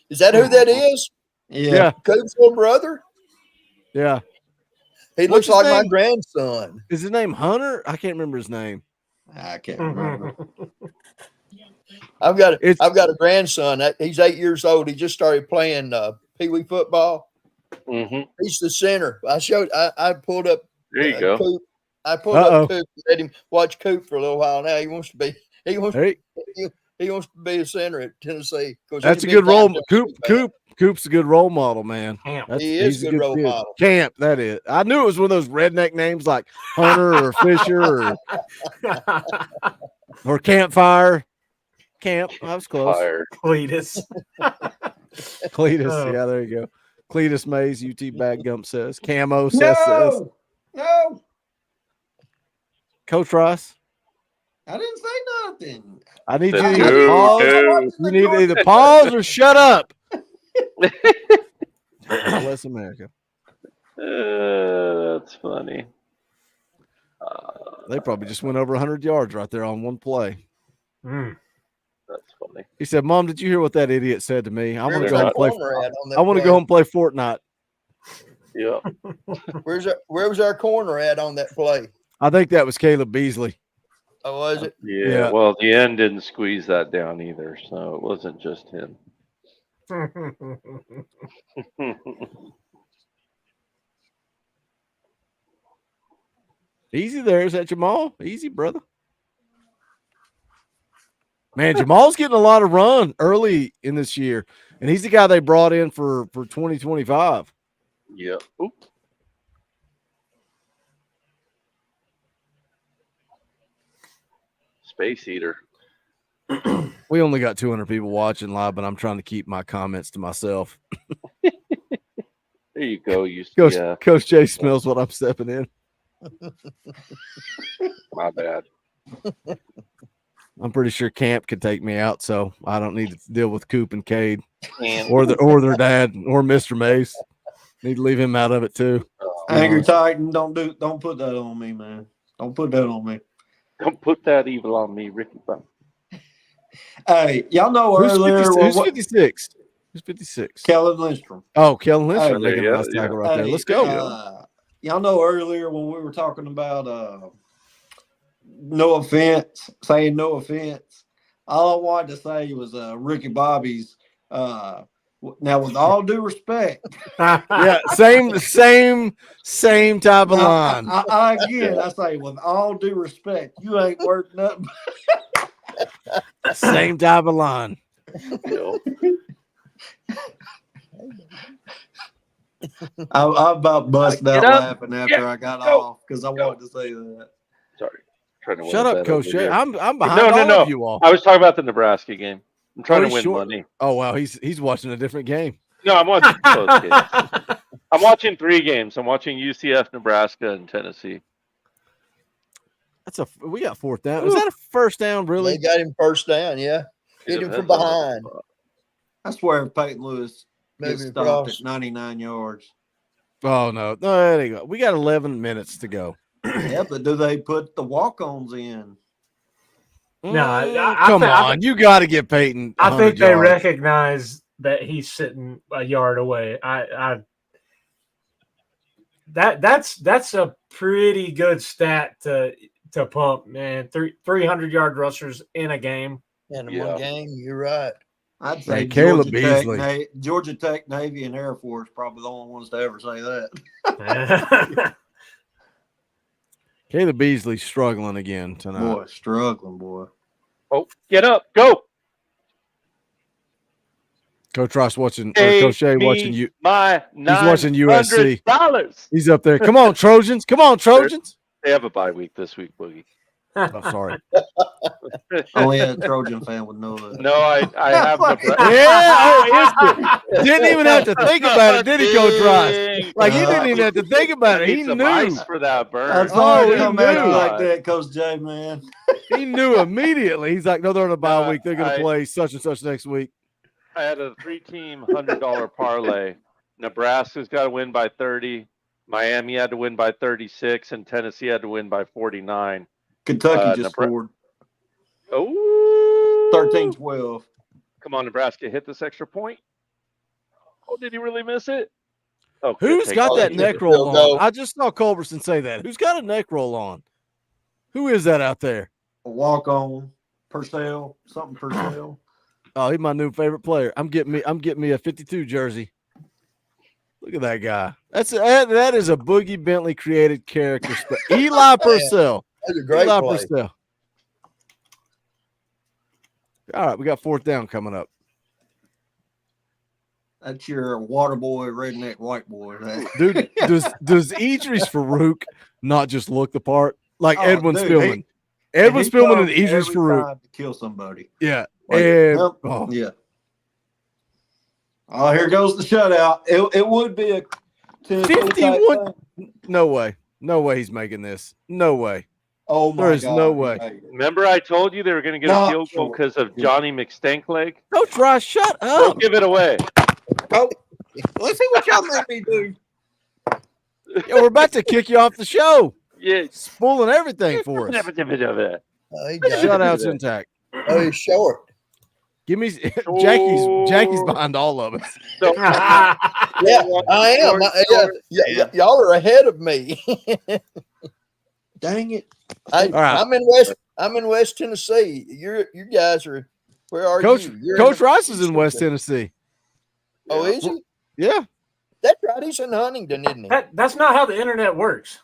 Is that who that is? Yeah. Coop's little brother? Yeah. He looks like my grandson. Is his name Hunter? I can't remember his name. I can't remember. I've got a grandson. He's 8 years old. He just started playing pee-wee football. Mm-hmm. He's the center. I pulled up. There you go. Coop. I pulled up Coop and let him watch Coop for a little while. Now he wants to be he wants to be a center at Tennessee. That's a good role. Coop's a good role model, man. He's a good role model. Camp, that is. I knew it was one of those redneck names like Hunter or Fisher or Campfire. Camp. I was close. Cletus. Cletus. Yeah, there you go. Cletus Mays, UT Bag Gump says. Camo says. No. Coach Rice. I didn't say nothing. I need you to either pause. You need to either pause or shut up. Bless America. That's funny. They probably just went over 100 yards right there on one play. That's funny. He said, "Mom, did you hear what that idiot said to me? I want to go home and play. I want to go home and play Fortnite." Yeah. Where was our corner at on that play? I think that was Caleb Beasley. Oh, was it? Yeah. Well, the end didn't squeeze that down either, so it wasn't just him. Easy there. Is that Jamal? Easy, brother. Man, Jamal's getting a lot of run early in this year, and he's the guy they brought in for 2025. Yeah. Oops. Space Eater. We only got 200 people watching live, but I'm trying to keep my comments to myself. There you go. Coach Jay smells what I'm stepping in. My bad. I'm pretty sure Camp could take me out, so I don't need to deal with Coop and Cade or their dad or Mr. Mace. Need to leave him out of it too. Angry Titan, don't put that on me, man. Don't put that on me. Don't put that evil on me, Ricky. Hey, y'all know earlier. Who's 56? Who's 56? Kellen Lindstrom. Oh, Kellen Lindstrom making a nice tackle right there. Let's go. Y'all know earlier when we were talking about no offense, saying no offense. All I wanted to say was Ricky Bobby's. Now, with all due respect, yeah, same type of line. I say, with all due respect, you ain't worth nothing. Same type of line. I about busted out laughing after I got off because I wanted to say that. Sorry. Shut up, Coach Jay. I'm behind all of you all. I was talking about the Nebraska game. I'm trying to win money. Oh, wow. He's watching a different game. No, I'm watching both games. I'm watching 3 games. I'm watching UCF, Nebraska, and Tennessee. We got 4th down. Was that a first down, really? They got him first down, yeah. Hit him from behind. I swear Peyton Lewis gets stopped at 99 yards. Oh, no. No, there you go. We got 11 minutes to go. Yeah, but do they put the walk-ons in? No, come on. You got to get Peyton. I think they recognize that he's sitting a yard away. That's a pretty good stat to pump, man. 300-yard rushers in a game. In one game, you're right. I'd say Caleb Beasley. Georgia Tech, Navy, and Air Force probably the only ones to ever say that. Caleb Beasley struggling again tonight. Boy, struggling, boy. Oh, get up, go. Coach Ross watching, or Coach Shea watching you. He's watching USC. He's up there. Come on, Trojans. Come on, Trojans. They have a bye week this week, Boogie. Oh, sorry. Only a Trojan fan would know that. No, I have the. Didn't even have to think about it, did he, Coach Rice? Like, he didn't even have to think about it. He knew. For that burn. That's why he come at you like that, Coach J, man. He knew immediately. He's like, no, they're on a bye week. They're going to play such and such next week. I had a 3-team $100 parlay. Nebraska's got to win by 30. Miami had to win by 36, and Tennessee had to win by 49. Kentucky just scored. Oh, 13-12. Come on, Nebraska, hit this extra point. Oh, did he really miss it? Oh, who's got that neck roll on? I just saw Culberson say that. Who's got a neck roll on? Who is that out there? A walk-on, Purcell, something Purcell. Oh, he's my new favorite player. I'm getting me a 52 jersey. Look at that guy. That is a Boogie Bentley created character. Eli Purcell. That's a great Eli play. Purcell. All right, we got 4th down coming up. That's your water boy, redneck white boy. Dude, does Idris Farouk not just look the part? Like Edwin Spillman. Edwin Spillman and Idris Farouk. To kill somebody. Yeah. Yeah. Oh, here goes the shutout. It would be a 51. No way. No way he's making this. No way. Oh, my God. There is no way. Remember I told you they were going to get a field goal because of Johnny McStankleg? Coach Rice, shut up. Don't give it away. Oh, let's see what y'all make me do. Yeah, we're about to kick you off the show. Yeah. Spoiling everything for us. Shutouts intact. Oh, he's short. Give me Jackie's behind all of us. Yeah, I am. Y'all are ahead of me. Dang it! Right. I'm in West Tennessee. You guys are. Where are Coach, you? Coach Rice is in West Tennessee. Oh, is he? Yeah. That's right. He's in Huntington, isn't he? That's not how the internet works.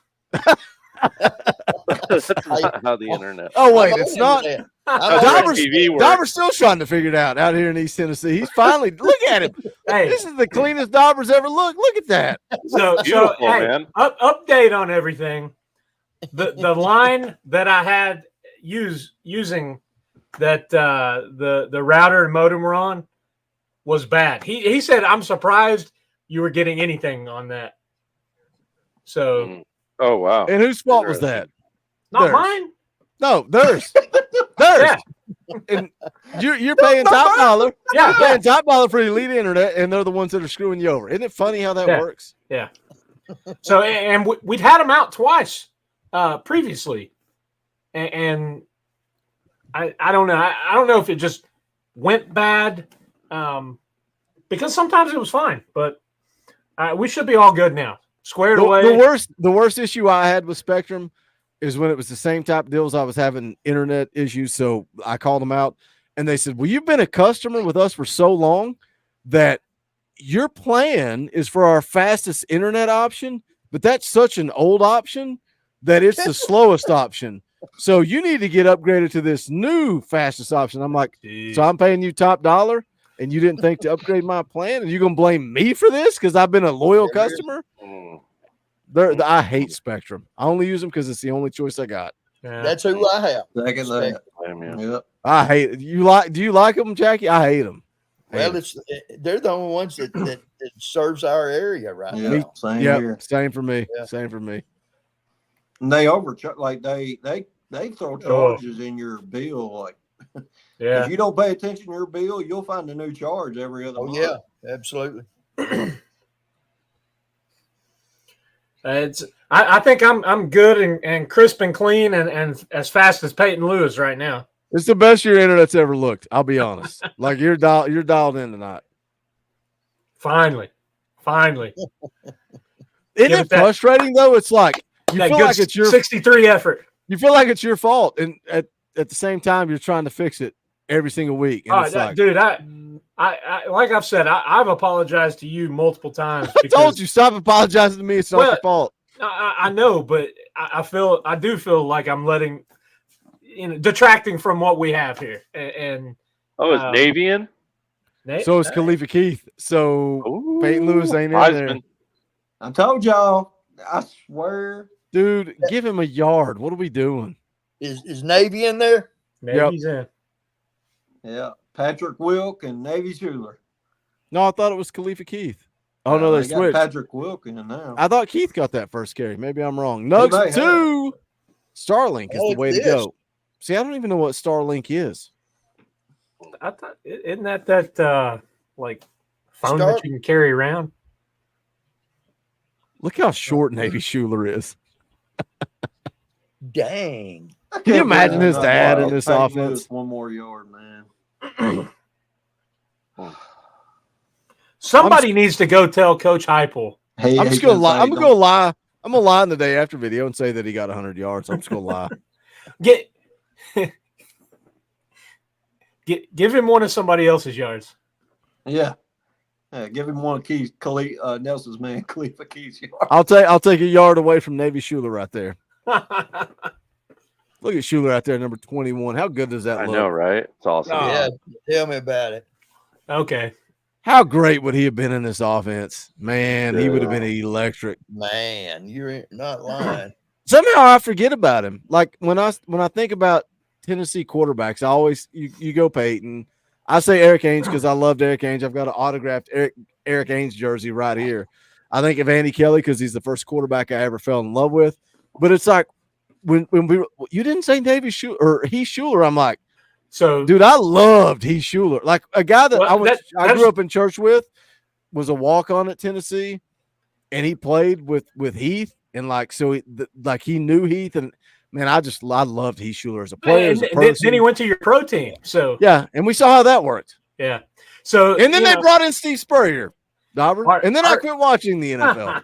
That's not how the internet. Oh wait, it's not. TV works. Dauber's still trying to figure it out here in East Tennessee. He's finally look at him. Hey, this is the cleanest Dauber's ever looked. Look at that. So hey, update on everything. The line that I had using that the router and modem were on was bad. He said, I'm surprised you were getting anything on that. So oh wow. And whose fault was that? Not theirs. mine. No, theirs. Theirs. Yeah. And you're paying top dollar. Yeah, you're paying top dollar for elite internet, and they're the ones that are screwing you over. Isn't it funny how that works? Yeah. So and we'd had them out twice previously, and I don't know. I don't know if it just went bad, because sometimes it was fine, but we should be all good now. Squared away. The worst issue I had with Spectrum is when it was the same type of deals. I was having internet issues, so I called them out, and they said, well, you've been a customer with us for so long that your plan is for our fastest internet option, but that's such an old option that it's the slowest option. So you need to get upgraded to this new fastest option. I'm like, so I'm paying you top dollar, and you didn't think to upgrade my plan, and you're going to blame me for this because I've been a loyal customer? I hate Spectrum. I only use them because it's the only choice I got. Yeah. That's who I have. Second that. Yep. I hate it. Do you like them, Jackie? I hate them. Well, they're the only ones that serves our area right now. Yeah, same here. Same for me. Yeah. Same for me. And they overcharge, like they throw charges in your bill. Like, yeah, if you don't pay attention to your bill, you'll find a new charge every other month. Yeah, absolutely. I think I'm good and crisp and clean and as fast as Peyton Lewis right now. It's the best your internet's ever looked. I'll be honest. Like you're dialed in tonight. Finally. Isn't it frustrating though? It's like you feel like it's your 63 effort. You feel like it's your fault, and at the same time, you're trying to fix it every single week. And it's like, dude, I like I've said, I've apologized to you multiple times. I told you, stop apologizing to me. It's not your fault. I know, but I do feel like I'm letting, detracting from what we have here. And is Navian? So is Khalifa Keith. So Peyton Lewis ain't in there. I told y'all. I swear, dude, give him a yard. What are we doing? Is Navy in there? Navy's in. Yeah, Patrick Wilk and Navy Schuler. No, I thought it was Khalifa Keith. Oh no, they switched. Patrick Wilk in now. I thought Keith got that first carry. Maybe I'm wrong. Nugs 2. Starlink is the way to go. See, I don't even know what Starlink is. I thought, isn't that like phone that you can carry around? Look how short Navy Schuler is. Dang. Can you imagine his dad in this offense? One more yard, man. Somebody needs to go tell Coach Heupel. I'm just gonna lie. I'm gonna lie. I'm gonna lie in the day after video and say that he got 100 yards. I'm just gonna lie. Give him one of somebody else's yards. Yeah. Give him one of Keith, Nelson's man, Khalifa Keith's yard. I'll take a yard away from Navy Schuler right there. Look at Schuler out there, number 21. How good does that look? I know, right? It's awesome. Yeah, tell me about it. Okay. How great would he have been in this offense? Man, he would have been electric. Man, you're not lying. Somehow I forget about him. Like when I think about Tennessee quarterbacks, I always you go Peyton. I say Eric Ainge because I loved Eric Ainge. I've got an autographed Eric Ainge jersey right here. I think of Andy Kelly because he's the first quarterback I ever fell in love with. But it's like when you didn't say Davey Schuler or Heath Schuler, I'm like, so dude, I loved Heath Schuler. Like a guy that I grew up in church with was a walk-on at Tennessee, and he played with Heath, and like so he knew Heath, and man, I loved Heath Schuler as a player. As a person. Then he went to your pro team. So yeah, and we saw how that worked. Yeah. So and then they brought in Steve Spurrier, and then I quit watching the NFL.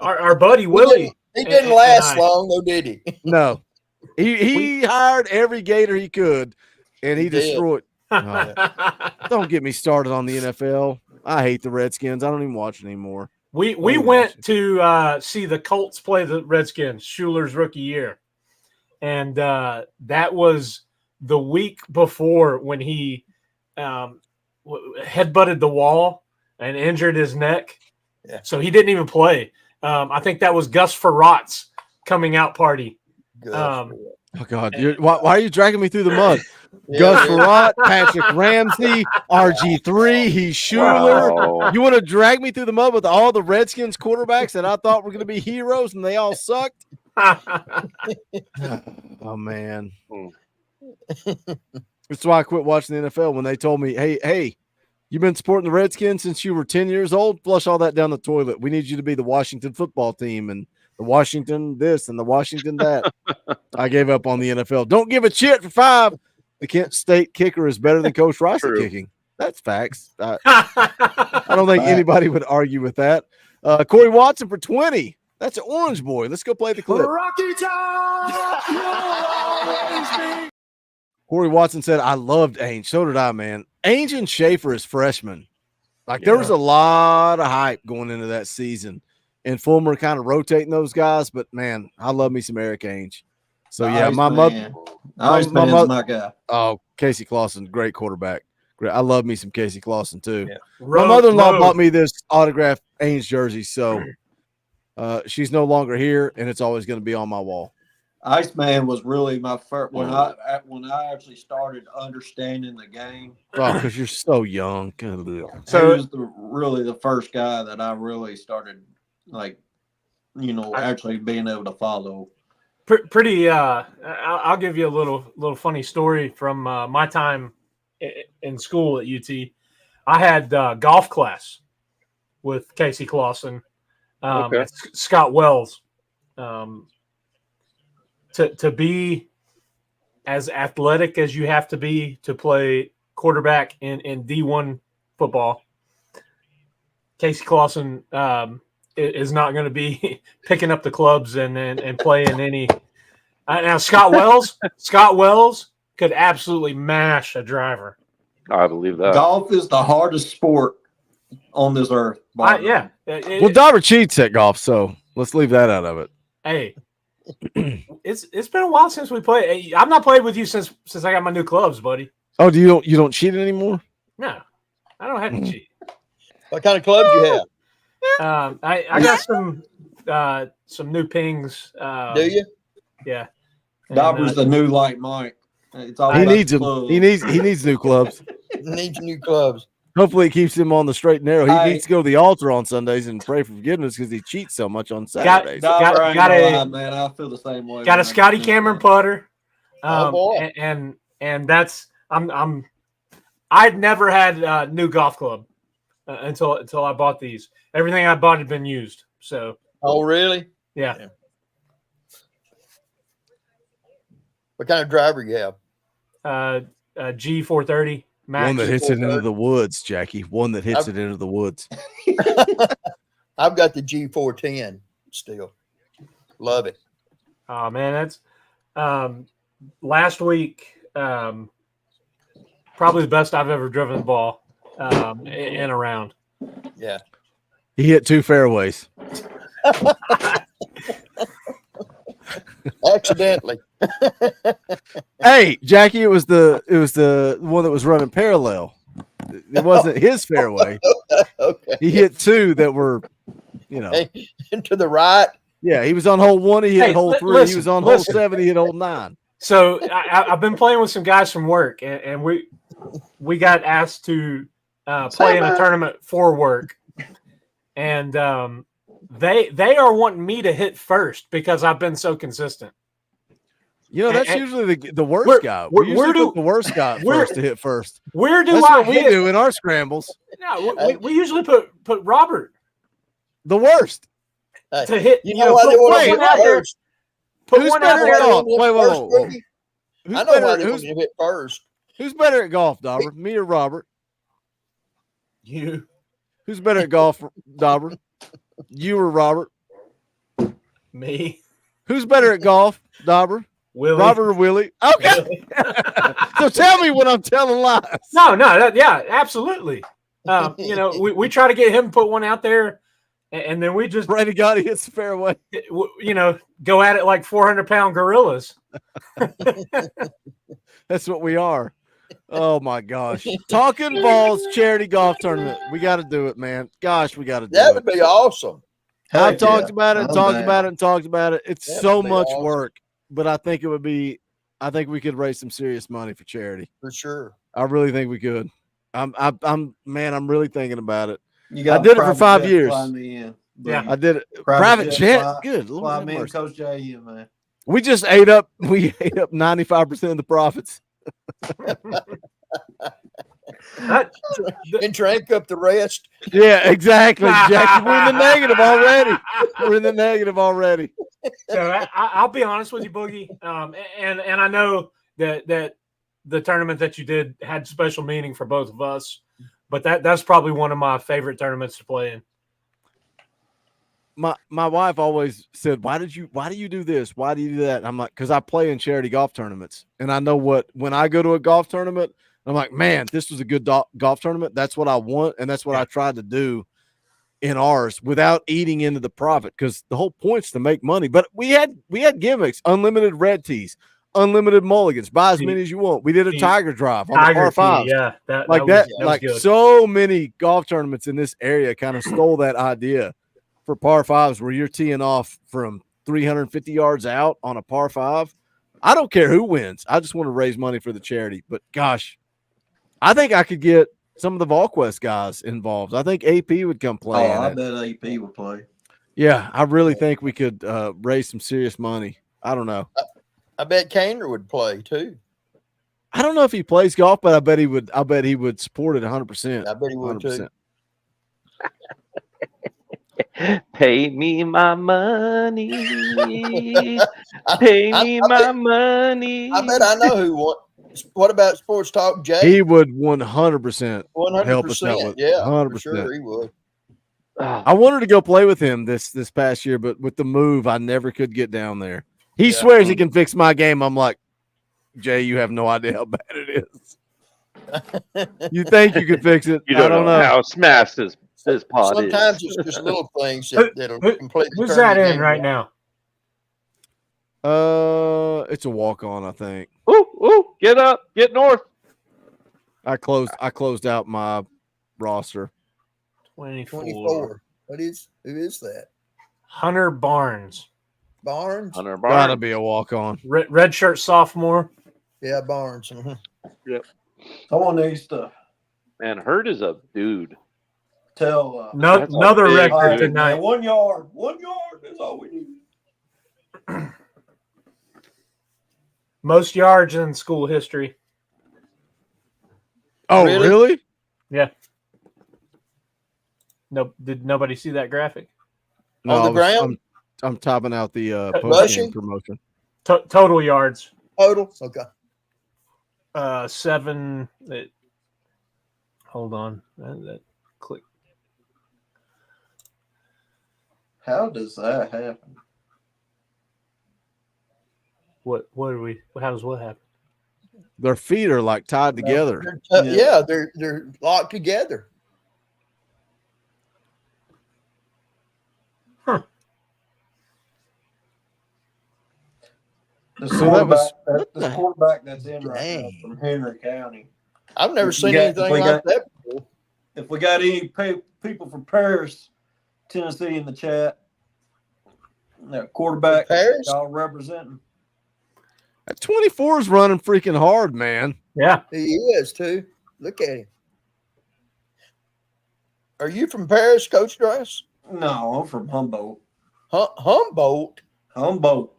Our buddy Willie. He didn't last long, though, did he? No. He hired every Gator he could, and he destroyed. Don't get me started on the NFL. I hate the Redskins. I don't even watch it anymore. We went to see the Colts play the Redskins, Schuler's rookie year. And that was the week before when he headbutted the wall and injured his neck. Yeah. So he didn't even play. I think that was Gus Frerott's coming out party. Oh, God. Why are you dragging me through the mud? Gus Frerotte, Patrick Ramsey, RG3, Heath Schuler. Wow. You want to drag me through the mud with all the Redskins quarterbacks that I thought were going to be heroes and they all sucked? Oh, man. That's why I quit watching the NFL when they told me, hey, you've been supporting the Redskins since you were 10 years old? Flush all that down the toilet. We need you to be the Washington football team and the Washington this and the Washington that. I gave up on the NFL. Don't give a shit for 5. The Kent State kicker is better than Coach Rice at kicking. That's facts. I don't think anybody would argue with that. Corey Watson for 20. That's an Orange Boy. Let's go play the clip. Rocky Top! Corey Watson said, I loved Ainge. So did I, man. Ainge and Schaefer as freshmen. There was a lot of hype going into that season. And Fulmer kind of rotating those guys. But, man, I love me some Eric Ainge. So, yeah, my mother. My guy. Oh, Casey Clausen, great quarterback. Great. I love me some Casey Clausen, too. Yeah. My mother-in-law bought me this autographed Ainge jersey. So, she's no longer here, and it's always going to be on my wall. Iceman was really my first when I actually started understanding the game. Oh, because you're so young. So he was really the first guy that I really started actually being able to follow. Pretty. I'll give you a little funny story from my time in school at UT. I had golf class with Casey Clausen, Scott Wells. To be as athletic as you have to be to play quarterback in D1 football, Casey Clausen is not going to be picking up the clubs and playing any. Now Scott Wells could absolutely mash a driver. I believe that. Golf is the hardest sport on this earth. Yeah. Well, Dauber cheats at golf, so let's leave that out of it. Hey. It's been a while since we played. I've not played with you since I got my new clubs, buddy. Oh, you don't cheat anymore? No, I don't have to cheat. What kind of clubs you have? I got some new pings. Do you? Yeah. Dauber's the new light Mike. It's all he needs them. He needs new clubs. Needs new clubs. Hopefully, it keeps him on the straight and narrow. He needs to go to the altar on Sundays and pray for forgiveness because he cheats so much on Saturdays. Man, I feel the same way. Got a Scotty Cameron putter. Oh boy! And that's I'd never had a new golf club until I bought these. Everything I bought had been used. So. Oh really? Yeah. What kind of driver you have? A G430. Max. One that hits it into the woods, Jackie. One that hits it into the woods. I've got the G410 still. Love it. Oh, man, that's last week, probably the best I've ever driven the ball. in a round. Yeah. He hit 2 fairways. Accidentally. Hey, Jackie, it was the one that was running parallel. It wasn't his fairway. Okay. He hit 2 that were, to the right. Yeah, he was on hole 1. He hit hole 3. He was on hole 7. He hit hole 9. So I've been playing with some guys from work, and we got asked to play in a tournament for work, and they are wanting me to hit first because I've been so consistent. That's usually the worst guy. We usually put the worst guy first to hit first. Where do That's I what hit? we do in our scrambles. No, we usually put Robert the worst to hit. You know why they want to hit first? Put one out there. Wait. I know why they want to hit first. Who's better at golf, Dauber? Me or Robert? You. Who's better at golf, Dauber? You or Robert? Me. Who's better at golf, Dauber? Willie. Robert or Willie? Okay. So tell me when I'm telling lies. No, yeah, absolutely. We try to get him to put one out there, and then we just pray to God he hits the fairway. Go at it like 400-pound gorillas. That's what we are. Oh my gosh. Talkin VAWLS charity golf tournament. We got to do it, man. Gosh, we got to do it. That would be awesome. I've talked about it, talked about it. It's so much work, but I think we could raise some serious money for charity. For sure. I really think we could. I'm really thinking about it. I did it for 5 years. Yeah, I did it. Private jet. Good. Fly me and Coach J in, man. We just ate up 95% of the profits. And drank up the rest. Yeah, exactly. Jackie, we're in the negative already. So I'll be honest with you, Boogie. And I know that the tournament that you did had special meaning for both of us, but that's probably one of my favorite tournaments to play in. My wife always said, why do you do this? Why do you do that? I'm like, because I play in charity golf tournaments, and I know when I go to a golf tournament, I'm like, man, this was a good golf tournament. That's what I want, and that's what I tried to do in ours without eating into the profit, because the whole point's to make money. But we had gimmicks, unlimited red tees, unlimited mulligans, buy as many as you want. We did a tiger drive on the par 5. Yeah, that was good. So many golf tournaments in this area kind of stole that idea for par 5s where you're teeing off from 350 yards out on a par 5. I don't care who wins. I just want to raise money for the charity. But gosh, I think I could get some of the VolQuest guys involved. I think AP would come play. I bet AP would play. Yeah, I really think we could raise some serious money. I don't know. I bet Kaner would play too. I don't know if he plays golf, but I bet he would. I bet he would support it 100%. I bet he would 100%. Too. Pay me my money. Pay me my money. I bet I know who won. What about Sports Talk, Jay? He would 100% help us out with. Yeah, 100%. Sure he would. I wanted to go play with him this past year, but with the move, I never could get down there. He swears he can fix my game. I'm like, Jay, you have no idea how bad it is. You think you could fix it? You don't know how smashed this pod Sometimes is. it's just little things that'll completely. Who's that in right now? It's a walk on, I think. Ooh, get up, get north. I closed out my roster. 24. Who is that? Hunter Barnes. Hunter Barnes. Gotta be a walk on. Red shirt sophomore. Yeah, Barnes. Mm-hmm. Yep. Come on, these stuff. Man, Hurt is a dude. Tell another record tonight. Man, 1 yard. 1 yard is all we need. Most yards in school history. Oh, really? Yeah. No, did nobody see that graphic? No, on the ground? I'm topping out the post-game promotion. Total yards. Total? Okay. 7. Hold on. That click. How does that happen? What are we? How does what happen? Their feet are like tied together. Yeah, they're locked together. This So that was this quarterback that's in right now is from Henry County. I've never seen anything like that before. If we got any people from Paris, Tennessee in the chat, that quarterback, Paris, y'all representing. That 24 is running freaking hard, man. Yeah, he is too. Look at him. Are you from Paris, Coach Drice? No, I'm from Humboldt. Humboldt. Humboldt.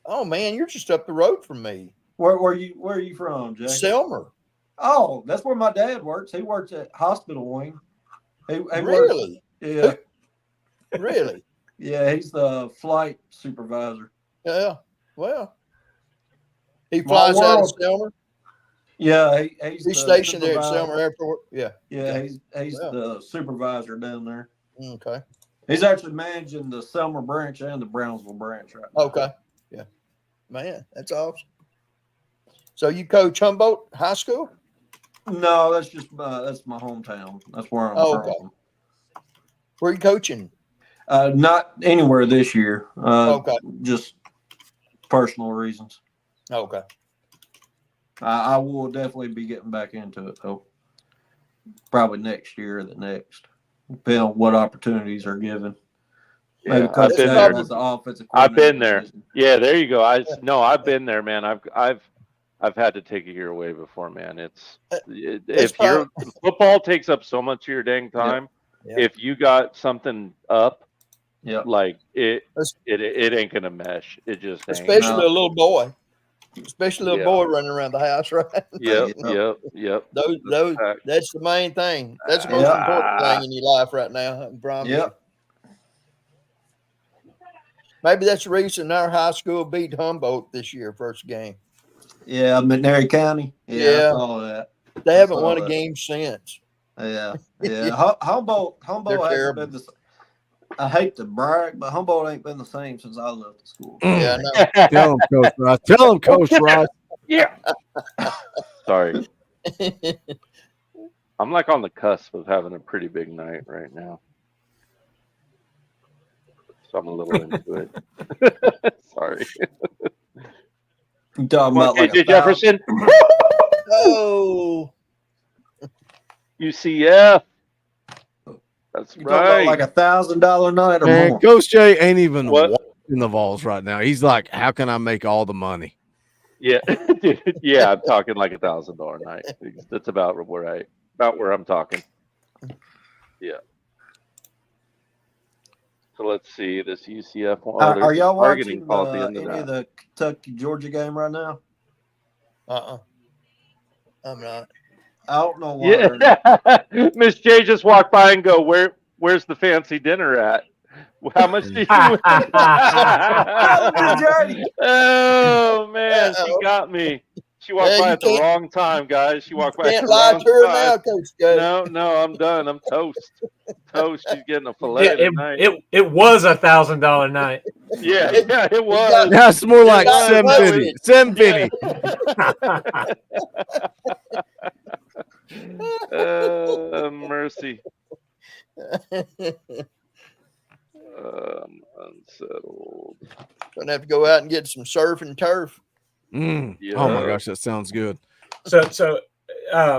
Oh man, you're just up the road from me. Where are you from, Jack? Selmer. Oh, that's where my dad works. He works at Hospital Wing. He Really? Yeah. Really? Yeah, he's the flight supervisor. Yeah. Well, he flies out of Selmer. Yeah, he's stationed there at Selmer Airport. Yeah. Yeah, he's the supervisor down there. Okay. He's actually managing the Selmer branch and the Brownsville branch right now. Okay. Yeah. Man, that's awesome. So you coach Humboldt High School? No, that's just that's my hometown. That's where I'm from. Where are you coaching? Not anywhere this year. Okay. Just personal reasons. Okay. I will definitely be getting back into it though. Probably next year or the next, depending on what opportunities are given. Yeah, I've been there. Yeah, there you go. I've been there, man. I've had to take a year away before, man. If your football takes up so much of your dang time, if you got something up, like it ain't gonna mesh. It just ain't. Especially a little boy. Especially a little boy running around the house, right? Yep. That's the main thing. That's the most important thing in your life right now. I promise you. Maybe that's the reason our high school beat Humboldt this year, first game. Yeah, McNairy County. Yeah, I saw that. They haven't won a game since. Yeah. Humboldt hasn't been the. I hate to brag, but Humboldt ain't been the same since I left the school. Yeah, I know. Tell him, Coach Rice. Tell him, Coach Rice. Yeah. Sorry. I'm like on the cusp of having a pretty big night right now. So I'm a little into it. Sorry. You talking about like KJ Jefferson? Oh. UCF. That's you right. Like $1,000 night or Man, more. Coach Jay ain't even watching the Vols right now. He's like, how can I make all the money? Yeah. Yeah, I'm talking like $1,000 night. That's about where I'm talking. Yeah. So let's see this UCF one. Are y'all targeting watching call at the end any of the Kentucky-Georgia game right now? I'm not. I don't know why. Yeah. Miss J just walked by and go, where's the fancy dinner at? How much did you Oh man, she got me. She walked by at the wrong time, guys. She walked by at the wrong time. Now, Coach Jay. No, I'm done. I'm toast. She's getting a fillet tonight. It was $1,000 night. Yeah, it was. That's more like $750. Mercy. Unsettled. Gonna have to go out and get some surf and turf. Yeah. Oh my gosh, that sounds good. So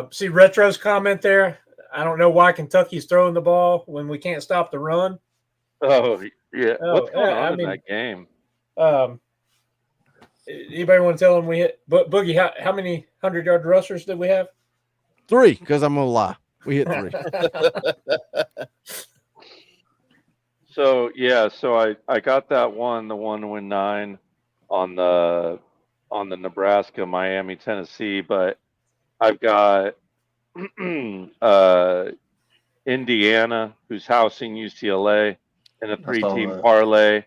see Retro's comment there. I don't know why Kentucky's throwing the ball when we can't stop the run. Oh yeah. What's going on in that game? Anybody want to tell them we hit Boogie? How many 100-yard rushers did we have? 3, because I'm gonna lie. We hit 3. So I got that one, the 1 to win 9 on the Nebraska, Miami, Tennessee, but I've got Indiana, who's housing UCLA, in a 3-team parlay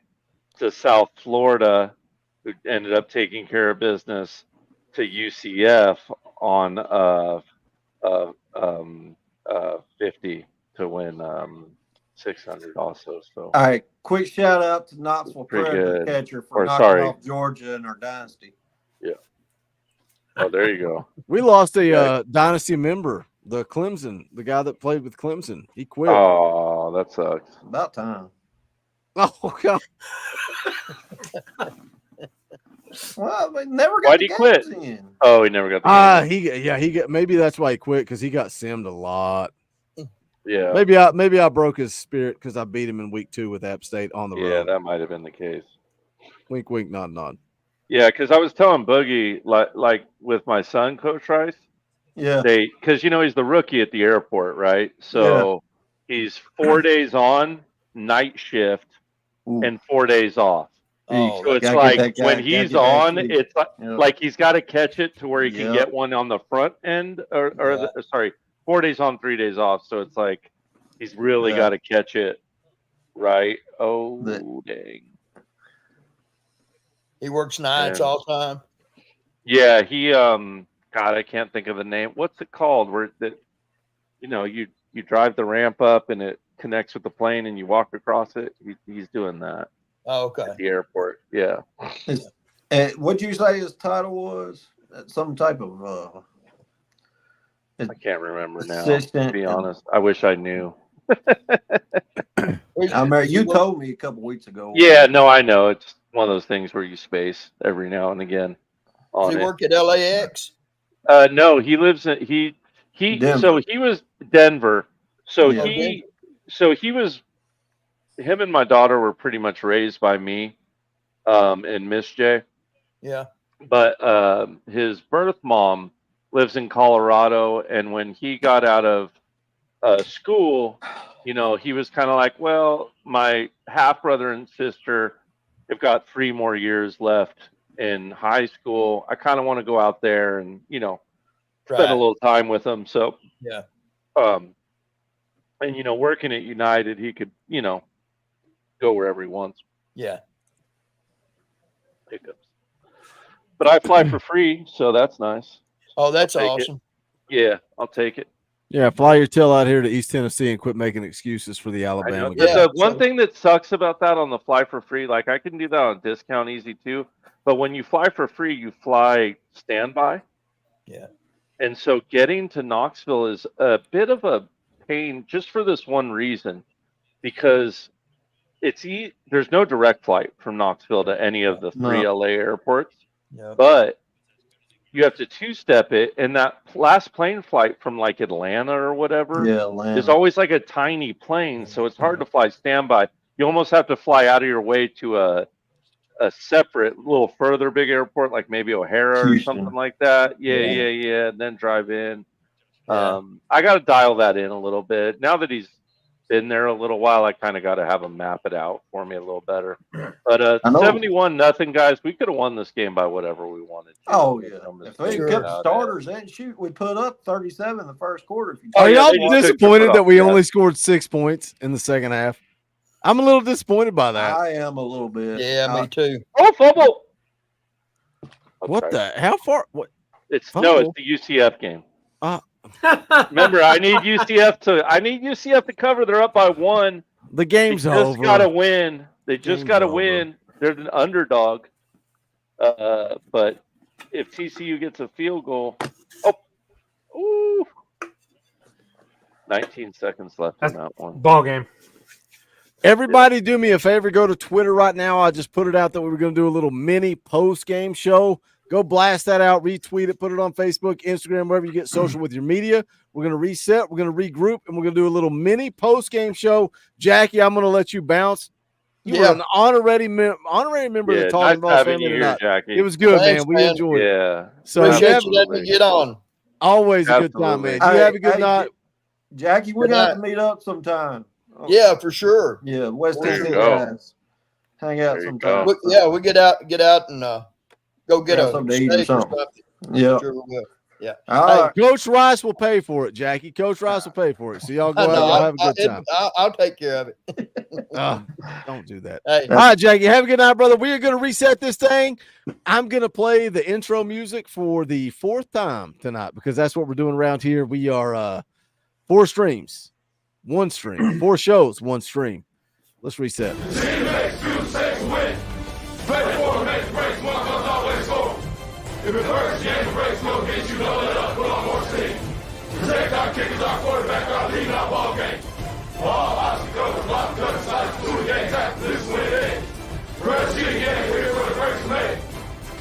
to South Florida, who ended up taking care of business, to UCF on 50 to win 600 also. So all right, quick shout out to Knoxville Predator catcher for knocking off Georgia in our dynasty. Yeah. Oh, there you go. We lost a dynasty member, the guy that played with Clemson. He quit. Oh, that sucks. About time. Oh, God. Well, but never got Why'd the he quit? games in. Oh, he never got the game. He got maybe that's why he quit, because he got simmed a lot. Yeah. Maybe I broke his spirit because I beat him in week 2 with App State on the road. Yeah, that might have been the case. Wink, wink, nod, nod. Yeah, because I was telling Boogie, like with my son, Coach Rice. Yeah. Because he's the rookie at the airport, right? So he's 4 days on night shift and 4 days off. Oh, so it's like when he's on, it's like he's got to catch it to where he can get one on the front end, or 4 days on, 3 days off. So it's like he's really got to catch it, right? Oh, dang. He works nights all the time. Yeah, he God, I can't think of the name. What's it called? Where that you drive the ramp up and it connects with the plane and you walk across it. He's doing that. Oh, okay. At the airport. Yeah. And what'd you say his title was? Some type of I can't remember now. To be honest, I wish I knew. I remember you told me a couple weeks ago. Yeah, no, I know. It's one of those things where you space every now and again. Does he work at LAX? No, he lives in Denver. So he was Denver. So Yeah. he was him and my daughter were pretty much raised by me and Miss J. Yeah. But his birth mom lives in Colorado, and when he got out of school, he was kind of like, well, my half brother and sister have got 3 more years left in high school. I kind of want to go out there and spend a little time with them. So yeah. And working at United, he could go wherever he wants. Yeah. Pickups. But I fly for free, so that's nice. Oh, that's awesome. Yeah, I'll take it. Yeah, fly your tail out here to East Tennessee and quit making excuses for the Alabama game. The one thing that sucks about that on the fly for free, like I can do that on discount easy too, but when you fly for free, you fly standby. Yeah. And so getting to Knoxville is a bit of a pain just for this one reason, because there's no direct flight from Knoxville to any of the 3 LA airports, but you have to 2-step it, and that last plane flight from like Atlanta or whatever is always like a tiny plane, so it's hard to fly standby. You almost have to fly out of your way to a separate, little further big airport, like maybe O'Hara or something like that. Yeah, and then drive in. I got to dial that in a little bit. Now that he's been there a little while, I kind of got to have him map it out for me a little better. But 71-0, guys. We could have won this game by whatever we wanted to. Oh yeah, if we kept starters and shoot, we put up 37 in the first quarter. Are y'all disappointed that we only scored 6 points in the second half? I'm a little disappointed by that. I am a little bit. Yeah, me too. Oh, fumble! What the? How far? What? It's the UCF game. Remember, I need UCF to cover. They're up by 1. The game's over. They just got to win. They just got to win. They're an underdog. But if TCU gets a field goal, 19 seconds left in that one. Ball game. Everybody do me a favor. Go to Twitter right now. I just put it out that we were going to do a little mini post-game show. Go blast that out, retweet it, put it on Facebook, Instagram, wherever you get social with your media. We're going to reset. We're going to regroup, and we're going to do a little mini post-game show. Jackie, I'm going to let you bounce. You were an honorary member of the Talkin VAWLS family tonight. Jackie. It was good, man. We enjoyed it. Yeah. So appreciate you letting me get on. Always a good time, man. You have a good night. Jackie, we're going to have to meet up sometime. Yeah, for sure. Yeah, West Tennessee guys. Hang out sometime. We get out and go get a something to eat or something. Yeah. Sure we will. Yeah. Hey, Coach Rice will pay for it, Jackie. Coach Rice will pay for it. So y'all go out and have a good time. I'll take care of it. Don't do that. Hey. All right, Jackie. Have a good night, brother. We are going to reset this thing. I'm going to play the intro music for the 4th time tonight because that's what we're doing around here. We are 4 streams, 1 stream, 4 shows, 1 stream. Let's reset. If it hurts, you ain't breaks, no get you know it up, put on more steam. Projectile kickers, our quarterback, our leading our ball game. All obstacles, block, cut, sides, through the game, tap, this win it is. Press you again, here for the first minute.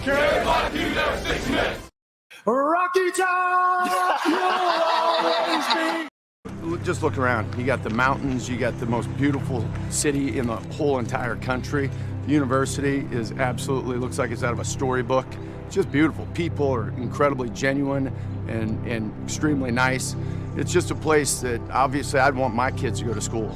Carry the body, keep it there for 6 minutes. Rocky Top, you'll always be. Just look around. You got the mountains, you got the most beautiful city in the whole entire country. The university is absolutely, looks like it's out of a storybook. It's just beautiful. People are incredibly genuine and extremely nice. It's just a place that obviously I'd want my kids to go to school.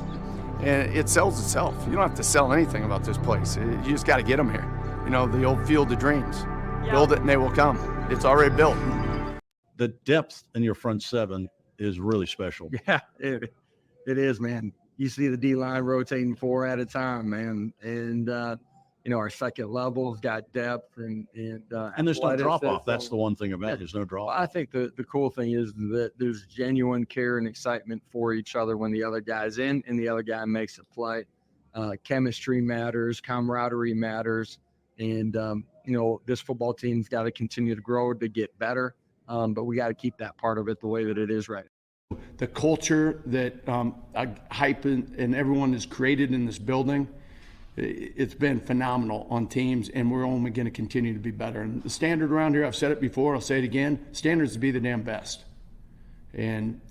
And it sells itself. You don't have to sell anything about this place. You just got to get them here. You know, the old field of dreams. Yeah. Build it and they will come. It's already built. The depth in your front seven is really special. Yeah, it is, man. You see the D-line rotating 4 at a time, man. And, you know, our second level's got depth and there's no drop off. That's the one thing about it. There's no drop off. I think the cool thing is that there's genuine care and excitement for each other when the other guy's in and the other guy makes a play. Chemistry matters, camaraderie matters. And, you know, this football team's got to continue to grow to get better. But we got to keep that part of it the way that it is right now. The culture that Hype and everyone has created in this building, it's been phenomenal on teams, and we're only going to continue to be better. And the standard around here, I've said it before, I'll say it again, standard is to be the damn best. And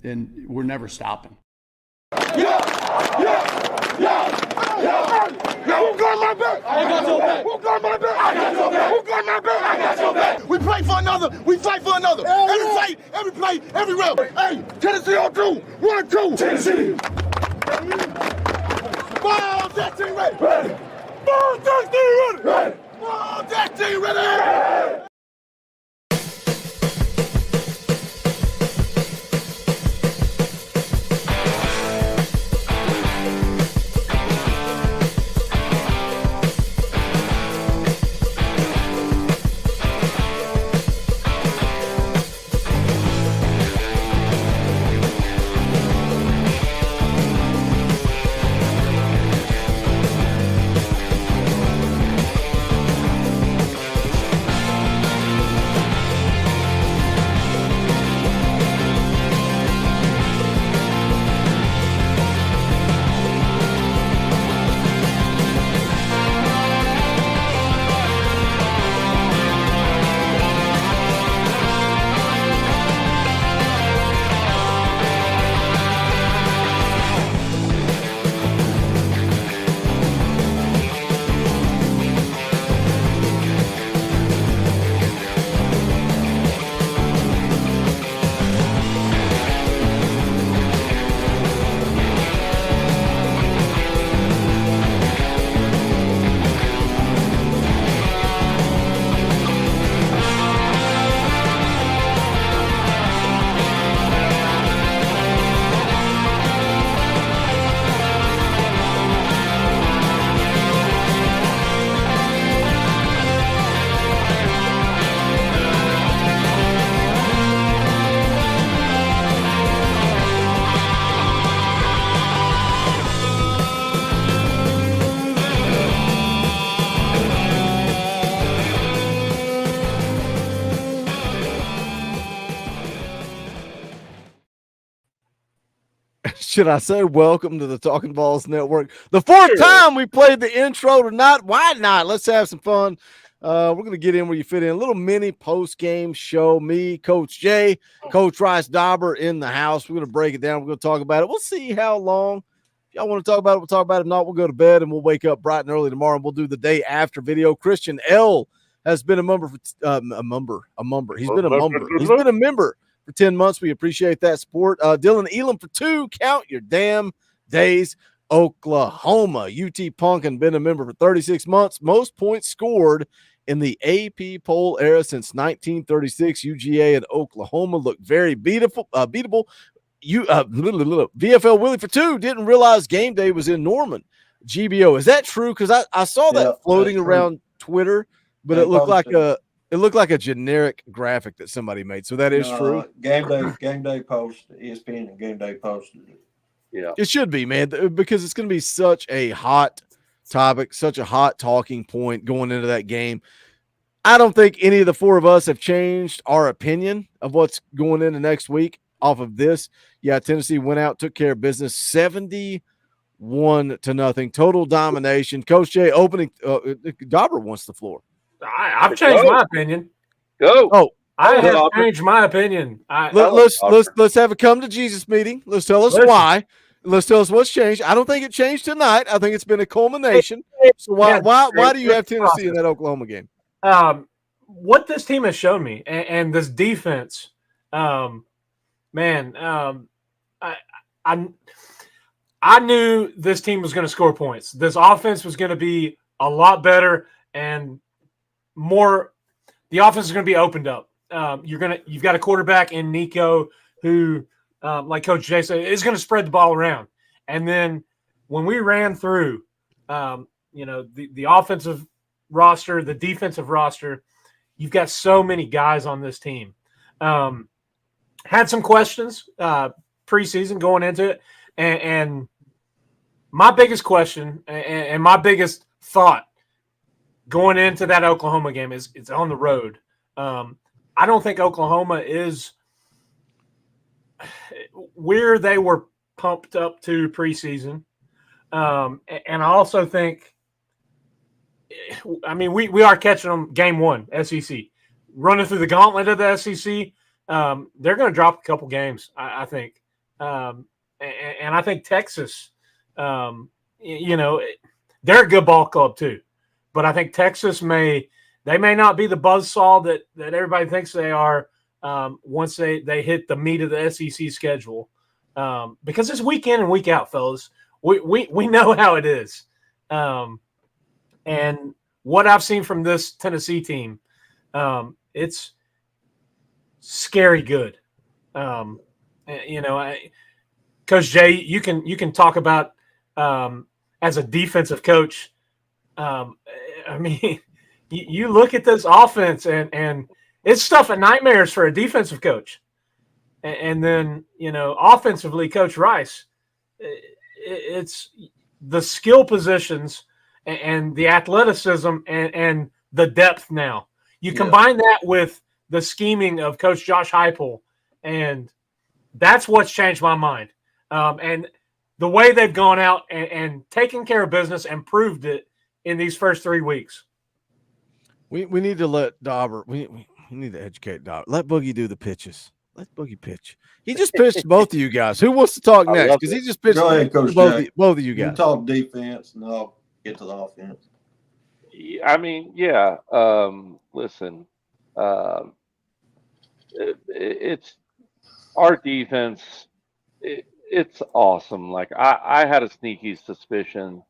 we're never stopping. Who got my back? I got your back. Who got my back? I got your back. Who got my back? I got your back. We play for another. We fight for another. Every fight, every play, every round. Hey, Tennessee on 2. 1, 2. Tennessee. Ball, that team ready. Ready. Ball, that team ready. Ready. Ball, that team ready. Should I say welcome to the Talkin VAWLS Network? The 4th time we played the intro tonight. Why not? Let's have some fun. We're going to get in where you fit in. A little mini post-game show. Me, Coach Jay, Coach Rice Dauber in the house. We're going to break it down. We're going to talk about it. We'll see how long. If y'all want to talk about it, we'll talk about it. If not, we'll go to bed and we'll wake up bright and early tomorrow and we'll do the day after video. Christian L has been a member for He's been a member for 10 months. We appreciate that support. Dylan Elam for 2. Count your damn days. Oklahoma. UT Punkin been a member for 36 months. Most points scored in the AP poll era since 1936. UGA and Oklahoma look very beatable. VFL Willie for 2 didn't realize game day was in Norman. GBO, is that true? Because I saw that floating around Twitter, but it looked like a generic graphic that somebody made. So that is true. Game day posted, ESPN and Game Day posted it. Yeah, it should be, man, because it's going to be such a hot topic, such a hot talking point going into that game. I don't think any of the four of us have changed our opinion of what's going into next week off of this. Yeah, Tennessee went out, took care of business, 71-0, total domination. Coach Jay opening. Dauber wants the floor. I've changed my opinion. Go. Oh, I have changed my opinion. Let's have a come to Jesus meeting. Let's tell us why. Let's tell us what's changed. I don't think it changed tonight. I think it's been a culmination. So why do you have Tennessee in that Oklahoma game? What this team has shown me and this defense, I knew this team was going to score points. This offense was going to be a lot better and more. The offense is going to be opened up. You've got a quarterback in Nico who, like Coach Jay said, is going to spread the ball around. And then when we ran through, the offensive roster, the defensive roster, you've got so many guys on this team. Had some questions preseason going into it, and my biggest question and my biggest thought going into that Oklahoma game is it's on the road. I don't think Oklahoma is where they were pumped up to preseason. And I also think, we are catching them game one, SEC. Running through the gauntlet of the SEC, they're going to drop a couple games, I think. And I think Texas, they're a good ball club too. But I think Texas may not be the buzzsaw that everybody thinks they are once they hit the meat of the SEC schedule. Because it's week in and week out, fellas. We know how it is. And what I've seen from this Tennessee team, it's scary good. Coach Jay, you can talk about as a defensive coach. You look at this offense and it's stuff of nightmares for a defensive coach. And then, offensively, Coach Rice, it's the skill positions and the athleticism and the depth now. You combine that with the scheming of Coach Josh Heupel, and that's what's changed my mind. And the way they've gone out and taken care of business and proved it in these first 3 weeks. We need to let Dauber. We need to educate Dauber. Let Boogie do the pitches. Let Boogie pitch. He just pitched both of you guys. Who wants to talk next? Because he just pitched Go ahead, Coach both Jack. of you guys. You talk defense, and I'll get to the offense. Listen, it's our defense. It's awesome. Like I had a sneaky suspicion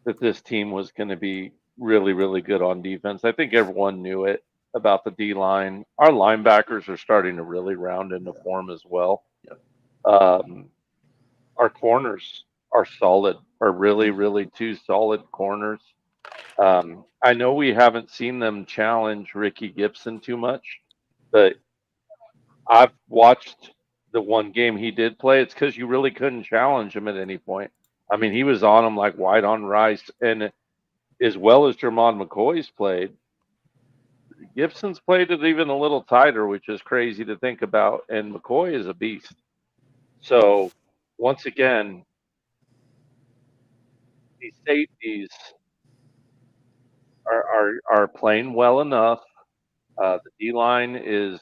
that this team was going to be really, really good on defense. I think everyone knew it about the D line. Our linebackers are starting to really round into form as well. Our corners are solid, are really, really two solid corners. I know we haven't seen them challenge Ricky Gibson too much, but I've watched the one game he did play. It's because you really couldn't challenge him at any point. He was on him like white on rice. And as well as Jermond McCoy's played, Gibson's played it even a little tighter, which is crazy to think about. And McCoy is a beast. So once again, these safeties are playing well enough. The D line is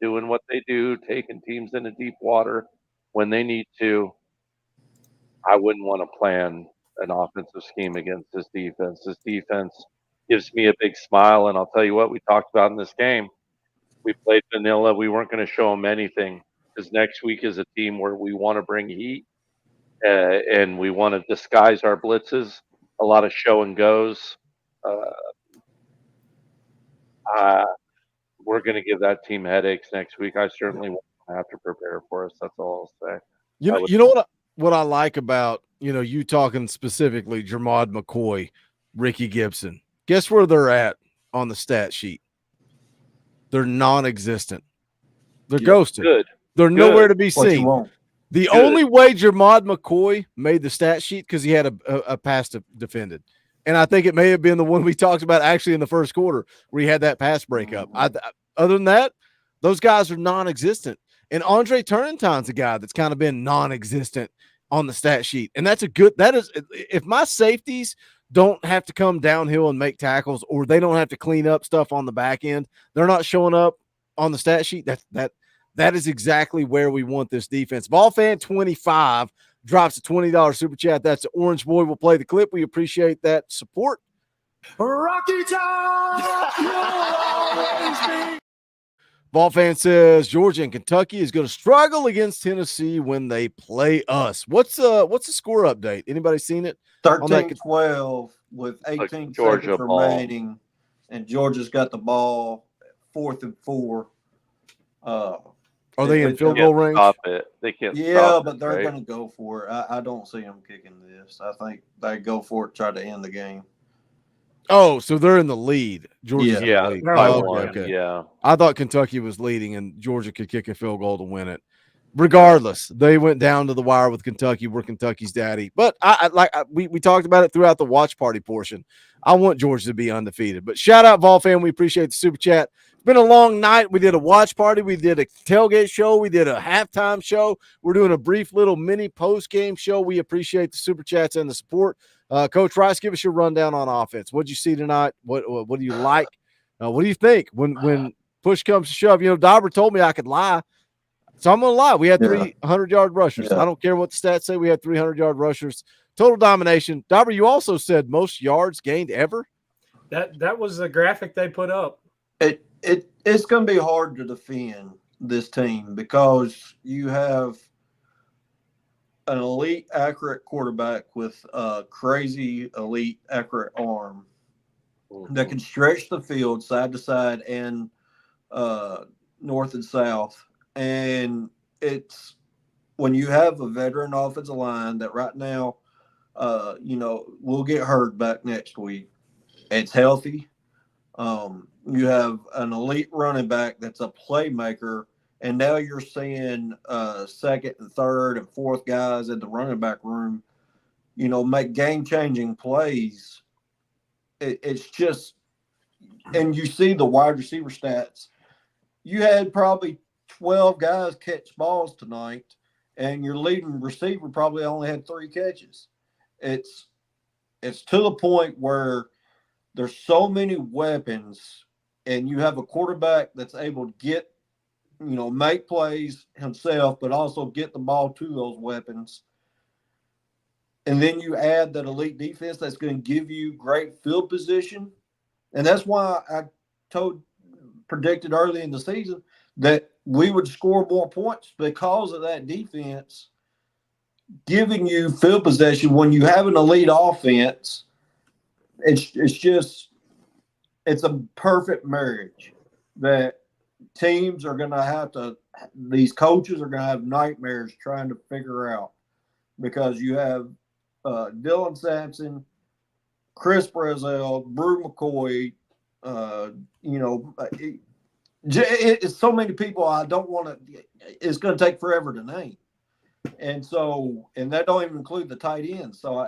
doing what they do, taking teams into deep water when they need to. I wouldn't want to plan an offensive scheme against this defense. This defense gives me a big smile, and I'll tell you what we talked about in this game. We played vanilla. We weren't going to show them anything because next week is a team where we want to bring heat and we want to disguise our blitzes. A lot of show and goes. We're going to give that team headaches next week. I certainly won't have to prepare for us. That's all I'll say. You know what I like about you talking specifically Jermond McCoy, Ricky Gibson. Guess where they're at on the stat sheet? They're non-existent. They're ghosted. Good. They're nowhere to be seen. The only way Jermond McCoy made the stat sheet because he had a pass defended. And I think it may have been the one we talked about actually in the first quarter where he had that pass breakup. Other than that, those guys are non-existent. And Andre Turnentine's a guy that's kind of been non-existent on the stat sheet. And that is, if my safeties don't have to come downhill and make tackles, or they don't have to clean up stuff on the back end, they're not showing up on the stat sheet. That is exactly where we want this defense. Ballfan25 drops a $20 super chat. That's the Orange Boy. We'll play the clip. We appreciate that support. Rocky Top! Ball fan says Georgia and Kentucky is going to struggle against Tennessee when they play us. What's the score update? Anybody seen it? 13-12 with 18 Georgia seconds ball. remaining, and Georgia's got the ball 4th and 4. Are they in field goal range? Stop it. They can't. Yeah, stop but it, they're right? going to go for it. I don't see them kicking this. I think they go for it, try to end the game. Oh, so they're in the lead. Georgia's in Yeah, the lead. by Oh, one, okay. yeah. I thought Kentucky was leading and Georgia could kick a field goal to win it. Regardless, they went down to the wire with Kentucky. We're Kentucky's daddy. But we talked about it throughout the watch party portion. I want Georgia to be undefeated. But shout out, Vol fan. We appreciate the super chat. It's been a long night. We did a watch party. We did a tailgate show. We did a halftime show. We're doing a brief little mini post-game show. We appreciate the super chats and the support. Coach Rice, give us your rundown on offense. What did you see tonight? What do you like? What do you think when push comes to shove? Dauber told me I could lie, so I'm going to lie. We had 300-yard rushers. I don't care what the stats say. We had 300-yard rushers. Total domination. Dauber, you also said most yards gained ever. That was the graphic they put up. It's going to be hard to defend this team because you have an elite accurate quarterback with a crazy elite accurate arm that can stretch the field side to side and north and south. And it's when you have a veteran offensive line that right now, will get hurt back next week. It's healthy. You have an elite running back that's a playmaker. And now you're seeing second and third and fourth guys in the running back room, make game-changing plays. It's just – and you see the wide receiver stats. You had probably 12 guys catch balls tonight, and your leading receiver probably only had 3 catches. It's to the point where there's so many weapons, and you have a quarterback that's able to get – make plays himself, but also get the ball to those weapons. And then you add that elite defense that's going to give you great field position. And that's why I predicted early in the season that we would score more points because of that defense giving you field possession. When you have an elite offense, it's a perfect marriage that teams are going to have to – these coaches are going to have nightmares trying to figure out because you have Dylan Sampson, Chris Brazel, Brew McCoy, it's so many people I don't want to – it's going to take forever to name. And that don't even include the tight ends. So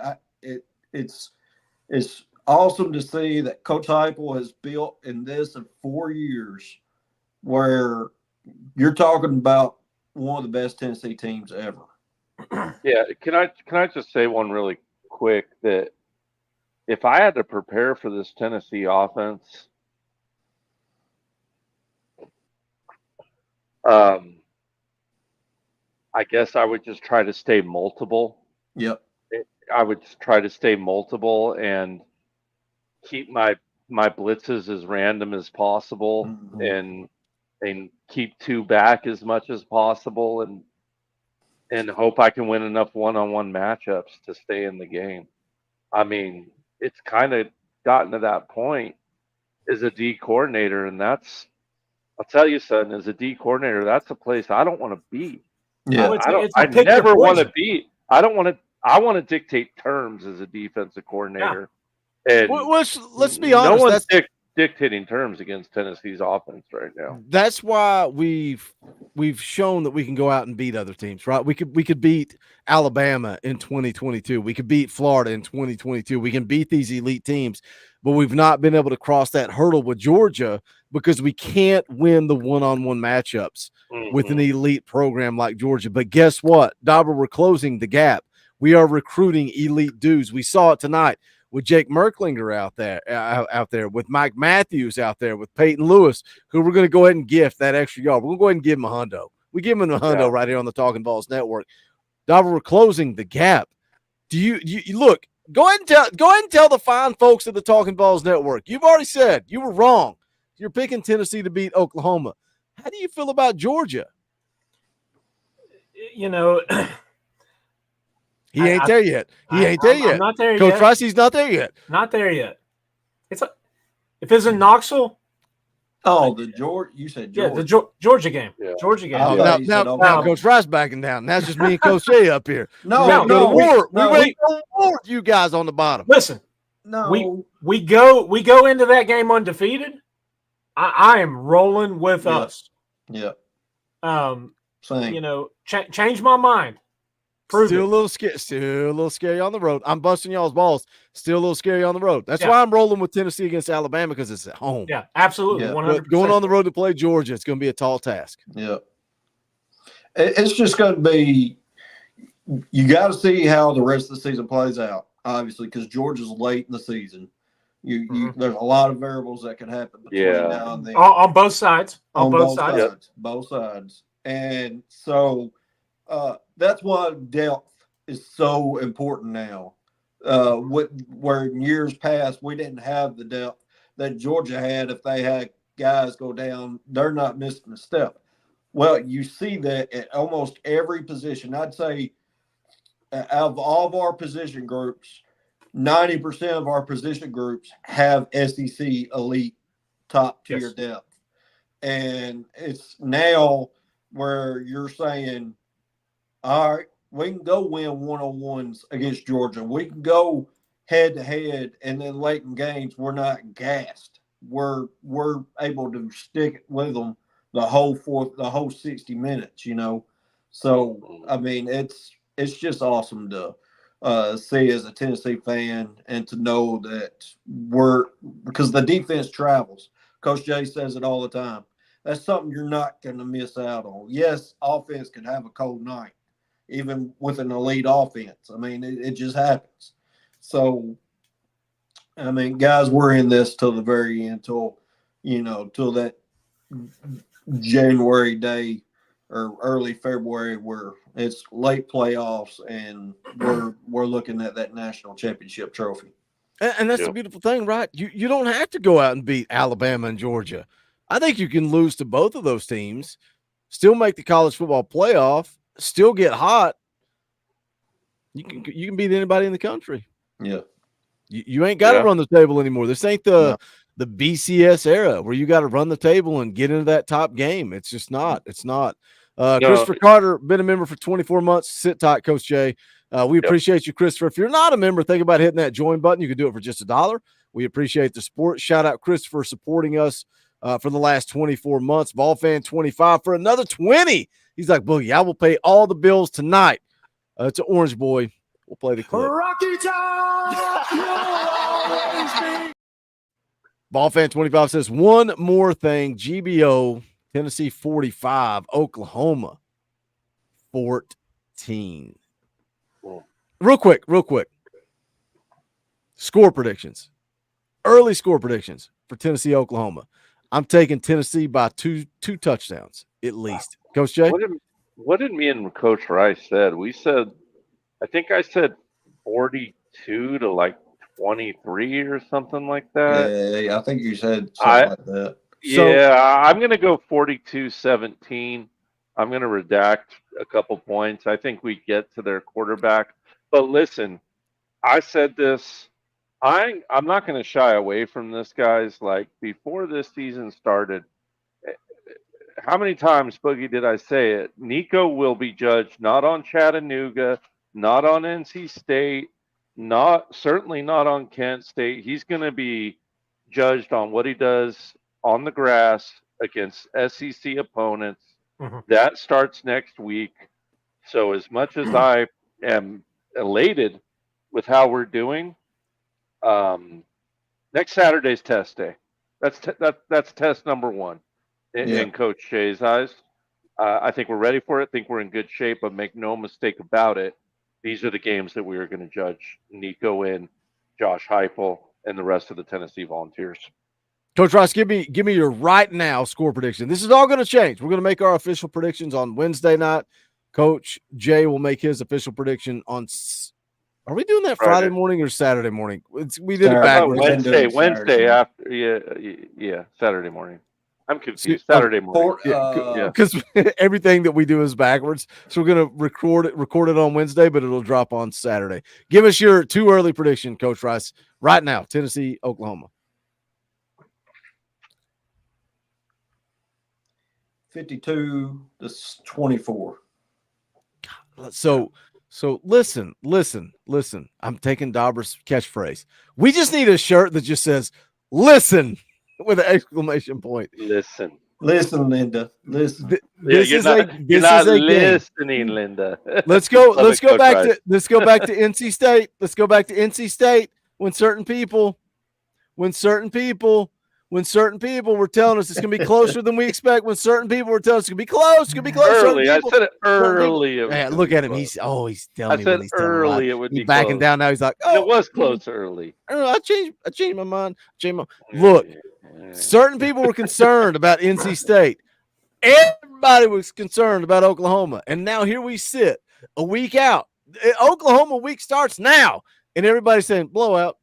it's awesome to see that Coach Heupel has built in this in 4 years – where you're talking about one of the best Tennessee teams ever. Yeah, can I just say one really quick that if I had to prepare for this Tennessee offense, I guess I would just try to stay multiple. Yep. I would just try to stay multiple and keep my blitzes as random as possible and keep 2 back as much as possible and hope I can win enough one-on-one matchups to stay in the game. I mean, it's kind of gotten to that point as a D coordinator, and I'll tell you, son, as a D coordinator, that's a place I don't want to be. Yeah, I never want to be. I want to dictate terms as a defensive coordinator. Yeah. And let's be honest. dictating terms against Tennessee's offense right now. That's why we've shown that we can go out and beat other teams, right? We could beat Alabama in 2022. We could beat Florida in 2022. We can beat these elite teams, but we've not been able to cross that hurdle with Georgia because we can't win the one-on-one matchups with an elite program like Georgia. But guess what? Dauber, we're closing the gap. We are recruiting elite dudes. We saw it tonight with Jake Merklinger out there, with Mike Matthews out there, with Peyton Lewis, who we're going to go ahead and gift that extra yard. We're going to go ahead and give him a hundo. We give him a hundo right here on the Talkin VAWLS Network. Dauber, we're closing the gap. Do you look? Go ahead and tell the fine folks at the Talkin VAWLS Network. You've already said you were wrong. You're picking Tennessee to beat Oklahoma. How do you feel about Georgia? You know. He ain't there yet. He ain't there yet. I'm not there Coach yet. Rice, he's not there yet. Not there yet. If it's in Knoxville. Oh, you said Georgia. Yeah, the Georgia game. Yeah. Georgia game. Oh, now Coach Rice backing down. That's just me and Coach Jay up here. No, we ready to go to war with you guys on the bottom. Listen, we go into that game undefeated. I am rolling with us. Yeah. Same. You know, change my mind. Still a little scary on the road. I'm busting y'all's balls. Still a little scary on the road. That's why I'm rolling with Tennessee against Alabama, because it's at home. Yeah, absolutely. 100%. Going on the road to play Georgia, it's going to be a tall task. Yeah. It's just going to be – you got to see how the rest of the season plays out, obviously, because Georgia's late in the season. There's a lot of variables that can happen between now and then. On both sides. On both sides. Yep. Both sides. And so that's why depth is so important now. Where in years past we didn't have the depth that Georgia had. If they had guys go down, they're not missing a step. Well, you see that at almost every position. I'd say out of all of our position groups, 90% of our position groups have SEC elite top tier depth. And it's now where you're saying, all right, we can go win one-on-ones against Georgia. We can go head-to-head, and then late in games, we're not gassed. We're able to stick with them the whole 60 minutes, you know. So, I mean, it's just awesome to see as a Tennessee fan and to know that because the defense travels. Coach Jay says it all the time. That's something you're not going to miss out on. Yes, offense can have a cold night, even with an elite offense. I mean, it just happens. So, I mean, guys, we're in this till the very end, till that January day or early February where it's late playoffs and we're looking at that national championship trophy. And that's the beautiful thing, right? You don't have to go out and beat Alabama and Georgia. I think you can lose to both of those teams, still make the college football playoff, still get hot. You can beat anybody in the country. Yeah. You ain't got to run the table anymore. This ain't the BCS era where you got to run the table and get into that top game. It's just not. It's not. Christopher Carter, been a member for 24 months. Sit tight, Coach Jay. We appreciate you, Christopher. If you're not a member, think about hitting that join button. You can do it for just $1. We appreciate the support. Shout out Christopher supporting us for the last 24 months. Vol fan 25 for another 20. He's like, Boogie, I will pay all the bills tonight. It's an Orange Boy. We'll play the clip. Rocky Top! Ball fan 25 says, one more thing. GBO, Tennessee 45, Oklahoma 14. Real quick. Score predictions. Early score predictions for Tennessee, Oklahoma. I'm taking Tennessee by two touchdowns at least. Coach Jay? What did me and Coach Rice said? We said, I think I said 42 to like 23 or something like that. Yeah, I think you said something like that. Yeah, I'm going to go 42-17. I'm going to redact a couple points. I think we get to their quarterback. But listen, I said this. I'm not going to shy away from this, guys. Like, before this season started, how many times, Boogie, did I say it? Nico will be judged not on Chattanooga, not on NC State, certainly not on Kent State. He's going to be judged on what he does on the grass against SEC opponents. That starts next week. So as much as I am elated with how we're doing, next Saturday's test day. That's test number one in Coach Jay's eyes. I think we're ready for it. I think we're in good shape, but make no mistake about it. These are the games that we are going to judge Nico in, Josh Heupel, and the rest of the Tennessee Volunteers. Coach Rice, give me your right now score prediction. This is all going to change. We're going to make our official predictions on Wednesday night. Coach Jay will make his official prediction on. Are we doing that Friday morning or Saturday morning? We did it backwards. Wednesday after. Yeah, Saturday morning. I'm confused. Saturday morning. Because everything that we do is backwards. So we're going to record it on Wednesday, but it'll drop on Saturday. Give us your too early prediction, Coach Rice, right now. Tennessee, Oklahoma. 52-24. So listen. I'm taking Dauber's catchphrase. We just need a shirt that just says "listen" with an exclamation point. Listen, Linda. Listen. You're not listening, Linda. Let's go back to NC State. Let's go back to NC State when certain people were telling us it's going to be closer than we expect, when certain people were telling us it's going to be close, it's going to be close. Early. I said it early. Man, look at him. He's telling me when he's early. It would be backing close. down now. He's like, it was close early. I changed my mind. Look, certain people were concerned about NC State. Everybody was concerned about Oklahoma. And now here we sit a week out. Oklahoma week starts now. And everybody's saying blowout.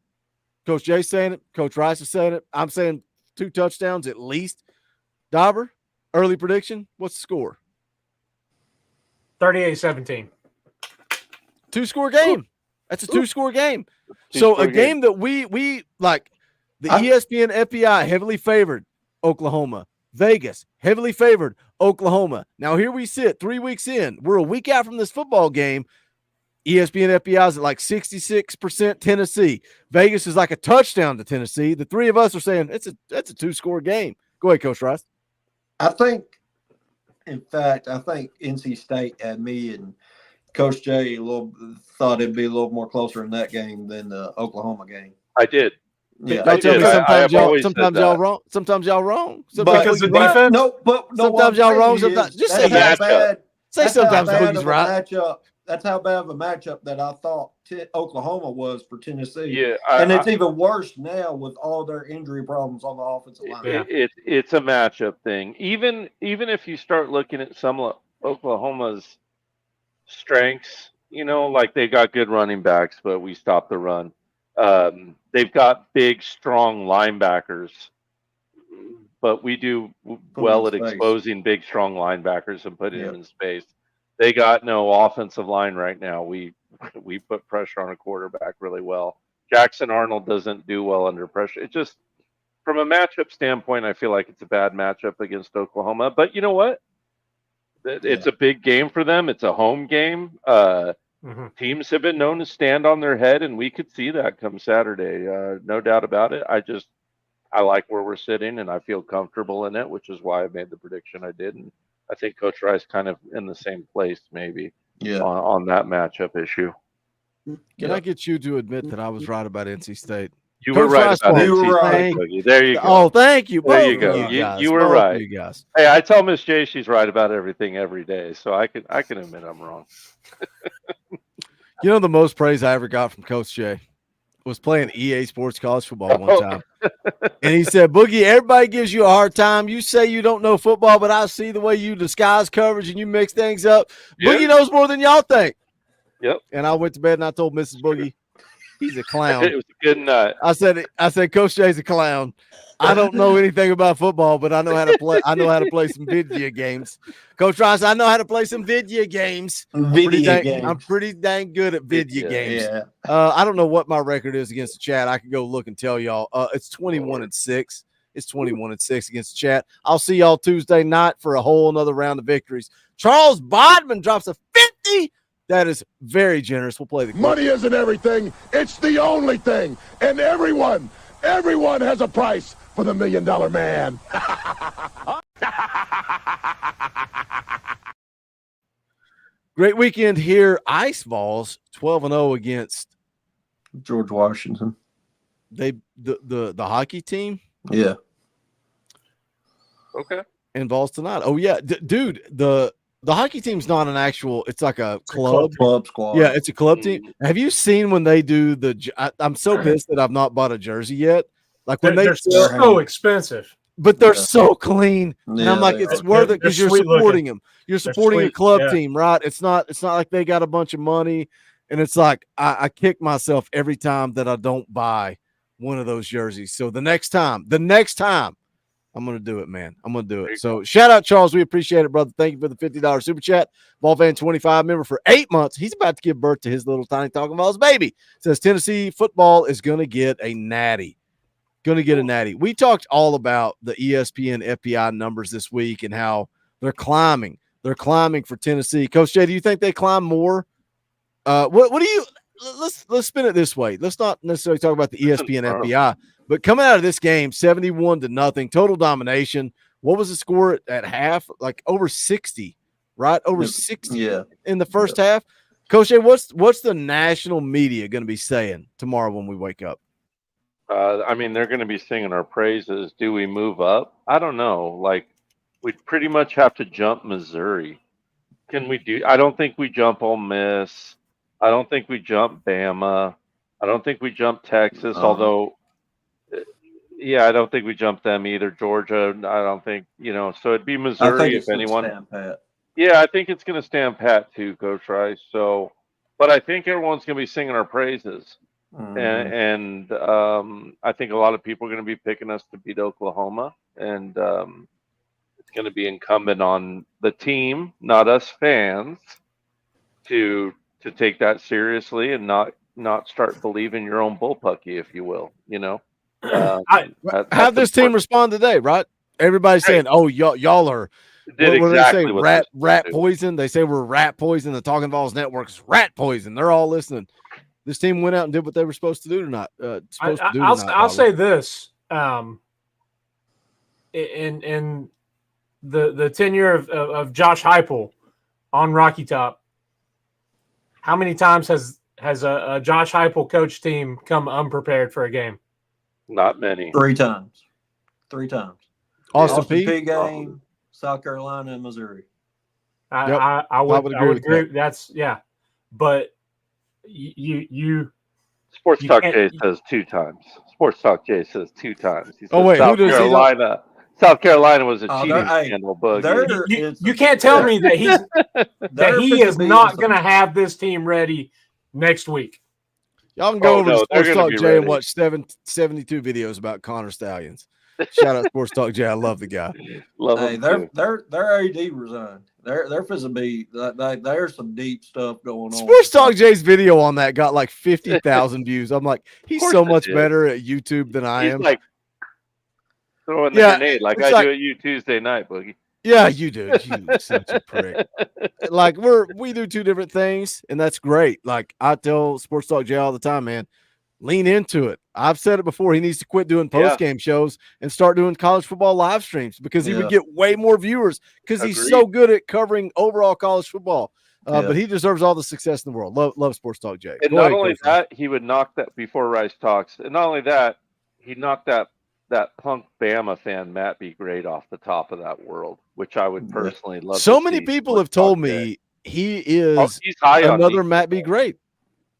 Coach Jay's saying it. Coach Rice is saying it. I'm saying 2 touchdowns at least. Dauber, early prediction. What's the score? 38-17. 2-score game. That's a 2-score game. So a game that we like. The ESPN FPI heavily favored Oklahoma. Vegas heavily favored Oklahoma. Now here we sit 3 weeks in. We're a week out from this football game. ESPN FPI is at like 66% Tennessee. Vegas is like a touchdown to Tennessee. The three of us are saying that's a 2-score game. Go ahead, Coach Rice. I think NC State had me and Coach Jay thought it'd be a little more closer in that game than the Oklahoma game. I did. Yeah, Don't tell me sometimes y'all wrong. Sometimes y'all wrong. Because of defense? Sometimes y'all wrong. Sometimes just say that. Say sometimes Boogie's right. That's how bad of a matchup that I thought Oklahoma was for Tennessee. Yeah, and it's even worse now with all their injury problems on the offensive line. It's a matchup thing. Even if you start looking at some of Oklahoma's strengths, like they got good running backs, but we stopped the run. They've got big, strong linebackers, but we do well at exposing big, strong linebackers and putting them in space. They got no offensive line right now. We put pressure on a quarterback really well. Jackson Arnold doesn't do well under pressure. It just, from a matchup standpoint, I feel like it's a bad matchup against Oklahoma. But you know what? It's a big game for them. It's a home game. Teams have been known to stand on their head, and we could see that come Saturday. No doubt about it. I like where we're sitting, and I feel comfortable in it, which is why I made the prediction I did. And I think Coach Rice kind of in the same place, maybe, on that matchup issue. Can I get you to admit that I was right about NC State? You were right about NC State. There you go. Oh, thank you. There you go. You were right. You guys. Hey, I tell Miss J she's right about everything every day, so I can admit I'm wrong. The most praise I ever got from Coach J was playing EA Sports College Football one time. And he said, Boogie, everybody gives you a hard time. You say you don't know football, but I see the way you disguise coverage and you mix things up. Yep. Boogie knows more than y'all think. Yep. And I went to bed and I told Mrs. Boogie, he's a clown. It was a good night. I said, Coach J's a clown. I don't know anything about football, but I know how to play. I know how to play some video games. Coach Rice, I know how to play some video games. I'm pretty dang good at video games. Yeah. I don't know what my record is against the Chat. I could go look and tell y'all. It's 21-6. It's 21-6 against the Chat. I'll see y'all Tuesday night for a whole another round of victories. Charles Bodman drops a 50. That is very generous. We'll play the clip. Money isn't everything. It's the only thing. And everyone Everyone has a price for the $1 Million Man. Great weekend here. Ice Vols 12-0 against George Washington. The hockey team. Yeah. Okay. And Vols tonight. Oh yeah, dude. The hockey team's not an actual. It's like a club. Club squad. Yeah, it's a club team. Have you seen when they do I'm so pissed that I've not bought a jersey yet. Like when they're so expensive, but they're so clean. And I'm like, they it's are. worth it because They're you're sweet supporting looking. them. You're They're supporting a sweet, club yeah. team, right? It's not like they got a bunch of money. And it's like I kick myself every time that I don't buy one of those jerseys. So the next time, I'm going to do it, man. I'm going to do it. So shout out, Charles. We appreciate it, brother. Thank you for the $50 super chat. Ballfan25 member for 8 months. He's about to give birth to his little tiny Talkin VAWLS baby. Says Tennessee football is going to get a natty. We talked all about the ESPN FPI numbers this week and how they're climbing. They're climbing for Tennessee. Coach Jay, do you think they climb more? What do you let's spin it this way. Let's not necessarily talk about the ESPN FPI, but coming out of this game, 71-0, total domination. What was the score at half? Like over 60, right? Over 60 in the first half. Coach Jay, what's the national media going to be saying tomorrow when we wake up? I mean, they're going to be singing our praises. Do we move up? I don't know. Like, we pretty much have to jump Missouri. Can we do? I don't think we jump Ole Miss. I don't think we jump Bama. I don't think we jump Texas, although, yeah, I don't think we jump them either. Georgia, I don't think, so it'd be Missouri if anyone. Stand pat. Yeah, I think it's going to stand pat too, Coach Rice. So, but I think everyone's going to be singing our praises. And I think a lot of people are going to be picking us to beat Oklahoma. And it's going to be incumbent on the team, not us fans, to take that seriously and not start believing your own bullpucky, if you will. Have this team respond today, right? Everybody's saying, "Oh, y'all are." What do they say? Rat poison. They say we're rat poison. The Talkin VAWLS Network's rat poison. They're all listening. This team went out and did what they were supposed to do tonight. I'll say this: in the tenure of Josh Heupel on Rocky Top, how many times has a Josh Heupel coach team come unprepared for a game? Not many. 3 times. Austin P game, South Carolina, and Missouri. I would agree. That's but you. Sports Talk Jay says 2 times. Sports Talk Jay says 2 times. He says wait, South Carolina was a cheating scandal, Boogie. You can't tell me that he is not going to have this team ready next week. Y'all can go over to Sports Talk Jay and watch 72 videos about Connor Stallions. Shout out Sports Talk Jay. I love the guy. Their AD resigned. They're supposed to be there's some deep stuff going on. Sports Talk Jay's video on that got like 50,000 views. I'm like, he's so much better at YouTube than I am. Like throwing the grenade like I do at you Tuesday night, Boogie. Yeah, you do. You such a prick. Like we do 2 different things, and that's great. Like I tell Sports Talk Jay all the time, man, lean into it. I've said it before. He needs to quit doing post-game shows and start doing college football live streams because he would get way more viewers because he's so good at covering overall college football. But he deserves all the success in the world. Love Sports Talk Jay. And not only that, he would knock that before Rice talks. And not only that, he knocked that punk Bama fan Matt B. Great off the top of that world, which I would personally love. So many people have told me he is he's high another on Matt B. Great,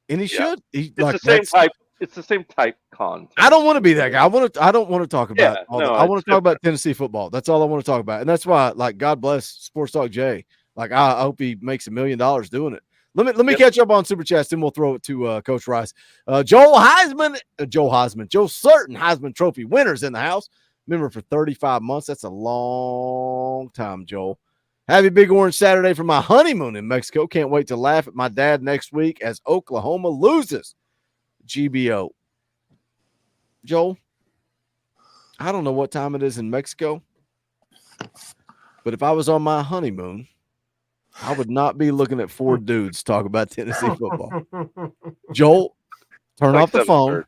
and he should. It's the same type. It's the same type content. I don't want to be that guy. I don't want to talk about. I want to talk about Tennessee football. That's all I want to talk about, and that's why, like, God bless Sports Talk Jay. Like, I hope he makes $1 million doing it. Let me catch up on Super Chats, then we'll throw it to Coach Rice. Joe Certain Heisman Trophy winners in the house. Member for 35 months. That's a long time, Joel. Happy Big Orange Saturday for my honeymoon in Mexico. Can't wait to laugh at my dad next week as Oklahoma loses. GBO. Joel, I don't know what time it is in Mexico, but if I was on my honeymoon, I would not be looking at 4 dudes talk about Tennessee football. Joel, turn off the phone.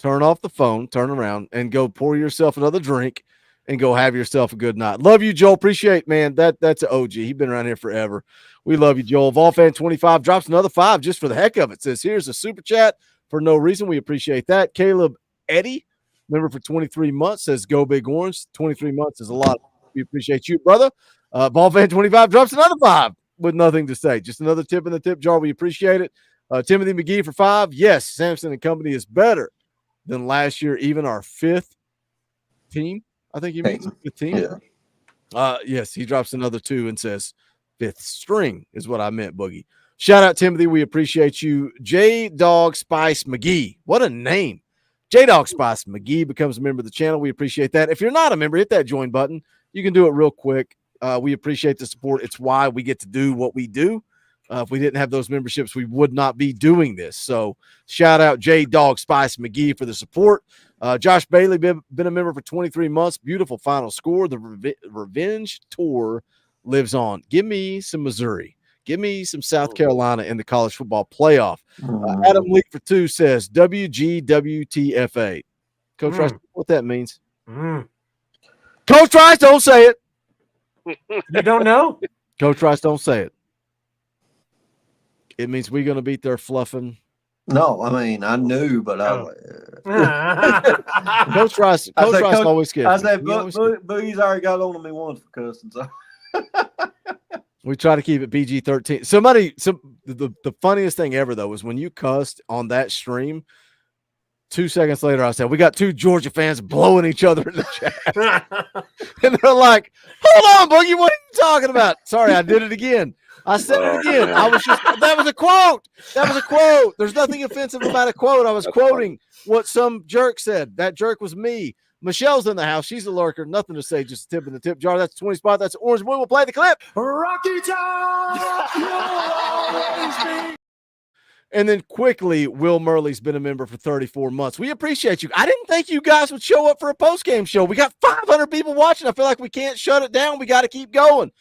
turn off the phone, turn around, and go pour yourself another drink and go have yourself a good night. Love you, Joel. Appreciate, man. That's an OG. He's been around here forever. We love you, Joel. Volfan25 drops another 5 just for the heck of it. Says, here's a super chat for no reason. We appreciate that. Caleb Eddie, member for 23 months, says, go Big Orange. 23 months is a lot. We appreciate you, brother. Volfan25 drops another 5 with nothing to say. Just another tip in the tip jar. We appreciate it. Timothy McGee for 5. Yes, Sampson and company is better than last year, even our 5th team. I think he means 5th team. Yeah. Yes, he drops another 2 and says 5th string is what I meant, Boogie. Shout out, Timothy. We appreciate you. J-Dog Spice McGee. What a name. J-Dog Spice McGee becomes a member of the channel. We appreciate that. If you're not a member, hit that join button. You can do it real quick. We appreciate the support. It's why we get to do what we do. If we didn't have those memberships, we would not be doing this. So shout out J-Dog Spice McGee for the support. Josh Bailey, been a member for 23 months. Beautiful final score. The Revenge Tour lives on. Give me some Missouri. Give me some South Carolina in the college football playoff. Adam Lee for 2 says WGWTFA. Coach Rice, what that means? Coach Rice, don't say it. You don't know? Coach Rice, don't say it. It means we're going to beat their fluffing. No, I mean, I knew, but Coach Rice always scared. I said, Boogie's already got on to me once for cussing. So we try to keep it PG-13. The funniest thing ever, though, was when you cussed on that stream. 2 seconds later, I said, we got 2 Georgia fans blowing each other in the chat. And they're like, hold on, Boogie, what are you talking about? Sorry, I did it again. I said it again. That was a quote. That was a quote. There's nothing offensive about a quote. I was quoting what some jerk said. That jerk was me. Michelle's in the house. She's a lurker. Nothing to say, just a tip in the tip jar. That's 20 spot. That's Orange Boy. We'll play the clip. Rocky Top. And then quickly, Will Murley's been a member for 34 months. We appreciate you. I didn't think you guys would show up for a post-game show. We got 500 people watching. I feel like we can't shut it down. We got to keep going.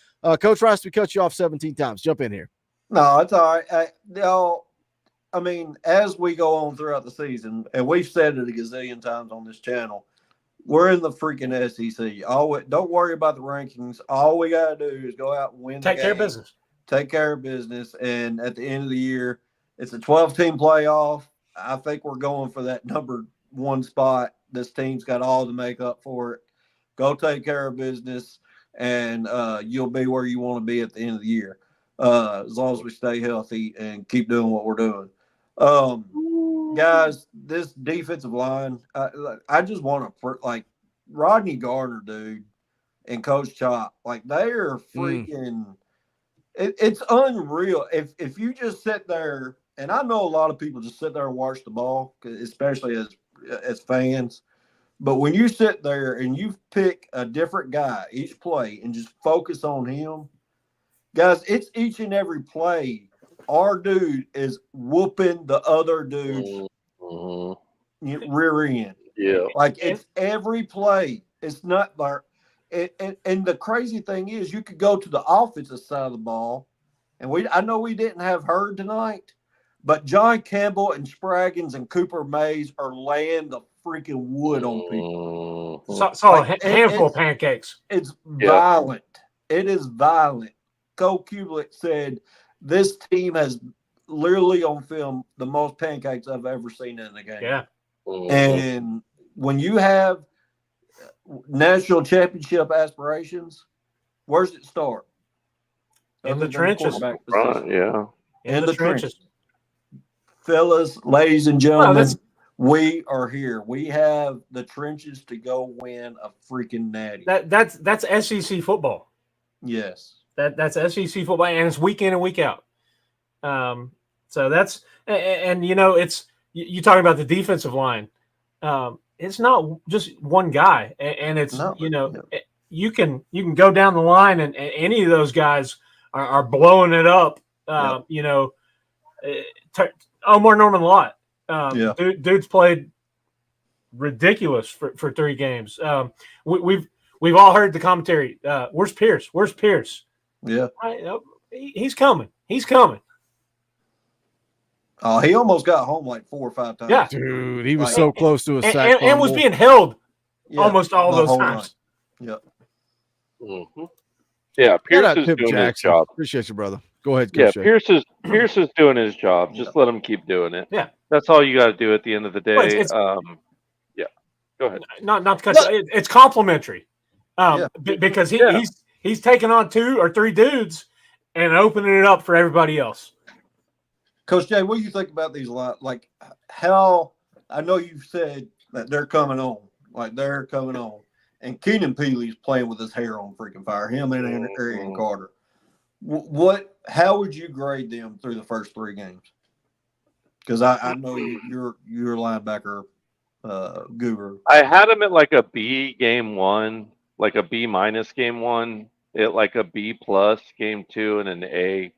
Coach Rice, we cut you off 17 times. Jump in here. no, it's all right. I mean, as we go on throughout the season, and we've said it a gazillion times on this channel, we're in the freaking SEC. Don't worry about the rankings. All we got to do is go out and win. Take care of business. Take care of business. And at the end of the year, it's a 12-team playoff. I think we're going for that number 1 spot. This team's got all to make up for it. Go take care of business, and you'll be where you want to be at the end of the year, as long as we stay healthy and keep doing what we're doing. Guys, this defensive line, I just want to, like, Rodney Garner, dude, and Coach Chop, like, they are freaking it's unreal. If you just sit there, and I know a lot of people just sit there and watch the ball, especially as fans, but when you sit there and you pick a different guy each play and just focus on him, guys, it's each and every play. Our dude is whooping the other dude's rear end. Yeah. Like, it's every play. It's not like, and the crazy thing is, you could go to the offensive side of the ball, and I know we didn't have Hurd tonight, but John Campbell and Spraggins and Cooper Mays are laying the freaking wood on people. Saw a handful of pancakes. It's violent. It is violent. Cole Kublik said this team has literally on film the most pancakes I've ever seen in a game. Yeah. And when you have national championship aspirations, where's it start? In the trenches. Yeah. In the trenches. Fellas, ladies and gentlemen, we are here. We have the trenches to go win a freaking natty. That's SEC football. Yes. That's SEC football, and it's week in and week out. So that's and you know, it's you talking about the defensive line. It's not just one guy, and it's you can go down the line, and any of those guys are blowing it up. You know, Omar Norman Lott. Dude's played ridiculous for 3 games. We've all heard the commentary. Where's Pierce? Where's Pierce? Yeah, he's coming. He's coming. Oh, he almost got home like 4 or 5 times. Yeah. Dude, he was Like, so close to a sack and was fumble. being held Yeah, almost all the those whole times. night. Yep. Mm-hmm. Yeah, Shout Pierce out is Tip doing Jackson. his job. Appreciate you, brother. Go ahead, Yeah, Coach Shay. Pierce is doing his job. Just let him keep doing it. Yeah. That's all you got to do at the end of the Well, day. it's Yeah. Go ahead. not to cut you. It's complimentary, because Yeah. he's taking on 2 or 3 dudes and opening it up for everybody else. Coach Jay, what do you think about these? Like, how I know you've said that they're coming on, and Keenan Peely's playing with his hair on freaking fire. Him and Arian Carter. How would you grade them through the first 3 games? Because I know you're a linebacker guru. I had him at like a B game 1, like a B minus game 1, at like a B plus game 2, and an A,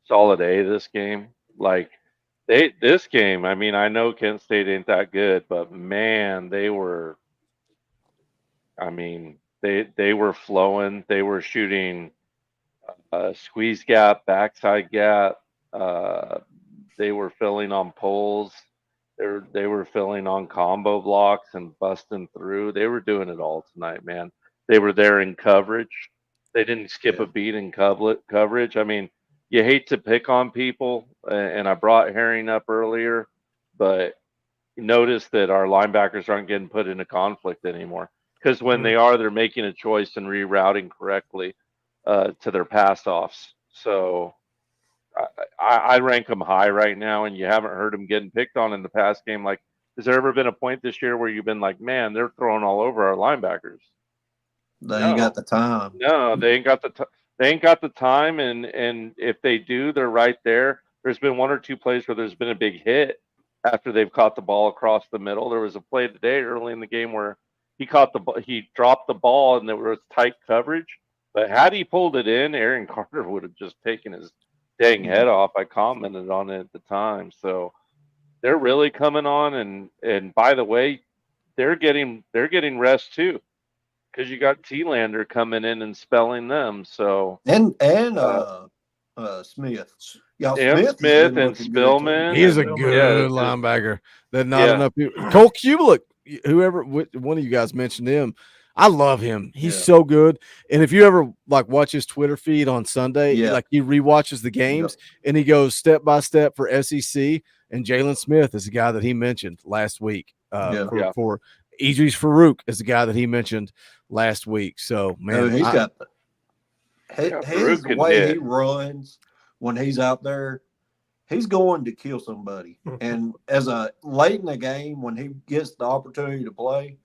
solid A this game. Like this game, I mean, I know Kent State ain't that good, but man, they were flowing. They were shooting squeeze gap, backside gap. They were filling on poles. They were filling on combo blocks and busting through. They were doing it all tonight, man. They were there in coverage. They didn't skip a beat in coverage. I mean, you hate to pick on people, and I brought Herring up earlier, but notice that our linebackers aren't getting put into conflict anymore, because when they are, they're making a choice and rerouting correctly to their pass offs. So I rank them high right now, and you haven't heard them getting picked on in the past game. Like, has there ever been a point this year where you've been like, man, they're throwing all over our linebackers? They ain't got the time. No, they ain't got the time, and if they do, they're right there. There's been 1 or 2 plays where there's been a big hit after they've caught the ball across the middle. There was a play today early in the game where he dropped the ball and there was tight coverage, but had he pulled it in, Aaron Carter would have just taken his dang head off. I commented on it at the time. So they're really coming on, and by the way, they're getting rest too, because you got T-Lander coming in and spelling them. So and Smith. Yeah, Smith and Spillman. He is a good linebacker. That not enough people. Cole Kubelik, whoever, one of you guys mentioned him. I love him. He's so good. And if you ever like watch his Twitter feed on Sunday, like he rewatches the games and he goes step by step for SEC. And Jalen Smith is the guy that he mentioned last week. For Idris Farouk is the guy that he mentioned last week. So man, he's got his way he runs when he's out there. He's going to kill somebody. And as a late in the game, when he gets the opportunity to play,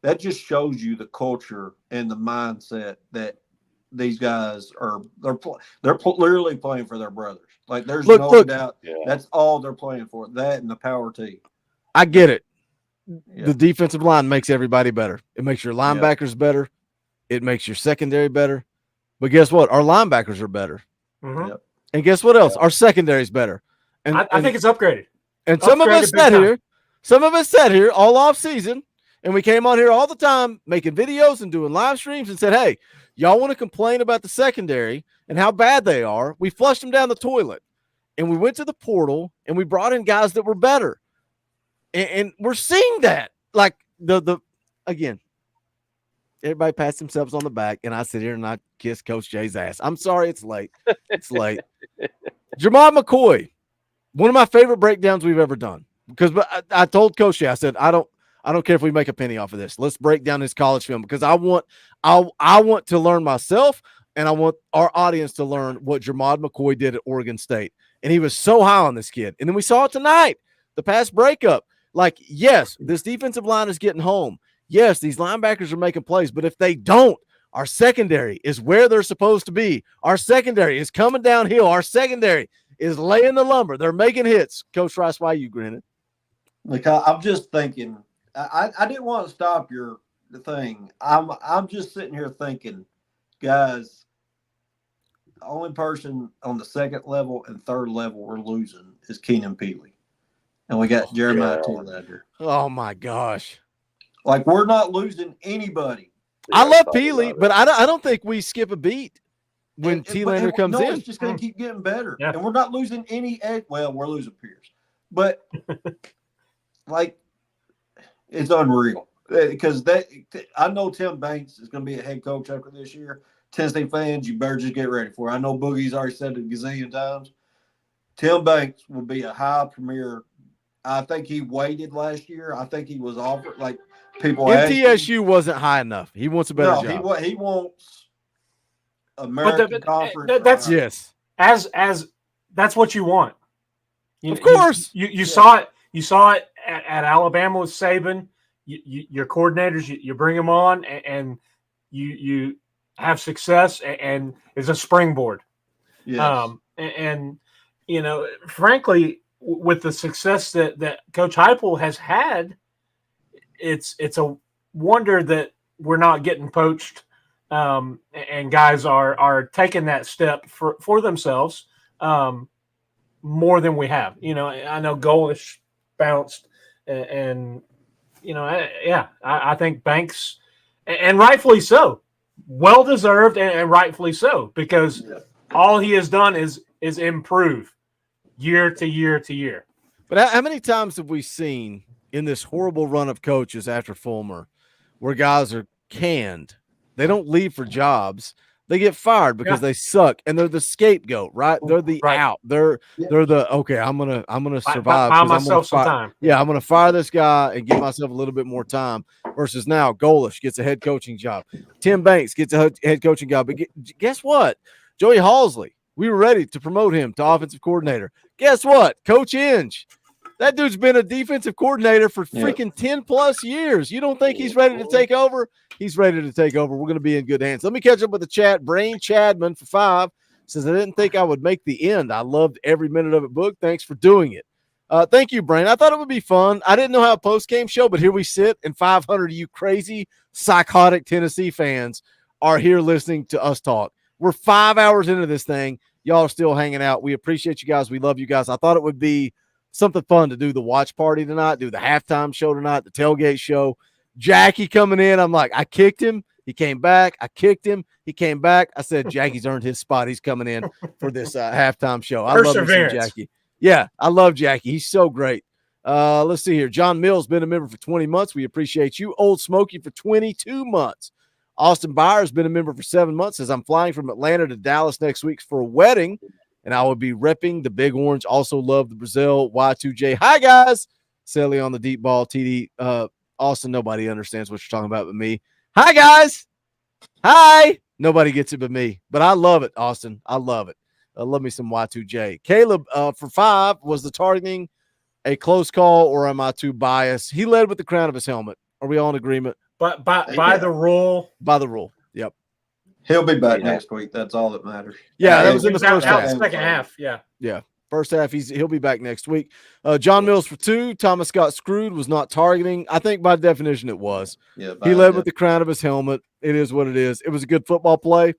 that just shows you the culture and the mindset that these guys are. They're literally playing for their brothers. Like there's no doubt. That's all they're playing for. That and the power team. I get it. The defensive line makes everybody better. It makes your linebackers better. It makes your secondary better. But guess what? Our linebackers are better. And guess what else? Our secondary is better. And I think it's upgraded. And some of us sat here all off season, and we came on here all the time making videos and doing live streams and said, hey, y'all want to complain about the secondary and how bad they are? We flushed them down the toilet, and we went to the portal, and we brought in guys that were better. And we're seeing that. Like, again, everybody pats themselves on the back, and I sit here and I kiss Coach Jay's ass. I'm sorry it's late. It's late. Jamad McCoy, one of my favorite breakdowns we've ever done. Because I told Coach Jay, I said, I don't care if we make a penny off of this. Let's break down his college film, because I want to learn myself, and I want our audience to learn what Jamad McCoy did at Oregon State. And he was so high on this kid. And then we saw it tonight, the pass breakup. Like, yes, this defensive line is getting home. Yes, these linebackers are making plays, but if they don't, our secondary is where they're supposed to be. Our secondary is coming downhill. Our secondary is laying the lumber. They're making hits. Coach Rice, why are you grinning? Like, I'm just thinking, I didn't want to stop your thing. I'm just sitting here thinking, guys, the only person on the second level and third level we're losing is Keenan Peely. And we got Jeremiah T-Lander. Oh, my gosh. Like, we're not losing anybody. I love Peely, but I don't think we skip a beat when T-Lander comes in. It's just going to keep getting better. And we're not losing any – well, we're losing Pierce. but like it's unreal because I know Tim Banks is going to be a head coach after this year. Tennessee fans, you better just get ready for it. I know Boogie's already said it a gazillion times. Tim Banks will be a high premier. I think he waited last year. I think he was offered like people. MTSU wasn't high enough. He wants a better job. He wants American Conference. That's yes. As that's what you want. Of course, you saw it. You saw it at Alabama with Saban. Your coordinators, you bring them on, and you have success, and it's a springboard. Yes. And frankly, with the success that Coach Heupel has had, it's a wonder that we're not getting poached, and guys are taking that step for themselves more than we have. I know Golish bounced, and I think Banks, and rightfully so, well deserved, and rightfully so, because all he has done is improve year to year to year. But how many times have we seen in this horrible run of coaches after Fulmer where guys are canned? They don't leave for jobs. They get fired because they suck, and they're the scapegoat, right? They're the out. They're the okay. I'm gonna survive. Buy myself some time. Yeah, I'm gonna fire this guy and give myself a little bit more time. Versus now, Golish gets a head coaching job. Tim Banks gets a head coaching job. But guess what? Joey Halsley, we were ready to promote him to offensive coordinator. Guess what? Coach Inge, that dude's been a defensive coordinator for freaking 10 plus years. You don't think he's ready to take over? He's ready to take over. We're going to be in good hands. Let me catch up with the chat. Brain Chadman for 5 says, I didn't think I would make the end. I loved every minute of it, Book. Thanks for doing it. Thank you, Brain. I thought it would be fun. I didn't know how a post-game show, but here we sit, and 500 of you crazy, psychotic Tennessee fans are here listening to us talk. We're 5 hours into this thing. Y'all are still hanging out. We appreciate you guys. We love you guys. I thought it would be something fun to do the watch party tonight, do the halftime show tonight, the tailgate show. Jackie coming in. I'm like, I kicked him. He came back. I kicked him. He came back. I said, Jackie's earned his spot. He's coming in for this halftime show. I love you, Jackie. Yeah, I love Jackie. He's so great. Let's see here. John Mills been a member for 20 months. We appreciate you. Old Smokey for 22 months. Austin Byers been a member for 7 months. Says, I'm flying from Atlanta to Dallas next week for a wedding, and I will be repping the Big Orange. Also love the Brazil Y2J. Hi, guys. Sally on the deep ball. TD. Austin, nobody understands what you're talking about but me. Hi, guys. Hi. Nobody gets it but me. But I love it, Austin. I love it. Love me some Y2J. Caleb, for 5, was the targeting a close call, or am I too biased? He led with the crown of his helmet. Are we all in agreement? But by the rule. By the rule. Yep. He'll be back next week. That's all that matters. Yeah, that was in the first half. Second half, yeah. Yeah. First half, he'll be back next week. John Mills for 2. Thomas got screwed, was not targeting. I think by definition it was. Yeah, he led with the crown of his helmet. It is what it is. It was a good football play.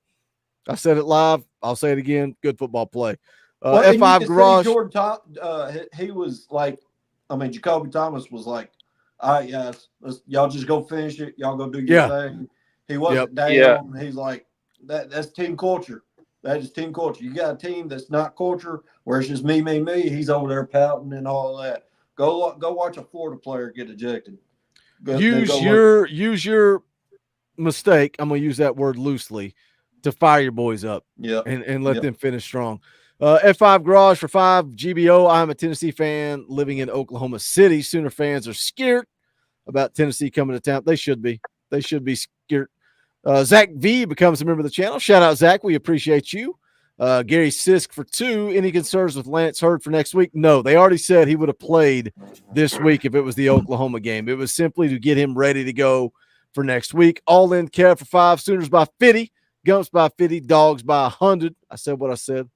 I said it live. I'll say it again. Good football play. F5 Garage. Jordan, he was like, Jacoby Thomas was like, all right, guys, y'all just go finish it. Y'all go do your thing. He wasn't down. Yeah. He's like, that's team culture. That is team culture. You got a team that's not culture, where it's just me. He's over there pouting and all that. Go watch a Florida player get ejected. Use your mistake. I'm going to use that word loosely to fire your boys up. Yeah, and let them finish strong. F5 Garage for 5. GBO. I'm a Tennessee fan living in Oklahoma City. Sooner fans are scared about Tennessee coming to town. They should be. They should be scared. Zach V becomes a member of the channel. Shout out, Zach. We appreciate you. Gary Sisk for 2. Any concerns with Lance Hurd for next week? No, they already said he would have played this week if it was the Oklahoma game. It was simply to get him ready to go for next week. All in Kev for 5. Sooners by 50. Gumps by 50. Dogs by 100. I said what I said.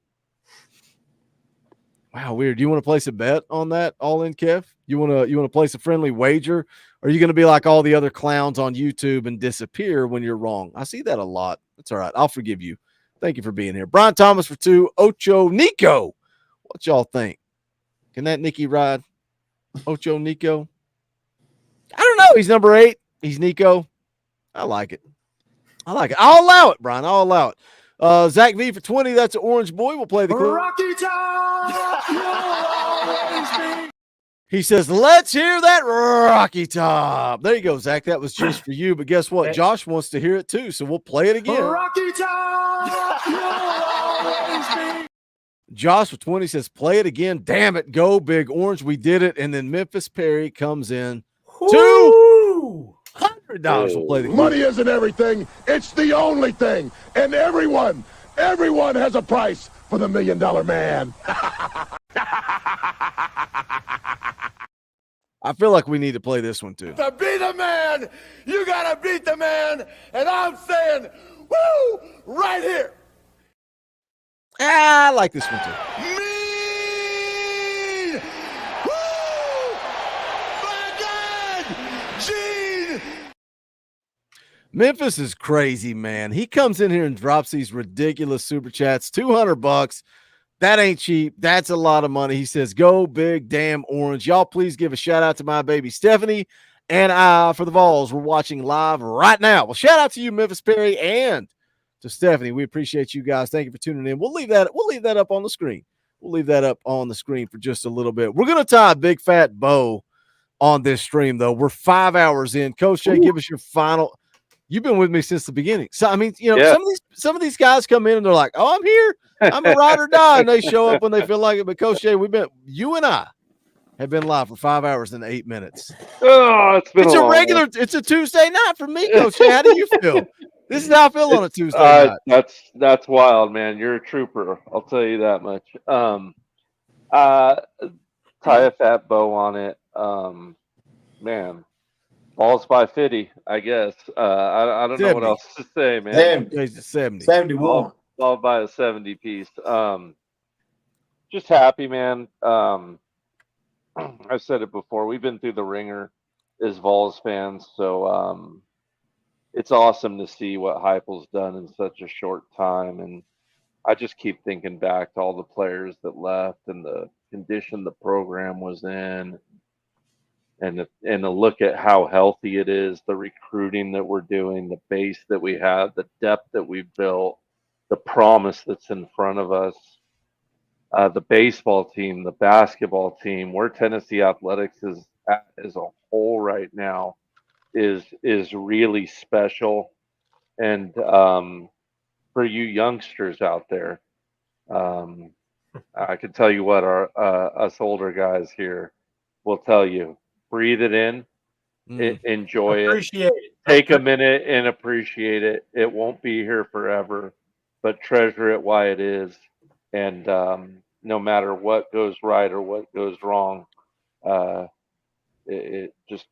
Wow, weird. Do you want to place a bet on that? All in, Kev? You want to place a friendly wager? Or are you going to be like all the other clowns on YouTube and disappear when you're wrong? I see that a lot. That's all right. I'll forgive you. Thank you for being here. Brian Thomas for 2. Ocho Nico. What y'all think? Can that Nicky ride? Ocho Nico? I don't know. He's number 8. He's Nico. I like it. I'll allow it, Brian. I'll allow it. Zach V for 20. That's an Orange Boy. We'll play the clip. Rocky Top! He says, let's hear that Rocky Top. There you go, Zach. That was just for you. But guess what? Josh wants to hear it too, so we'll play it again. Rocky Top, you'll always be. Josh with 20 says, play it again. Damn it. Go Big Orange. We did it. And then Memphis Perry comes in. $200 will play the game. Money isn't everything. It's the only thing. And everyone has a price for the $1 Million Man. I feel like we need to play this one too. To be the man, you got to beat the man. And I'm saying, woo, right here. I like this one too. Mean! Woo! My God! Gene! Memphis is crazy, man. He comes in here and drops these ridiculous super chats. $200. That ain't cheap. That's a lot of money. He says, go Big Damn Orange. Y'all please give a shout out to my baby Stephanie and I for the Vols. We're watching live right now. Well, shout out to you, Memphis Perry, and to Stephanie. We appreciate you guys. Thank you for tuning in. We'll leave that up on the screen. We'll leave that up on the screen for just a little bit. We're going to tie a big fat bow on this stream, though. We're 5 hours in. Coach Jay, give us your final. You've been with me since the beginning. So, I mean, you know, some of these guys come in and they're like, oh, I'm here. I'm a ride or die. And they show up when they feel like it. But Coach Jay, you and I have been live for 5 hours and 8 minutes. Oh, it's a regular, it's a Tuesday night for me, Coach Jay. How do you feel? This is how I feel on a Tuesday night. That's wild, man. You're a trooper. I'll tell you that much. Tie a fat bow on it. Man, balls by 50, I guess. I don't know what else to say, man. 71. Ball by a 70 piece. Just happy, man. I've said it before. We've been through the ringer as Vols fans, so it's awesome to see what Heupel's done in such a short time. And I just keep thinking back to all the players that left and the condition the program was in, and to look at how healthy it is, the recruiting that we're doing, the base that we have, the depth that we've built, the promise that's in front of us, the baseball team, the basketball team, where Tennessee athletics is at as a whole right now is really special. And for you youngsters out there, I can tell you what us older guys here will tell you: breathe it in, enjoy Appreciate it. Take a minute and appreciate it. It won't be here forever, but treasure it while it is. And no matter what goes right or what goes wrong, it just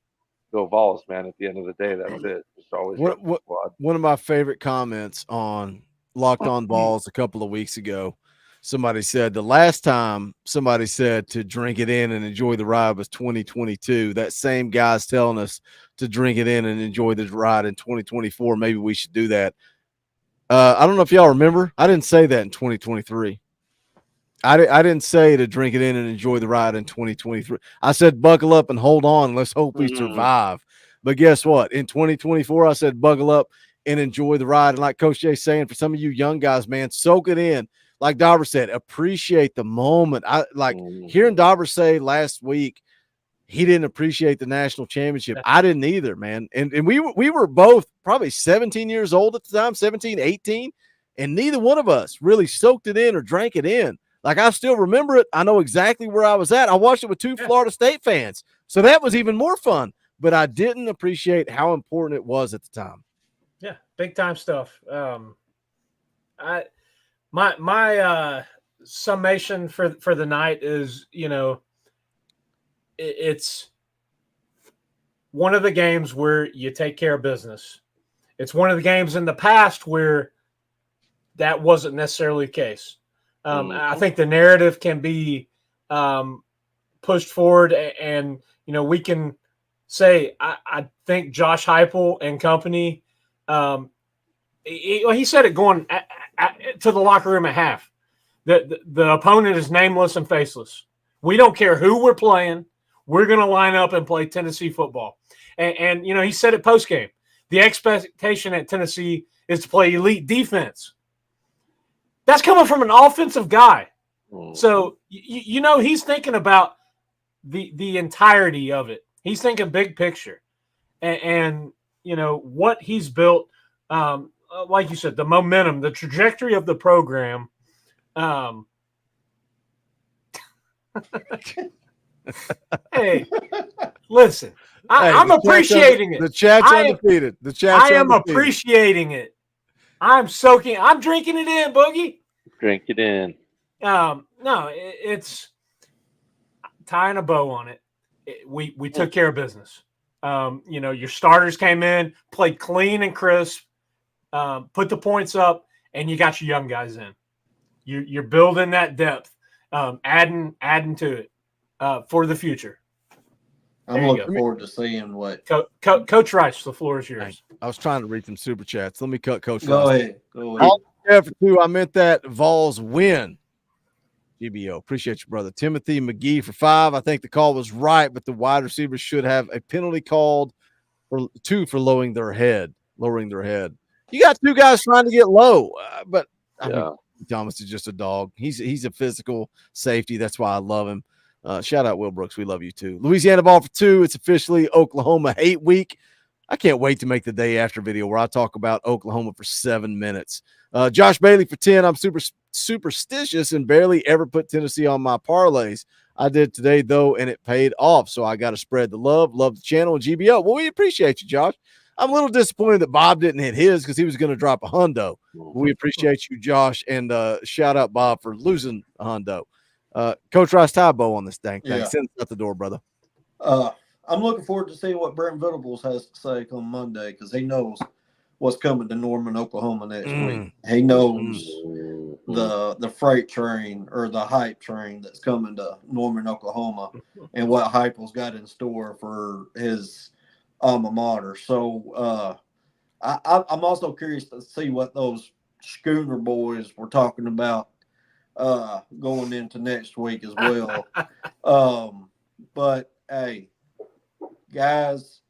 go Vols, man. At the end of the day, that's it. Just always one of my favorite comments on Locked On Vols a couple of weeks ago. Somebody said the last time somebody said to drink it in and enjoy the ride was 2022. That same guy's telling us to drink it in and enjoy the ride in 2024. Maybe we should do that. I don't know if y'all remember. I didn't say that in 2023. I didn't say to drink it in and enjoy the ride in 2023. I said buckle up and hold on. Let's hope we survive. But guess what? In 2024, I said buckle up and enjoy the ride. And like Coach Jay's saying, for some of you young guys, man, soak it in. Like Dauber said, appreciate the moment. I like hearing Dauber say last week he didn't appreciate the national championship. I didn't either, man. And we were both probably 17 years old at the time, 17, 18, and neither one of us really soaked it in or drank it in. Like, I still remember it. I know exactly where I was at. I watched it with two Florida State fans, so that was even more fun. But I didn't appreciate how important it was at the time. Yeah, big time stuff. My summation for the night is, you know, it's one of the games where you take care of business. It's one of the games in the past where that wasn't necessarily the case. I think the narrative can be pushed forward, and you know, we can say I think Josh Heupel and company. He said it going to the locker room at half. The opponent is nameless and faceless. We don't care who we're playing. We're going to line up and play Tennessee football. And you know, he said it post game. The expectation at Tennessee is to play elite defense. That's coming from an offensive guy. So, you know, he's thinking about the entirety of it. He's thinking big picture, and you know what he's built. Like you said, the momentum, the trajectory of the program. Hey, listen, I'm appreciating it. The chat's undefeated. The chat's I am undefeated. appreciating it. I'm drinking it in, Boogie. Drink it in. No, it's tying a bow on it. We took care of business. You know, your starters came in, played clean and crisp, put the points up, and you got your young guys in. You're building that depth, adding to it for the future. I'm looking forward to seeing what Coach Rice. The floor is yours. I was trying to read some super chats. Let me cut Coach Go Rice. ahead. Go ahead. Yeah, for 2. I meant that Vols win. GBO. Appreciate you, brother. Timothy McGee for 5. I think the call was right, but the wide receivers should have a penalty called for 2 for lowering their head. You got 2 guys trying to get low, but I mean, Thomas is just a dog. He's a physical safety. That's why I love him. Shout out Will Brooks. We love you too. Louisiana ball for 2. It's officially Oklahoma hate week. I can't wait to make the day after video where I talk about Oklahoma for 7 minutes. Josh Bailey for 10. I'm superstitious and barely ever put Tennessee on my parlays. I did today though, and it paid off. So I got to spread the love the channel and GBO. Well, we appreciate you, Josh. I'm a little disappointed that Bob didn't hit his because he was going to drop a hundo. We appreciate you, Josh, and shout out Bob for losing a hundo. Coach Rice, tie a bow on this dang thing. Yeah. Send it out the door, brother. I'm looking forward to seeing what Brent Venables has to say on Monday because he knows what's coming to Norman, Oklahoma next week. He knows the freight train or the hype train that's coming to Norman, Oklahoma, and what Heupel's got in store for his alma mater. So I'm also curious to see what those Schooner boys were talking about going into next week as well. But hey, guys,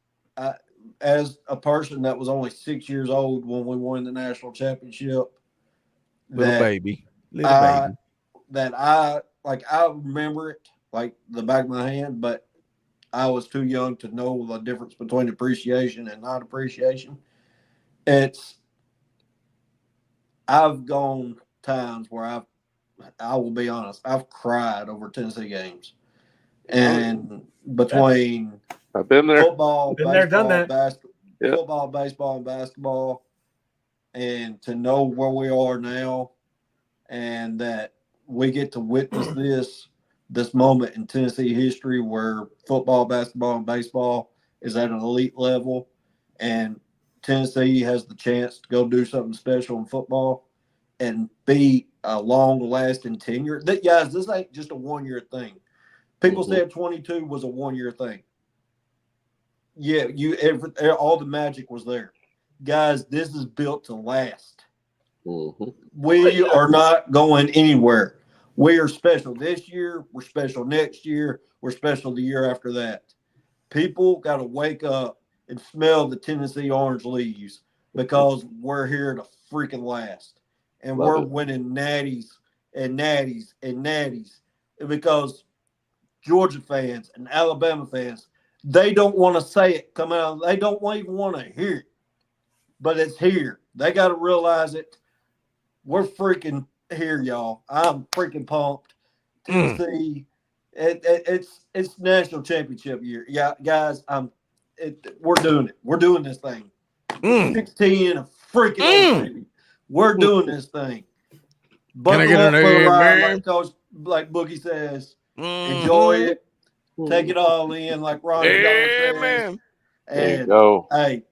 as a person that was only 6 years old when we won the national championship, Little baby. I remember it like the back of my hand, but I was too young to know the difference between appreciation and not appreciation. I've gone times where I will be honest, I've cried over Tennessee games. And between I've been there. Football, been there, done that. Football, baseball, and basketball, and to know where we are now and that we get to witness this moment in Tennessee history where football, basketball, and baseball is at an elite level, and Tennessee has the chance to go do something special in football and be a long-lasting tenure. Guys, this ain't just a one-year thing. People said 22 was a one-year thing. Yeah, all the magic was there. Guys, this is built to last. We are not going anywhere. We are special this year. We're special next year. We're special the year after that. People got to wake up and smell the Tennessee orange leaves because we're here to freaking last. And we're winning natties and natties and natties because Georgia fans and Alabama fans, they don't want to say it come out. They don't even want to hear it. But it's here. They got to realize it. We're freaking here, y'all. I'm freaking pumped. Tennessee, it's national championship year. Yeah, guys, we're doing it. We're doing this thing. 16 and a freaking baby. We're doing this thing. Can I get an amen? Like Boogie says, enjoy it. Take it all in, like Ronnie says. And hey,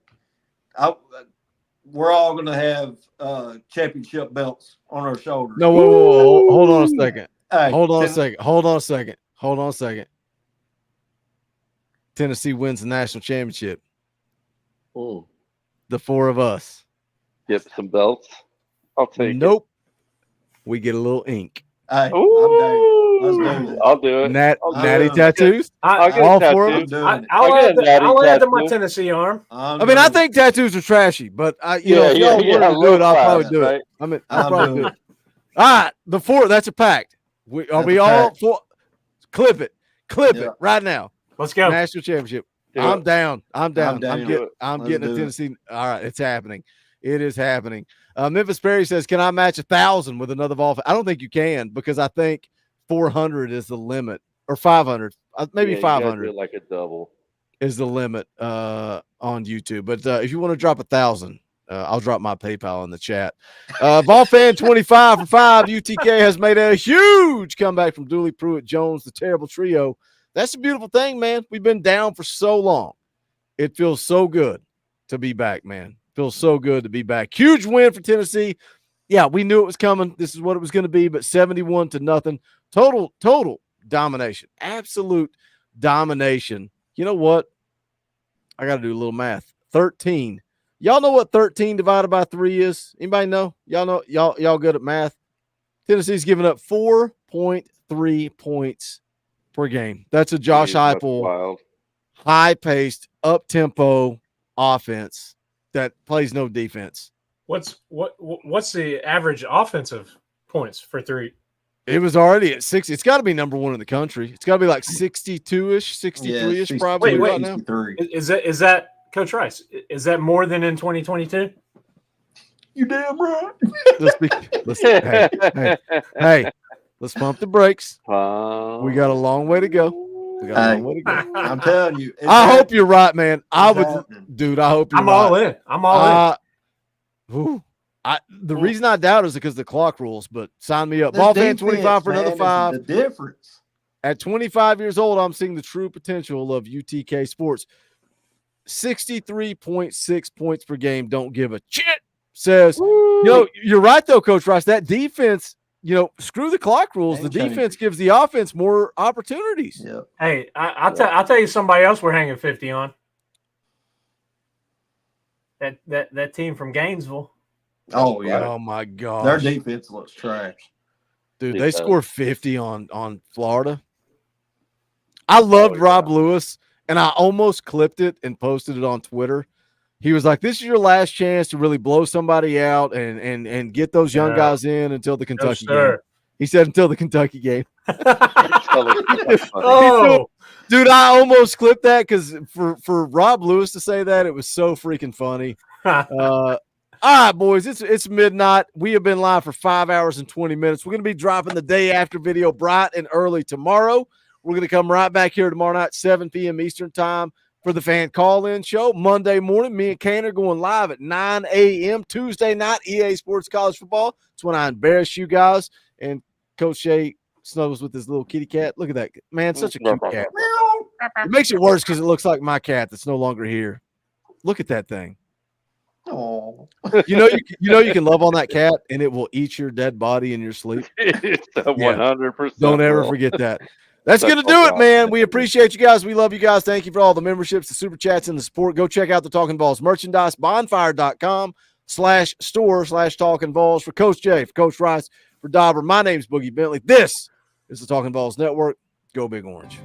we're all going to have championship belts on our shoulders. No, whoa. Hold on a second. Hey, Hold on a second. Tennessee wins the national championship. The 4 of us. Get some belts. I'll take it. Nope. We get a little ink. Hey, I'm down. Let's do it. I'll do it. Natty tattoos. I'll get all a 4 of tattoo. them. I'll add to my Tennessee arm. I mean, I think tattoos are trashy, but if y'all wanted to do it, I'll probably do it. I mean, I'll probably do it. All right, the 4. That's a pact. Are we all 4? Clip it. Clip it right now. Let's go. National championship. Do I'm it. down. I'm down. down. I'm Let's getting a do it. Tennessee. All right, it's happening. It is happening. Memphis Perry says, "Can I match 1,000 with another Vol?" I don't think you can because I think 400 is the limit, or 500, maybe Yeah, you gotta 500 do it like a double. is the limit on YouTube. But if you want to drop 1,000, I'll drop my PayPal in the chat. Vol fan 25 for 5. UTK has made a huge comeback from Dooley, Pruitt, Jones, the terrible trio. That's a beautiful thing, man. We've been down for so long. It feels so good to be back, man. Feels so good to be back. Huge win for Tennessee. Yeah, we knew it was coming. This is what it was going to be, but 71-0. Total domination. Absolute domination. You know what? I got to do a little math. 13. Y'all know what 13 divided by 3 is? Anybody know? Y'all know? Y'all good at math? Tennessee's giving up 4.3 points per game. That's a Josh Heupel high-paced, up-tempo offense that plays no defense. What's the average offensive points for 3? It was already at 60. It's got to be number 1 in the country. It's got to be like 62-ish, 63-ish probably right now. Is that Coach Rice? Is that more than in 2022? You damn right. Hey, let's pump the brakes. We got a long way to go. I'm telling you. I hope you're right, man. I hope you're I'm right. all in. I'm all in. The reason I doubt is because of the clock rules, but sign me up. Ball fan 25 for another 5. The difference. At 25 years old, I'm seeing the true potential of UTK sports. 63.6 points per game. Don't give a shit. Says, you're right though, Coach Rice. That defense, screw the clock rules. The defense gives the offense more opportunities. Yeah. Hey, I'll tell you somebody else we're hanging 50 on. That team from Gainesville. Oh yeah. Oh my gosh. Their defense looks trash. Dude, they scored 50 on Florida. I loved Rob Lewis, and I almost clipped it and posted it on Twitter. He was like, "This is your last chance to really blow somebody out and get those young guys in until the Kentucky game." He said until the Kentucky game. Oh, dude, I almost clipped that because for Rob Lewis to say that, it was so freaking funny. All right, boys, it's midnight. We have been live for 5 hours and 20 minutes. We're going to be dropping the day after video bright and early tomorrow. We're going to come right back here tomorrow night, 7 p.m. Eastern time for the fan call-in show. Monday morning, me and Kane are going live at 9 a.m. Tuesday night, EA Sports College Football. It's when I embarrass you guys. And Coach Shea snuggles with his little kitty cat. Look at that. Man, such a cute cat. It makes it worse because it looks like my cat that's no longer here. Look at that thing. Oh, you can love on that cat and it will eat your dead body in your sleep. It's 100%. Don't ever forget that. That's going to do it, man. We appreciate you guys. We love you guys. Thank you for all the memberships, the super chats, and the support. Go check out the Talkin VAWLS merchandise, bonfire.com/store/Talkin VAWLS. For Coach Jay, for Coach Rice, for Dauber, my name's Boogie Bentley. This is the Talkin VAWLS Network. Go Big Orange.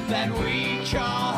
That we charge.